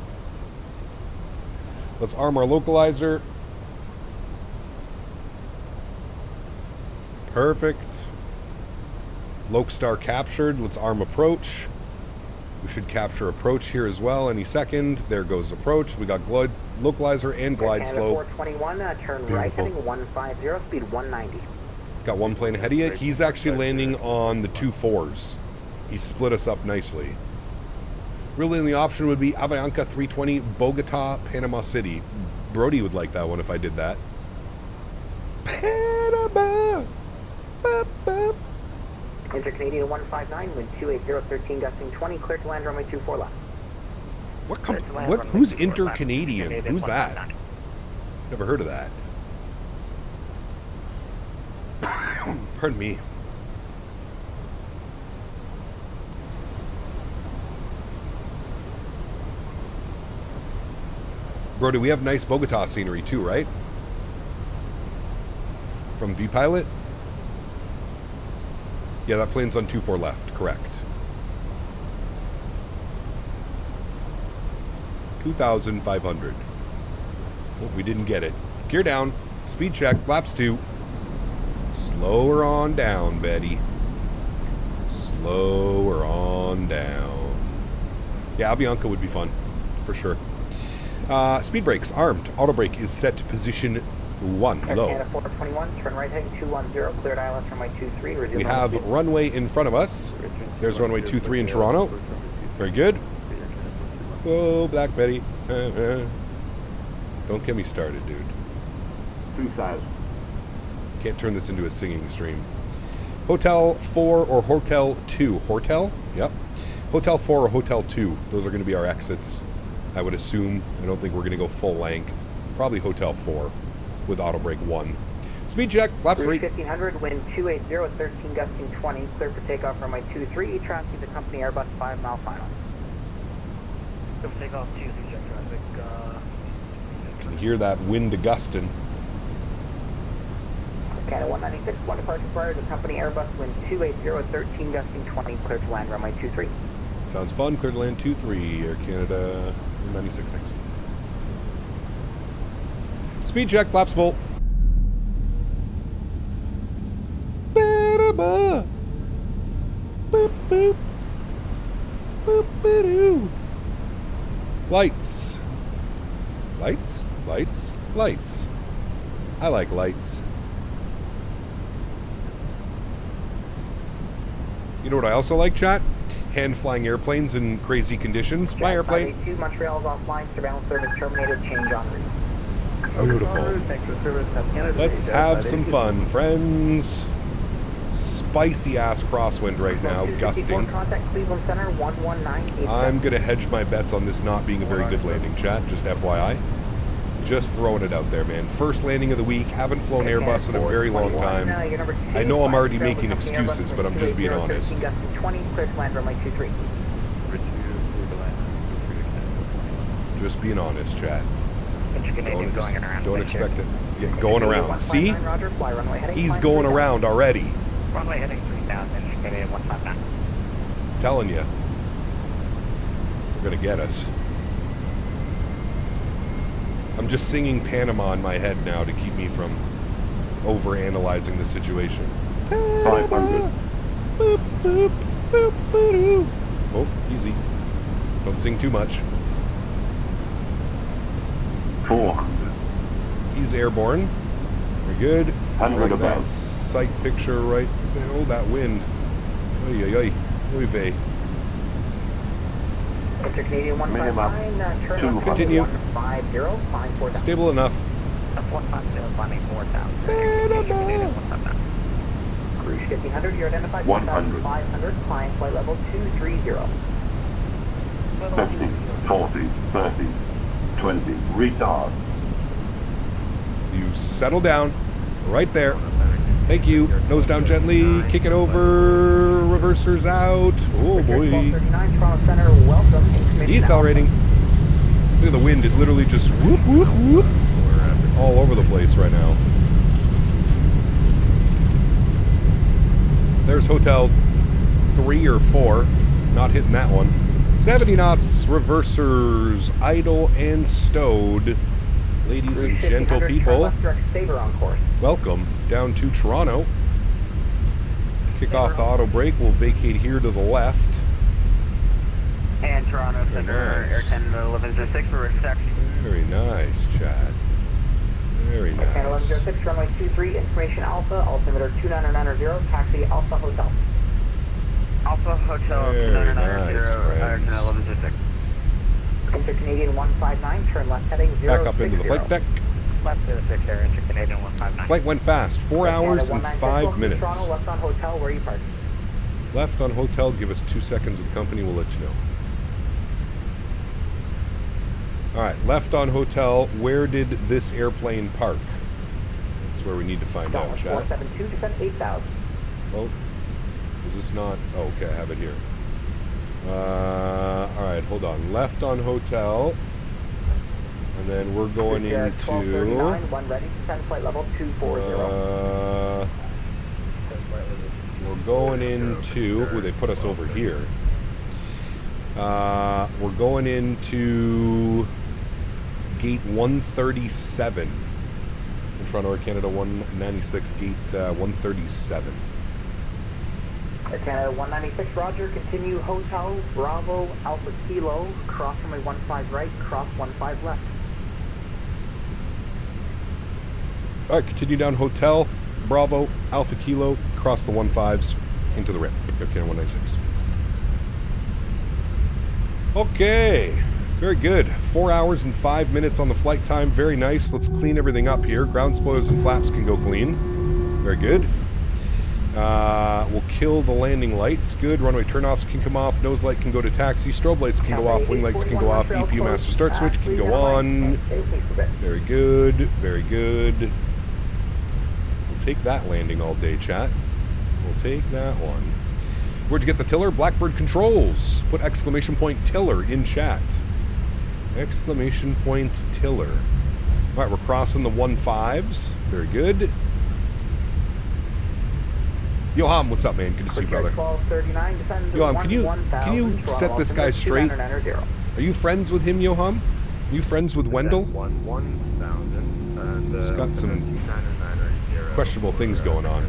Let's arm our localizer. Perfect. Lokestar captured. Let's arm approach. We should capture approach here as well any second. There goes approach. We got localizer and glide slope. 421, turn right heading 150, speed 190. Got one plane ahead of you. He's actually landing on the 2-4s. He split us up nicely. Really, the option would be Avianca 320, Bogota, Panama City. Brody would like that one if I did that. Panama! Inter-Canadian 159, wind 280, 13 gusting 20, clear to land runway 24 left. Who's Inter-Canadian? Who's that? Never heard of that. Pardon me. Brody, we have nice Bogota scenery too, right? From V-Pilot? Yeah, that plane's on 24 left, correct. 2,500. Oh, we didn't get it. Gear down. Speed check. Flaps 2. Slower on down, Betty. Slower on down. Yeah, Avianca would be fun, for sure. Speed brakes armed. Auto brake is set to position 1 low. Canada 421, turn right heading 210, cleared ILS runway 23. We have runway in front of us. There's runway 23 in Toronto. Very good. Whoa, Black Betty. Don't get me started, dude. 2,000. Can't turn this into a singing stream. Hotel 4 or Hotel 2. Hotel? Yep. Hotel 4 or Hotel 2. Those are going to be our exits, I would assume. I don't think we're going to go full length. Probably Hotel 4 with auto brake 1. Speed check. Flaps 3. 1500, wind 280, 13 gusting 20, clear for takeoff runway 23. Traffic to company Airbus 5 mile final. Clear for takeoff 2, check traffic. You can hear that wind gusting. Canada 196, 1 departure prior to company Airbus, wind 280, 13 gusting 20, clear to land runway 23. Sounds fun. Clear to land 23, Air Canada 196.6. Speed check, flaps full. Ba-da-ba. Boop, boop. Boop-ba-doo. Lights. Lights, lights, lights. I like lights. You know what I also like, chat? Hand-flying airplanes in crazy conditions. My airplane. 582, Montreal is offline, surveillance service terminated, change en route. Beautiful. Let's have some fun, friends. Spicy ass crosswind right now, gusting. Contact Cleveland Center 119. I'm gonna hedge my bets on this not being a very good landing, chat. Just FYI. Just throwing it out there, man. First landing of the week. Haven't flown Airbus in a very long time. I know I'm already making excuses, but I'm just being honest. 20, clear to land runway 23. Just being honest, chat. Don't expect it. Yeah, going around. See? He's going around already. Runway heading 3000, Canadian 159. Telling you. They're gonna get us. I'm just singing Panama in my head now to keep me from over-analyzing the situation. 500. Boop, boop, boop, boop. Oh, easy. Don't sing too much. 400. He's airborne. Very good. 100 Like that above. sight picture right there. Oh, that wind. Oy, oy, oy. Oy vey. Inter-Canadian 159, turn on Continue. 150, flying 4000. Stable enough. 150, climbing 4000. Cruise 1500, you're identified 100. 500, climb flight level 230. 50, 40, 30, 20, retard. You settle down right there. Thank you. Nose down gently. Kick it over. Reversers out. Oh boy. 1239, Toronto Center, welcome. Decelerating. Look at the wind. It literally just whoop, whoop, whoop. All over the place right now. There's Hotel 3 or 4. Not hitting that one. 70 knots. Reversers idle and stowed. Ladies and gentle people, welcome down to Toronto. Kick off the auto brake. We'll vacate here to the left. And Toronto Center, Air Canada 1106 for taxi. Very nice, Chad. Very nice. Air 1106, runway 23, information Alpha, altimeter 29990, taxi Alpha Hotel. Alpha Hotel 29990, Air Canada 1106. Enter Canadian 159, turn left heading 060. Back up into the flight deck. Left 06 there, enter Canadian 159. Flight went fast. 4 hours and 5 minutes. Toronto, left on hotel, where you parked? Left on hotel, give us 2 seconds with company, we'll let you know. Alright, left on hotel, where did this airplane park? That's where we need to find out, chat. 472, descent 8,000. Oh, is this not? Oh, okay, I have it here. Alright, hold on. Left on hotel. And then we're going into... 1239, one ready, descend flight level 240. We're going into... Ooh, they put us over here. We're going into gate 137. In Toronto, Air Canada 196, gate 137. Air Canada 196, roger, continue Hotel, Bravo, Alpha Kilo, cross runway 15 right, cross 15 left. Alright, continue down Hotel, Bravo, Alpha Kilo, cross the 15s into the ramp. Air Canada 196. Okay, very good. 4 hours and 5 minutes on the flight time, very nice. Let's clean everything up here. Ground spoilers and flaps can go clean. Very good. We'll kill the landing lights. Good. Runway turnoffs can come off. Nose light can go to taxi. Strobe lights can go off. Wing lights can go off. EPU master start switch can go on. Very good. Very good. We'll take that landing all day, chat. We'll take that one. Where'd you get the tiller? Blackbird controls. Put exclamation point tiller in chat. Exclamation point tiller. All right, we're crossing the 15s. Very good. Yoham, what's up, man? Good to see you, brother. Yoham, can you set this guy straight? Are you friends with him, Yoham? Are you friends with Wendell? He's got some questionable things going on.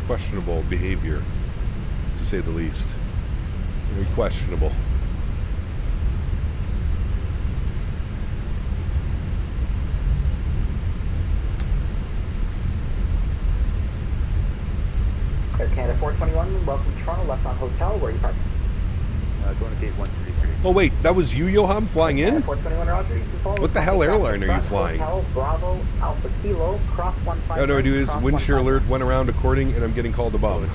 Questionable behavior, to say the least. Very questionable. Air Canada 421, welcome to Toronto, left on hotel, where are you parked? Going to gate 133. Oh wait, that was you, Yoham, flying in? 421 Roger, you can follow. What the hell airline are you flying? Hotel, Bravo, Alpha Kilo, cross 15. All I do is wind shear alert, went around according, and I'm getting called a bomb.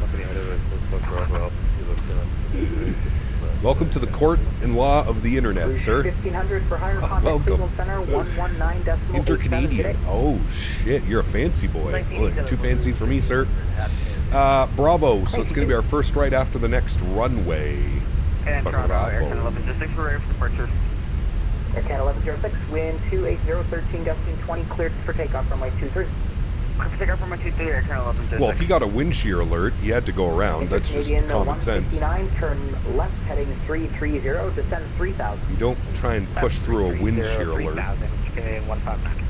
Welcome to the court and law of the internet, sir. 1500 for higher contact Welcome. Center, 119.87. Inter-Canadian. Oh shit, you're a fancy boy. Boy, too fancy for me, sir. Bravo, so it's going to be our first right after the next runway. And Toronto, Air Canada 1106, we're ready for departure. Air Canada 1106, wind 280, 13 gusting 20, cleared for takeoff runway 23. Cleared for takeoff runway 23, Air Canada 1106. Well, if he got a wind shear alert, he had to go around. That's just common sense. 159, turn left heading 330, descend 3000. You don't try and push through a wind shear alert. 159.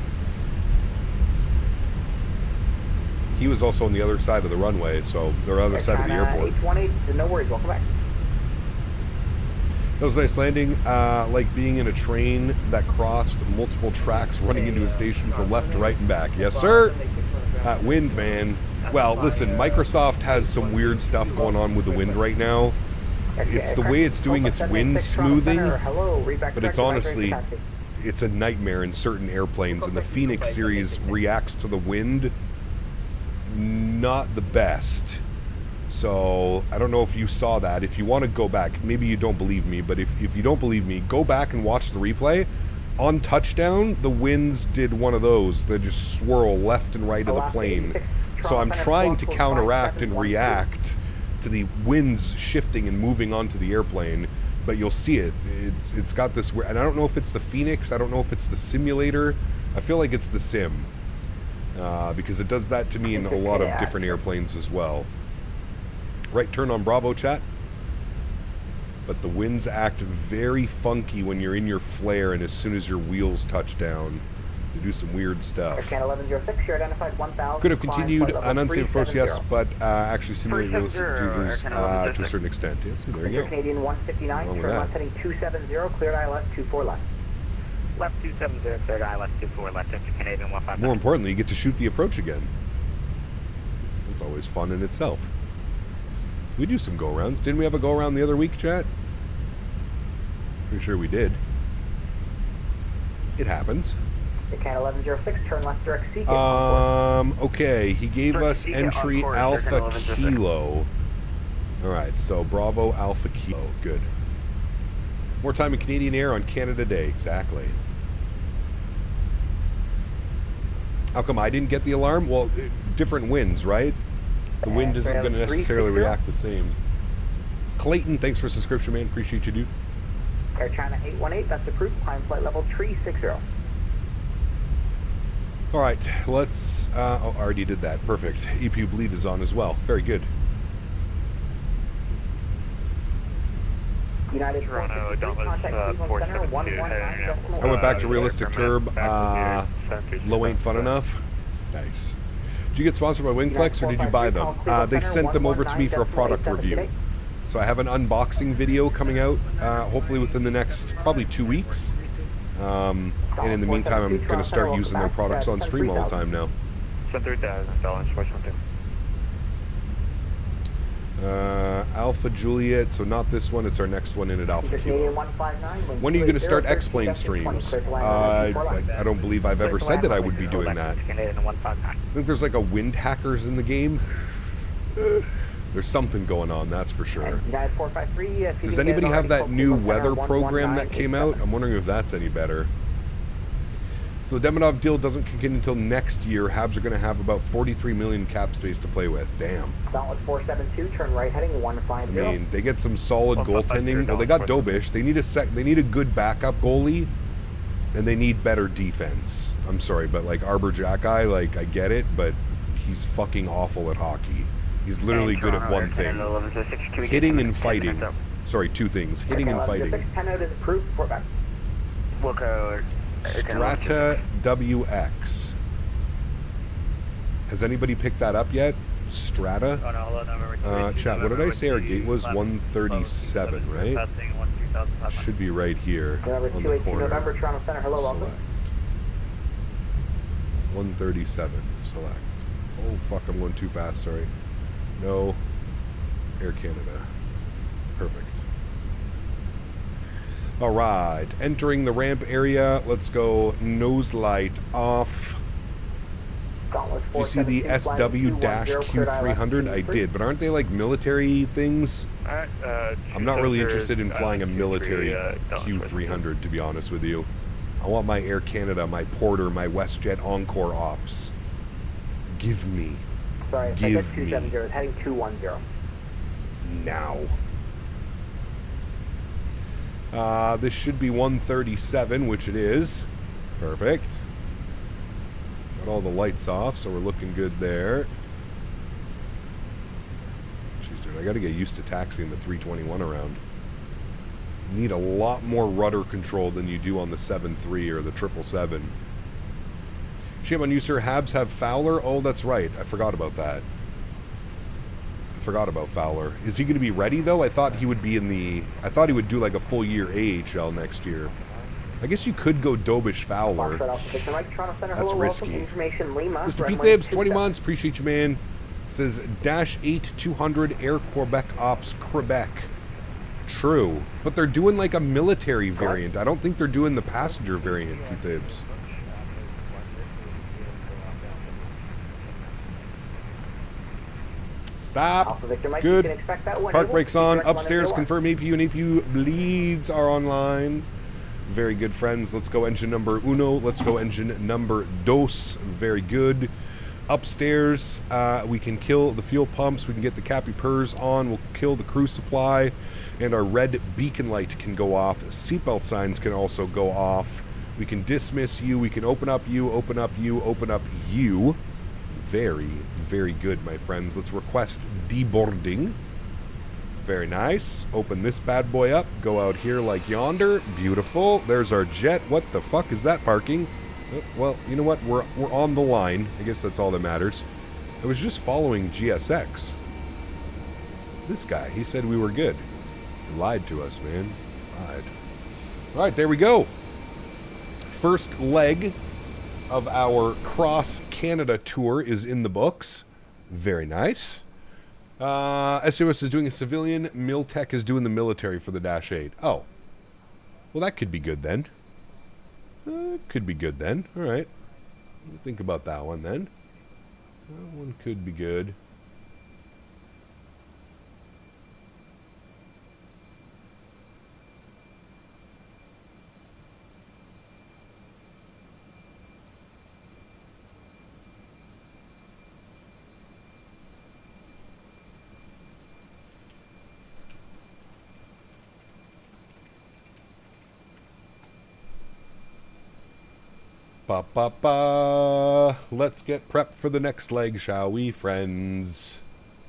He was also on the other side of the runway, so they're on the other side of the airport. 818, no worries, welcome back. That was a nice landing, like being in a train that crossed multiple tracks running into a station from left to right and back. Yes, sir. Wind, man. Well, listen, Microsoft has some weird stuff going on with the wind right now. It's the way it's doing its wind smoothing, but it's honestly, it's a nightmare in certain airplanes, and the Fenix series reacts to the wind not the best. So I don't know if you saw that. If you want to go back, maybe you don't believe me, but if you don't believe me, go back and watch the replay. On touchdown, the winds did one of those. They just swirl left and right of the plane. So I'm trying to counteract and react to the winds shifting and moving onto the airplane, but you'll see it. It's got this, and I don't know if it's the Fenix, I don't know if it's the simulator. I feel like it's the sim, because it does that to me in a lot of different airplanes as well. Right turn on Bravo, chat. But the winds act very funky when you're in your flare, and as soon as your wheels touch down, they do some weird stuff. Air 1106, you're identified 1000. Could have continued an unsafe approach, yes, but actually simulated realistic procedures to a certain extent. Yes, so there you go. Canadian 159, turn left heading 270, cleared ILS 24 left. Left 270, cleared ILS 24 left, enter Canadian 159. More importantly, you get to shoot the approach again. That's always fun in itself. We do some go-arounds. Didn't we have a go-around the other week, chat? Pretty sure we did. It happens. Can 1106, turn left direct C. Okay, he gave us entry Alpha Kilo. Alright, so Bravo Alpha Kilo. Good. More time in Canadian Air on Canada Day. Exactly. How come I didn't get the alarm? Well, different winds, right? The wind isn't going to necessarily react the same. Clayton, thanks for subscription, man. Appreciate you, dude. Air China 818, that's approved. Climb flight level 360. All right, let's... oh, I already did that. Perfect. EPU bleed is on as well. Very good. United Toronto, contact I went back to realistic turb. Low ain't fun enough. Nice. Did you get sponsored by Wingflex or did you buy them? They sent them over to me for a product review. So I have an unboxing video coming out, hopefully within the next probably 2 weeks. And in the meantime, I'm going to start using their products on stream all the time now. Alpha Juliet, so not this one, it's our next one in at Alpha Kilo. When are you going to start X-Plane streams? I don't believe I've ever said that I would be doing that. I think there's like a wind hackers in the game. There's something going on, that's for sure. Does anybody have that new weather program that came out? I'm wondering if that's any better. So the Demidov deal doesn't kick in until next year. Habs are going to have about 43 million cap space to play with. Damn. Southwest 472, turn right heading 150. I mean, they get some solid goaltending. Well, they got Dobish. They need a good backup goalie, and they need better defense. I'm sorry, but like Arbor Jackeye, like I get it, but he's fucking awful at hockey. He's literally good at one thing: hitting and fighting. Sorry, two things: hitting and fighting. Strata WX. Has anybody picked that up yet? Strata? Chat, what did I say our gate was? 137, right? Should be right here on the corner. Select. 137. Select. Oh, fuck, I'm going too fast, sorry. No. Air Canada. Perfect. All right, entering the ramp area. Let's go nose light off. Did you see the SW-Q300? I did, but aren't they like military things? I'm not really interested in flying a military Q300, to be honest with you. I want my Air Canada, my Porter, my WestJet Encore ops. Give me. Sorry, give me. Heading 210. Now. This should be 137, which it is. Perfect. Got all the lights off, so we're looking good there. Jeez, dude, I gotta get used to taxiing the 321 around. You need a lot more rudder control than you do on the 7.3 or the 777. Shame on you, sir. Habs have Fowler. Oh, that's right. I forgot about that. I forgot about Fowler. Is he going to be ready, though? I thought he would be in the... I thought he would do like a full year AHL next year. I guess you could go Dobish Fowler. That's risky. Mr. Pete Thibs, 20 months. Appreciate you, man. Says -8 200 Air Quebec Ops Quebec. True. But they're doing like a military variant. I don't think they're doing the passenger variant, Pete Thibs. Stop. Alpha Victor Mike, Good. you can expect that one. Park Able. brakes on. Direct one Upstairs, and confirm APU and APU bleeds are online. Very good, friends. Let's go engine number uno. Let's go engine number dos. Very good. Upstairs, we can kill the fuel pumps. We can get the capipers on. We'll kill the crew supply. And our red beacon light can go off. Seatbelt signs can also go off. We can dismiss you. We can open up you, open up you, open up you. Very, very good, my friends. Let's request deboarding. Very nice. Open this bad boy up. Go out here like yonder. Beautiful. There's our jet. What the fuck is that parking? Well, you know what? We're on the line. I guess that's all that matters. I was just following GSX. This guy, he said we were good. He lied to us, man. Lied. All right, there we go. First leg of our Cross Canada tour is in the books. Very nice. SOS is doing a civilian. Miltech is doing the military for the Dash 8. Oh. Well, that could be good then. Could be good then. All right. Think about that one then. That one could be good. Ba ba ba. Let's get prepped for the next leg, shall we, friends?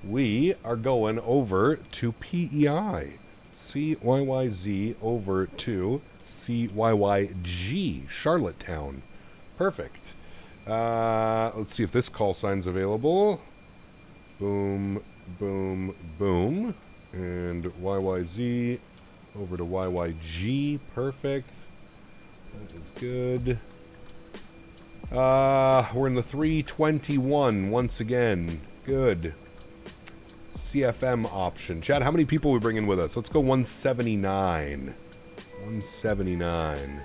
We are going over to PEI. CYYZ over to CYYG, Charlottetown. Perfect. Let's see if this call sign's available. Boom, boom, boom. And YYZ over to YYG. Perfect. That is good. We're in the 321 once again. Good. CFM option. Chad, how many people are we bringing with us? Let's go 179. 179.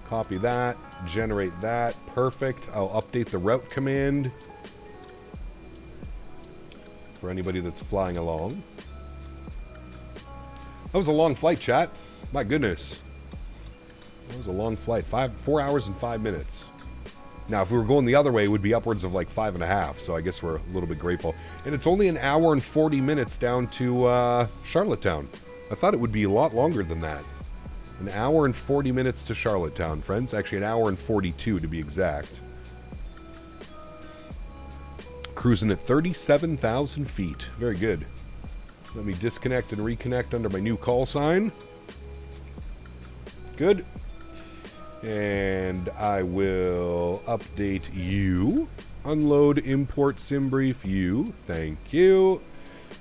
Copy that. Generate that. Perfect. I'll update the route command for anybody that's flying along. That was a long flight, chat. My goodness. That was a long flight. 4 hours and 5 minutes. Now, if we were going the other way, it would be upwards of like 5.5, so I guess we're a little bit grateful. And it's only an hour and 40 minutes down to Charlottetown. I thought it would be a lot longer than that. An hour and 40 minutes to Charlottetown, friends. Actually, an hour and 42 to be exact. Cruising at 37,000 feet. Very good. Let me disconnect and reconnect under my new call sign. Good. And I will update you. Unload, import, sim brief you. Thank you.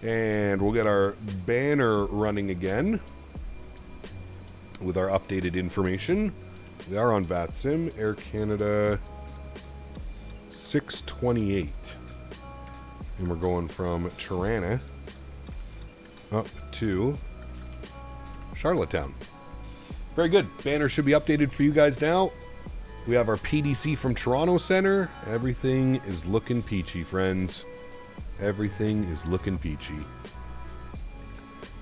And we'll get our banner running again with our updated information. We are on VATSIM, Air Canada 628. And we're going from Tirana up to Charlottetown. Very good. Banner should be updated for you guys now. We have our PDC from Toronto Center. Everything is looking peachy, friends. Everything is looking peachy.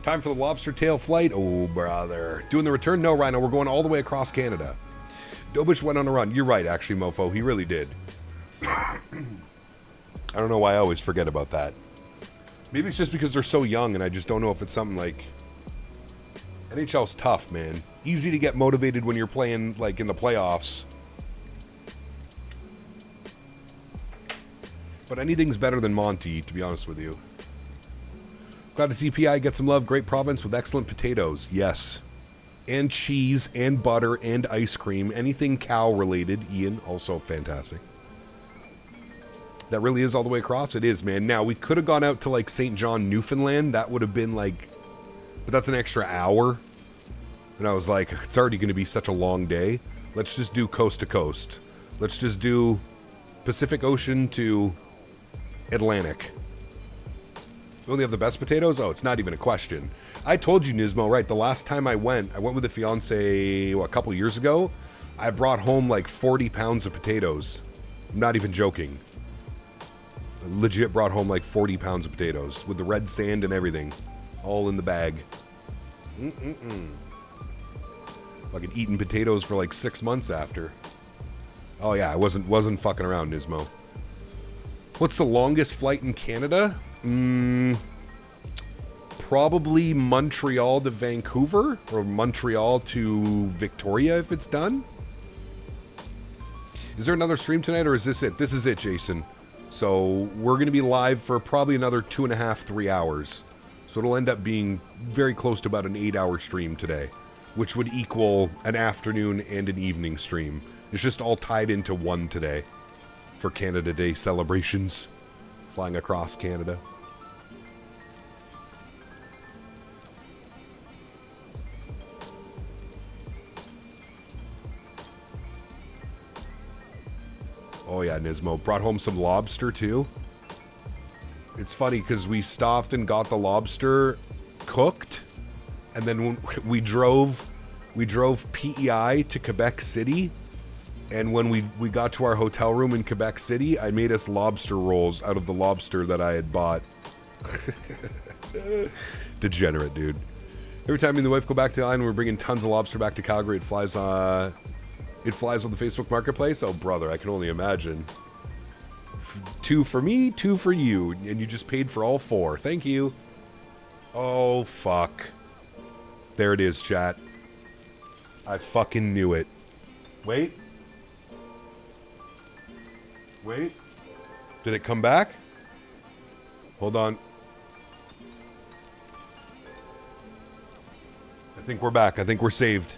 Time for the lobster tail flight. Oh, brother. Doing the return? No, Rhino. We're going all the way across Canada. Dobish went on a run. You're right, actually, mofo. He really did. I don't know why I always forget about that. Maybe it's just because they're so young and I just don't know if it's something like... NHL's tough, man. Easy to get motivated when you're playing, like, in the playoffs. But anything's better than Monty, to be honest with you. Glad to see PI get some love. Great province with excellent potatoes. Yes. And cheese, and butter, and ice cream. Anything cow-related. Ian, also fantastic. That really is all the way across? It is, man. Now, we could have gone out to, like, St. John, Newfoundland. That would have been, like... But that's an extra hour. And I was like, it's already going to be such a long day. Let's just do coast to coast. Let's just do Pacific Ocean to Atlantic. We only have the best potatoes? Oh, it's not even a question. I told you, Nismo, right? The last time I went with a fiance a couple years ago. I brought home like 40 pounds of potatoes. I'm not even joking. Legit brought home like 40 pounds of potatoes with the red sand and everything. All in the bag. Fucking eating potatoes for like 6 months after. Oh yeah, I wasn't fucking around, Nismo. What's the longest flight in Canada? Probably Montreal to Vancouver, or Montreal to Victoria if it's done. Is there another stream tonight, or is this it? This is it, Jason. So we're going to be live for probably another 2.5, 3 hours. So it'll end up being very close to about an 8-hour stream today, which would equal an afternoon and an evening stream. It's just all tied into one today for Canada Day celebrations, flying across Canada. Oh yeah, Nismo. Brought home some lobster too. It's funny because we stopped and got the lobster cooked, and then when we drove PEI to Quebec City, and when we got to our hotel room in Quebec City, I made us lobster rolls out of the lobster that I had bought. Degenerate, dude. Every time me and the wife go back to the island, we're bringing tons of lobster back to Calgary. It flies on the Facebook Marketplace. Oh, brother, I can only imagine. 2 for me, 2 for you, and you just paid for all 4. Thank you. Oh, fuck. There it is, chat. I fucking knew it. Wait. Wait. Did it come back? Hold on. I think we're back. I think we're saved.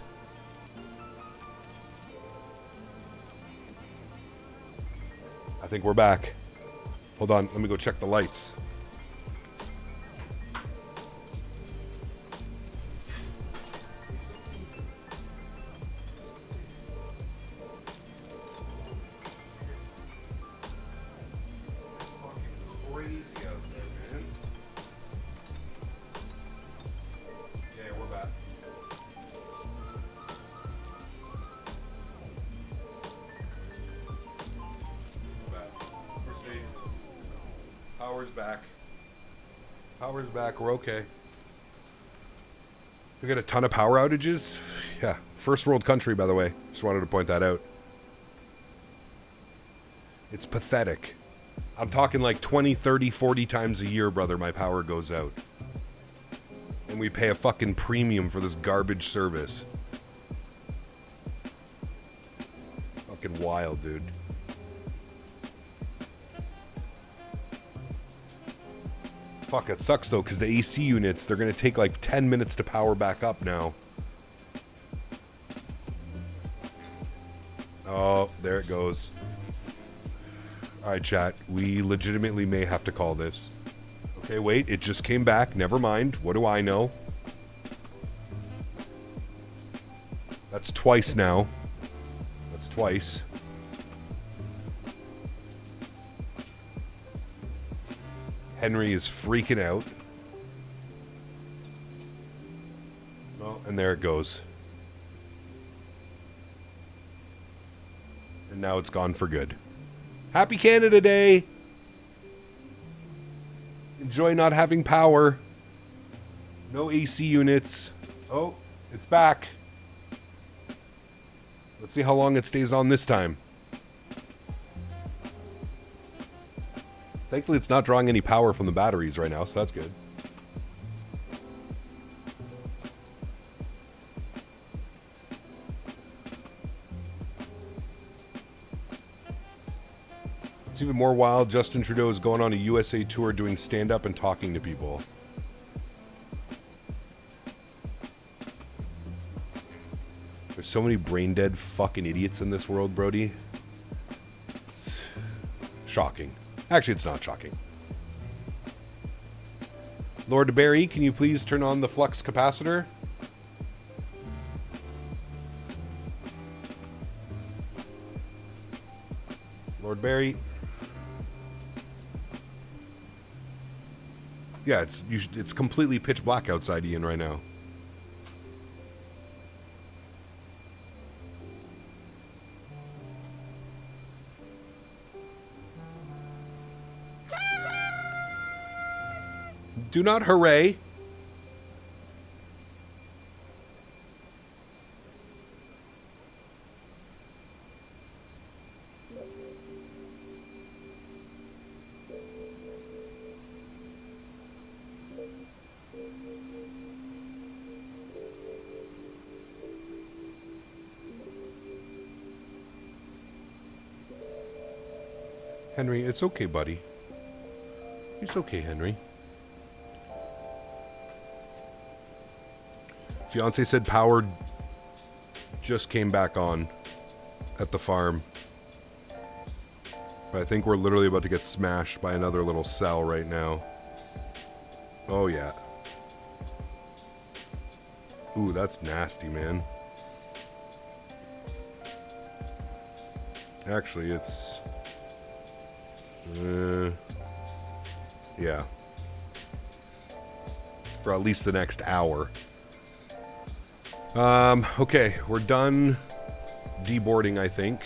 I think we're back. Hold on. Let me go check the lights. Back, we're okay. We got a ton of power outages. Yeah, first world country, by the way. Just wanted to point that out. It's pathetic. I'm talking like 20, 30, 40 times a year, brother, my power goes out. And we pay a fucking premium for this garbage service. Fucking wild, dude. Fuck, it sucks though, because the AC units, they're going to take like 10 minutes to power back up now. Oh, there it goes. Alright, chat. We legitimately may have to call this. Okay, wait, it just came back. Never mind. What do I know? That's twice now. That's twice. Henry is freaking out. Oh, and there it goes. And now it's gone for good. Happy Canada Day! Enjoy not having power. No AC units. Oh, it's back. Let's see how long it stays on this time. Thankfully, it's not drawing any power from the batteries right now, so that's good. It's even more wild. Justin Trudeau is going on a USA tour doing stand-up and talking to people. There's so many brain-dead fucking idiots in this world, Brody. It's shocking. Actually, it's not shocking. Lord Barry, can you please turn on the flux capacitor? Lord Barry. Yeah, it's completely pitch black outside, Ian, right now. Do not hooray. Henry, it's okay, buddy. It's okay, Henry. Fiance said power just came back on at the farm. But I think we're literally about to get smashed by another little cell right now. Oh, yeah. Ooh, that's nasty, man. Actually, it's... yeah. For at least the next hour. Okay, we're done deboarding, I think.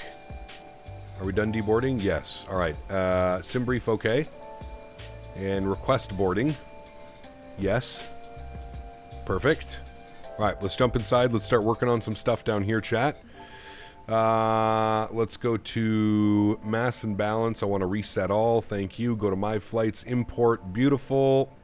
Are we done deboarding? Yes. Alright, sim brief, okay. And request boarding. Yes. Perfect. Alright, let's jump inside. Let's start working on some stuff down here, chat. Let's go to mass and balance. I want to reset all. Thank you. Go to my flights. Import. Beautiful.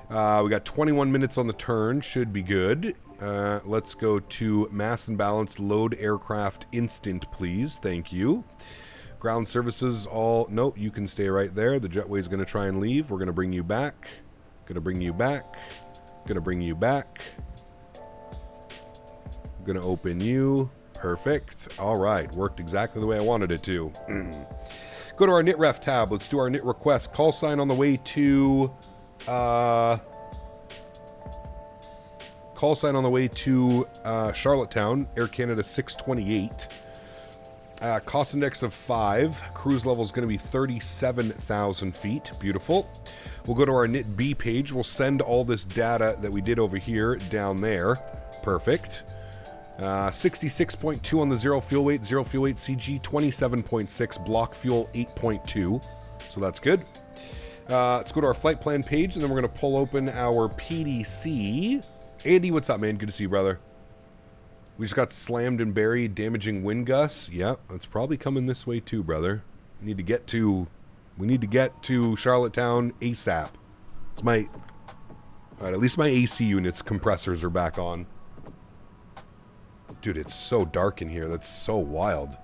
We got 21 minutes on the turn. Should be good. Let's go to mass and balance. Load aircraft instant, please. Thank you. Ground services all... Nope, you can stay right there. The jetway's going to try and leave. We're going to bring you back. Going to bring you back. Going to bring you back. Going to open you. Perfect. All right. Worked exactly the way I wanted it to. Go to our NITREF tab. Let's do our NIT request. Call sign on the way to... call sign on the way to Charlottetown. Air Canada 628. Cost index of 5. Cruise level is going to be 37,000 feet. Beautiful. We'll go to our NIT B page. We'll send all this data that we did over here down there. Perfect. 66.2 on the zero fuel weight CG, 27.6, block fuel 8.2, so that's good. Let's go to our flight plan page, and then we're going to pull open our PDC. Andy, what's up, man? Good to see you, brother. We just got slammed and buried, damaging wind gusts. Yeah, that's probably coming this way too, brother. We need to get to Charlottetown ASAP. It's my... Alright, at least my AC unit's compressors are back on. Dude, it's so dark in here. That's so wild.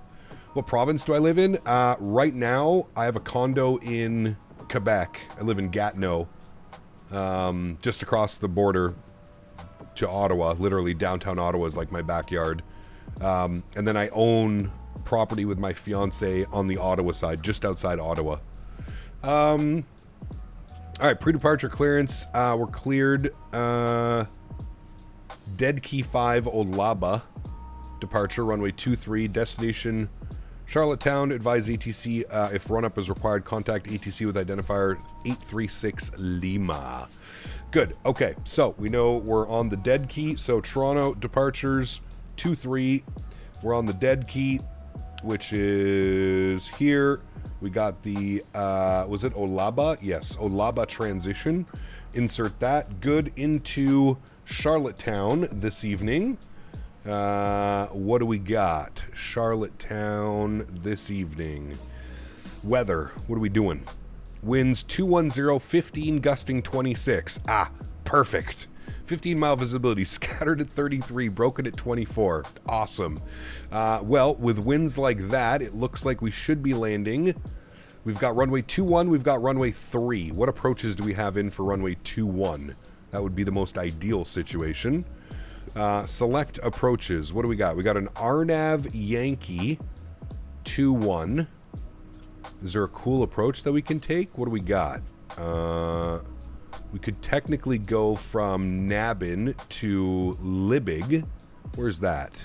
What province do I live in? Right now, I have a condo in Quebec. I live in Gatineau. Just across the border to Ottawa. Literally, downtown Ottawa is like my backyard. And then I own property with my fiance on the Ottawa side, just outside Ottawa. Alright, pre-departure clearance. We're cleared. Dead Key 5, Olaba. Departure, runway 23, destination Charlottetown. Advise ATC if run-up is required, contact ATC with identifier 836 Lima. Good. Okay, so we know we're on the Dead Key. So Toronto departures 23. We're on the Dead Key, which is here. We got the, was it Olaba? Yes, Olaba transition. Insert that. Good. Into Charlottetown this evening. What do we got? Charlottetown this evening. Weather. What are we doing? Winds 210, 15, gusting 26. Ah, perfect. 15-mile visibility, scattered at 33, broken at 24. Awesome. Well, with winds like that, it looks like we should be landing. We've got runway 21, we've got runway 3. What approaches do we have in for runway 21? That would be the most ideal situation. Select approaches. What do we got? We got an RNAV Yankee 2-1. Is there a cool approach that we can take? What do we got? We could technically go from Nabin to Libig. Where's that?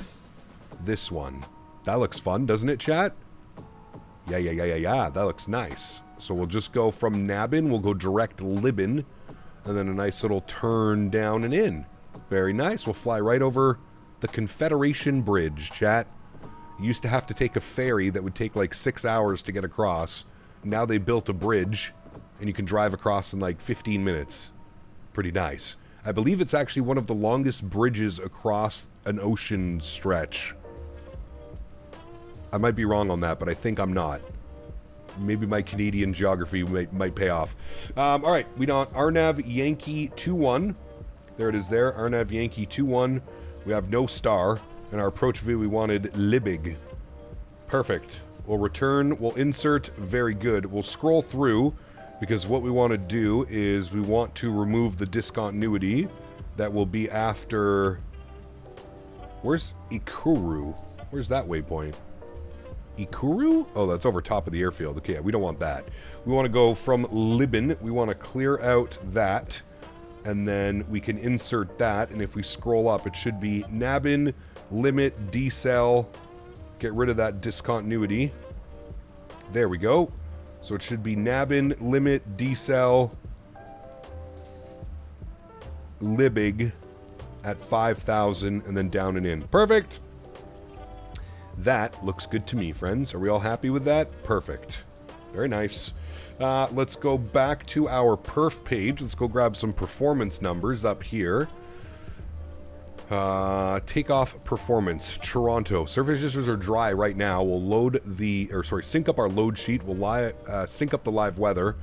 This one. That looks fun, doesn't it, chat? Yeah. That looks nice. So we'll just go from Nabin. We'll go direct Libin. And then a nice little turn down and in. Very nice. We'll fly right over the Confederation Bridge, chat. You used to have to take a ferry that would take like 6 hours to get across. Now they built a bridge, and you can drive across in like 15 minutes. pretty nice. I believe it's actually one of the longest bridges across an ocean stretch. I might be wrong on that, but I think I'm not. Maybe my Canadian geography might pay off. All right, we got RNAV Yankee 21. There it is there, RNAV Yankee 21. We have no star. And our approach view, we wanted Liebig. Perfect. We'll return, we'll insert, very good. We'll scroll through, because what we want to do is we want to remove the discontinuity that will be after... Where's Ikuru? Where's that waypoint? Ikuru? Oh, that's over top of the airfield. Okay, we don't want that. We want to go from Libin. We want to clear out that, and then we can insert that, and if we scroll up, it should be Nabin, Limit, Decel, get rid of that discontinuity. There we go. So it should be Nabin, Limit, Decel, Libig at 5,000, and then down and in. Perfect! That looks good to me, friends. Are we all happy with that? Perfect. Very nice. Let's go back to our perf page. Let's go grab some performance numbers up here. Takeoff performance. Toronto. Surface registers are dry right now. We'll load the... sync up our load sheet. We'll sync up the live weather,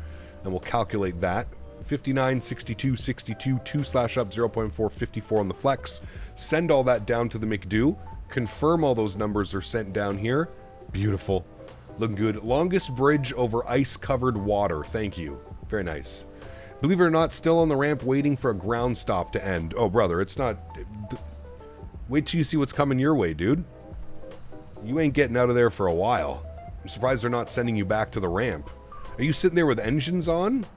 and we'll calculate that. 59, 62, 62, 2/up 0.4, 54 on the flex. Send all that down to the McDo. Confirm all those numbers are sent down here. Beautiful. Looking good. Longest bridge over ice-covered water. Thank you. Very nice. Believe it or not, still on the ramp waiting for a ground stop to end. Oh, brother, it's not... Wait till you see what's coming your way, dude. You ain't getting out of there for a while. I'm surprised they're not sending you back to the ramp. Are you sitting there with engines on?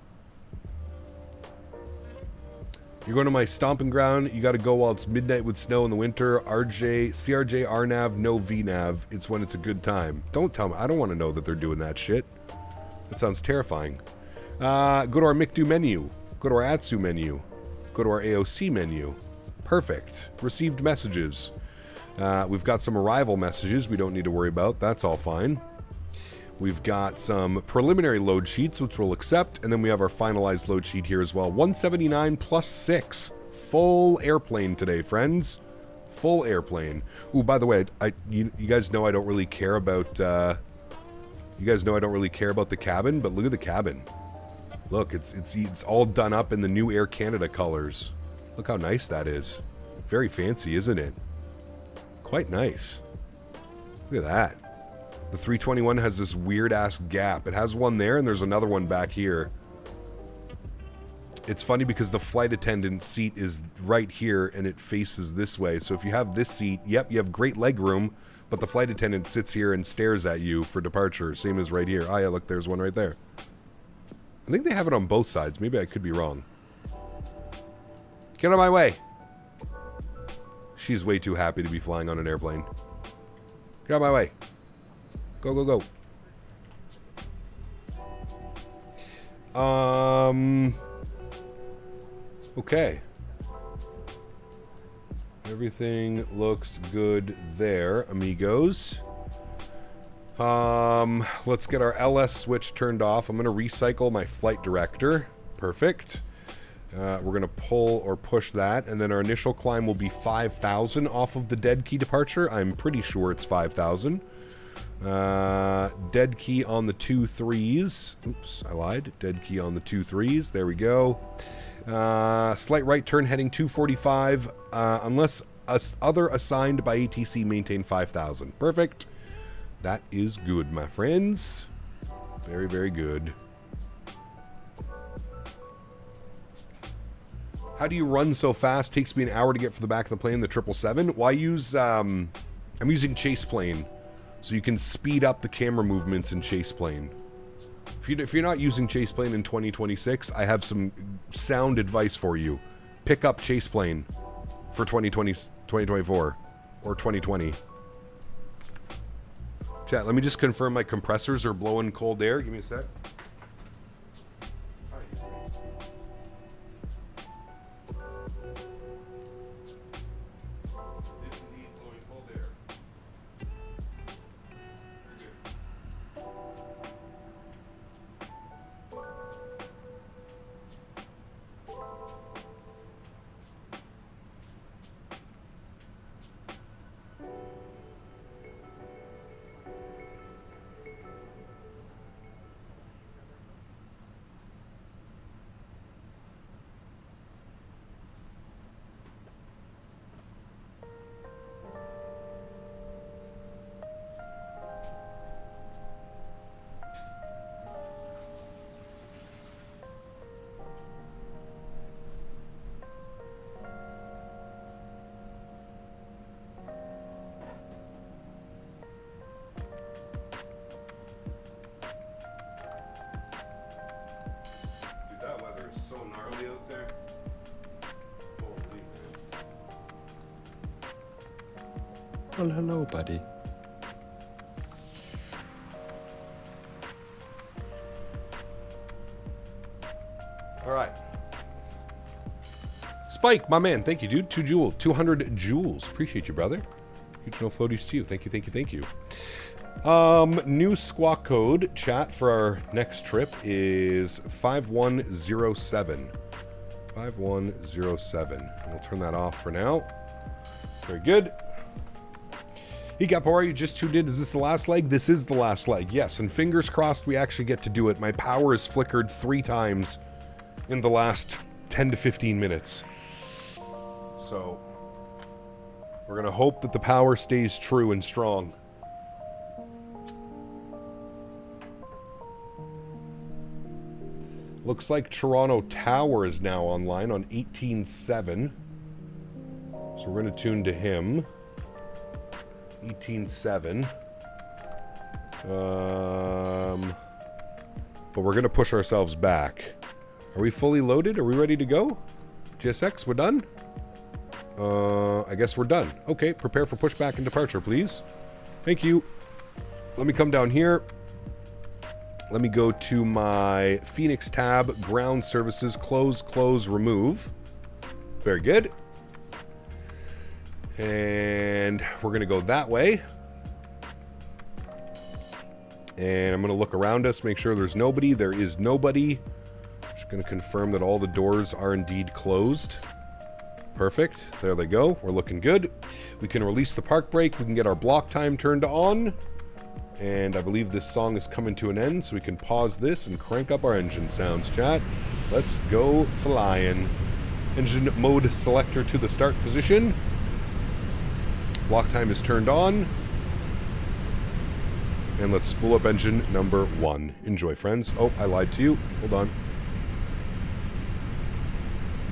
You're going to my stomping ground. You got to go while it's midnight with snow in the winter. CRJ, RNAV, no VNAV. It's when it's a good time. Don't tell me. I don't want to know that they're doing that shit. That sounds terrifying. Go to our McDo menu. Go to our AtSiu menu. Go to our AOC menu. Perfect. Received messages. We've got some arrival messages we don't need to worry about. That's all fine. We've got some preliminary load sheets, which we'll accept, and then we have our finalized load sheet here as well. 179 plus 6. Full airplane today, friends. Full airplane. Ooh, by the way, you guys know I don't really care about... you guys know I don't really care about the cabin, but look at the cabin. Look, it's all done up in the new Air Canada colors. Look how nice that is. Very fancy, isn't it? Quite nice. Look at that. The 321 has this weird-ass gap. It has one there, and there's another one back here. It's funny because the flight attendant seat is right here, and it faces this way. So if you have this seat, yep, you have great leg room, but the flight attendant sits here and stares at you for departure. Same as right here. Oh, yeah, look, there's one right there. I think they have it on both sides. Maybe I could be wrong. Get out of my way. She's way too happy to be flying on an airplane. Get out of my way. Go, go, go. Okay. Everything looks good there, amigos. Let's get our LS switch turned off. I'm going to recycle my flight director. Perfect. We're going to pull or push that, and then our initial climb will be 5,000 off of the dead key departure. I'm pretty sure it's 5,000. Dead key on the 2-3s. Oops, I lied. Dead key on the 2-3s. There we go. Slight right turn heading 245. Unless other assigned by ATC, maintain 5,000. Perfect. That is good, my friends. Very, very good. How do you run so fast? Takes me an hour to get from the back of the plane, the 777. Well, I use, I'm using chase plane. So you can speed up the camera movements in chase plane. If you're not using chase plane in 2026, I have some sound advice for you. Pick up chase plane for 2024 or 2020. Chat, let me just confirm my compressors are blowing cold air. Give me a sec. Somebody out there? Well, hello, buddy. All right. Spike, my man, thank you, dude. 200 jewels. Appreciate you, brother. Huge no floaties to you. Thank you, thank you, thank you. New squawk code chat for our next trip is 5107. 5107. We'll turn that off for now. Very good. Hikapori, you just tuned in. Is this the last leg? This is the last leg, yes. And fingers crossed we actually get to do it. My power has flickered 3 times in the last 10 to 15 minutes. So, we're going to hope that the power stays true and strong. Looks like Toronto Tower is now online on 18.7. So we're going to tune to him. 18.7. But we're going to push ourselves back. Are we fully loaded? Are we ready to go? GSX, we're done? I guess we're done. Okay, prepare for pushback and departure, please. Thank you. Let me come down here. Let me go to my Fenix tab, ground services, close, remove. Very good. And we're going to go that way. And I'm going to look around us, make sure there's nobody. There is nobody. Just going to confirm that all the doors are indeed closed. Perfect. There they go. We're looking good. We can release the park brake. We can get our block time turned on. And I believe this song is coming to an end, so we can pause this and crank up our engine sounds, chat. Let's go flying. Engine mode selector to the start position. Block time is turned on. And let's spool up engine number 1. Enjoy, friends. Oh, I lied to you. Hold on.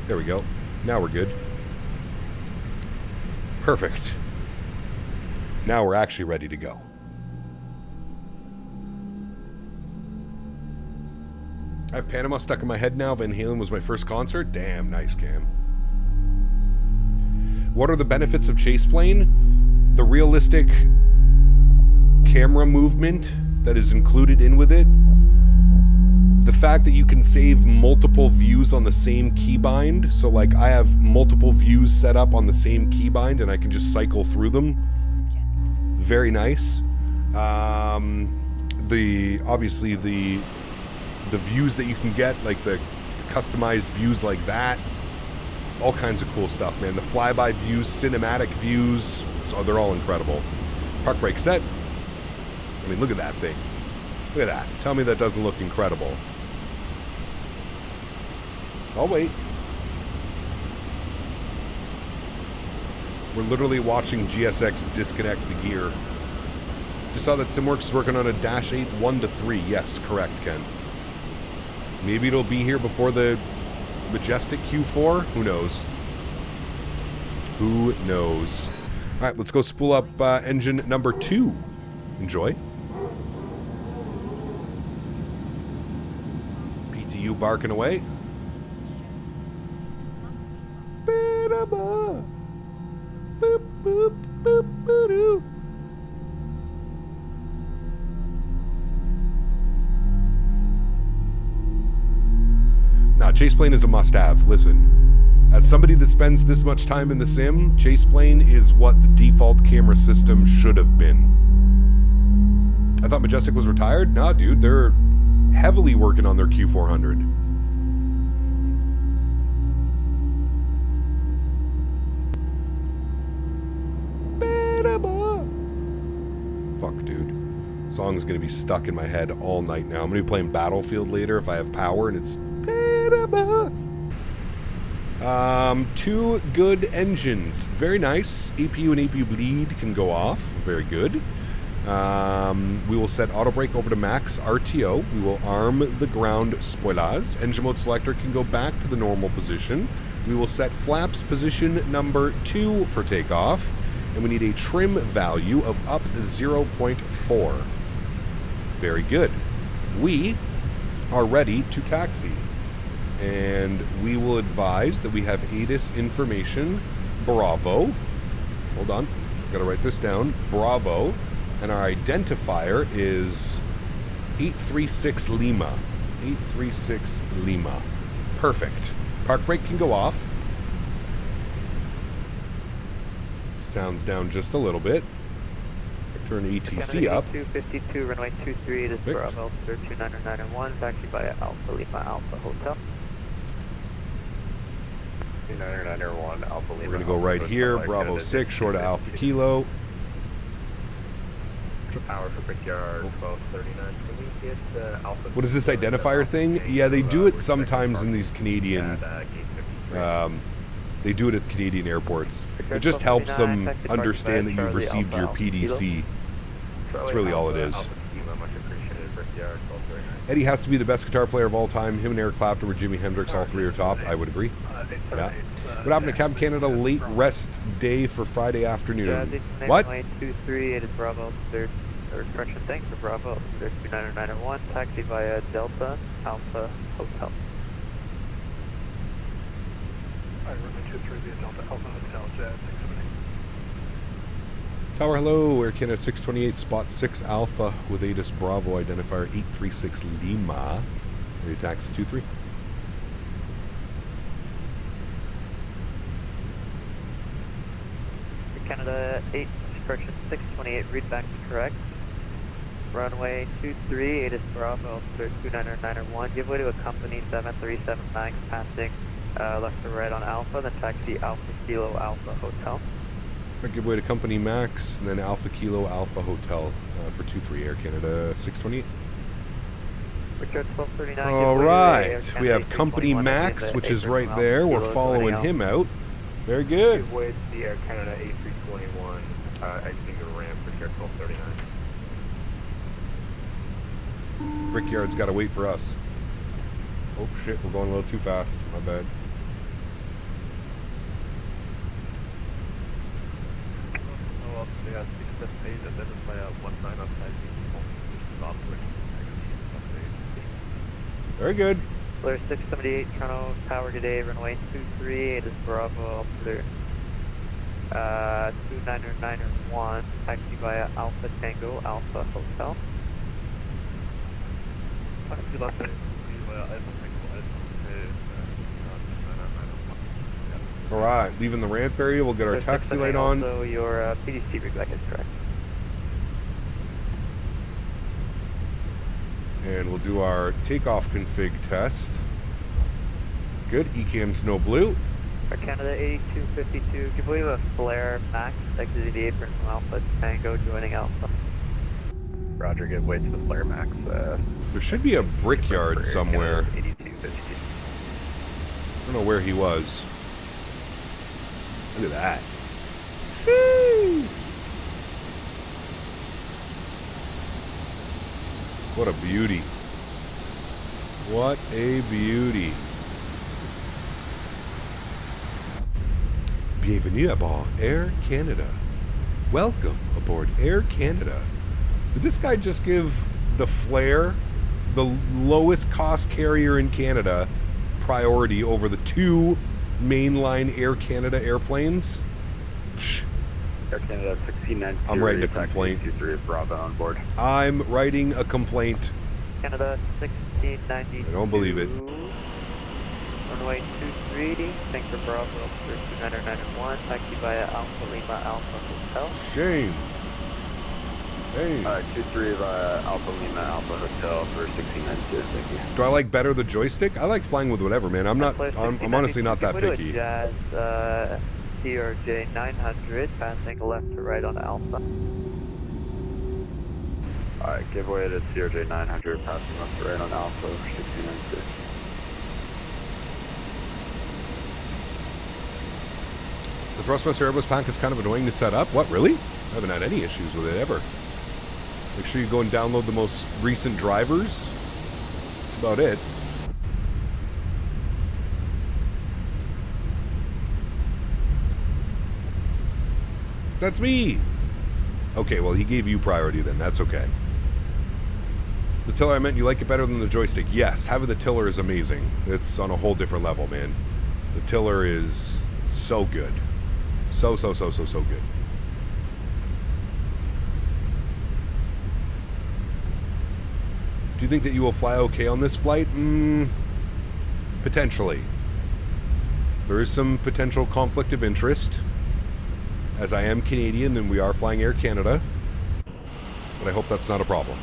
There we go. Now we're good. Perfect. Now we're actually ready to go. I have Panama stuck in my head now. Van Halen was my first concert. Damn, nice, Cam. What are the benefits of chase plane? The realistic camera movement that is included in with it. The fact that you can save multiple views on the same keybind. So, like, I have multiple views set up on the same keybind and I can just cycle through them. Very nice. Obviously the views that you can get, like the customized views like that, all kinds of cool stuff, man. The flyby views, cinematic views, so they're all incredible. Park brake set. I mean, look at that thing. Look at that. Tell me that doesn't look incredible. I'll wait. We're literally watching GSX disconnect the gear. Just saw that SimWorks is working on a Dash 8 1-3. Yes, correct, Ken. Maybe it'll be here before the Majestic Q4. Who knows? Who knows? All right, let's go spool up engine number 2. Enjoy. PTU barking away. Boop, boop, boop, boop. Nah, chase plane is a must-have. Listen, as somebody that spends this much time in the sim, chase plane is what the default camera system should have been. I thought Majestic was retired? Nah, dude, they're heavily working on their Q400. Fuck, dude. Song's gonna be stuck in my head all night now. I'm gonna be playing Battlefield later if I have power, and it's... 2 good engines. Very nice. APU and APU bleed can go off. Very good. We will set auto brake over to max RTO. We will arm the ground spoilers. Engine mode selector can go back to the normal position. We will set flaps position number 2 for takeoff. And we need a trim value of up 0.4. Very good. We are ready to taxi. And we will advise that we have ATIS information, Bravo. Hold on, I've got to write this down. Bravo. And our identifier is 836 Lima. 836 Lima. Perfect. Park brake can go off. Sounds down just a little bit. Turn ETC up. 252, runway 23, this is Bravo, 29901, taxi via Alpha Lima Alpha Hotel. 29901, Alpha Lima. We're going to go right here, Bravo 6, short of Alpha Kilo. Power for Brickyard 1239. Can we get Alpha? What is this identifier thing? Yeah, they do it sometimes in these Canadian. They do it at Canadian airports. It just helps them understand that you've received your PDC. That's really all it is. Eddie has to be the best guitar player of all time. Him and Eric Clapton or Jimi Hendrix, all three are top. I would agree. Yeah. What happened to Cab Canada? Late rest day for Friday afternoon. What? 23, it is Bravo, third correction, thanks for Bravo, 29901, taxi via Delta Alpha Hotel. Alright, runway 23 via Delta Alpha Hotel, Jet 670. Tower, hello, Air Canada 628, spot 6 Alpha with ATIS Bravo, identifier 836 Lima. Ready to taxi 23. Canada 8, correction 628, read back to correct. Runway 23, ATIS Bravo, 29901, give way to a company 737 MAX passing left to right on Alpha, then taxi Alpha Kilo Alpha Hotel. Give way to company Max, and then Alpha Kilo Alpha Hotel for 23 Air Canada 628. All right, we have company Max, which is right there. We're following him out. Very good. Give way to the Air Canada A321, exiting the ramp for Air 1239. Brickyard's got to wait for us. Oh shit, we're going a little too fast. My bad. Very good. Flare 678, Toronto, power today, runway 23, it is Bravo, Flare 29901, taxi via Alpha Tango, Alpha Hotel. Alright, leaving the ramp area, we'll get our taxi light on. Also, your PDC rig back is correct. And we'll do our takeoff config test. Good, ECAM's no blue. Air Canada 8252, give way to a Flare Max, exiting the apron from Alpha Tango, joining Alpha. Roger, give way to the Flare Max. There should be a Brickyard somewhere. 8252. I don't know where he was. Look at that. Sheesh. What a beauty. What a beauty. Bienvenue à bord Air Canada. Welcome aboard Air Canada. Did this guy just give the Flare, the lowest cost carrier in Canada, priority over the two mainline Air Canada airplanes? Psh. Air Canada 1692. I'm writing a complaint. 23 Bravo on board. I'm writing a complaint. Canada 1692. I don't believe it. Runway 23, thanks for Bravo, 29901, taxi via Alpha Lima Alpha Hotel. Shame. Hey. 23 via Alpha Lima Alpha Hotel for 1692, thank you. Do I like better the joystick? I like flying with whatever, man. I'm honestly not that picky. Jazz, CRJ 900, passing left to right on Alpha. Alright, give way to CRJ 900, passing left to right on Alpha, 1692. The Thrustmaster Airbus pack is kind of annoying to set up. What, really? I haven't had any issues with it ever. Make sure you go and download the most recent drivers. That's about it. That's me! Okay, well, he gave you priority then. That's okay. The tiller, I meant you like it better than the joystick. Yes, having the tiller is amazing. It's on a whole different level, man. The tiller is so good. So good. Do you think that you will fly okay on this flight? Potentially. There is some potential conflict of interest, as I am Canadian and we are flying Air Canada, but I hope that's not a problem.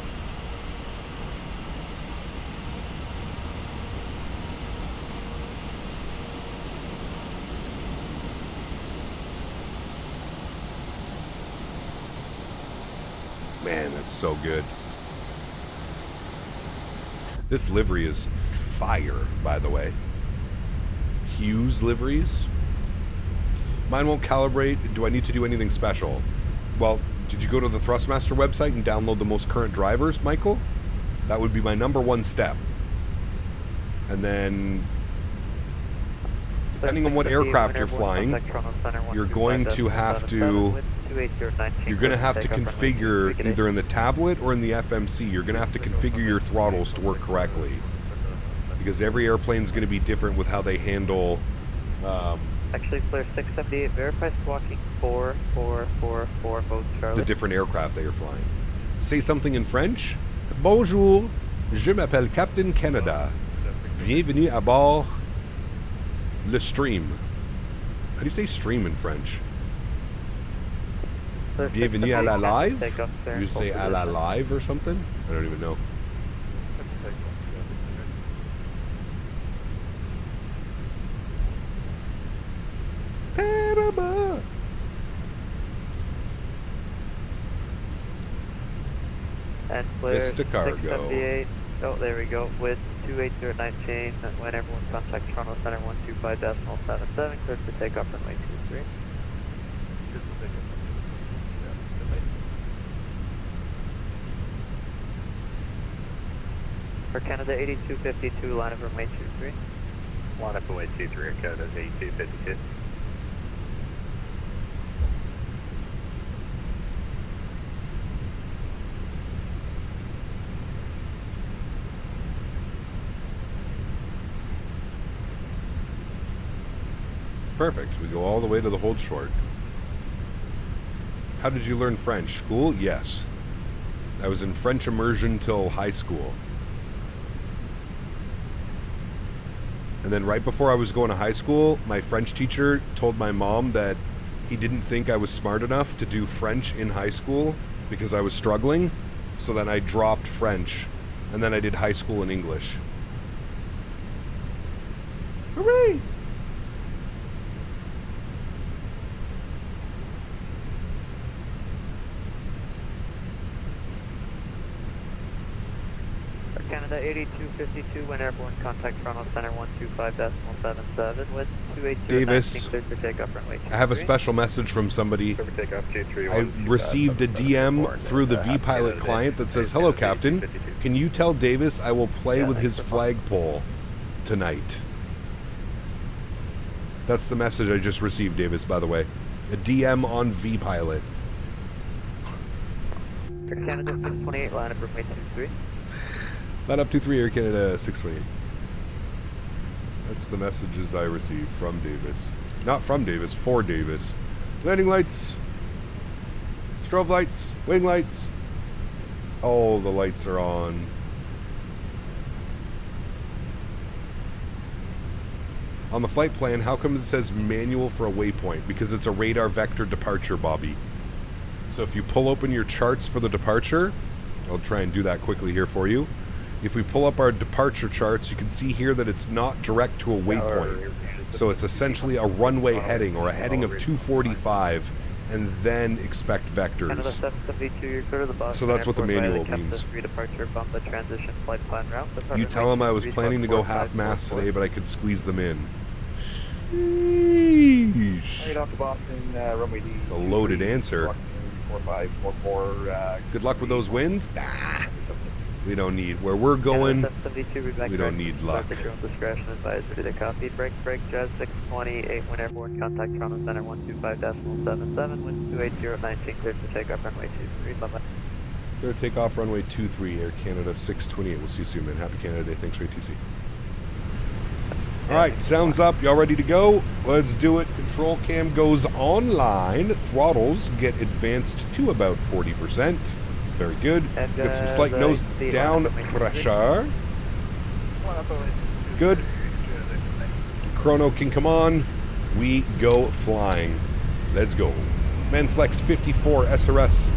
Man, that's so good. This livery is fire, by the way. Hughes liveries. Mine won't calibrate. Do I need to do anything special? Well, did you go to the Thrustmaster website and download the most current drivers, Michael? That would be my #1 step. And then, depending on what aircraft you're flying, you're going to have to configure either in the tablet or in the FMC. You're going to have to configure your throttles to work correctly, because every airplane is going to be different with how they handle. Actually, Flare 678, verify squawking 4444, both Charlie. The different aircraft they are flying. Say something in French. Bonjour, je m'appelle Captain Canada. Bienvenue à bord le stream. How do you say stream in French? Bienvenue à la live? You say à la live or something? I don't even know. Panama. And Flare Vista Cargo. 678. Oh, there we go. With 2809 chain. When everyone contact Toronto Center 125.77, clear to take off runway 23. For Canada 8252, line up runway 23. Line up runway 23, Canada 8252. Perfect. We go all the way to the hold short. How did you learn French? School? Yes. I was in French immersion till high school. And then right before I was going to high school, my French teacher told my mom that he didn't think I was smart enough to do French in high school because I was struggling. So then I dropped French, and then I did high school in English. Hooray! Canada 8252, when airborne, contact Toronto Center 125.77 with 280 Davis, cleared for takeoff runway 23. I have a special message from somebody. I received a DM through the vPilot client that says, "Hello, Captain. Can you tell Davis I will play with his flagpole tonight?" That's the message I just received, Davis, by the way. A DM on vPilot. For Canada 628, line up runway 23. Line up 23, Air Canada 628. That's the messages I received from Davis. Not from Davis, for Davis. Landing lights, strobe lights, wing lights. All the lights are on. On the flight plan, how come it says manual for a waypoint? Because it's a radar vector departure, Bobby. So if you pull open your charts for the departure, I'll try and do that quickly here for you. If we pull up our departure charts, you can see here that it's not direct to a waypoint. So it's essentially a runway heading, or a heading of 245, and then expect vectors. So that's what the manual means. You tell them I was planning to go half-mast today, but I could squeeze them in. Sheesh. It's a loaded answer. Good luck with those wins? Nah. We don't need, where we're going, we don't need luck. Discretion advisory to copy. Break, Jazz 628, when airborne, contact Toronto Center 125.77 with 28019, cleared to take off runway 23. Bye-bye. Go to take off runway 23, Air Canada 628. We'll see you soon, man. Happy Canada Day. Thanks for ATC. All right, sounds up. Y'all ready to go? Let's do it. Control cam goes online. Throttles get advanced to about 40%. Very good. Got some slight nose down pressure. Good. Chrono can come on. We go flying. Let's go. Manflex 54 SRS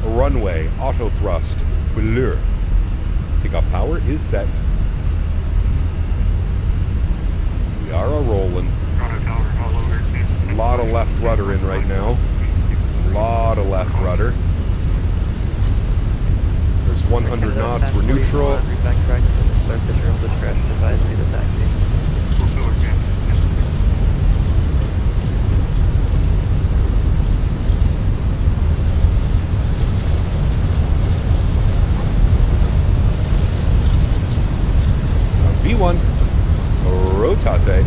runway auto thrust bleu. Takeoff power is set. We are a rolling. A lot of left rudder in right now. A lot of left rudder. There's 100 knots. We're neutral. V1, rotate.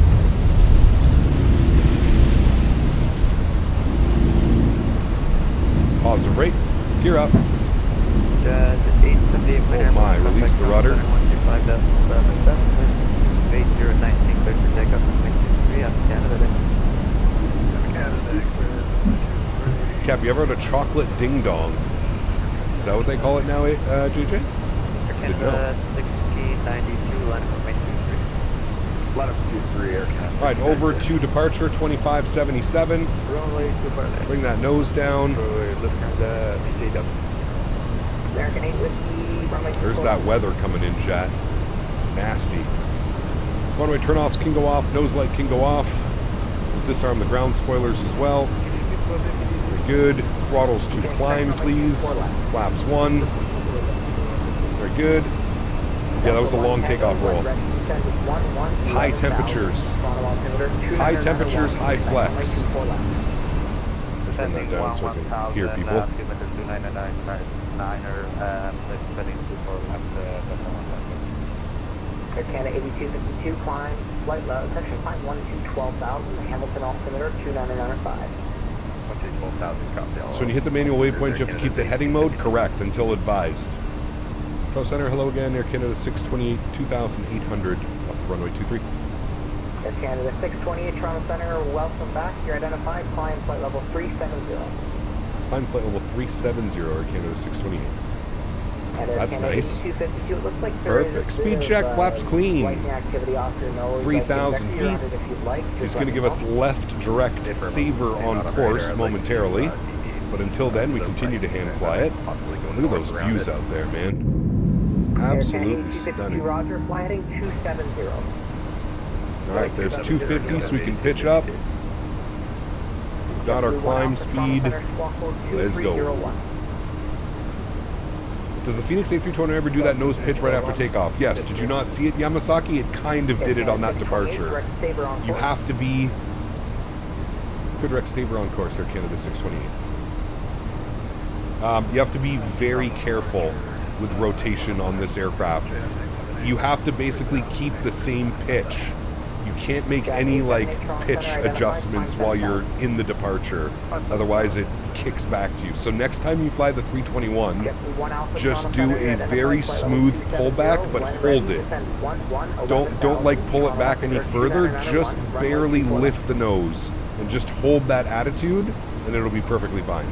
Positive rate, gear up. Oh my, release the rudder. Cap, you ever had a chocolate ding dong? Is that what they call it now, JJ? Didn't know. Alright, over to departure 2577. Bring that nose down. There's that weather coming in, chat. Nasty. Runway turn-offs can go off. Nose light can go off. We'll disarm the ground spoilers as well. Very good. Throttles to climb, please. Flaps 1. Very good. Yeah, that was a long takeoff roll. High temperatures. High temperatures, high flex. Turn that down so I can hear people. Air Canada 8252, climb, flight level, section climb 12,000, Hamilton altimeter 299.5. So when you hit the manual waypoint, you have to keep the heading mode correct until advised. Pro Center, hello again, Air Canada 628, 2,800, off runway 23. Air Canada 628, Toronto Center, welcome back. You're identified, climb flight level 370. Climb flight level 370, Air Canada 628. That's nice. It looks like perfect. Speed check, flaps clean. 3,000 feet. He's going to give us left direct saver on course momentarily. But until then, we continue to hand fly it. Look at those views out there, man. Absolutely stunning. Roger, fly heading 270. Alright, there's 250, so we can pitch up. We've got our climb speed. Let's go. Does the Fenix A321 ever do that nose pitch right after takeoff? Yes. Did you not see it, Yamasaki? It kind of did it on that departure. You have to be... Good direct saver on course there, Canada 628. You have to be very careful with rotation on this aircraft. You have to basically keep the same pitch. You can't make any pitch adjustments while you're in the departure. Otherwise it kicks back to you. So next time you fly the 321, just do a very smooth pullback, but hold it. Don't pull it back any further. Just barely lift the nose and just hold that attitude and it'll be perfectly fine.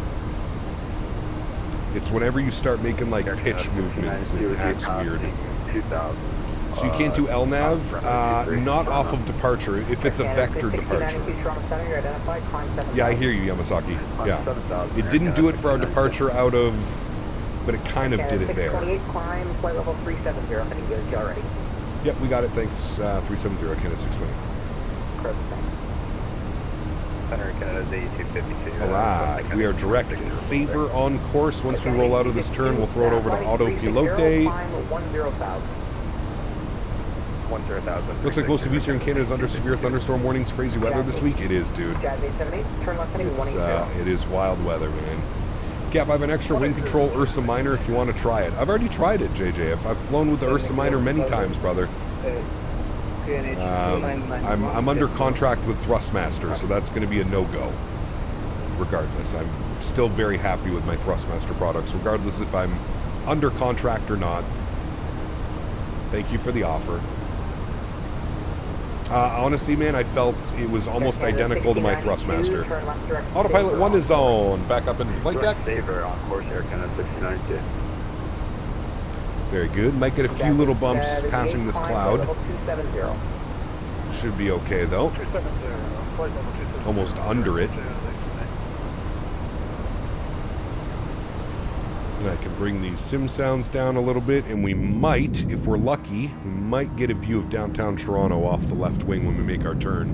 It's whenever you start making pitch movements, it acts weird. So you can't do LNAV, not off of departure, if it's a vector departure. Yeah, I hear you, Yamasaki. Yeah. It didn't do it for our departure out of, but it kind of did it there. Climb, flight level 370, I'm going to get it already. Yep, we got it, thanks. 370, Canada 620. Alright, we are direct saver on course. Once we roll out of this turn, we'll throw it over to autopilote. Looks like most of Eastern Canada is under severe thunderstorm warnings. Crazy weather this week. It is, dude. It is wild weather, man. Cap, I have an extra wing control Ursa Minor if you want to try it. I've already tried it, JJ. I've flown with the Ursa Minor many times, brother. I'm under contract with Thrustmaster, so that's going to be a no-go. Regardless, I'm still very happy with my Thrustmaster products, regardless if I'm under contract or not. Thank you for the offer. Honestly, man, I felt it was almost identical to my Thrustmaster. Autopilot 1 is on. Back up into the flight deck. Saver on course Air Canada 69K. Very good. Might get a few little bumps passing this cloud. Should be okay, though. Almost under it. And I can bring these sim sounds down a little bit, and we might, if we're lucky, we might get a view of downtown Toronto off the left wing when we make our turn.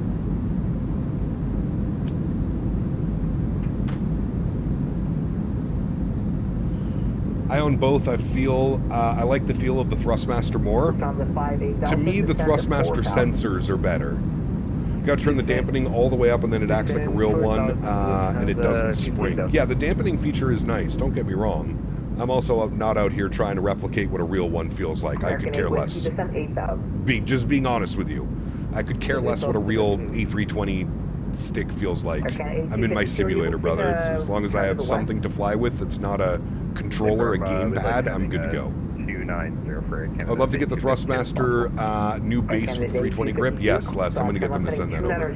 I own both. I feel, I like the feel of the Thrustmaster more. To me, the Thrustmaster sensors are better. You gotta turn the dampening all the way up, and then it acts like a real one, and it doesn't spring. Yeah, the dampening feature is nice, don't get me wrong. I'm also not out here trying to replicate what a real one feels like. I could care less. Just being honest with you. I could care less what a real A320 stick feels like. I'm in my simulator, brother. As long as I have something to fly with that's not a controller, a gamepad, I'm good to go. I'd love to get the Thrustmaster new base with 320 grip. Yes, Les, I'm going to get them to send that over.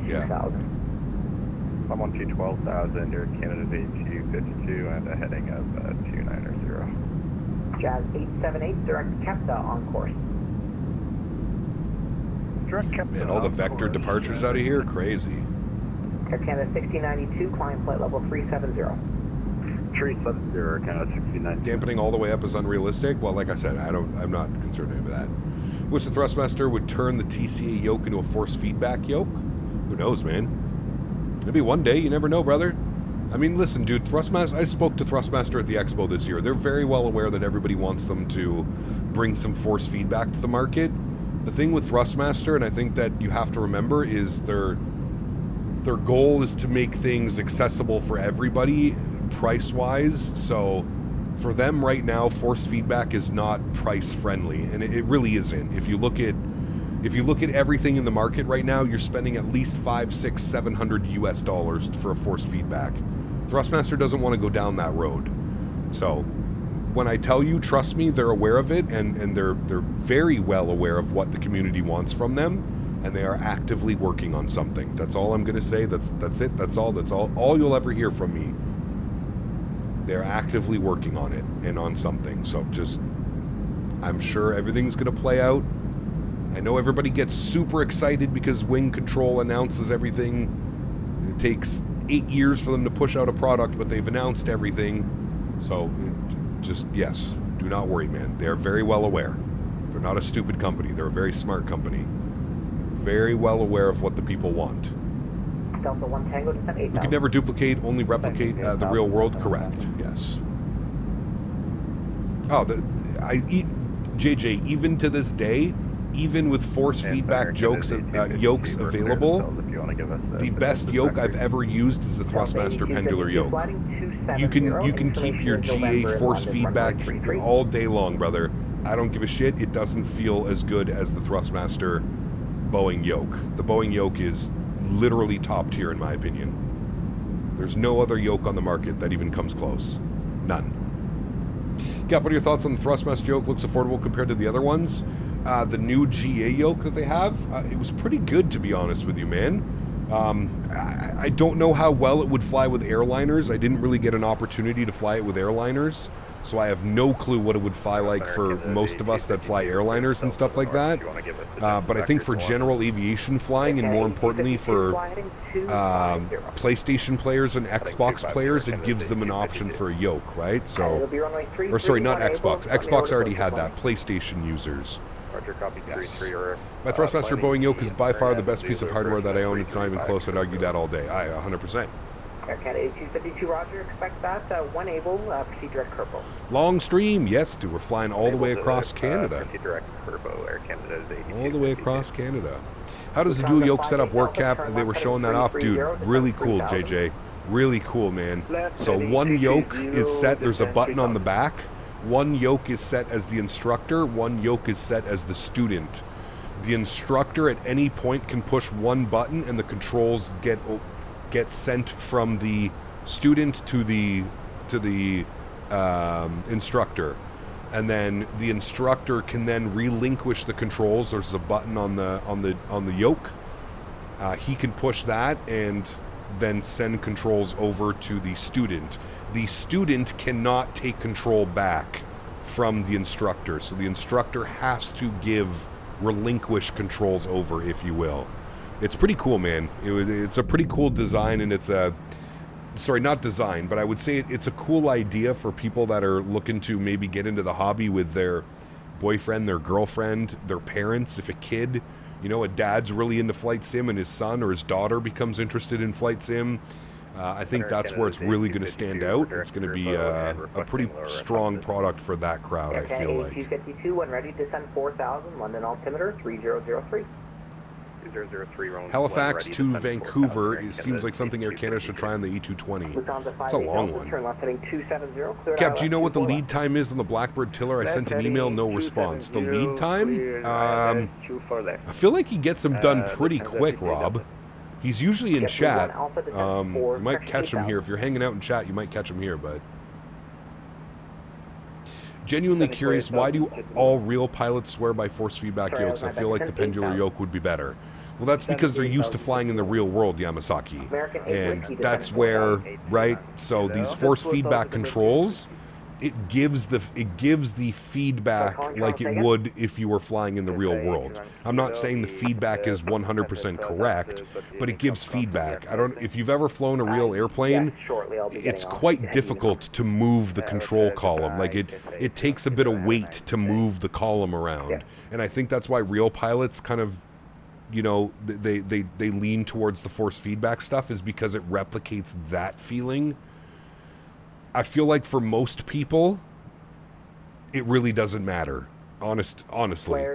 Yeah. I'm on 212,000, Air Canada 8252, and a heading of 290. Jazz 878, direct Kepta on course. Man, all the vector departures out of here, crazy. Air Canada 6092, climb flight level 370. 370, Air Canada 6092. Dampening all the way up is unrealistic. Well, like I said, I'm not concerned with that. Wish the Thrustmaster would turn the TCA yoke into a force feedback yoke. Who knows, man? Maybe one day, you never know, brother. I mean, listen, dude, Thrustmaster, I spoke to Thrustmaster at the Expo this year. They're very well aware that everybody wants them to bring some force feedback to the market. The thing with Thrustmaster, and I think that you have to remember, is their goal is to make things accessible for everybody, price-wise. So for them right now, force feedback is not price-friendly, and it really isn't. If you look at everything in the market right now, you're spending at least $500, $600, $700 US for a force feedback. Thrustmaster doesn't want to go down that road. So when I tell you, trust me, they're aware of it, and they're very well aware of what the community wants from them, and they are actively working on something. That's all I'm going to say. That's it. That's all you'll ever hear from me. They're actively working on it and on something. So just, I'm sure everything's going to play out. I know everybody gets super excited because Wing Control announces everything. It takes 8 years for them to push out a product, but they've announced everything. So just, yes, do not worry, man. They're very well aware. They're not a stupid company. They're a very smart company. Very well aware of what the people want. Delta 1 Tango, descent 8,000. We can never duplicate, only replicate the real world. Correct, yes. Oh, JJ, even to this day, even with force feedback yokes available, the best yoke I've ever used is the Thrustmaster pendular yoke. You can keep your GA force feedback all day long, brother. I don't give a shit. It doesn't feel as good as the Thrustmaster Boeing yoke. The Boeing yoke is literally top tier in my opinion. There's no other yoke on the market that even comes close. None. Cap, what are your thoughts on the Thrustmaster yoke? Looks affordable compared to the other ones. The new GA yoke that they have, it was pretty good, to be honest with you, man. I don't know how well it would fly with airliners. I didn't really get an opportunity to fly it with airliners, so I have no clue what it would fly like for most of us that fly airliners and stuff like that. But I think for general aviation flying, and more importantly for PlayStation players and Xbox players, it gives them an option for a yoke, right? So, or sorry, not Xbox. Xbox already had that. PlayStation users. Yes. My Thrustmaster Boeing yoke is by far the best piece of hardware that I own. It's not even close. I'd argue that all day. 100%. Air Canada 8252, roger. Expect that. One able, proceed direct Kerpo. Long stream, yes, dude. We're flying all the way across Canada. All the way across Canada. How does the dual yoke setup work, Cap? They were showing that off, dude. Really cool, JJ. Really cool, man. So one yoke is set. There's a button on the back. One yoke is set as the instructor. One yoke is set as the student. The instructor at any point can push one button, and the controls get sent from the student to the instructor. And then the instructor can then relinquish the controls. There's a button on the yoke. He can push that and then send controls over to the student. The student cannot take control back from the instructor, so the instructor has to relinquish controls over, if you will. It's pretty cool, man. It's a pretty cool design, and it's a... Sorry, not design, but I would say it's a cool idea for people that are looking to maybe get into the hobby with their boyfriend, their girlfriend, their parents. If a kid, you know, a dad's really into flight sim and his son or his daughter becomes interested in flight sim, I think that's where it's really going to stand out. It's going to be a pretty strong product for that crowd, I feel like. 252, when ready, descend 4000, London altimeter 3003. Halifax to Vancouver, it seems like something Air Canada should try on the E220. It's a long one. Cap, do you know what the lead time is on the Blackbird Tiller? I sent an email, no response. The lead time? I feel like he gets them done pretty quick, Rob. He's usually in chat. You might catch him here. If you're hanging out in chat, you might catch him here, but... Genuinely curious, why do all real pilots swear by force feedback yokes? I feel like the pendular yoke would be better. Well, that's because they're used to flying in the real world, Yamasaki. And that's where, right? So these force feedback controls, it gives the feedback like it would if you were flying in the real world. I'm not saying the feedback is 100% correct, but it gives feedback. If you've ever flown a real airplane, it's quite difficult to move the control column. Like it takes a bit of weight to move the column around. And I think that's why real pilots kind of, you know, they lean towards the force feedback stuff, is because it replicates that feeling. I feel like for most people, it really doesn't matter. Honestly,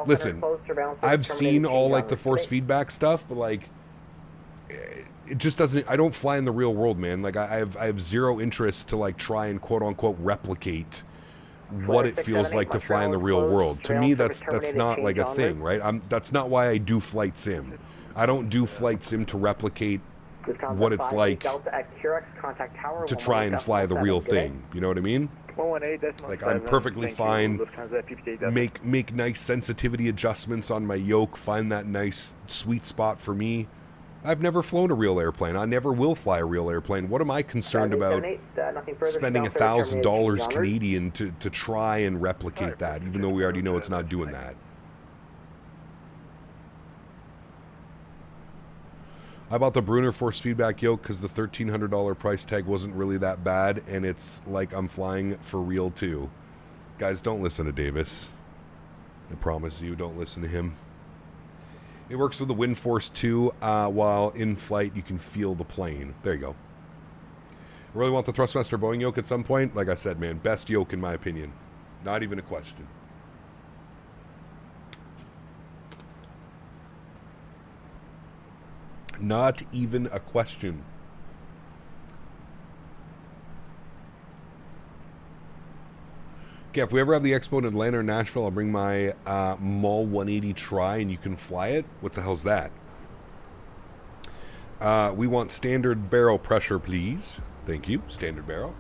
listen, I've seen all like the force feedback stuff, but like, it just doesn't. I don't fly in the real world, man. Like I have zero interest to like try and quote unquote replicate what it feels like to fly in the real world. To me, that's not like a thing, right? That's not why I do flight sim. I don't do flight sim to replicate what it's like to try and fly the real thing. You know what I mean? Like I'm perfectly fine. Make nice sensitivity adjustments on my yoke. Find that nice sweet spot for me. I've never flown a real airplane. I never will fly a real airplane. What am I concerned about spending $1,000 Canadian to try and replicate that, even though we already know it's not doing that? I bought the Brunner force feedback yoke because the $1,300 price tag wasn't really that bad, and it's like I'm flying for real too. Guys, don't listen to Davis. I promise you, don't listen to him. It works with the wind force too. While in flight, you can feel the plane. There you go. I really want the Thrustmaster Boeing yoke at some point. Like I said, man, best yoke in my opinion. Not even a question. Not even a question. Okay, if we ever have the expo in Atlanta or Nashville, I'll bring my MAL 180 Tri and you can fly it. What the hell's that? We want standard barrel pressure, please. Thank you. Standard barrel.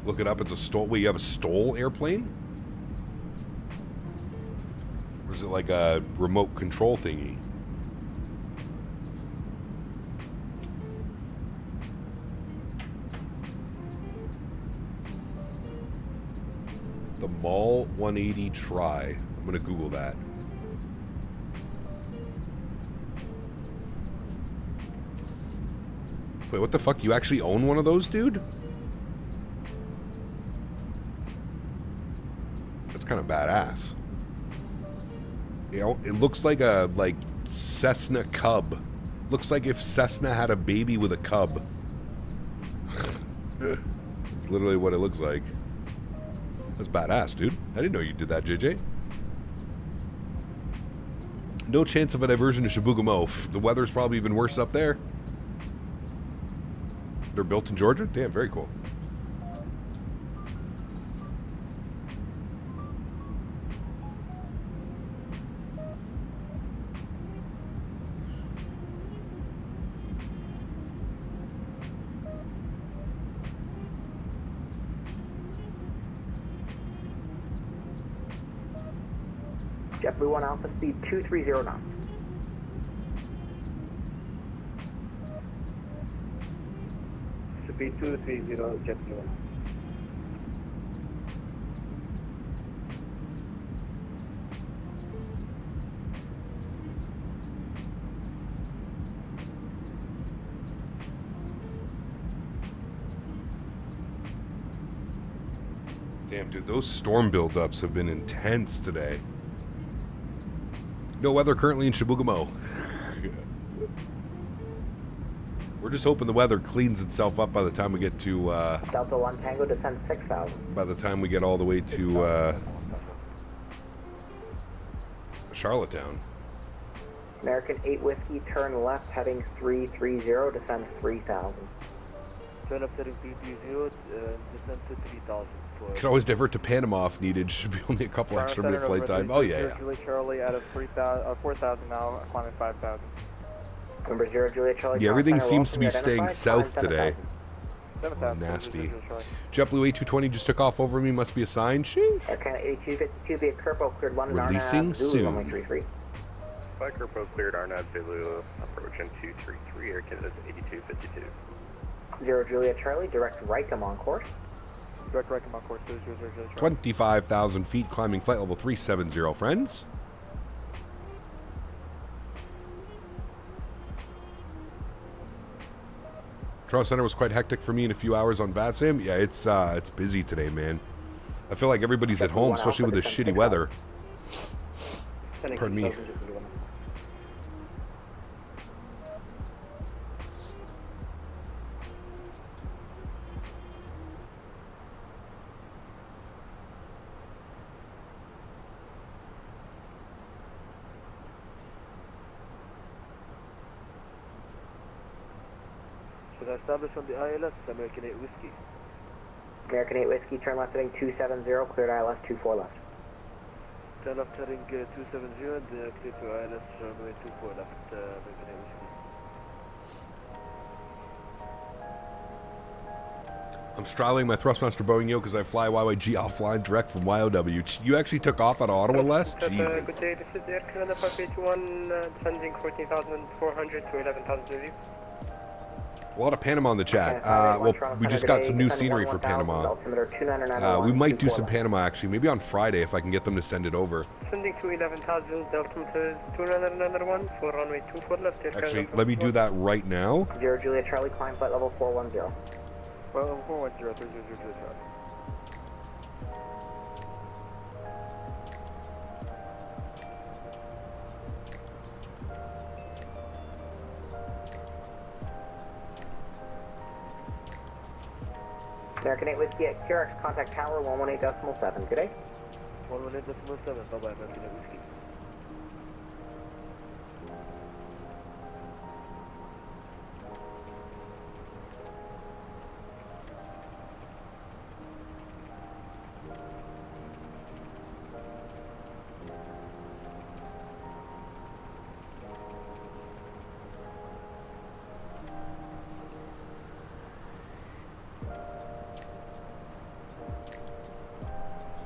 Look it up. It's a STOL. Wait, you have a STOL airplane? Or is it like a remote control thingy? The MAL 180 Tri. I'm going to Google that. Wait, what the fuck? You actually own one of those, dude? That's kind of badass. You know, it looks like a Cessna Cub. Looks like if Cessna had a baby with a cub. It's literally what it looks like. That's badass, dude. I didn't know you did that, JJ. No chance of a diversion to Chibougamau. The weather's probably even worse up there. They're built in Georgia? Damn, very cool. JetBlue 1 Alpha, speed 230 knots. Speed 230, JetBlue 1. Damn, dude, those storm buildups have been intense today. No weather currently in Chibougamau. We're just hoping the weather cleans itself up by the time we get to, Delta 1 Tango, descend 6,000. by the time we get all the way to, Charlottetown. American 8 Whiskey, turn left, heading 330, descend 3,000. Turn up heading 330, descend to 3,000. Could always divert to Panama if needed. Should be only a couple extra minute flight time. Oh, yeah. Julie Charlie out of 4,000 now, climbing 5,000. Number 0, Juliet Charlie. Yeah, everything seems to be staying south today. Oh, nasty. JetBlue A220 just took off over me. Must be a sign. Sheesh. Aircana 8252 via Kerpo, cleared London. Releasing soon. Runway 33. By Kerpo, cleared Arnab Zulu, approaching 233, Air Canada's 8252. 0 Juliet Charlie, direct right, come on course. Direct right, come on course, 0 Juliet Charlie. 25,000 feet, climbing flight level 370, friends. Toronto Center was quite hectic for me in a few hours on VATSIM. Yeah, it's busy today, man. I feel like everybody's at home, especially with this shitty weather. Pardon me. Established on the ILS, American 8 Whiskey. American 8 Whiskey, turn left heading 270, cleared ILS 24 left. Turn left heading 270 and clear to ILS runway 24 left, American 8 Whiskey. I'm straddling my Thrustmaster Boeing yoke as I fly YYG AlwaysFlying direct from YOW. You actually took off out of Ottawa, Les? Jesus. Good day, this is Air Canada 581, descending 14,400 to 11,000 view. A lot of Panama in the chat. Well, we just got some new scenery for Panama. We might do some Panama, actually. Maybe on Friday, if I can get them to send it over. Sending to 11,000, altimeter 291 for runway 24 left. Actually, let me do that right now. 0 Juliet Charlie, climb flight level 410. Well, 410, 30 Juliet Charlie. American 8 Whiskey at QRX, contact tower 118.7. Good day. 118.7, bye-bye, American 8 Whiskey.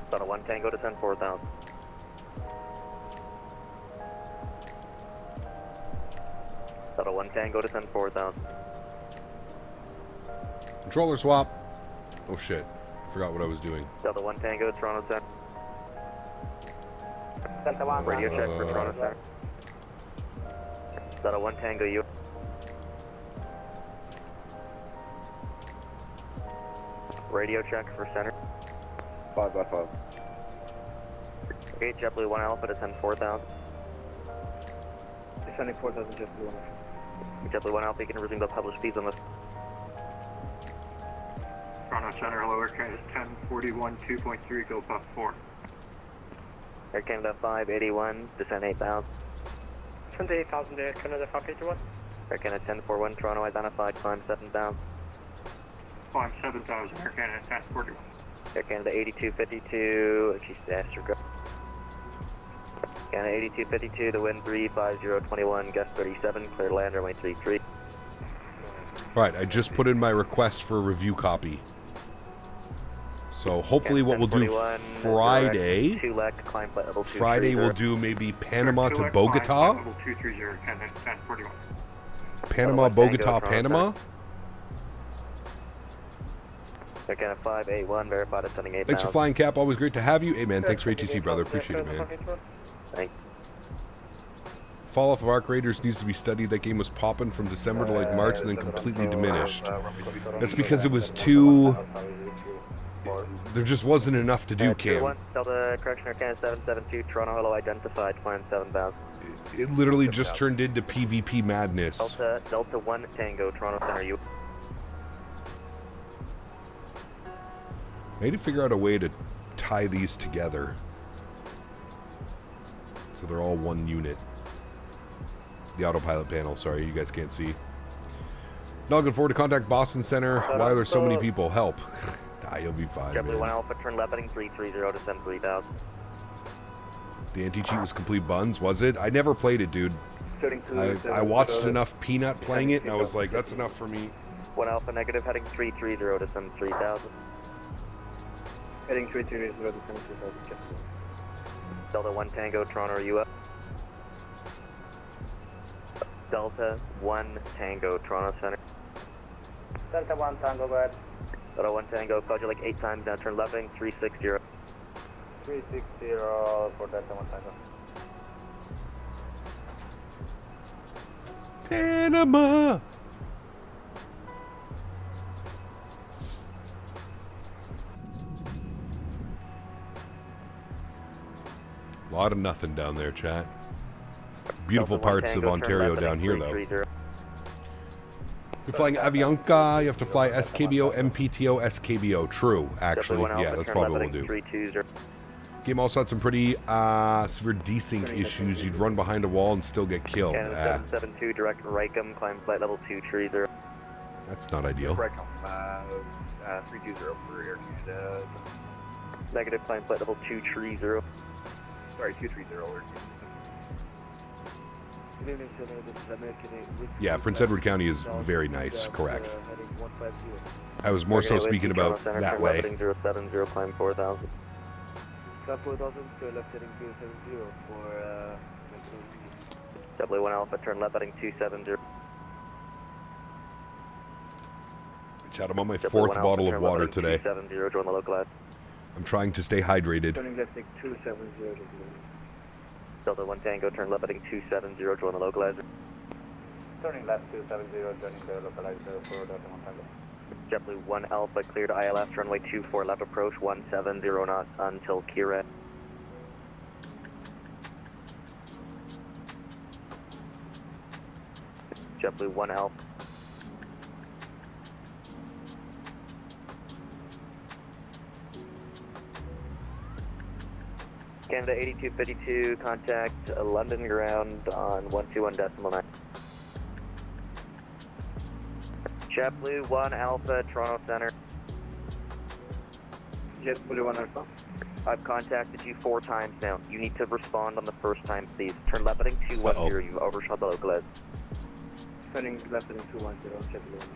Delta 1 Tango, descend 4,000. Delta 1 Tango, descend 4,000. Controller swap. Oh shit. I forgot what I was doing. Delta 1 Tango, Toronto Center. Radio check for Toronto Center. Delta 1 Tango, you. Radio check for center. 5x5. Okay, JetBlue 1 Alpha, descend 4,000. Descending 4,000, JetBlue 1 Alpha. JetBlue 1 Alpha, you can resume the published speeds on this. Toronto Center, hello, Air Canada 1041, 2.3, go puff 4. Air Canada 581, descend 8,000. Descend 8,000, Air Canada 581. Air Canada 1041, Toronto identified, climb 7,000. Climb 7,000, Air Canada 1041. Air Canada 8252, she's Astro go. Canada 8252, the wind 35021, gust 37, clear land runway 33. Alright, I just put in my request for a review copy. So hopefully what we'll do Friday, we'll do maybe Panama to Bogota. Panama, Bogota, Panama. Again, 581, verified at sending 8. Thanks for flying, Cap. Always great to have you. Hey, man, thanks for ATC, brother. Appreciate it, man. Thanks. Fall off of Arc Raiders needs to be studied. That game was popping from December to like March and then completely diminished. That's because it was too... There just wasn't enough to do, Cam. Delta correction, Arcana 772, Toronto Hello identified, climb 7000. It literally just turned into PvP madness. Delta 1 Tango, Toronto Center, you. I need to figure out a way to tie these together so they're all one unit. The autopilot panel, sorry, you guys can't see. Not looking forward to contact Boston Center. Why are there so many people? Help. You'll be fine, man. 1 Alpha, turn left heading 330 to send 3000. The anti-cheat was complete buns, was it? I never played it, dude. I watched enough Peanut playing it, and I was like, that's enough for me. 1 Alpha negative, heading 330 to send 3000. Heading 330 to send 3000. Delta 1 Tango, Toronto, are you up? Delta 1 Tango, Toronto Center. Delta 1 Tango, go ahead. Delta 1 Tango, called you like 8 times now, turn left heading 360. 360 for Delta 1 Tango. Panama! A lot of nothing down there, chat. Beautiful parts of Ontario down here, though. You're flying Avianca, you have to fly SKBO, MPTO, SKBO. True, actually. Yeah, that's probably what we'll do. Game also had some pretty severe desync issues. You'd run behind a wall and still get killed. 772, direct Rickham, climb flight level 230. That's not ideal. 320 for Air Canada. Negative, climb flight level 230. Sorry, 230. Yeah, Prince Edward County is very nice, correct. I was more so speaking about that way. 070, climb 4000. Climb 4000, turn left heading 270 for Double 1 Alpha, turn left heading 270. Chat, I'm on my 4th bottle of water today. 270, join the localized. I'm trying to stay hydrated. Turning left heading 270. Delta 1 Tango, turn left heading 270, join the localizer. Turning left 270, joining the localizer for Delta 1 Tango. JetBlue 1 Alpha, cleared ILS, runway 24 left approach, 170 knots until Kira. JetBlue 1 Alpha. Canada 8252, contact London ground on 121.9. JetBlue 1 Alpha, Toronto Center. JetBlue 1 Alpha. I've contacted you 4 times now. You need to respond on the first time, please. Turn left heading 210, you've overshot the localize. Turning left heading 210, JetBlue 1.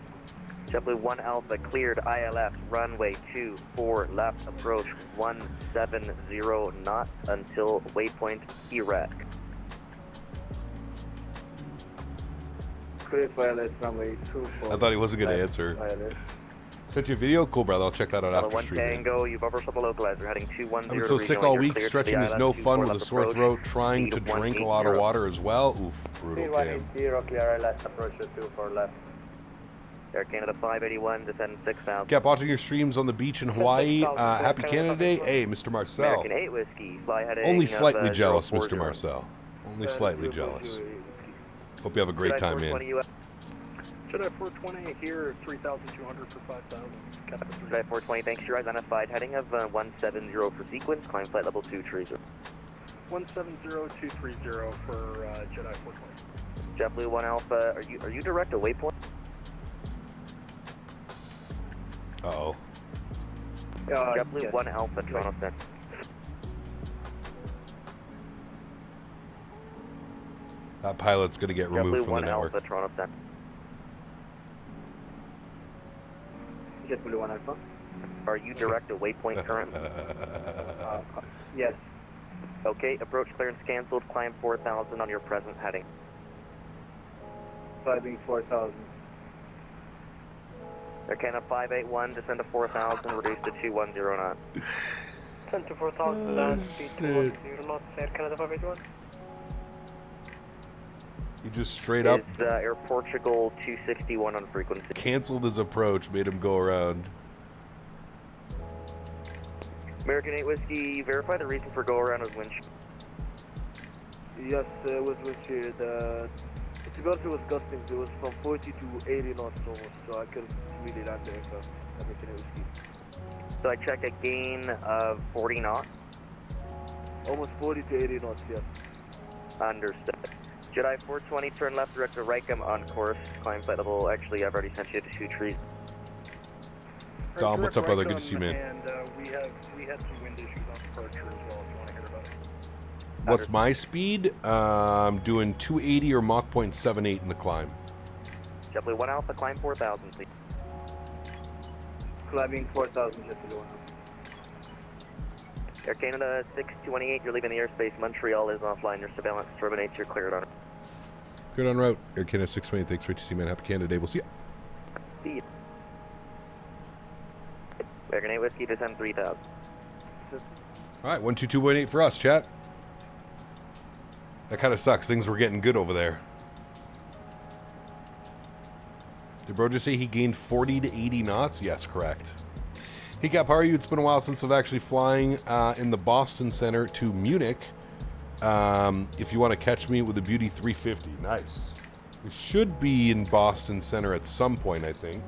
JetBlue 1 Alpha, cleared ILS, runway 24 left approach, 170 knots until waypoint Iraq. Cleared ILS, runway 24. I thought he wasn't going to answer. ILS. Sent you a video? Cool, brother. I'll check that out after 1 stream. Tango, you've overshot the localizer, heading 210. I've been so sick all week. Stretching is no fun with a sore throat. Trying to drink a lot of water as well. Oof, brutal, Cam. Clear ILS, approach 24 left. Air Canada 581, descend 6000. Kept watching your streams on the beach in Hawaii. Happy Canada Day. Hey, Mr. Marcel. American 8 Whiskey, fly heading Only slightly of, jealous, 040. Mr. Marcel. Only slightly jealous. Hope you have a great time, man. Jedi 420 here, 3,200 for 5,000. Jedi 420, thanks. You're identified. Heading of 170 for sequence. Climb flight level 230. 170230 for Jedi 420. JetBlue 1 Alpha, are you direct at waypoint? Uh-oh. JetBlue yes. 1 Alpha, Toronto Center. That pilot's going to get removed JetBlue from the 1 network. Alpha, Toronto Center. JetBlue 1 Alpha. Are you direct to waypoint currently? Yes. Okay, approach clearance canceled. Climb 4,000 on your present heading. Climbing 4,000. Air Canada 581, descend to 4,000, reduce to 2109. 10 to 4,000, land speed 210 knots, Air Canada 581. He just straight up Is Air Portugal 261 on frequency. canceled his approach, made him go around. American 8 Whiskey, verify the reason for go around was wind shear. Yes, it was wind shear. To be honest, it was gusting. It was from 40 to 80 knots almost, so I couldn't really land the aircraft. American 8 Whiskey. So I check a gain of 40 knots. Almost 40 to 80 knots, yes. Understood. Jedi 420, turn left, direct to right, come on course, climb flight level. Actually, I've already sent you to 2 trees. Dom, what's up, brother? Good to see you, man. And we had some wind issues on departure as well, if you want to hear about it. What's my speed? I'm doing 280 or Mach 0.78 in the climb. JetBlue 1 Alpha, climb 4,000, please. Climbing 4,000, JetBlue 1 Alpha. Air Canada 628, you're leaving the airspace. Montreal is offline. Your surveillance terminates. You're cleared on it. Good on route. Air Canada 628, thanks for HTC, man. Happy Canada Day. We'll see you. See you. Air Canada Whiskey, descend 3,000. All right, 122.8 for us, chat. That kind of sucks. Things were getting good over there. Did bro just say he gained 40 to 80 knots? Yes, correct. Hey, Cap, how are you? It's been a while since I've actually flying in the Boston Center to Munich. If you want to catch me with the Beauty 350. Nice. We should be in Boston Center at some point, I think.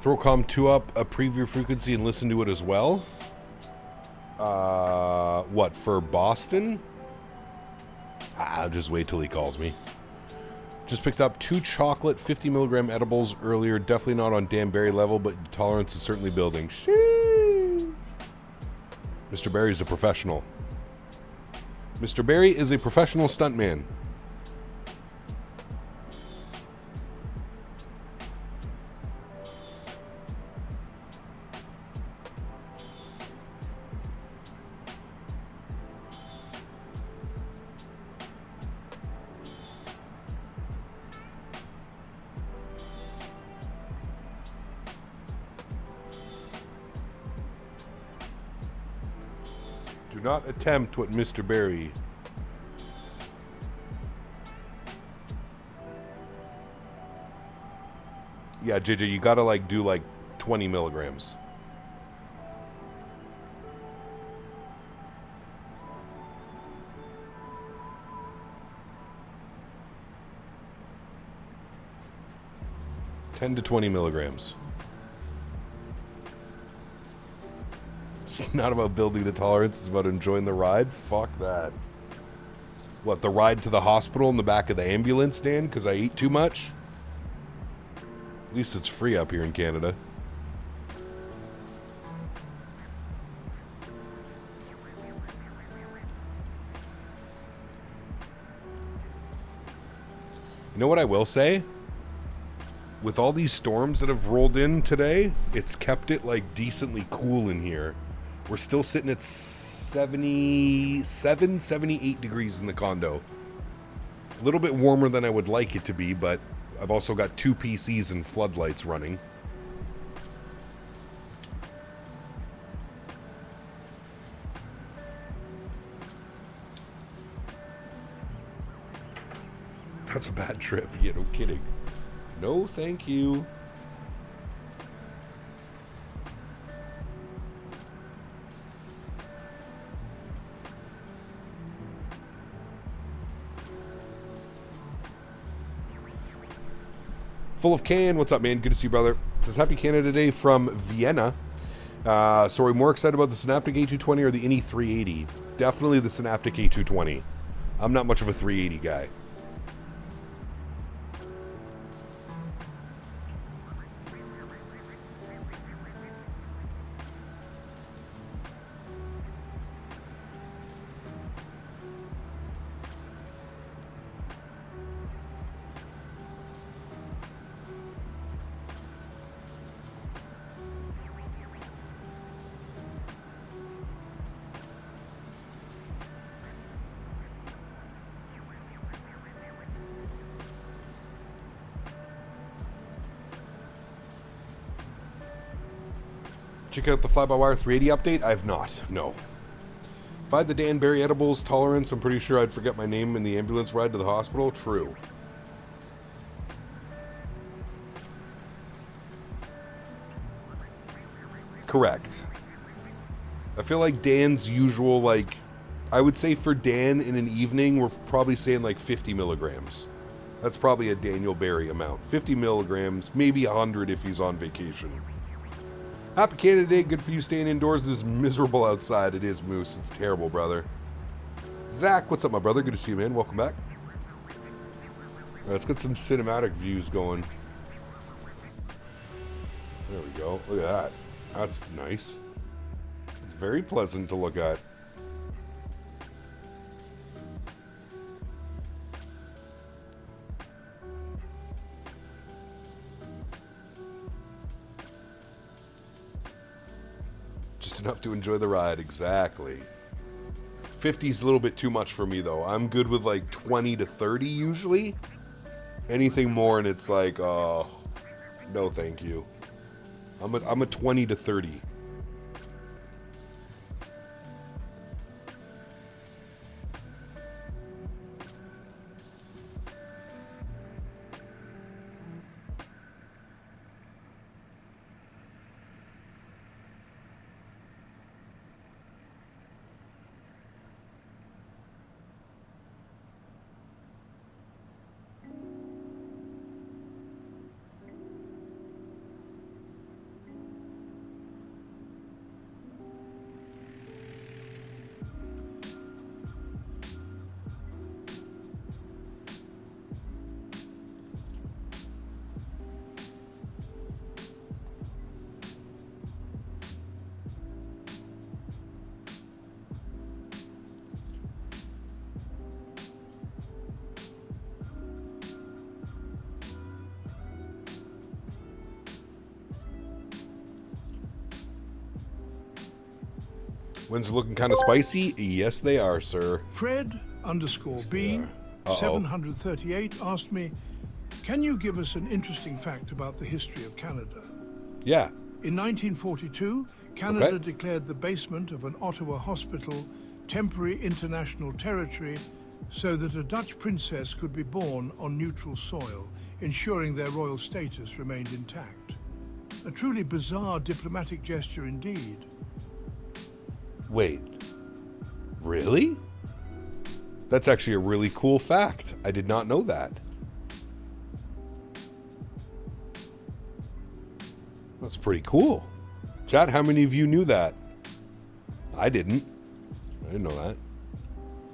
Throw Com2 up a preview frequency and listen to it as well. What, for Boston? I'll just wait till he calls me. Just picked up 2 chocolate 50 milligram edibles earlier. Definitely not on Danbury level, but tolerance is certainly building. Sheesh. Mr. Barry is a professional. Mr. Barry is a professional stuntman. Do not attempt what Mr. Barry. Yeah, JJ, you gotta like do like 20 milligrams. 10 to 20 milligrams. It's not about building the tolerance, it's about enjoying the ride? Fuck that. What, the ride to the hospital in the back of the ambulance, Dan, because I ate too much? At least it's free up here in Canada. You know what I will say? With all these storms that have rolled in today, it's kept it like decently cool in here. We're still sitting at 77, 78 degrees in the condo. A little bit warmer than I would like it to be, but I've also got 2 PCs and floodlights running. That's a bad trip. Yeah, no kidding. No, thank you. Full of Can, what's up, man? Good to see you, brother. It says Happy Canada Day from Vienna. So are we more excited about the Synaptic A220 or the Innie 380? Definitely the Synaptic A220. I'm not much of a 380 guy. Check out the fly-by-wire 380 update? I have not, no. If I had the Dan Barry edibles tolerance, I'm pretty sure I'd forget my name in the ambulance ride to the hospital. True. Correct. I feel like Dan's usual, like, I would say for Dan in an evening, we're probably saying like 50 milligrams. That's probably a Daniel Barry amount. 50 milligrams, maybe 100 if he's on vacation. Happy Canada Day. Good for you staying indoors. It is miserable outside. It is, Moose. It's terrible, brother. Zach, what's up, my brother? Good to see you, man. Welcome back. All right, let's get some cinematic views going. There we go. Look at that. That's nice. It's very pleasant to look at. Enough to enjoy the ride, exactly. 50 is a little bit too much for me, though. I'm good with like 20 to 30 usually. Anything more and it's like, oh, no thank you. I'm a 20 to 30. Winds are looking kind of spicy. Yes, they are, sir. Fred _B 738 asked me, can you give us an interesting fact about the history of Canada? Yeah. In 1942, Canada declared the basement of an Ottawa hospital temporary international territory so that a Dutch princess could be born on neutral soil, ensuring their royal status remained intact. A truly bizarre diplomatic gesture indeed. Wait, really? That's actually a really cool fact. I did not know that. That's pretty cool. Chat, how many of you knew that? I didn't. I didn't know that.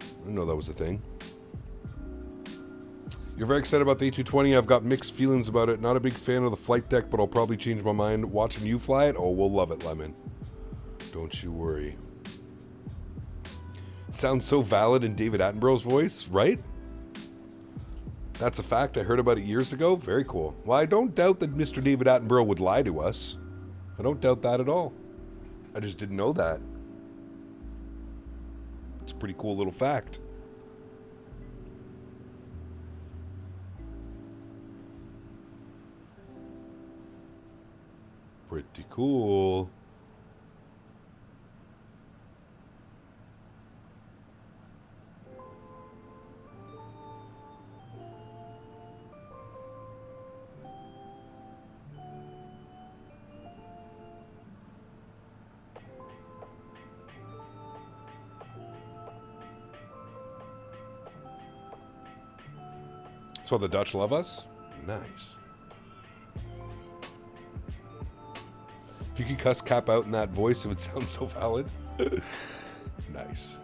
I didn't know that was a thing. You're very excited about the A320. I've got mixed feelings about it. Not a big fan of the flight deck, but I'll probably change my mind watching you fly it. Oh, we'll love it, Lemon. Don't you worry. It sounds so valid in David Attenborough's voice, right? That's a fact. I heard about it years ago. Very cool. Well, I don't doubt that Mr. David Attenborough would lie to us. I don't doubt that at all. I just didn't know that. It's a pretty cool little fact. Pretty cool. That's why the Dutch love us? Nice. If you could cuss Cap out in that voice, it would sound so valid. Nice.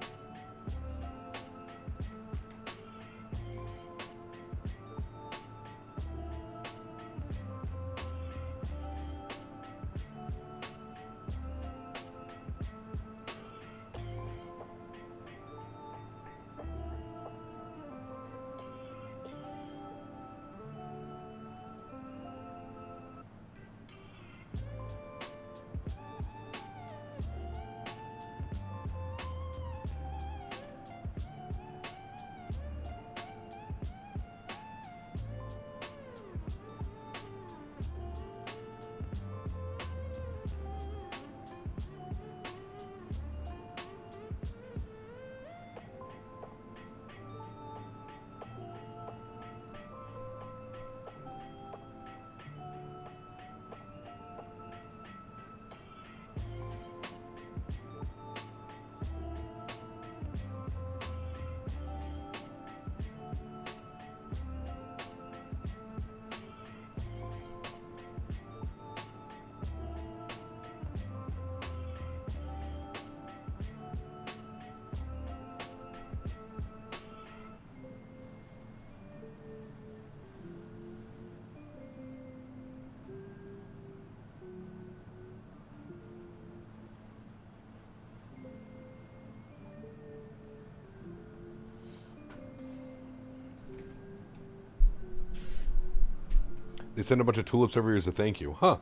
They send a bunch of tulips every year as a thank you. Huh.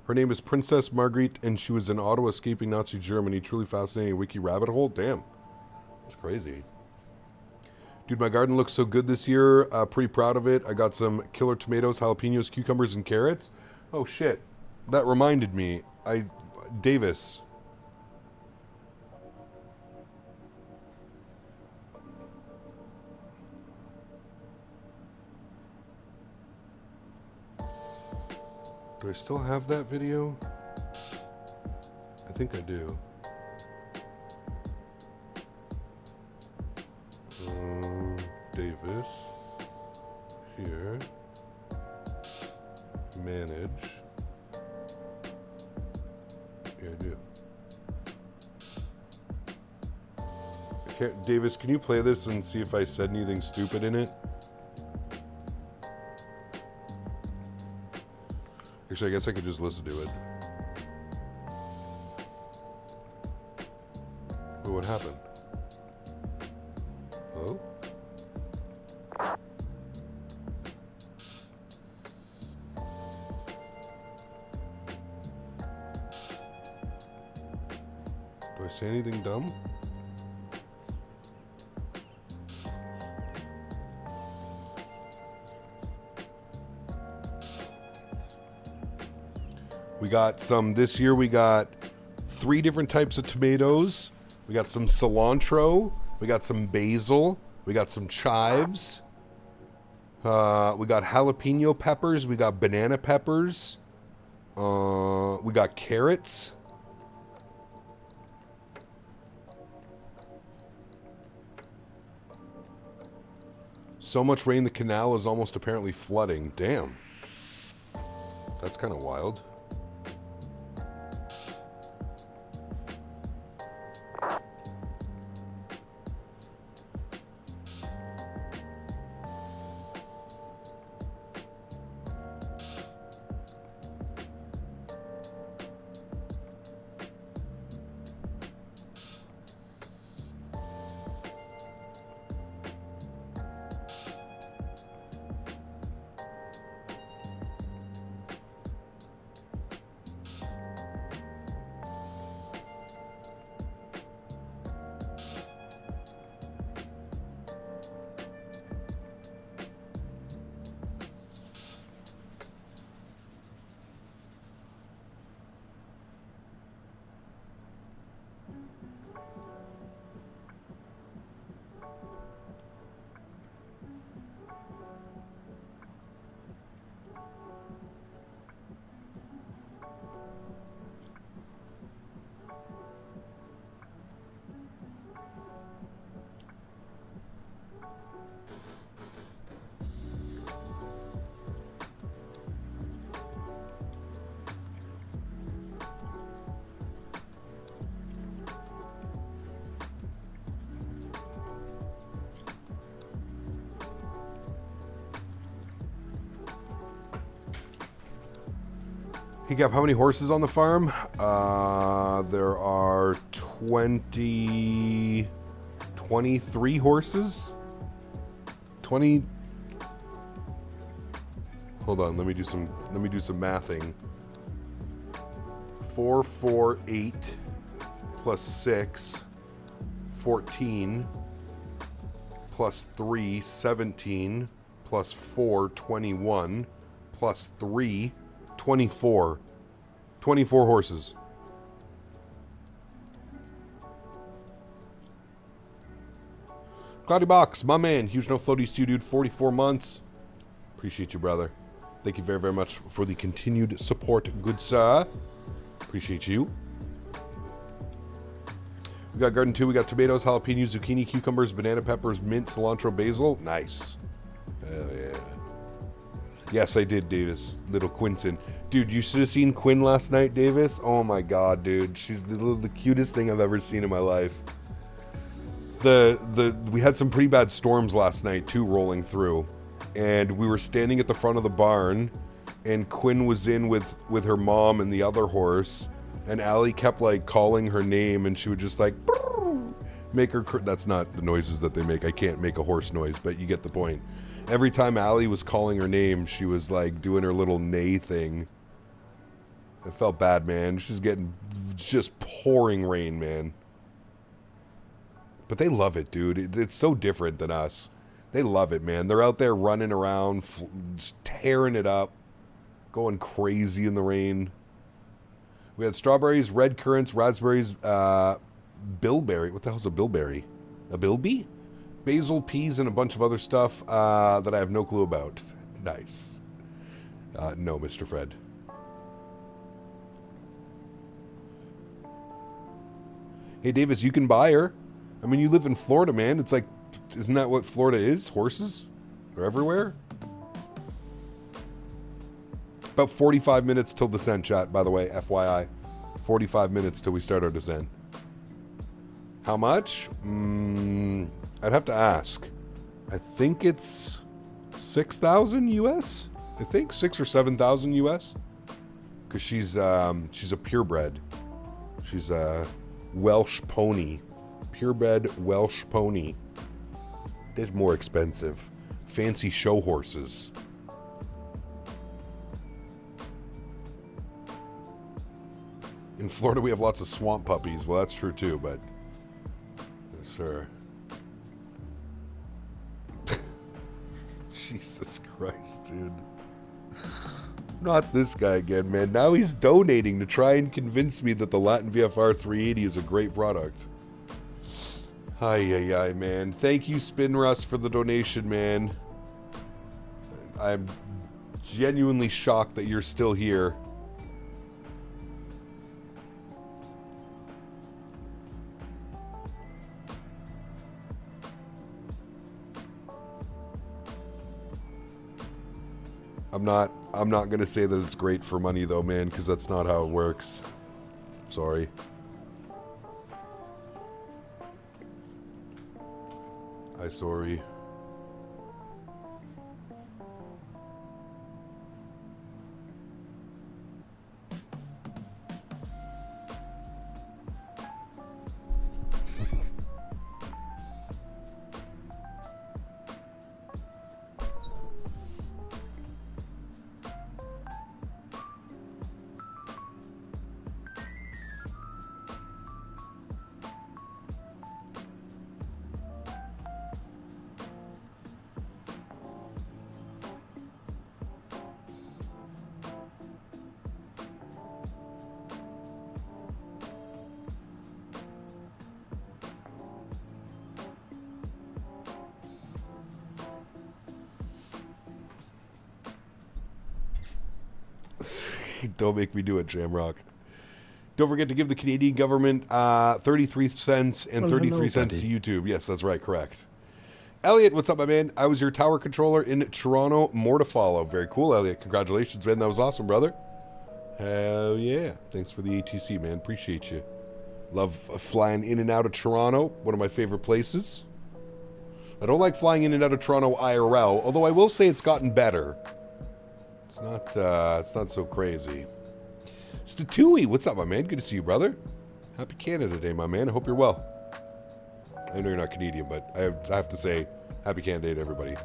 Her name is Princess Marguerite, and she was in Ottawa escaping Nazi Germany. Truly fascinating wiki rabbit hole. Damn. That's crazy. Dude, my garden looks so good this year. Pretty proud of it. I got some killer tomatoes, jalapenos, cucumbers, and carrots. Oh, shit. That reminded me. Davis. Do I still have that video? I think I do. Davis. Here. Manage. Yeah, I do. Davis, can you play this and see if I said anything stupid in it? Actually, I guess I could just listen to it. Wait, what happened? Oh? Do I say anything dumb? We got some, this year we got 3 different types of tomatoes. We got some cilantro. We got some basil. We got some chives. We got jalapeno peppers. We got banana peppers. We got carrots. So much rain the canal is almost apparently flooding. Damn. That's kind of wild. Hey, Gap, how many horses on the farm? There are 23 horses. 20. Hold on, let me do some mathing. 4, 4, 8 plus 6, 14 plus 3, 17 plus 4, 21 plus 3, 24. 24 horses. Cloudy Box, my man. Huge no floaties to you, dude. 44 months. Appreciate you, brother. Thank you very, very much for the continued support, good sir. Appreciate you. We got garden 2. We got tomatoes, jalapenos, zucchini, cucumbers, banana peppers, mint, cilantro, basil. Nice. Hell yeah. Yes, I did, Davis. Little Quinton. Dude, you should have seen Quinn last night, Davis. Oh my god, dude. She's the cutest thing I've ever seen in my life. We had some pretty bad storms last night, too, rolling through. And we were standing at the front of the barn, and Quinn was in with her mom and the other horse, and Allie kept, like, calling her name, and she would just, like, make her... That's not the noises that they make. I can't make a horse noise, but you get the point. Every time Allie was calling her name, she was, like, doing her little neigh thing. I felt bad, man. She's getting just pouring rain, man. But they love it, dude. It's so different than us. They love it, man. They're out there running around, just tearing it up, going crazy in the rain. We had strawberries, red currants, raspberries, bilberry. What the hell's a bilberry? A bilby? Basil, peas, and a bunch of other stuff that I have no clue about. Nice. No, Mr. Fred. Hey, Davis, you can buy her. I mean, you live in Florida, man. It's like, isn't that what Florida is? Horses? They're everywhere? About 45 minutes till descent, chat, by the way, FYI. 45 minutes till we start our descent. How much? I'd have to ask. I think it's 6,000 US? I think 6 or 7,000 US. Because she's a purebred. She's a Welsh pony. Purebred Welsh pony. It's more expensive. Fancy show horses. In Florida, we have lots of swamp puppies. Well, that's true too, but... Yes, sir. Jesus Christ, dude. Not this guy again, man. Now he's donating to try and convince me that the Latin VFR 380 is a great product. Ay, man. Thank you, Spinrust, for the donation, man. I'm genuinely shocked that you're still here. I'm not going to say that it's great for money, though, man, because that's not how it works. Sorry. Sorry. Don't make me do it, Jamrock. Don't forget to give the Canadian government 33 cents and 33 cents to YouTube. Yes, that's right, correct. Elliot, what's up, my man? I was your tower controller in Toronto. More to follow. Very cool, Elliot. Congratulations, man. That was awesome, brother. Hell yeah. Thanks for the ATC, man. Appreciate you. Love flying in and out of Toronto. One of my favorite places. I don't like flying in and out of Toronto IRL, although I will say it's gotten better. It's not so crazy. Statewi, what's up, my man? Good to see you, brother. Happy Canada Day, my man. I hope you're well. I know you're not Canadian, but I have to say, happy Canada Day to everybody.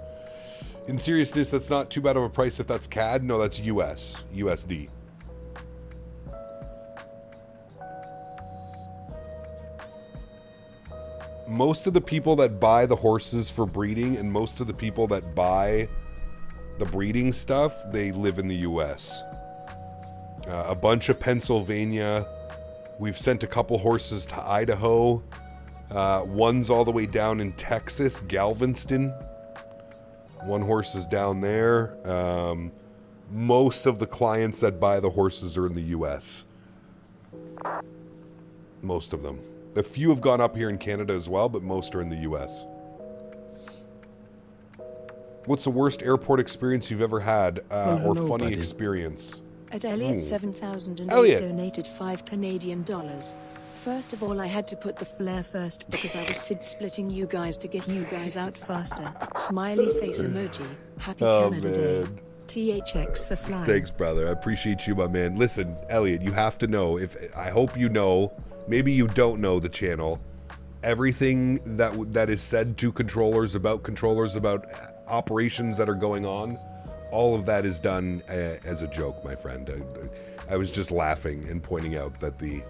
In seriousness, that's not too bad of a price if that's CAD. No, that's US. USD. Most of the people that buy the horses for breeding and most of the people that buy the breeding stuff, they live in the US. A bunch of Pennsylvania. We've sent a couple horses to Idaho. One's all the way down in Texas, Galveston. One horse is down there. Most of the clients that buy the horses are in the US. Most of them. A few have gone up here in Canada as well, but most are in the US. What's the worst airport experience you've ever had, or funny experience? At Elliot 7008 Elliot. donated $5 First of all, I had to put the flare first because I was splitting you guys to get you guys out faster. Smiley face emoji. Happy Canada Day. THX for flying. Thanks, brother. I appreciate you, my man. Listen, Elliot, you have to know. I hope you know. Maybe you don't know the channel. Everything that is said to controllers about operations that are going on, all of that is done as a joke, my friend. I was just laughing and pointing out that the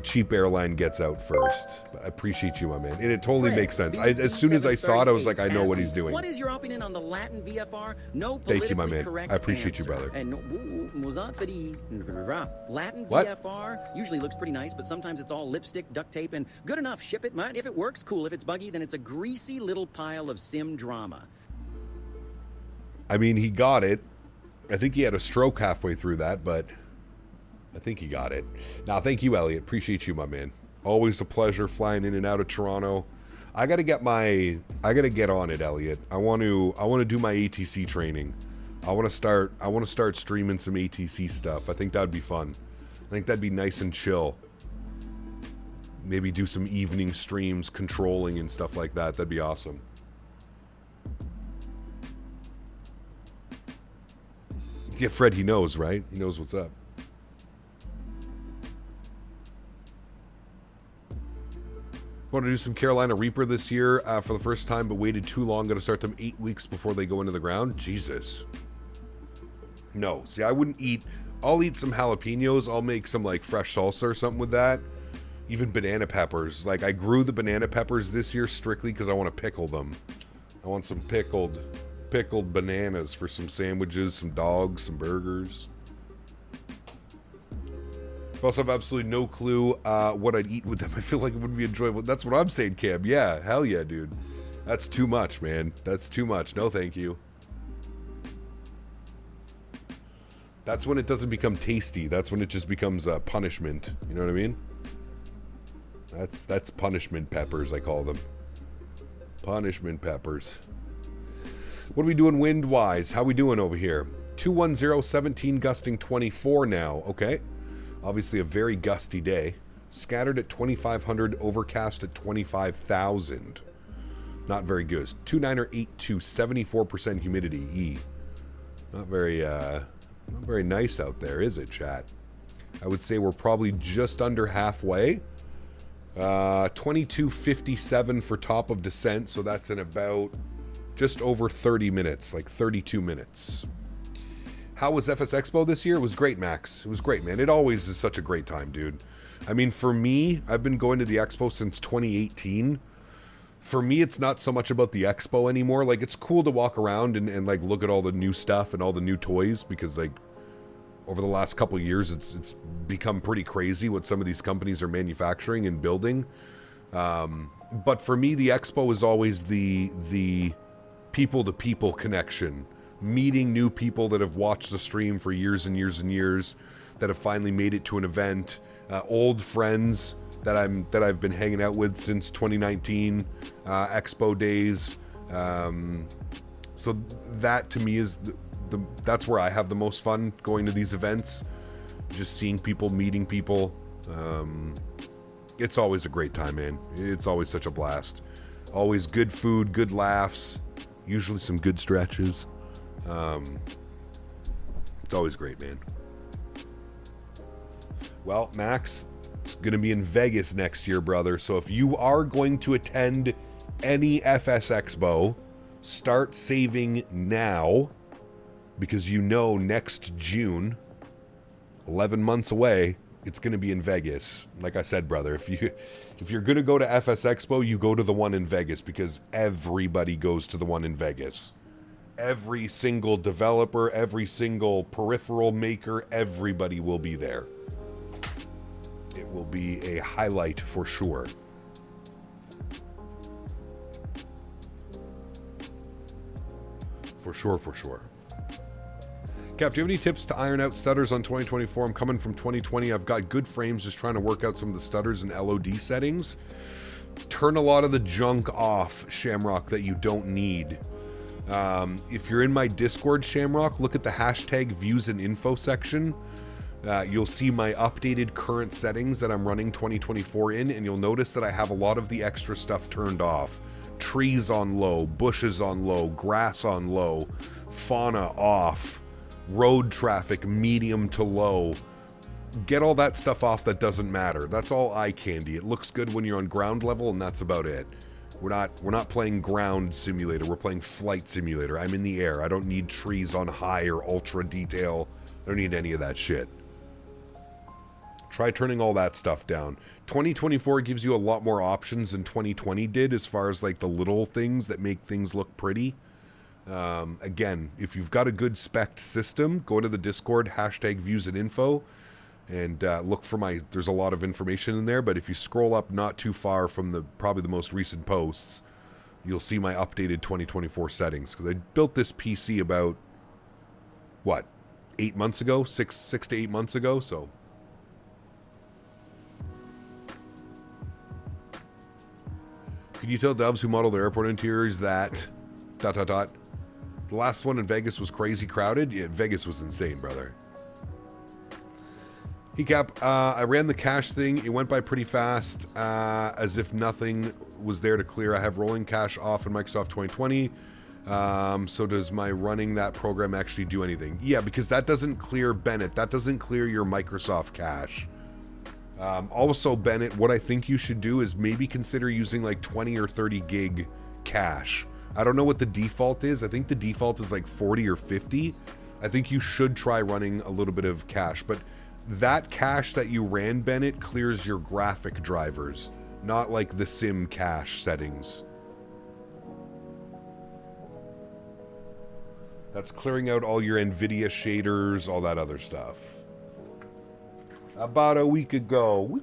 cheap airline gets out first. I appreciate you, my man. And it totally makes sense. As soon as I saw it, I was like, I know what he's doing. What is your opinion on the Latin VFR? No Thank you, my politically man. correct I appreciate you, answer. brother. And Latin What? VFR usually looks pretty nice, but sometimes it's all lipstick, duct tape, and good enough. Ship it, man. If it works, cool. If it's buggy, then it's a greasy little pile of sim drama. I mean, he got it. I think he had a stroke halfway through that, but I think he got it. Now, thank you, Elliot. Appreciate you, my man. Always a pleasure flying in and out of Toronto. I gotta get on it, Elliot. I want to do my ATC training. I want to start streaming some ATC stuff. I think that'd be fun. I think that'd be nice and chill. Maybe do some evening streams, controlling and stuff like that. That'd be awesome. Yeah, Fred, he knows, right? He knows what's up. Want to do some Carolina Reaper this year for the first time, but waited too long. Going to start them 8 weeks before they go into the ground. Jesus. No. See, I wouldn't eat... I'll eat some jalapenos. I'll make some, like, fresh salsa or something with that. Even banana peppers. Like, I grew the banana peppers this year strictly because I want to pickle them. I want some pickled bananas for some sandwiches, some dogs, some burgers. I also have absolutely no clue what I'd eat with them. I feel like it wouldn't be enjoyable. That's what I'm saying, Cam. Yeah, hell yeah, dude. That's too much, man. That's too much. No, thank you. That's when it doesn't become tasty. That's when it just becomes punishment. You know what I mean? That's punishment peppers, I call them. Punishment peppers. What are we doing wind-wise? How we doing over here? 210, 17, gusting 24 now. Okay. Obviously a very gusty day. Scattered at 2,500, overcast at 25,000. Not very good. 2982, 74% humidity. E. Not very nice out there, is it, chat? I would say we're probably just under halfway. 2257 for top of descent, so that's in about just over 30 minutes, like 32 minutes. How was FS Expo this year? It was great, Max. It was great, man. It always is such a great time, dude. I mean, for me, I've been going to the Expo since 2018. For me, it's not so much about the Expo anymore. Like, it's cool to walk around and like, look at all the new stuff and all the new toys because, like, over the last couple of years, it's become pretty crazy what some of these companies are manufacturing and building. But for me, the Expo is always the people-to-people connection. Meeting new people that have watched the stream for years and years and years, that have finally made it to an event, old friends that I've been hanging out with since 2019 Expo days. So that to me is that's where I have the most fun, going to these events, just seeing people, meeting people. It's always a great time, man. It's always such a blast. Always good food, good laughs, usually some good stretches. It's always great, man. Well, Max, it's going to be in Vegas next year, brother. So if you are going to attend any FS Expo, start saving now, because you know next June, 11 months away, it's going to be in Vegas. Like I said, brother, if you're going to go to FS Expo, you go to the one in Vegas, because everybody goes to the one in Vegas. Every single developer, every single peripheral maker, everybody will be there. It will be a highlight for sure. For sure, for sure. Cap, do you have any tips to iron out stutters on 2024? I'm coming from 2020. I've got good frames, just trying to work out some of the stutters and LOD settings. Turn a lot of the junk off, Shamrock, that you don't need. If you're in my Discord, Shamrock, look at the hashtag views and info section. You'll see my updated current settings that I'm running 2024 in, and you'll notice that I have a lot of the extra stuff turned off. Trees on low, bushes on low, grass on low, fauna off, road traffic medium to low. Get all that stuff off that doesn't matter. That's all eye candy. It looks good when you're on ground level, and that's about it. We're not playing ground simulator. We're playing flight simulator. I'm in the air. I don't need trees on high or ultra detail. I don't need any of that shit. Try turning all that stuff down. 2024 gives you a lot more options than 2020 did, as far as like the little things that make things look pretty. Again, if you've got a good spec'd system, go to the Discord, hashtag views and info, and look for there's a lot of information in there, but if you scroll up not too far from probably the most recent posts, you'll see my updated 2024 settings, because I built this PC about, what, 8 months ago? 6 to 8 months ago, so... Can you tell devs who model their airport interiors that... ... The last one in Vegas was crazy crowded? Yeah, Vegas was insane, brother. Hey, Cap, I ran the cache thing. It went by pretty fast, as if nothing was there to clear. I have rolling cache off in Microsoft 2020. So does my running that program actually do anything? Yeah, because that doesn't clear, Bennett. That doesn't clear your Microsoft cache. Also, Bennett, what I think you should do is maybe consider using like 20 or 30 gig cache. I don't know what the default is. I think the default is like 40 or 50. I think you should try running a little bit of cache, but that cache that you ran, Bennett, clears your graphic drivers, not like the sim cache settings. That's clearing out all your NVIDIA shaders, all that other stuff. About a week ago.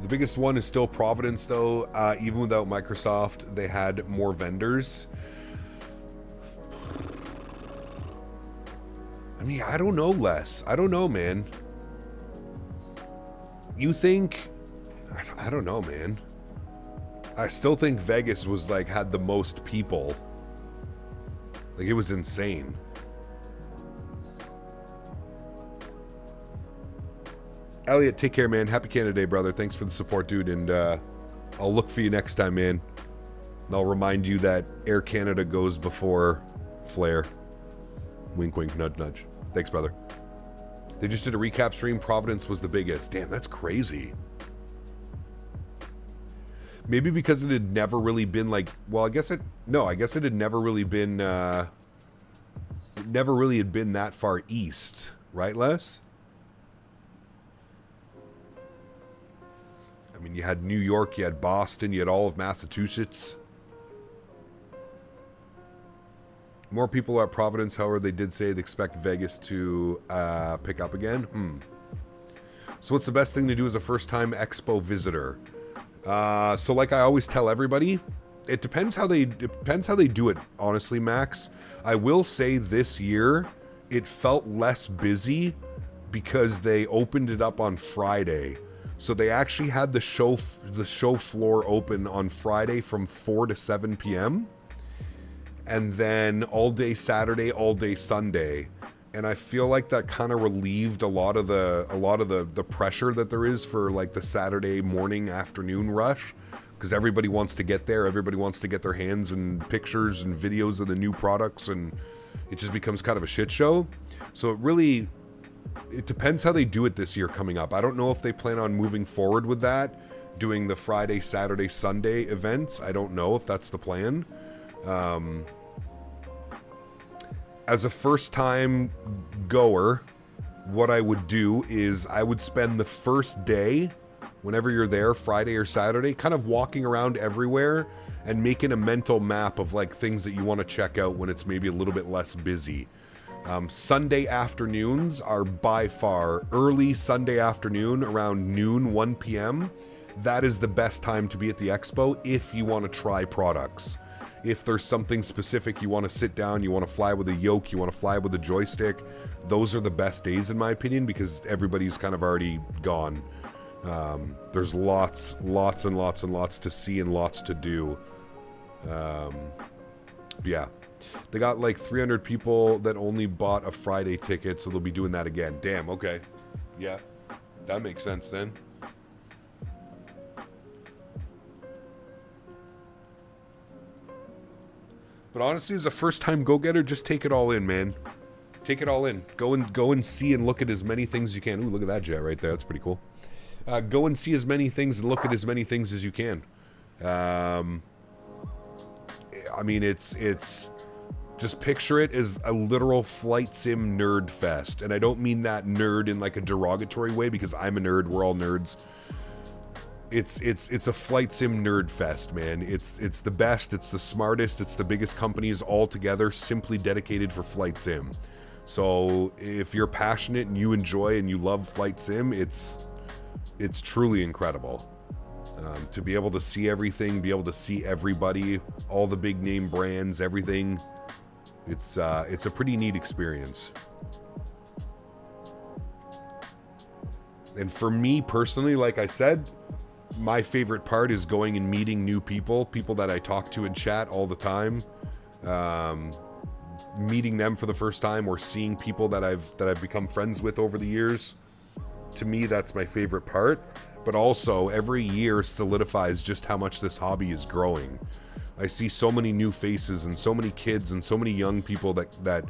The biggest one is still Providence, though. Even without Microsoft, they had more vendors. I mean, I don't know, Les. I don't know, man. You think... I don't know, man. I still think Vegas was, like, had the most people. Like, it was insane. Elliot, take care, man. Happy Canada Day, brother. Thanks for the support, dude. And I'll look for you next time, man. And I'll remind you that Air Canada goes before Flair. Wink, wink, nudge, nudge. Thanks, brother. They just did a recap stream. Providence was the biggest. Damn, that's crazy. Maybe because it had never really been like... Well, I guess it... No, I guess it had never really been... It never really had been that far east. Right, Les? I mean, you had New York, you had Boston, you had all of Massachusetts. More people at Providence, however, they did say they expect Vegas to pick up again. So what's the best thing to do as a first-time expo visitor? So like I always tell everybody, it depends how they do it, honestly, Max. I will say this year, it felt less busy because they opened it up on Friday. So they actually had the show floor open on Friday from 4 to 7 p.m. and then all day Saturday, all day Sunday. And I feel like that kind of relieved a lot of the pressure that there is for like the Saturday morning afternoon rush, because everybody wants to get there. Everybody wants to get their hands and pictures and videos of the new products, and it just becomes kind of a shit show. So it depends how they do it this year coming up. I don't know if they plan on moving forward with that, doing the Friday, Saturday, Sunday events. I don't know if that's the plan. As a first-time goer, what I would do is I would spend the first day, whenever you're there, Friday or Saturday, kind of walking around everywhere and making a mental map of like things that you want to check out when it's maybe a little bit less busy. Sunday afternoons are by far, early Sunday afternoon around noon, 1 p.m. That is the best time to be at the expo if you want to try products. If there's something specific you want to sit down, you want to fly with a yoke, you want to fly with a joystick, those are the best days in my opinion, because everybody's kind of already gone. There's lots and lots to see and lots to do. Yeah. They got like 300 people that only bought a Friday ticket, so they'll be doing that again. Damn, okay. Yeah, that makes sense then. But honestly, as a first-time go-getter, just take it all in, man. Take it all in. Go and see and look at as many things as you can. Ooh, look at that jet right there. That's pretty cool. Go and see as many things and look at as many things as you can. I mean, it's just picture it as a literal flight sim nerd fest. And I don't mean that nerd in like a derogatory way, because I'm a nerd. We're all nerds. It's a flight sim nerd fest, man. It's the best, it's the smartest, it's the biggest companies all together, simply dedicated for flight sim. So if you're passionate and you enjoy and you love flight sim, it's truly incredible. To be able to see everything, be able to see everybody, all the big name brands, everything. It's a pretty neat experience. And for me personally, like I said, my favorite part is going and meeting new people that I talk to and chat all the time. Meeting them for the first time, or seeing people that I've become friends with over the years. To me, that's my favorite part. But also, every year solidifies just how much this hobby is growing. I see so many new faces and so many kids and so many young people that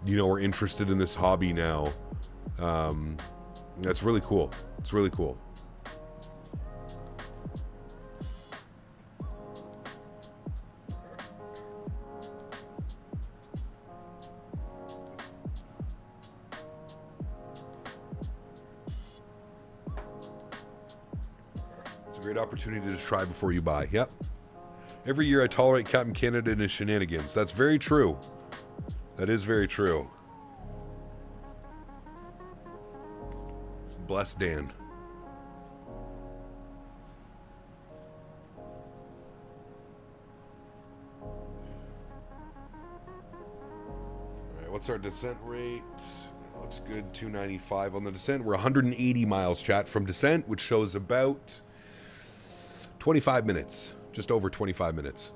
you know, are interested in this hobby now. That's really cool. It's really cool. Great opportunity to try before you buy. Yep. Every year I tolerate Captain Canada and his shenanigans. That's very true. That is very true. Bless Dan. Alright, what's our descent rate? Looks good, 295 on the descent. We're 180 miles, chat, from descent, which shows about 25 minutes, just over 25 minutes.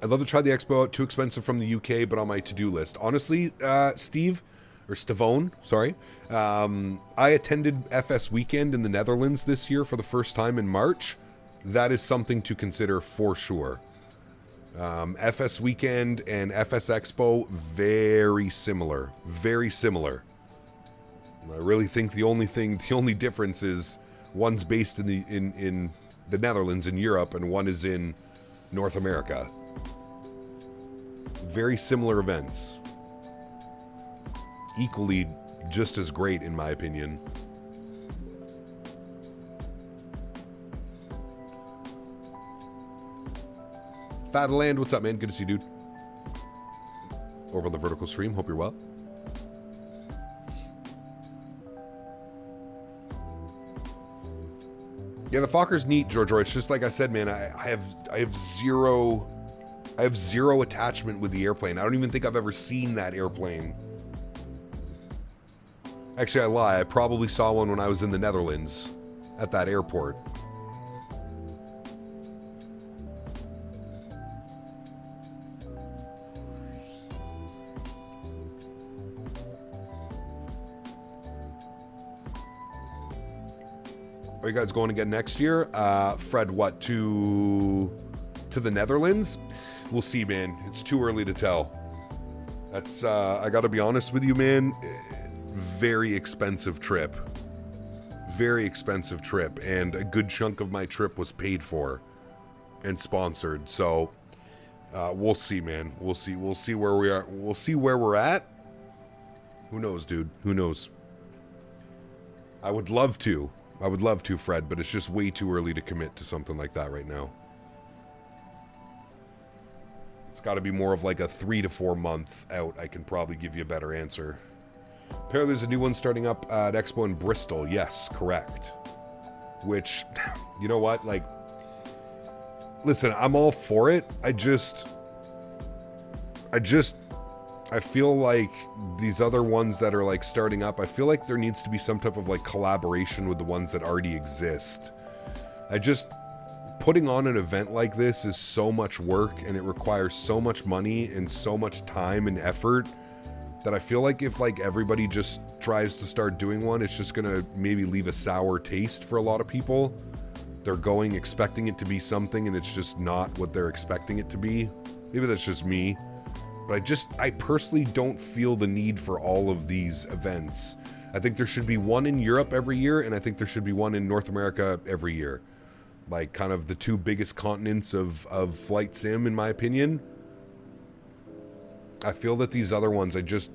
I'd love to try the expo out. Too expensive from the UK, but on my to-do list. Honestly, Steve, or Stavone, sorry. I attended FS Weekend in the Netherlands this year for the first time in March. That is something to consider for sure. FS Weekend and FS Expo, very similar. Very similar. I really think the only difference is one's based in the Netherlands in Europe and one is in North America. Very similar events. Equally just as great in my opinion. Fatland, what's up, man? Good to see you, dude. Over on the vertical stream, hope you're well. Yeah, the Fokker's neat, George. It's just like I said, man. I have zero attachment with the airplane. I don't even think I've ever seen that airplane. Actually, I lie. I probably saw one when I was in the Netherlands at that airport. Are you guys going again next year? Fred, what, to the Netherlands? We'll see, man. It's too early to tell. That's, I gotta be honest with you, man. Very expensive trip. Very expensive trip. And a good chunk of my trip was paid for and sponsored. So, we'll see, man. We'll see. We'll see where we are. We'll see where we're at. Who knows, dude? Who knows? I would love to. I would love to, Fred, but it's just way too early to commit to something like that right now. It's got to be more of like a 3 to 4 month out. I can probably give you a better answer. Apparently there's a new one starting up at Expo in Bristol. Yes, correct. Which, you know what? Like, listen, I'm all for it. I feel like these other ones that are like starting up, I feel like there needs to be some type of like collaboration with the ones that already exist. Putting on an event like this is so much work and it requires so much money and so much time and effort that I feel like if like everybody just tries to start doing one, it's just gonna maybe leave a sour taste for a lot of people. They're going expecting it to be something and it's just not what they're expecting it to be. Maybe that's just me. But I personally don't feel the need for all of these events. I think there should be one in Europe every year, and I think there should be one in North America every year. Like, kind of the two biggest continents of flight sim, in my opinion. I feel that these other ones, I just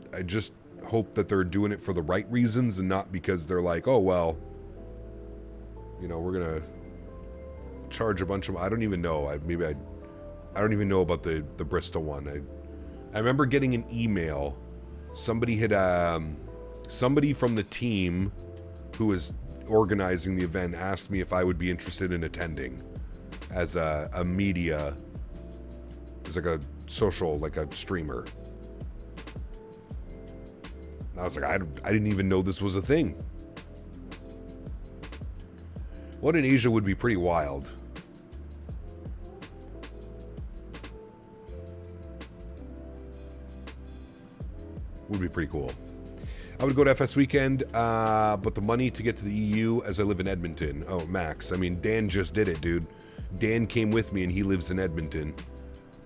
hope that they're doing it for the right reasons and not because they're like, oh, well, you know, we're going to charge a bunch of... I don't even know. I don't even know about the Bristol one. I remember getting an email. Somebody from the team who was organizing the event asked me if I would be interested in attending as a media. It was like a social, like a streamer. And I was like, I didn't even know this was a thing. One in Asia would be pretty wild. Would be pretty cool. I would go to FS Weekend, but the money to get to the EU as I live in Edmonton. Oh, Max. I mean, Dan just did it, dude. Dan came with me and he lives in Edmonton.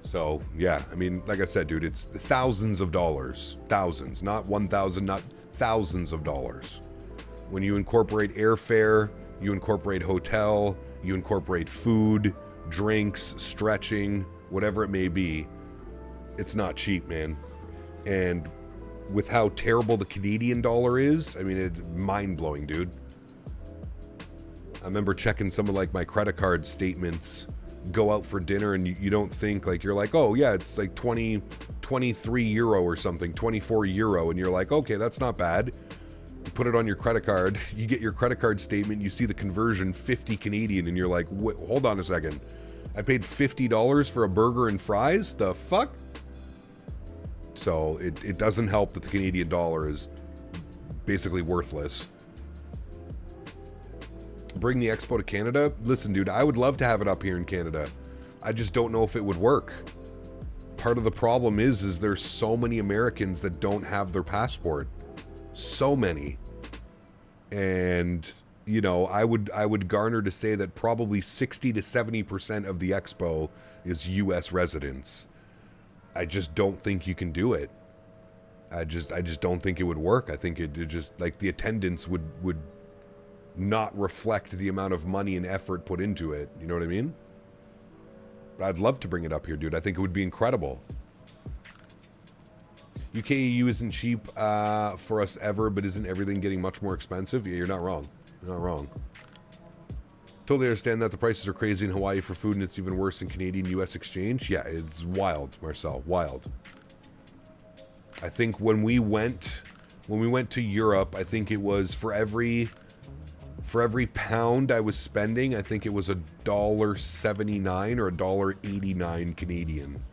So, yeah. I mean, like I said, dude, it's thousands of dollars. Thousands. Not 1,000, not thousands of dollars. When you incorporate airfare, you incorporate hotel, you incorporate food, drinks, stretching, whatever it may be, it's not cheap, man. And with how terrible the Canadian dollar is, I mean, it's mind-blowing, dude. I remember checking some of like my credit card statements, go out for dinner, and you don't think, like, you're like, oh yeah, it's like 23 euro or something, 24 euro, and you're like, okay, that's not bad. You put it on your credit card, you get your credit card statement, you see the conversion 50 Canadian, and you're like, hold on a second, I paid $50 for a burger and fries? The fuck? So it doesn't help that the Canadian dollar is basically worthless. Bring the expo to Canada? Listen, dude, I would love to have it up here in Canada. I just don't know if it would work. Part of the problem is there's so many Americans that don't have their passport. So many. And, you know, I would garner to say that probably 60 to 70% of the expo is US residents. I just don't think you can do it. I just don't think it would work. I think it just, like, the attendance would not reflect the amount of money and effort put into it. You know what I mean? But I'd love to bring it up here, dude. I think it would be incredible. UKEU isn't cheap for us ever, but isn't everything getting much more expensive? Yeah, you're not wrong. You're not wrong. Totally understand that the prices are crazy in Hawaii for food, and it's even worse in Canadian-US exchange. Yeah, it's wild, Marcel. Wild. I think when we went to Europe, I think it was for every pound I was spending, I think it was $1.79 or $1.89 Canadian.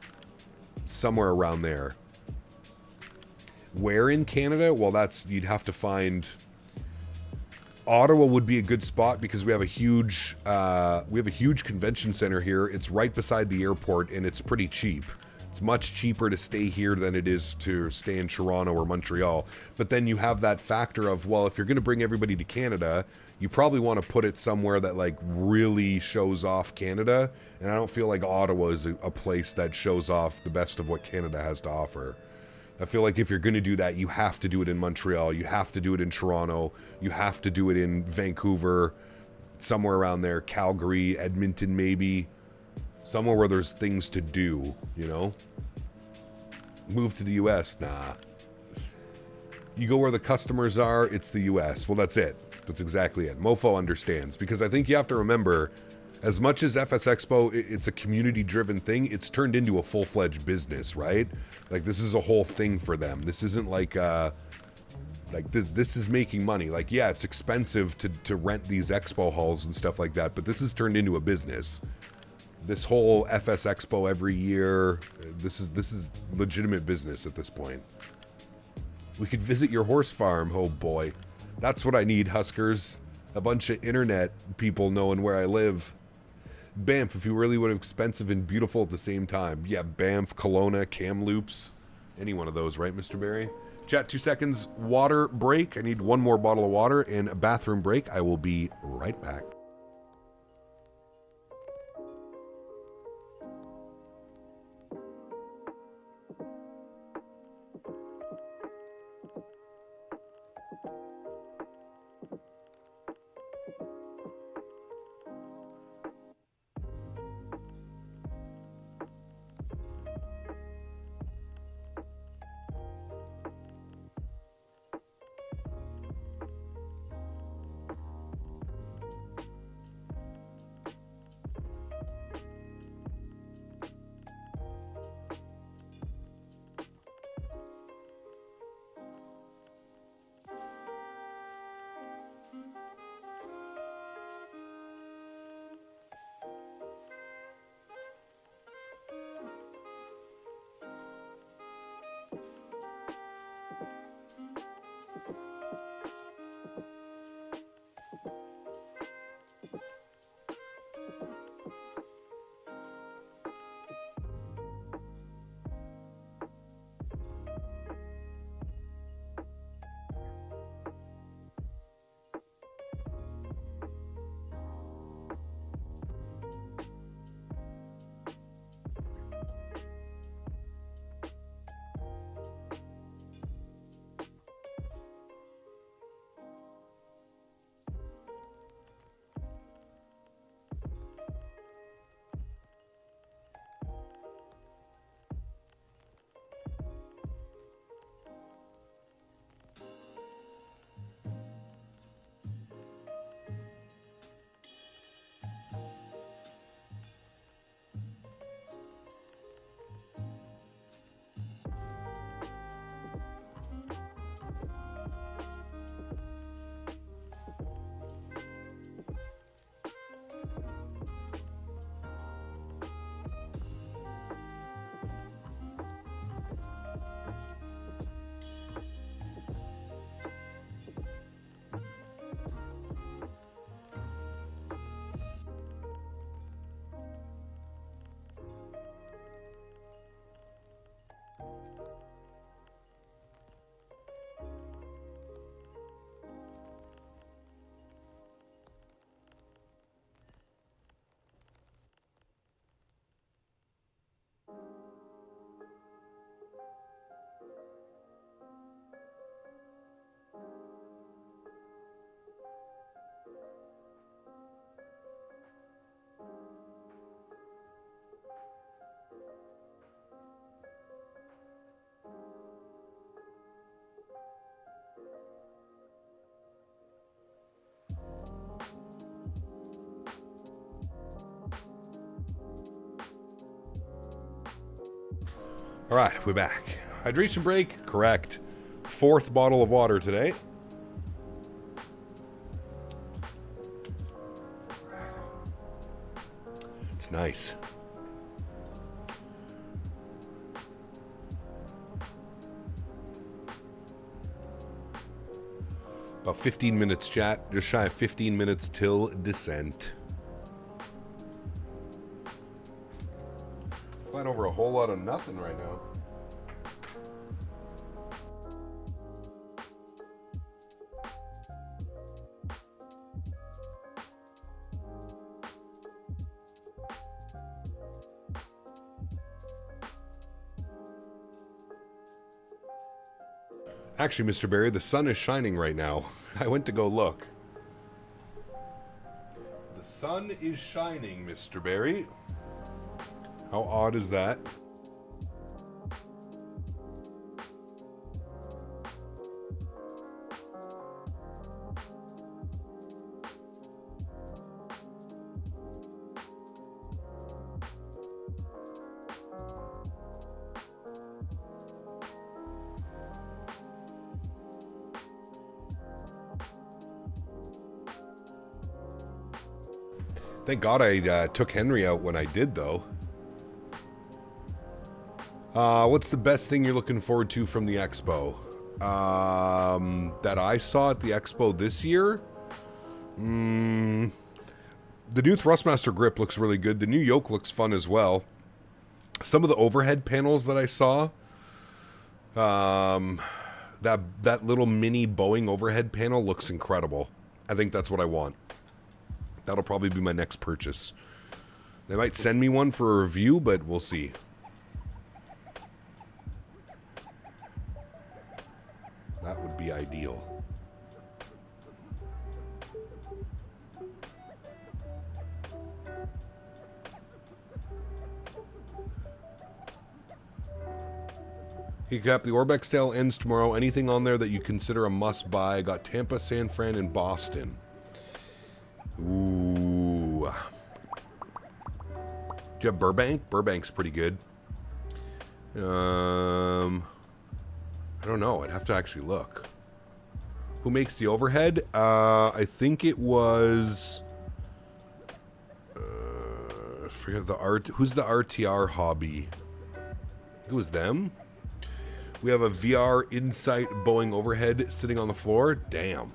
Somewhere around there. Where in Canada? Well, you'd have to find... Ottawa would be a good spot because we have a huge convention center here. It's right beside the airport and it's pretty cheap. It's much cheaper to stay here than it is to stay in Toronto or Montreal. But then you have that factor of, well, if you're going to bring everybody to Canada, you probably want to put it somewhere that like really shows off Canada, and I don't feel like Ottawa is a place that shows off the best of what Canada has to offer. I feel like if you're going to do that, you have to do it in Montreal, you have to do it in Toronto, you have to do it in Vancouver, somewhere around there, Calgary, Edmonton maybe, somewhere where there's things to do, you know? Move to the US, nah. You go where the customers are, it's the US. Well, that's it. That's exactly it. Mofo understands, because I think you have to remember, as much as FS Expo, it's a community-driven thing, it's turned into a full-fledged business, right? Like, this is a whole thing for them. This isn't like this is making money. Like, yeah, it's expensive to rent these expo halls and stuff like that, but this has turned into a business. This whole FS Expo every year, this is legitimate business at this point. We could visit your horse farm. Oh boy. That's what I need, Huskers. A bunch of internet people knowing where I live. Banff, if you really want expensive and beautiful at the same time. Yeah, Banff, Kelowna, Kamloops. Any one of those, right, Mr. Barry? Chat, 2 seconds. Water break. I need one more bottle of water and a bathroom break. I will be right back. All right, we're back. Hydration break, correct. 4th bottle of water today. It's nice. About 15 minutes, chat. Just shy of 15 minutes till descent. Flying over a whole lot of nothing right now. Actually, Mr. Barry, the sun is shining right now. I went to go look. The sun is shining, Mr. Barry. How odd is that? Thank God I took Henry out when I did, though. What's the best thing you're looking forward to from the Expo? That I saw at the Expo this year? The new Thrustmaster grip looks really good. The new yoke looks fun as well. Some of the overhead panels that I saw, that little mini Boeing overhead panel looks incredible. I think that's what I want. That'll probably be my next purchase. They might send me one for a review, but we'll see. That would be ideal. Hey Cap, the Orbex sale ends tomorrow. Anything on there that you consider a must-buy? I got Tampa, San Fran, and Boston. Ooh. Do you have Burbank? Burbank's pretty good. I don't know. I'd have to actually look. Who makes the overhead? I think it was... I forget the art. Who's the RTR hobby? It was them. We have a VR Insight Boeing overhead sitting on the floor. Damn.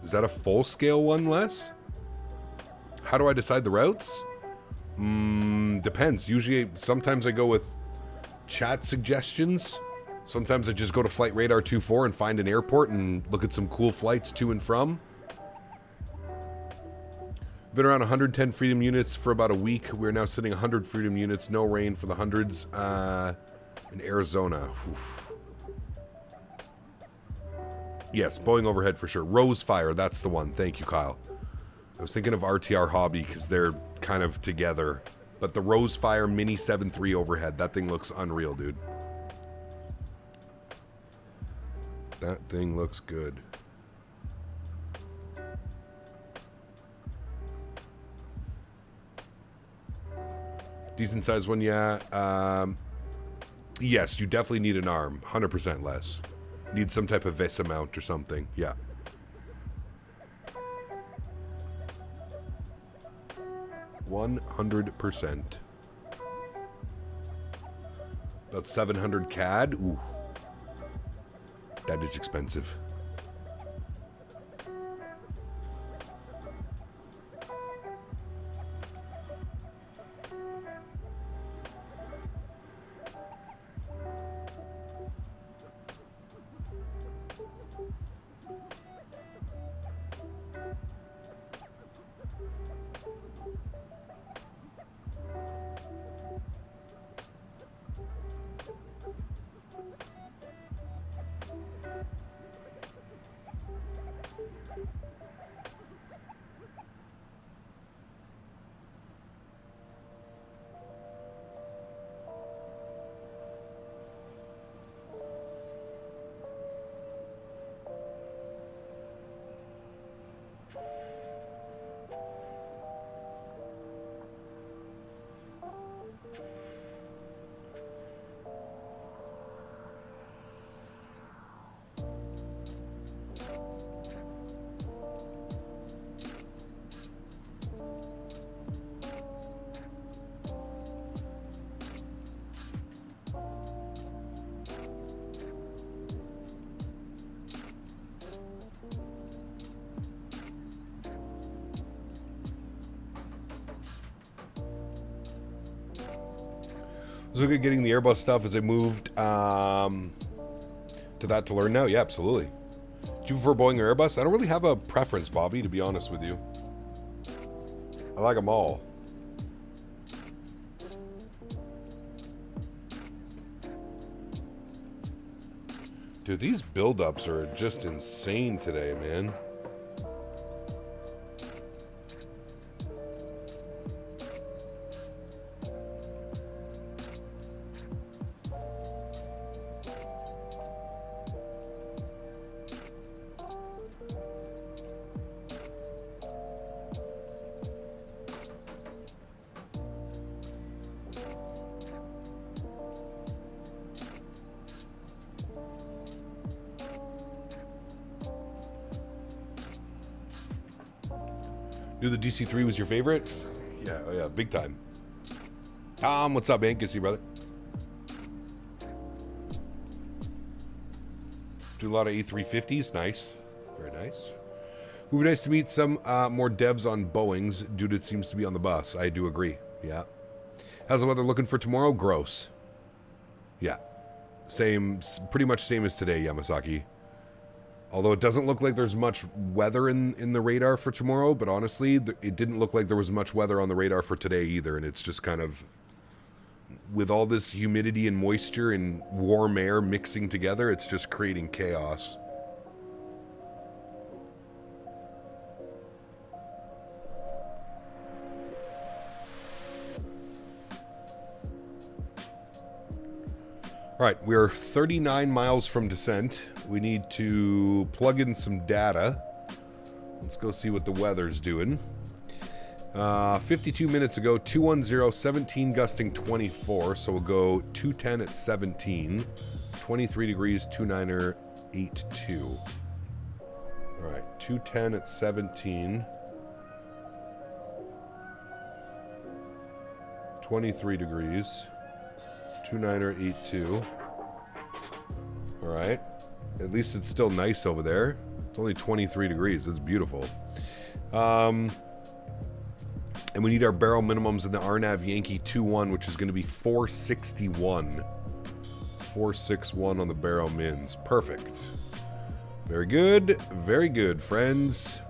Is that a full-scale one, Les? How do I decide the routes? Depends. Usually, sometimes I go with chat suggestions. Sometimes I just go to Flight Radar 24 and find an airport and look at some cool flights to and from. Been around 110 Freedom units for about a week. We're now sitting 100 Freedom units. No rain for the hundreds in Arizona. Oof. Yes, Boeing overhead for sure. Rosefire, that's the one. Thank you, Kyle. I was thinking of RTR Hobby because they're kind of together. But the Rosefire Mini 7.3 overhead, that thing looks unreal, dude. That thing looks good. Decent sized one, yeah. Yes, you definitely need an arm. 100% less. Need some type of VESA mount or something. Yeah. $100%. That's 700 CAD. Ooh. That is expensive. Was it good getting the Airbus stuff as I moved to that to learn now? Yeah, absolutely. Do you prefer Boeing or Airbus? I don't really have a preference, Bobby, to be honest with you. I like them all. Dude, these buildups are just insane today, man. Knew the DC-3 was your favorite? Yeah, oh yeah, big time. Tom, what's up, man? Good to see you, brother. Do a lot of A350s. Nice. Very nice. It would be nice to meet some more devs on Boeings. Dude, it seems to be on the bus. I do agree. Yeah. How's the weather looking for tomorrow? Gross. Yeah. Same, pretty much same as today, Yamasaki. Although it doesn't look like there's much weather in the radar for tomorrow, but honestly, it didn't look like there was much weather on the radar for today either, and it's just kind of, with all this humidity and moisture and warm air mixing together, it's just creating chaos. All right, we're 39 miles from descent. We need to plug in some data. Let's go see what the weather's doing. 52 minutes ago, 210, 17 gusting 24. So we'll go 210 at 17. 23 degrees, 29er, 82. All right, 210 at 17. 23 degrees. 29er, 82. All right. At least it's still nice over there. It's only 23 degrees. It's beautiful. And we need our barrel minimums in the RNAV Yankee 2-1, which is going to be 461. 461 on the barrel mins. Perfect. Very good. Very good, friends.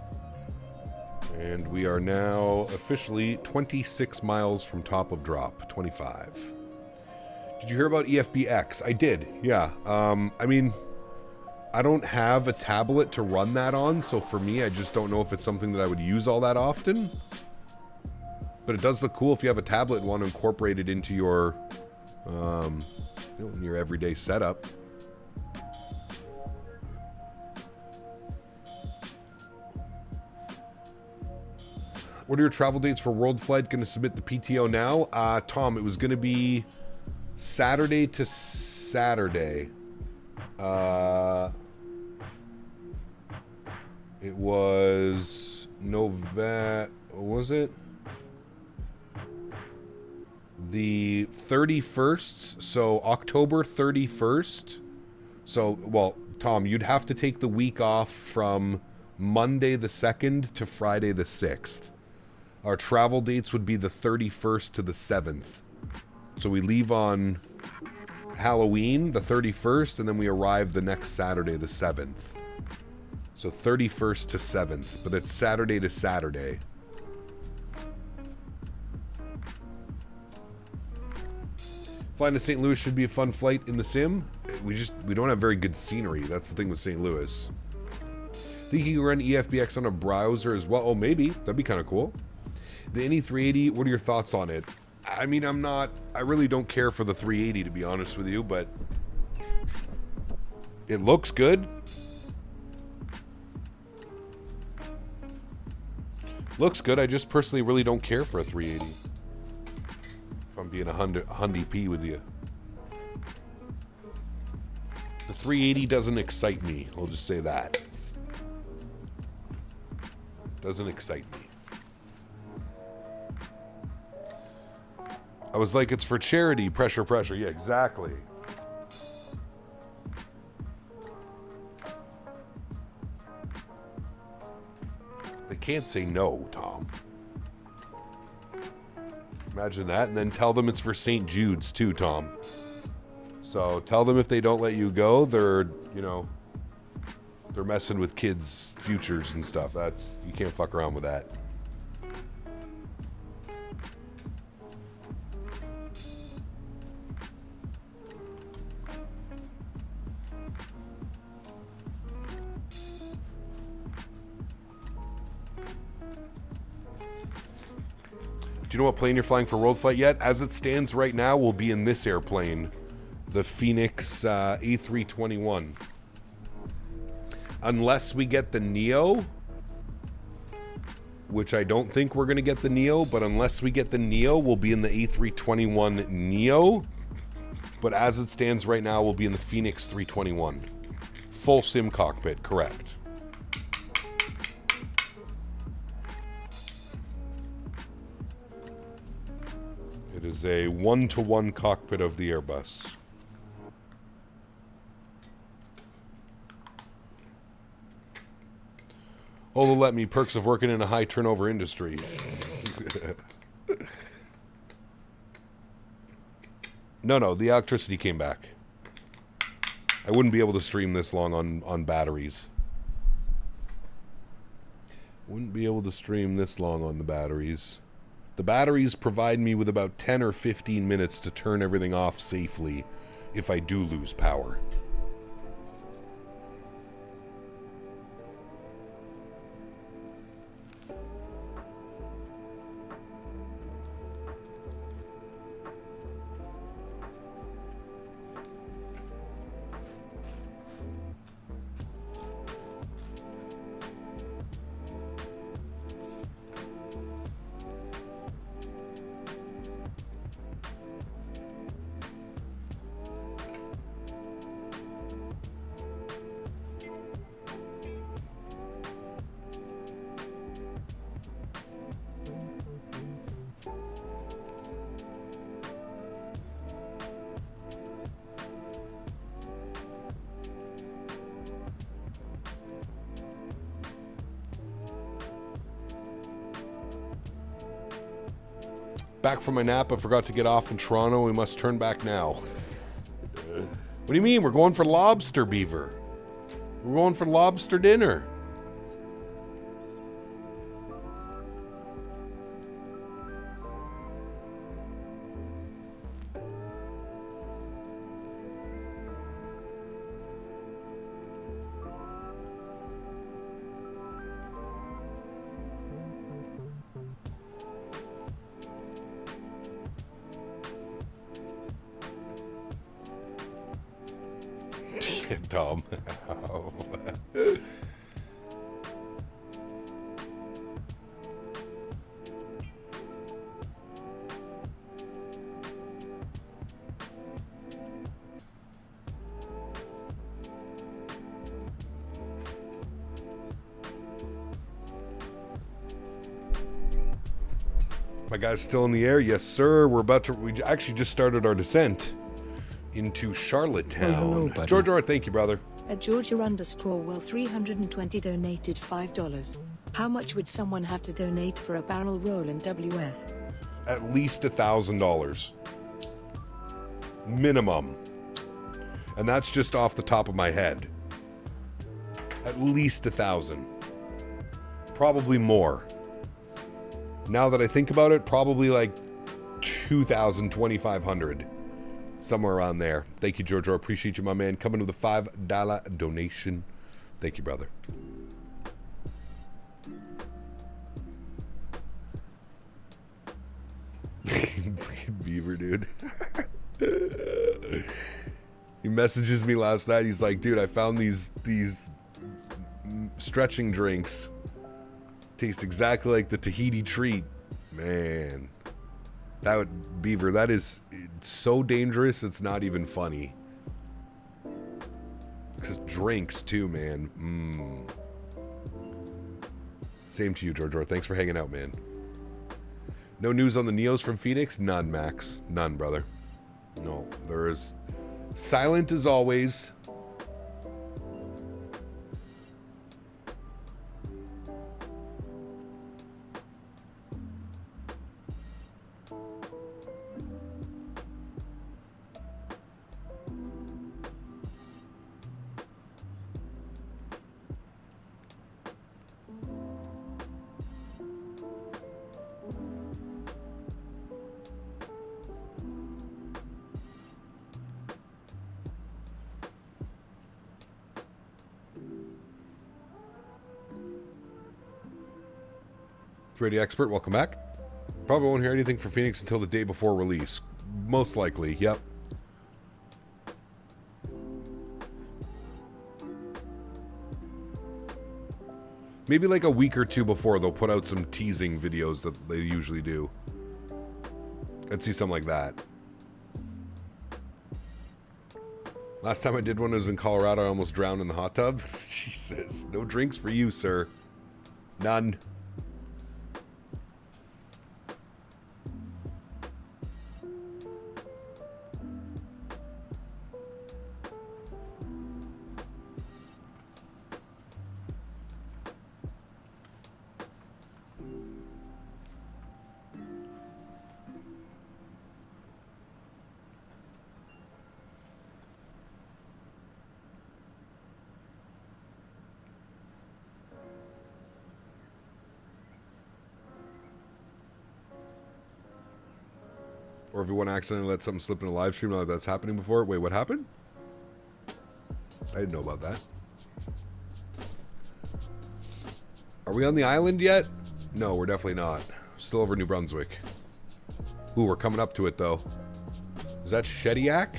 And we are now officially 26 miles from top of drop. 25. Did you hear about EFBX? I did, yeah. I mean, I don't have a tablet to run that on, so for me, I just don't know if it's something that I would use all that often. But it does look cool if you have a tablet and want to incorporate it into your, your everyday setup. What are your travel dates for World Flight? Going to submit the PTO now? Tom, it was going to be Saturday to Saturday. It was was it? The 31st, so October 31st. So, well, Tom, you'd have to take the week off from Monday the 2nd to Friday the 6th. Our travel dates would be the 31st to the 7th. So we leave on Halloween, the 31st, and then we arrive the next Saturday, the 7th. So 31st to 7th, but it's Saturday to Saturday. Flying to St. Louis should be a fun flight in the sim. We don't have very good scenery. That's the thing with St. Louis. Think you can run EFBX on a browser as well? Oh, maybe. That'd be kind of cool. The NE380, what are your thoughts on it? I mean, I really don't care for the 380 to be honest with you, but it looks good. Looks good, I just personally really don't care for a 380. If I'm being a Hyundai P with you. The 380 doesn't excite me, I'll just say that. Doesn't excite me. I was like, it's for charity. Pressure, pressure. Yeah, exactly. They can't say no, Tom. Imagine that. And then tell them it's for St. Jude's too, Tom. So tell them if they don't let you go, they're, they're messing with kids' futures and stuff. You can't fuck around with that. Do you know what plane you're flying for world flight yet? As it stands right now, we'll be in this airplane, the Fenix A321. Unless we get the Neo, which I don't think we're going to get the Neo, but unless we get the Neo, we'll be in the A321 Neo. But as it stands right now, we'll be in the Fenix 321. Full sim cockpit, correct. It is a one-to-one cockpit of the Airbus. Oh, they'll let me. Perks of working in a high turnover industry. No, the electricity came back. I wouldn't be able to stream this long on batteries. Wouldn't be able to stream this long on the batteries. The batteries provide me with about 10 or 15 minutes to turn everything off safely if I do lose power. Back from my nap, I forgot to get off in Toronto. We must turn back now. What do you mean? We're going for lobster, Beaver. We're going for lobster dinner. Tom. My guy's still in the air? Yes, sir. We actually just started our descent into Charlottetown. Hello, George R, thank you, brother. A Georgia_well320 donated $5. How much would someone have to donate for a barrel roll in WF? At least $1,000. Minimum. And that's just off the top of my head. At least 1,000. Probably more. Now that I think about it, probably like 2,000, 2,500. Somewhere around there. Thank you, George. I appreciate you, my man. Coming with a $5 donation. Thank you, brother. Freaking Beaver, dude. He messages me last night. He's like, dude, I found these stretching drinks. Taste exactly like the Tahiti treat. Man. That would, Beaver, that is so dangerous, it's not even funny. Because drinks, too, man. Same to you, George. Thanks for hanging out, man. No news on the Neos from Phoenix? None, Max. None, brother. No, there is silent as always. Radio Expert, welcome back. Probably won't hear anything from Fenix until the day before release. Most likely, yep. Maybe like a week or two before they'll put out some teasing videos that they usually do. I'd see something like that. Last time I did one was in Colorado. I almost drowned in the hot tub. Jesus. No drinks for you, sir. None. Or if you want to accidentally let something slip in a live stream, like that's happening before. Wait, what happened? I didn't know about that. Are we on the island yet? No, we're definitely not. Still over New Brunswick. Ooh, we're coming up to it, though. Is that Shediac?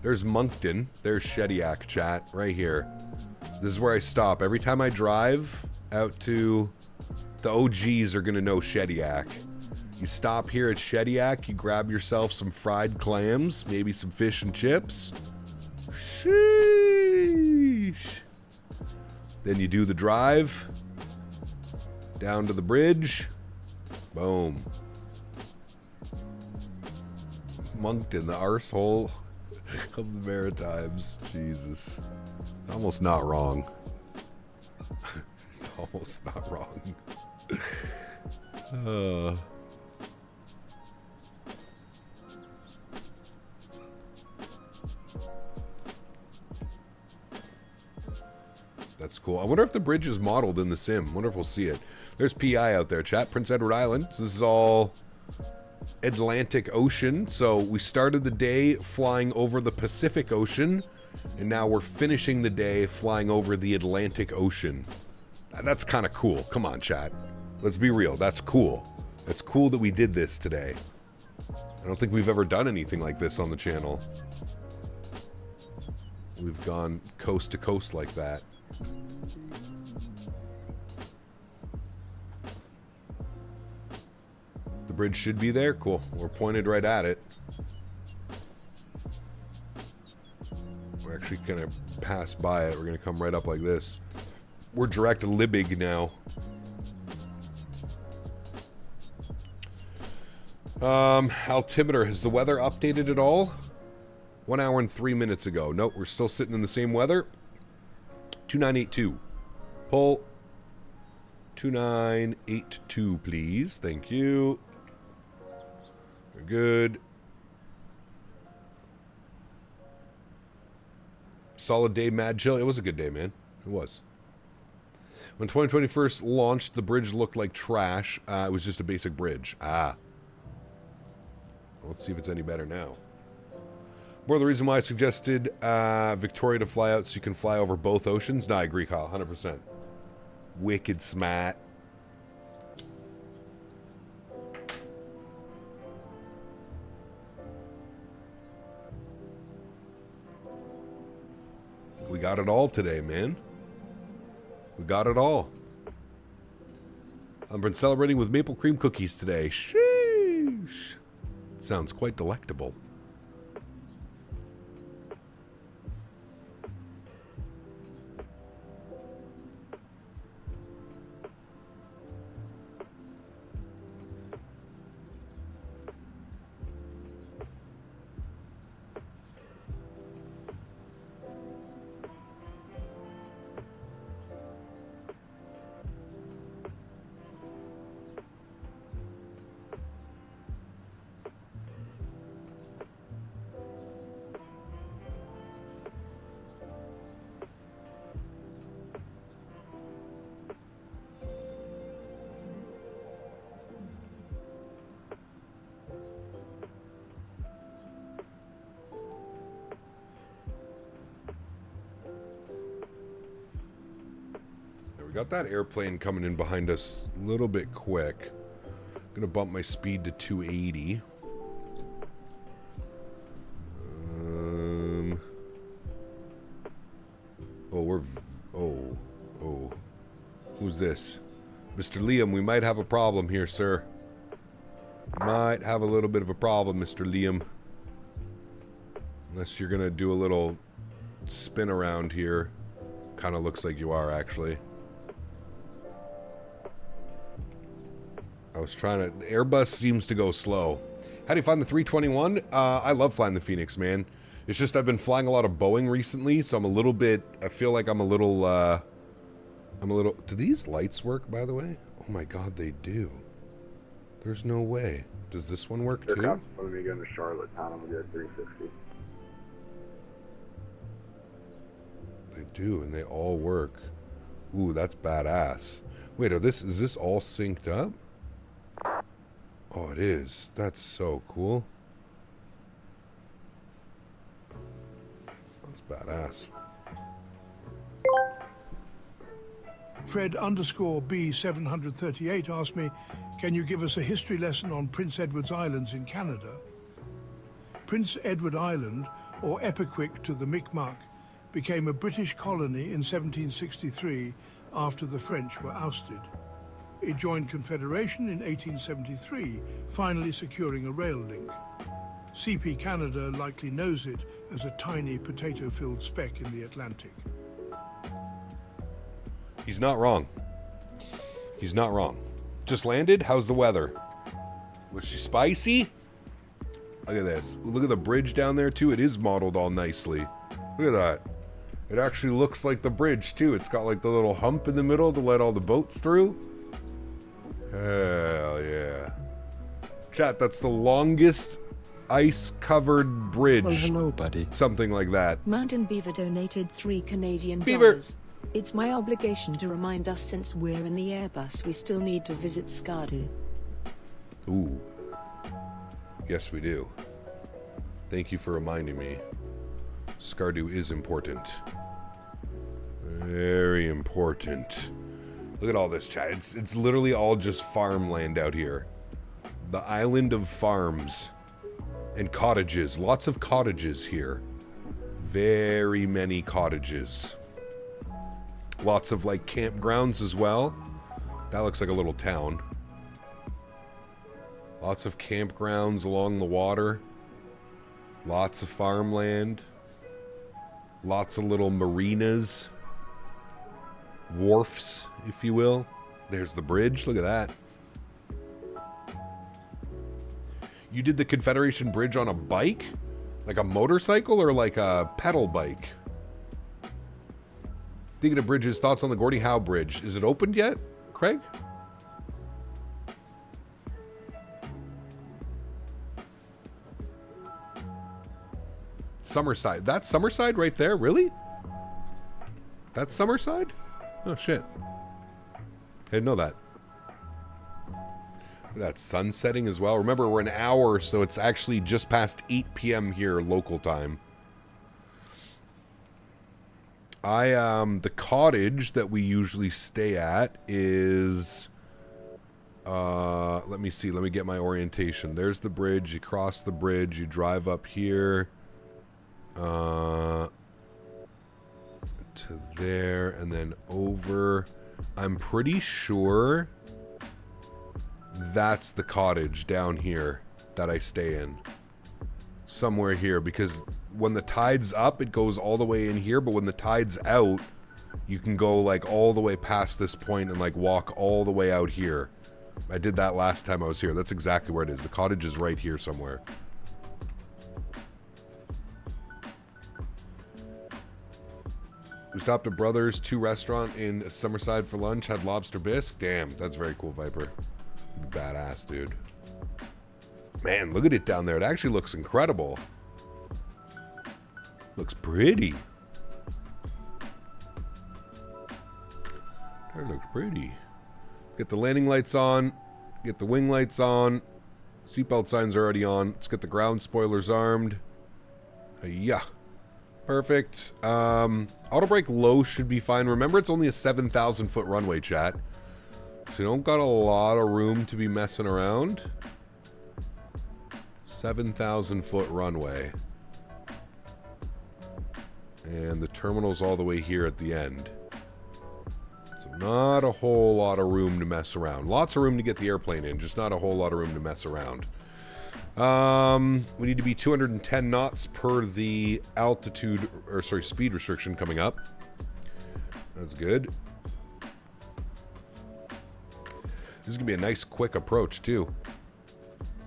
There's Moncton. There's Shediac, chat. Right here. This is where I stop. Every time I drive out to... The OGs are going to know Shediac. You stop here at Shediac, you grab yourself some fried clams, maybe some fish and chips. Sheesh. Then you do the drive down to the bridge. Boom. Moncton, the arsehole of the Maritimes. Jesus. Almost not wrong. It's almost not wrong. That's cool. I wonder if the bridge is modeled in the sim. I wonder if we'll see it. There's PI out there, chat. Prince Edward Island. So this is all Atlantic Ocean. So we started the day flying over the Pacific Ocean, and now we're finishing the day flying over the Atlantic Ocean. That's kind of cool. Come on, chat. Let's be real. That's cool. It's cool that we did this today. I don't think we've ever done anything like this on the channel. We've gone coast to coast like that. The bridge should be there. Cool. We're pointed right at it. We're actually going to pass by it. We're going to come right up like this. We're direct Libig now. Altimeter, has the weather updated at all? 1 hour and 3 minutes ago. Nope, we're still sitting in the same weather. 2982. Pull. 2982, please. Thank you. We're good. Solid day, mad chill. It was a good day, man. It was. When 2020 first launched, the bridge looked like trash. It was just a basic bridge. Let's see if it's any better now. More the reason why I suggested Victoria to fly out so you can fly over both oceans. No, I agree, Kyle. 100%. Wicked smart. We got it all today, man. We got it all. I've been celebrating with maple cream cookies today. Sheesh. Sounds quite delectable. Got that airplane coming in behind us a little bit quick. Gonna bump my speed to 280. Who's this? Mr. Liam, we might have a problem here, sir. Might have a little bit of a problem, Mr. Liam. Unless you're gonna do a little spin around here. Kind of looks like you are, actually. I was trying to... Airbus seems to go slow. How do you find the 321? I love flying the Fenix, man. It's just I've been flying a lot of Boeing recently, so I'm a little bit... I feel like I'm a little... Do these lights work, by the way? Oh my god, they do. There's no way. Does this one work too? Let me go to Charlottetown. I'm gonna get 360. They do, and they all work. Ooh, that's badass. Wait, is this all synced up? Oh, it is. That's so cool. That's badass. Fred_B738 asked me, can you give us a history lesson on Prince Edward's Islands in Canada? Prince Edward Island, or Epiquick to the Micmac, became a British colony in 1763 after the French were ousted. It joined Confederation in 1873, finally securing a rail link. CP Canada likely knows it as a tiny potato-filled speck in the Atlantic. He's not wrong. He's not wrong. Just landed? How's the weather? Was she spicy? Look at this. Look at the bridge down there, too. It is modeled all nicely. Look at that. It actually looks like the bridge, too. It's got, like, the little hump in the middle to let all the boats through. Hell yeah. Chat, that's the longest ice-covered bridge. Well, hello, buddy. Something like that. Mountain Beaver donated $3 Canadian. Beaver! It's my obligation to remind us since we're in the Airbus we still need to visit Skardu. Ooh. Yes, we do. Thank you for reminding me. Skardu is important. Very important. Look at all this, chat. It's literally all just farmland out here. The island of farms. And cottages. Lots of cottages here. Very many cottages. Lots of, like, campgrounds as well. That looks like a little town. Lots of campgrounds along the water. Lots of farmland. Lots of little marinas. Wharfs, if you will. There's the bridge. Look at that. You did the Confederation Bridge on a bike? Like a motorcycle or like a pedal bike? Thinking of bridges, thoughts on the Gordie Howe Bridge. Is it opened yet, Craig? Summerside. That's Summerside right there? Really? That's Summerside? Oh, shit. I didn't know that. That's sun setting as well. Remember, we're an hour, so it's actually just past 8 p.m. here, local time. The cottage that we usually stay at is, let me see, let me get my orientation. There's the bridge, you cross the bridge, you drive up here, to there, and then over. I'm pretty sure that's the cottage down here that I stay in. Somewhere here, because when the tide's up, it goes all the way in here, but when the tide's out, you can go like all the way past this point and like walk all the way out here. I did that last time I was here. That's exactly where it is. The cottage is right here somewhere. We stopped at Brothers 2 restaurant in Summerside for lunch, had lobster bisque. Damn, that's very cool, Viper. Badass, dude. Man, look at it down there. It actually looks incredible. Looks pretty. That looks pretty. Get the landing lights on. Get the wing lights on. Seatbelt signs are already on. Let's get the ground spoilers armed. Yeah. Perfect. Auto brake low should be fine. Remember, it's only a 7,000 foot runway, chat. So you don't got a lot of room to be messing around. 7,000 foot runway. And the terminal's all the way here at the end. So not a whole lot of room to mess around. Lots of room to get the airplane in, just not a whole lot of room to mess around. We need to be 210 knots per the altitude, or sorry, speed restriction coming up. That's good. This is going to be a nice quick approach too.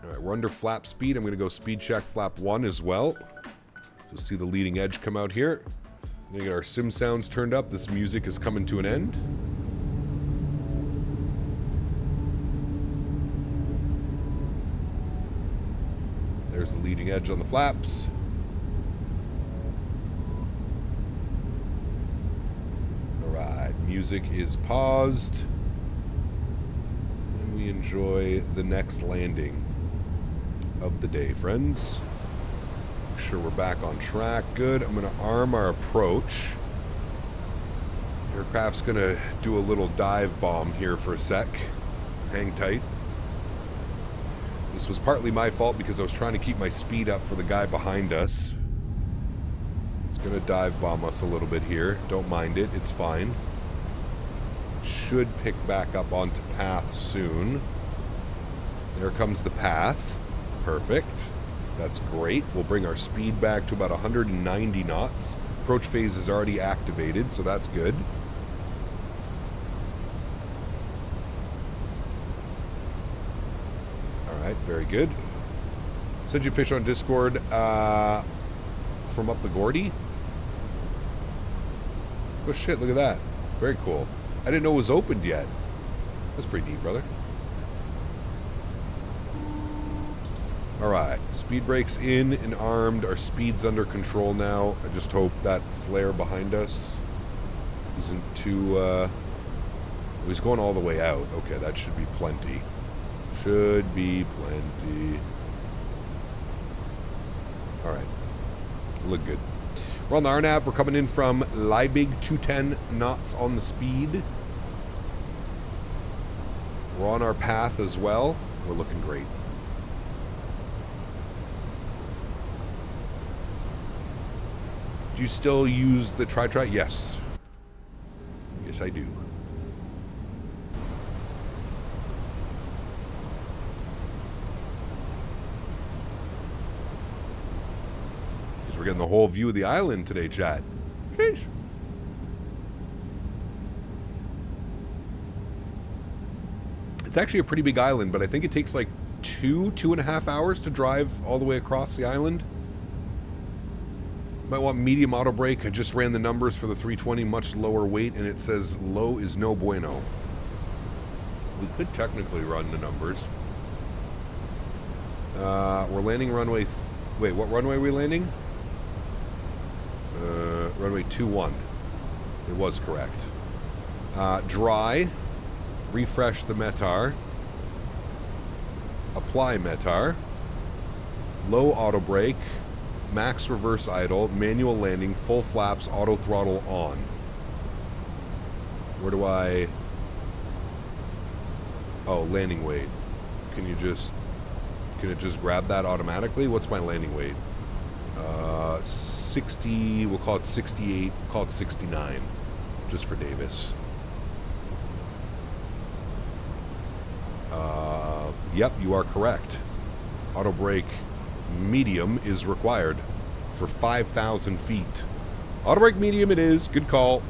Alright, we're under flap speed. I'm going to go speed check flap 1 as well. You'll see the leading edge come out here. We're going to get our sim sounds turned up. This music is coming to an end. There's the leading edge on the flaps. Alright, music is paused. And we enjoy the next landing of the day, friends. Make sure we're back on track. Good. I'm going to arm our approach. Aircraft's going to do a little dive bomb here for a sec. Hang tight. This was partly my fault because I was trying to keep my speed up for the guy behind us. It's going to dive bomb us a little bit here. Don't mind it. It's fine. Should pick back up onto path soon. There comes the path. Perfect. That's great. We'll bring our speed back to about 190 knots. Approach phase is already activated, so that's good. Alright, very good. Send you a picture on Discord from up the Gordy. Oh shit, look at that. Very cool. I didn't know it was opened yet. That's pretty neat, brother. Alright, speed brakes in and armed. Our speed's under control now. I just hope that flare behind us isn't too, he's going all the way out. Okay, that should be plenty. Should be plenty. Alright, look good. We're on the RNAV. We're coming in from Liebig, 210 knots on the speed. We're on our path as well. We're looking great. Do you still use the tri-tri? Yes. Yes, I do. Because we're getting the whole view of the island today, chat. Sheesh. It's actually a pretty big island, but I think it takes like 2.5 hours to drive all the way across the island. Might want medium auto brake. I just ran the numbers for the 320, much lower weight, and it says low is no bueno. We could technically run the numbers. We're landing runway... wait, what runway are we landing? Runway 21. It was correct. Dry. Refresh the METAR. Apply METAR. Low auto brake. Max reverse idle, manual landing, full flaps, auto throttle on. Where do I... oh, landing weight. Can it just grab that automatically? What's my landing weight? 60, we'll call it 68, call it 69, just for Davis. Yep, you are correct. Auto brake medium is required for 5,000 feet. Auto brake medium it is. Good call.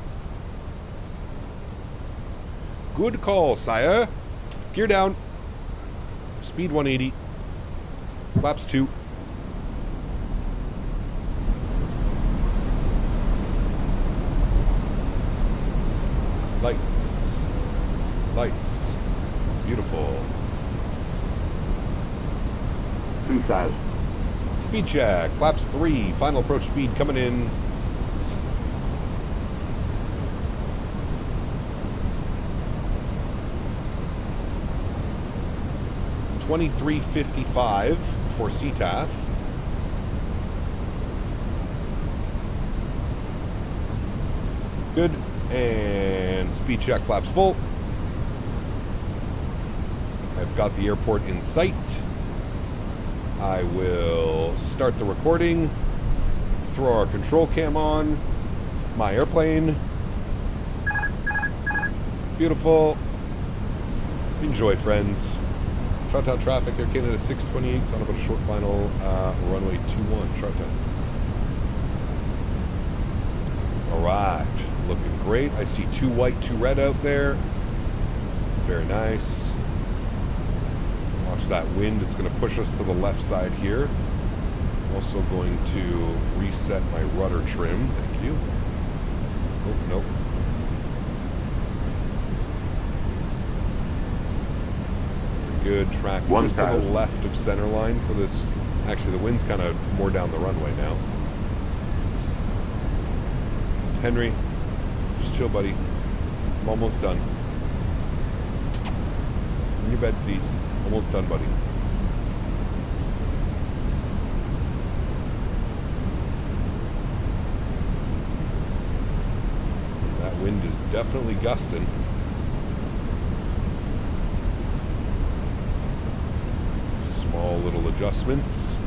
Good call, sire. Gear down. Speed 180. Flaps 2. Lights. Lights. Beautiful. 2,000. Speed check. Flaps 3. Final approach speed coming in. $23.55 for CTAF. Good. And speed check. Flaps full. I've got the airport in sight. I will start the recording, throw our control cam on, my airplane. Beautiful. Enjoy, friends. Short-out traffic, Air Canada 628, on about a short final, runway 21, short-out. Alright, looking great. I see 2 white, 2 red out there. Very nice. Watch that wind, it's going to push us to the left side here. I'm also going to reset my rudder trim, thank you. Oh, nope. Good track just to the left of center line for this. Actually, the wind's kind of more down the runway now. Henry, just chill, buddy. I'm almost done. In your bed, please. Almost done, buddy. That wind is definitely gusting. Small little adjustments.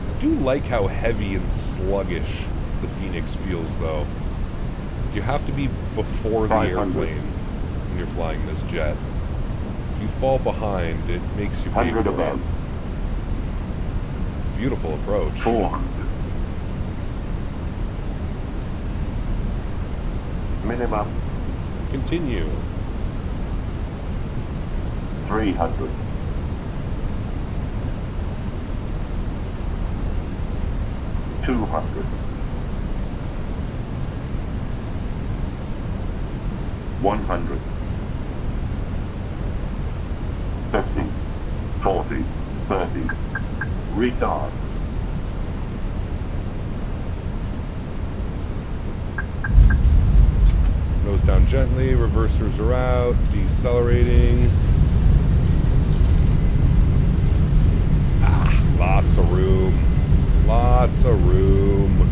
I do like how heavy and sluggish the Fenix feels, though. You have to be before the airplane when you're flying this jet. If you fall behind, it makes you pay for it. Beautiful approach. 400. Minimum. Continue. 300. 200. 100. 50. 40. 30. Retard. Nose down gently, reversers are out, decelerating. Ah, lots of room. Lots of room.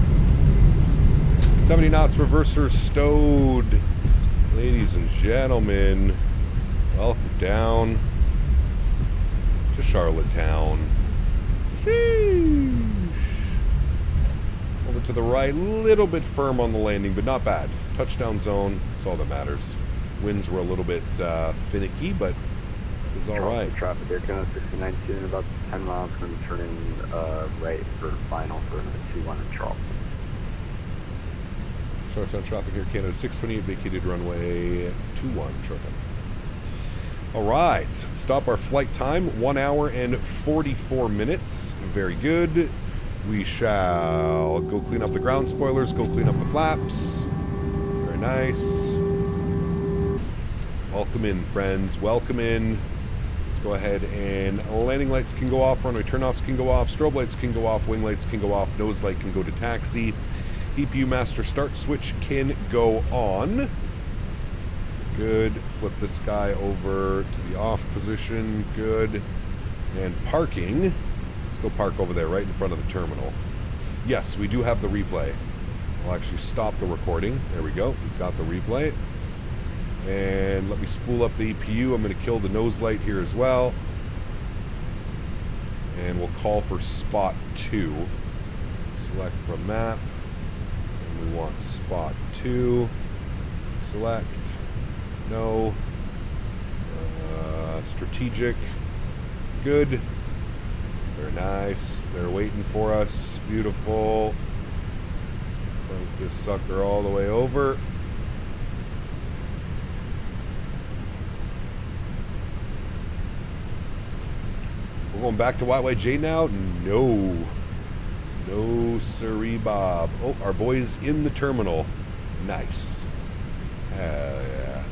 70 knots, reversers stowed. Ladies and gentlemen, welcome down to Charlottetown. Sheesh. Over to the right, little bit firm on the landing, but not bad. Touchdown zone, that's all that matters. Winds were a little bit finicky, but it was all right. Traffic, Air Canada 692 in about 10 miles, going to turn in right for final for another 21 in Charleston. Short-term traffic, Air Canada 628, vacated runway 21, short-term. All right, stop our flight time, 1 hour and 44 minutes. Very good. We shall go clean up the ground spoilers, go clean up the flaps. Very nice. Welcome in, friends. Welcome in. Let's go ahead and landing lights can go off, runway turnoffs can go off, strobe lights can go off, wing lights can go off, nose light can go to taxi. EPU master start switch can go on. Good. Flip this guy over to the off position. Good. And parking. Let's go park over there right in front of the terminal. Yes, we do have the replay. I'll actually stop the recording. There we go. We've got the replay. And let me spool up the EPU. I'm going to kill the nose light here as well. And we'll call for spot 2. Select from map. And we want spot 2. Select. No. Strategic. Good. Very nice. They're waiting for us. Beautiful. Crank this sucker all the way over. We're going back to YYJ now? No. No siree, Bob. Oh, our boy's in the terminal. Nice. Hell yeah.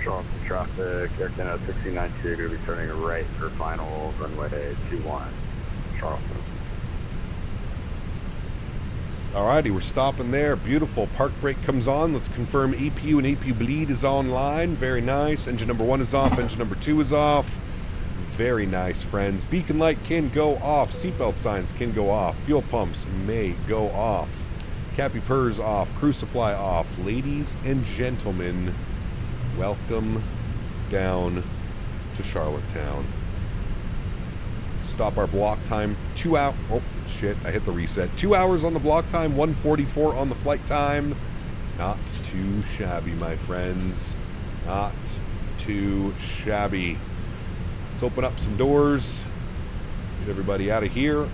Charleston traffic, Air Canada 692, going to be turning right for final runway 21, Charleston. Alrighty, we're stopping there. Beautiful. Park brake comes on. Let's confirm EPU and EPU bleed is online. Very nice. Engine number 1 is off. Engine number 2 is off. Very nice, friends. Beacon light can go off. Seatbelt signs can go off. Fuel pumps may go off. Cappy purrs off. Crew supply off. Ladies and gentlemen, welcome down to Charlottetown. Stop our block time. 2 hours. Oh, shit. I hit the reset. 2 hours on the block time. 1:44 on the flight time. Not too shabby, my friends. Not too shabby. Let's open up some doors. Get everybody out of here.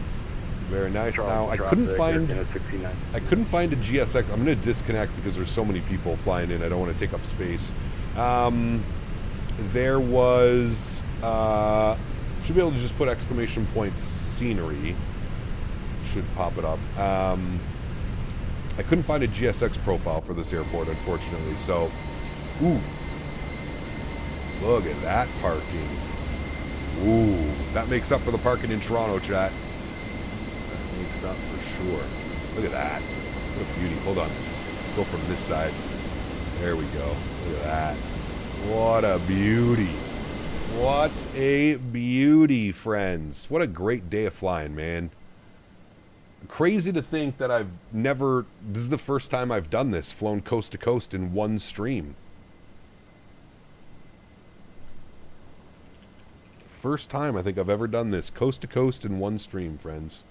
Very nice. Now I couldn't find a GSX. I'm going to disconnect because there's so many people flying in. I don't want to take up space. There was should be able to just put exclamation point scenery. Should pop it up. I couldn't find a GSX profile for this airport, unfortunately. So, ooh, look at that parking. Ooh, that makes up for the parking in Toronto, chat. That makes up for sure. Look at that. What a beauty. Hold on. Let's go from this side. There we go. Look at that. What a beauty. What a beauty, friends. What a great day of flying, man. Crazy to think that I've never... This is the first time I've done this, flown coast to coast in one stream. First time I think I've ever done this, coast to coast in one stream, friends.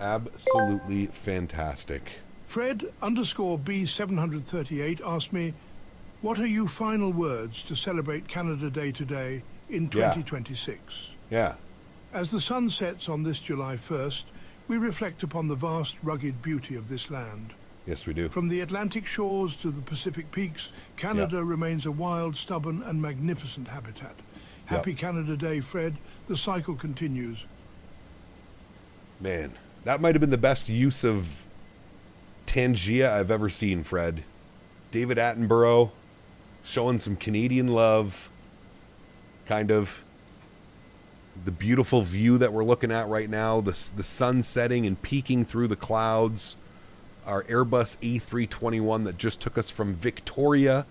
Absolutely fantastic. Fred _B738 asked me, what are your final words to celebrate Canada Day today in 2026? Yeah. As the sun sets on this July 1st, we reflect upon the vast, rugged beauty of this land. Yes, we do. From the Atlantic shores to the Pacific peaks, Canada remains a wild, stubborn, and magnificent habitat. Happy Canada Day, Fred. The cycle continues. Man, that might have been the best use of Tangia I've ever seen, Fred. David Attenborough showing some Canadian love. Kind of. The beautiful view that we're looking at right now. The sun setting and peeking through the clouds. Our Airbus A321 that just took us from Victoria,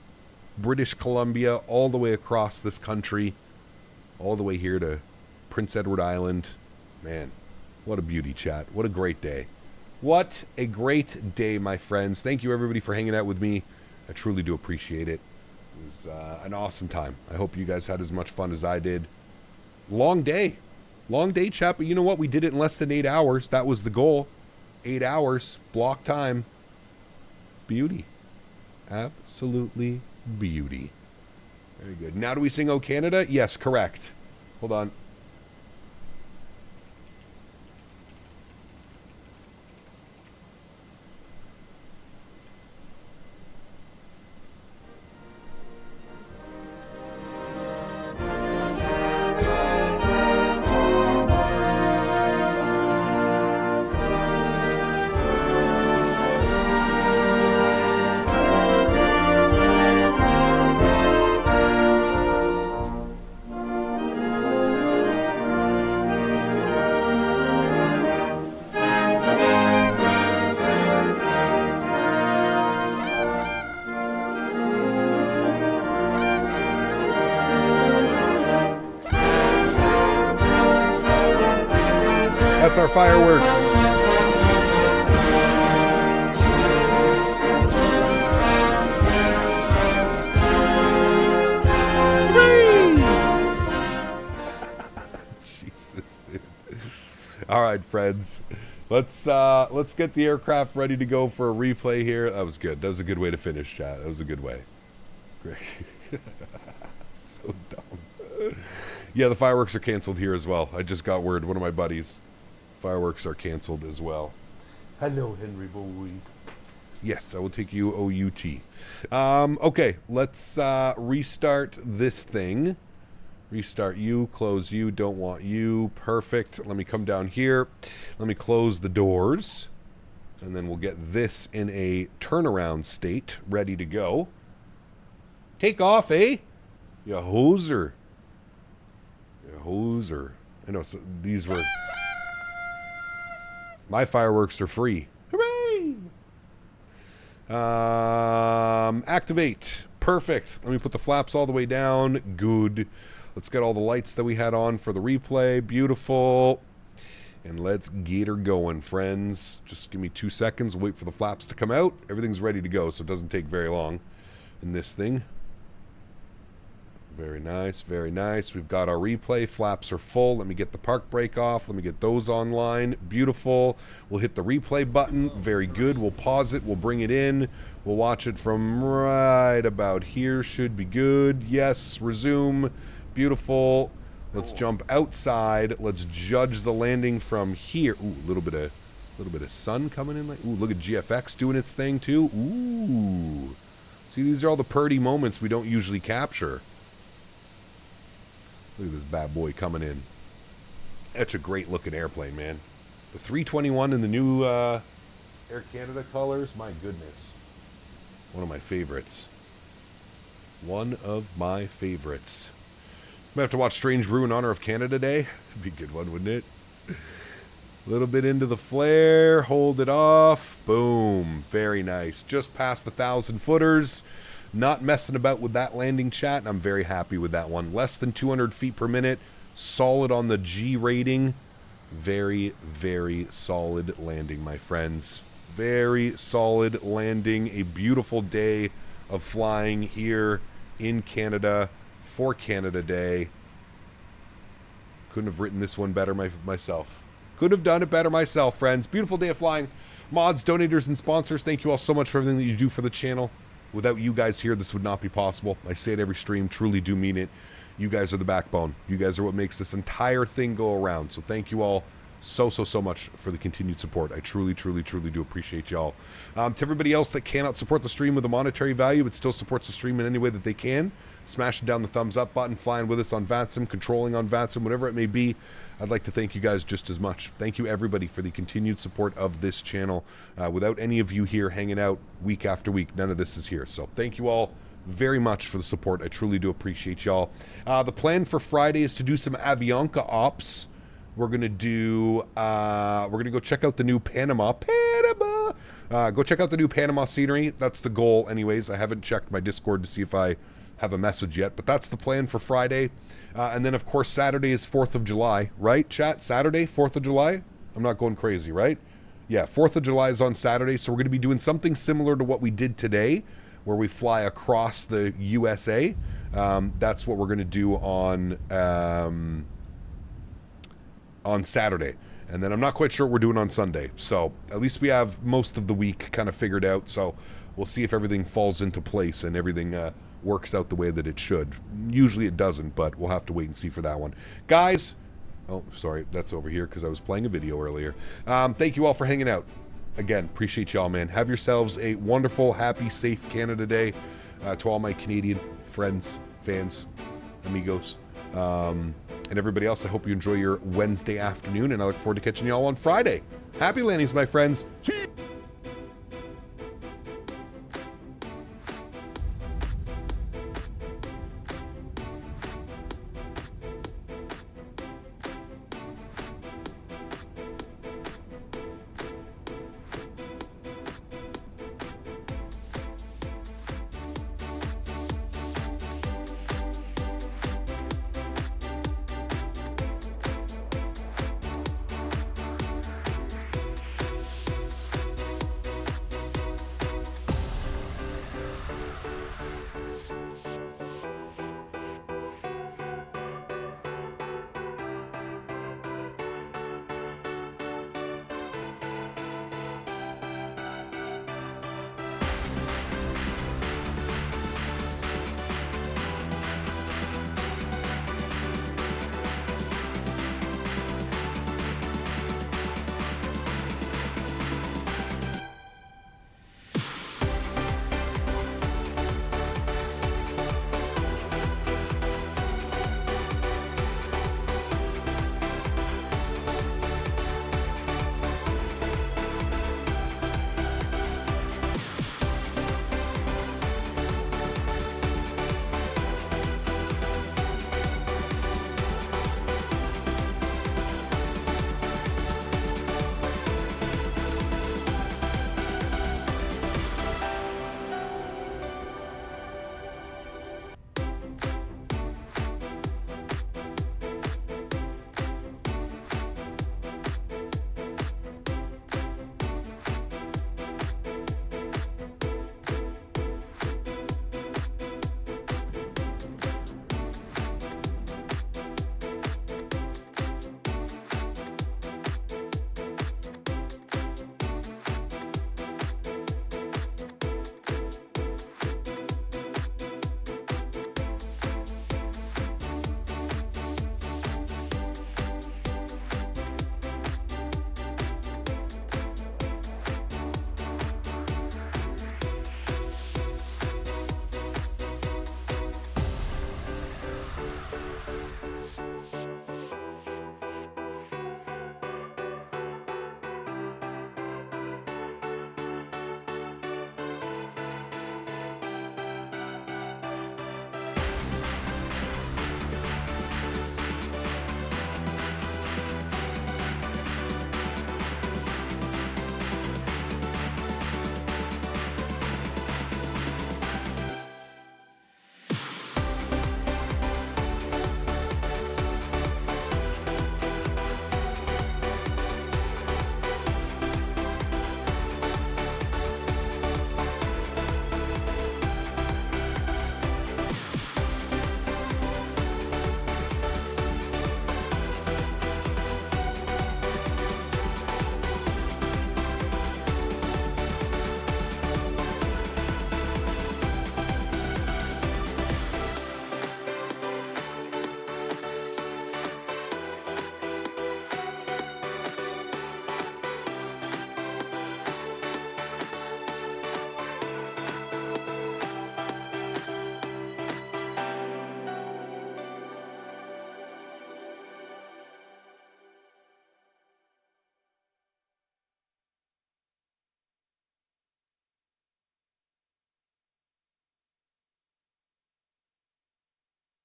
British Columbia, all the way across this country. All the way here to Prince Edward Island. Man, what a beauty, chat. What a great day. What a great day, my friends. Thank you, everybody, for hanging out with me. I truly do appreciate it. It was an awesome time. I hope you guys had as much fun as I did. Long day. Long day, chat, but you know what? We did it in less than 8 hours. That was the goal. 8 hours. Block time. Beauty. Absolutely beauty. Very good. Now do we sing O Canada? Yes, correct. Hold on. That's our fireworks. Jesus, dude. All right, friends. Let's get the aircraft ready to go for a replay here. That was good. That was a good way to finish, chat. That was a good way. Great. So dumb. Yeah, the fireworks are canceled here as well. I just got word. One of my buddies. Fireworks are canceled as well. Hello, Henry boy. Yes, I will take you OUT. Okay, let's restart this thing. Restart you, close you, don't want you. Perfect. Let me come down here. Let me close the doors. And then we'll get this in a turnaround state, ready to go. Take off, eh? You hoser. You hoser. I know, so these were... My fireworks are free. Hooray! Activate. Perfect. Let me put the flaps all the way down. Good. Let's get all the lights that we had on for the replay. Beautiful. And let's get her going, friends. Just give me 2 seconds. Wait for the flaps to come out. Everything's ready to go, so it doesn't take very long in this thing. Very nice, very nice. We've got our replay. Flaps are full. Let me get the park brake off. Let me get those online. Beautiful. We'll hit the replay button. Very good. We'll pause it. We'll bring it in. We'll watch it from right about here. Should be good. Yes. Resume. Beautiful. Let's jump outside. Let's judge the landing from here. Ooh, a little bit of sun coming in. Ooh, look at GFX doing its thing too. Ooh. See, these are all the purdy moments we don't usually capture. Look at this bad boy coming in. That's a great looking airplane, man. The 321 in the new Air Canada colors. My goodness. One of my favorites. One of my favorites. I'm going to have to watch Strange Brew in honor of Canada Day. It'd be a good one, wouldn't it? A little bit into the flare. Hold it off. Boom. Very nice. Just past the 1,000 footers. Not messing about with that landing, chat, and I'm very happy with that one. Less than 200 feet per minute. Solid on the G rating. Very, very solid landing, my friends. Very solid landing. A beautiful day of flying here in Canada for Canada Day. Couldn't have written this one better myself. Couldn't have done it better myself, friends. Beautiful day of flying. Mods, donators, and sponsors, thank you all so much for everything that you do for the channel. Without you guys here, this would not be possible. I say it every stream, truly do mean it. You guys are the backbone. You guys are what makes this entire thing go around. So thank you all so much for the continued support. I truly do appreciate y'all. To everybody else that cannot support the stream with a monetary value, but still supports the stream in any way that they can, smashing down the thumbs up button, flying with us on VATSIM, controlling on VATSIM, whatever it may be, I'd like to thank you guys just as much. Thank you, everybody, for the continued support of this channel. Without any of you here hanging out week after week, none of this is here. So thank you all very much for the support. I truly do appreciate y'all. The plan for Friday is to do some Avianca ops. We're gonna do. We're gonna go check out the new Panama. Go check out the new Panama scenery. That's the goal, anyways. I haven't checked my Discord to see if I have a message yet, but that's the plan for Friday. And then, of course, Saturday is 4th of July, right, chat? Saturday, 4th of July? I'm not going crazy, right? Yeah, 4th of July is on Saturday, so we're going to be doing something similar to what we did today, where we fly across the USA. That's what we're going to do on Saturday. And then I'm not quite sure what we're doing on Sunday. So at least we have most of the week kind of figured out. So we'll see if everything falls into place and everything works out the way that it should. Usually it doesn't, but we'll have to wait and see for that one. Guys, oh, sorry, that's over here because I was playing a video earlier. Thank you all for hanging out. Again, appreciate y'all, man. Have yourselves a wonderful, happy, safe Canada Day. To all my Canadian friends, fans, amigos, and everybody else, I hope you enjoy your Wednesday afternoon, and I look forward to catching y'all on Friday. Happy landings, my friends.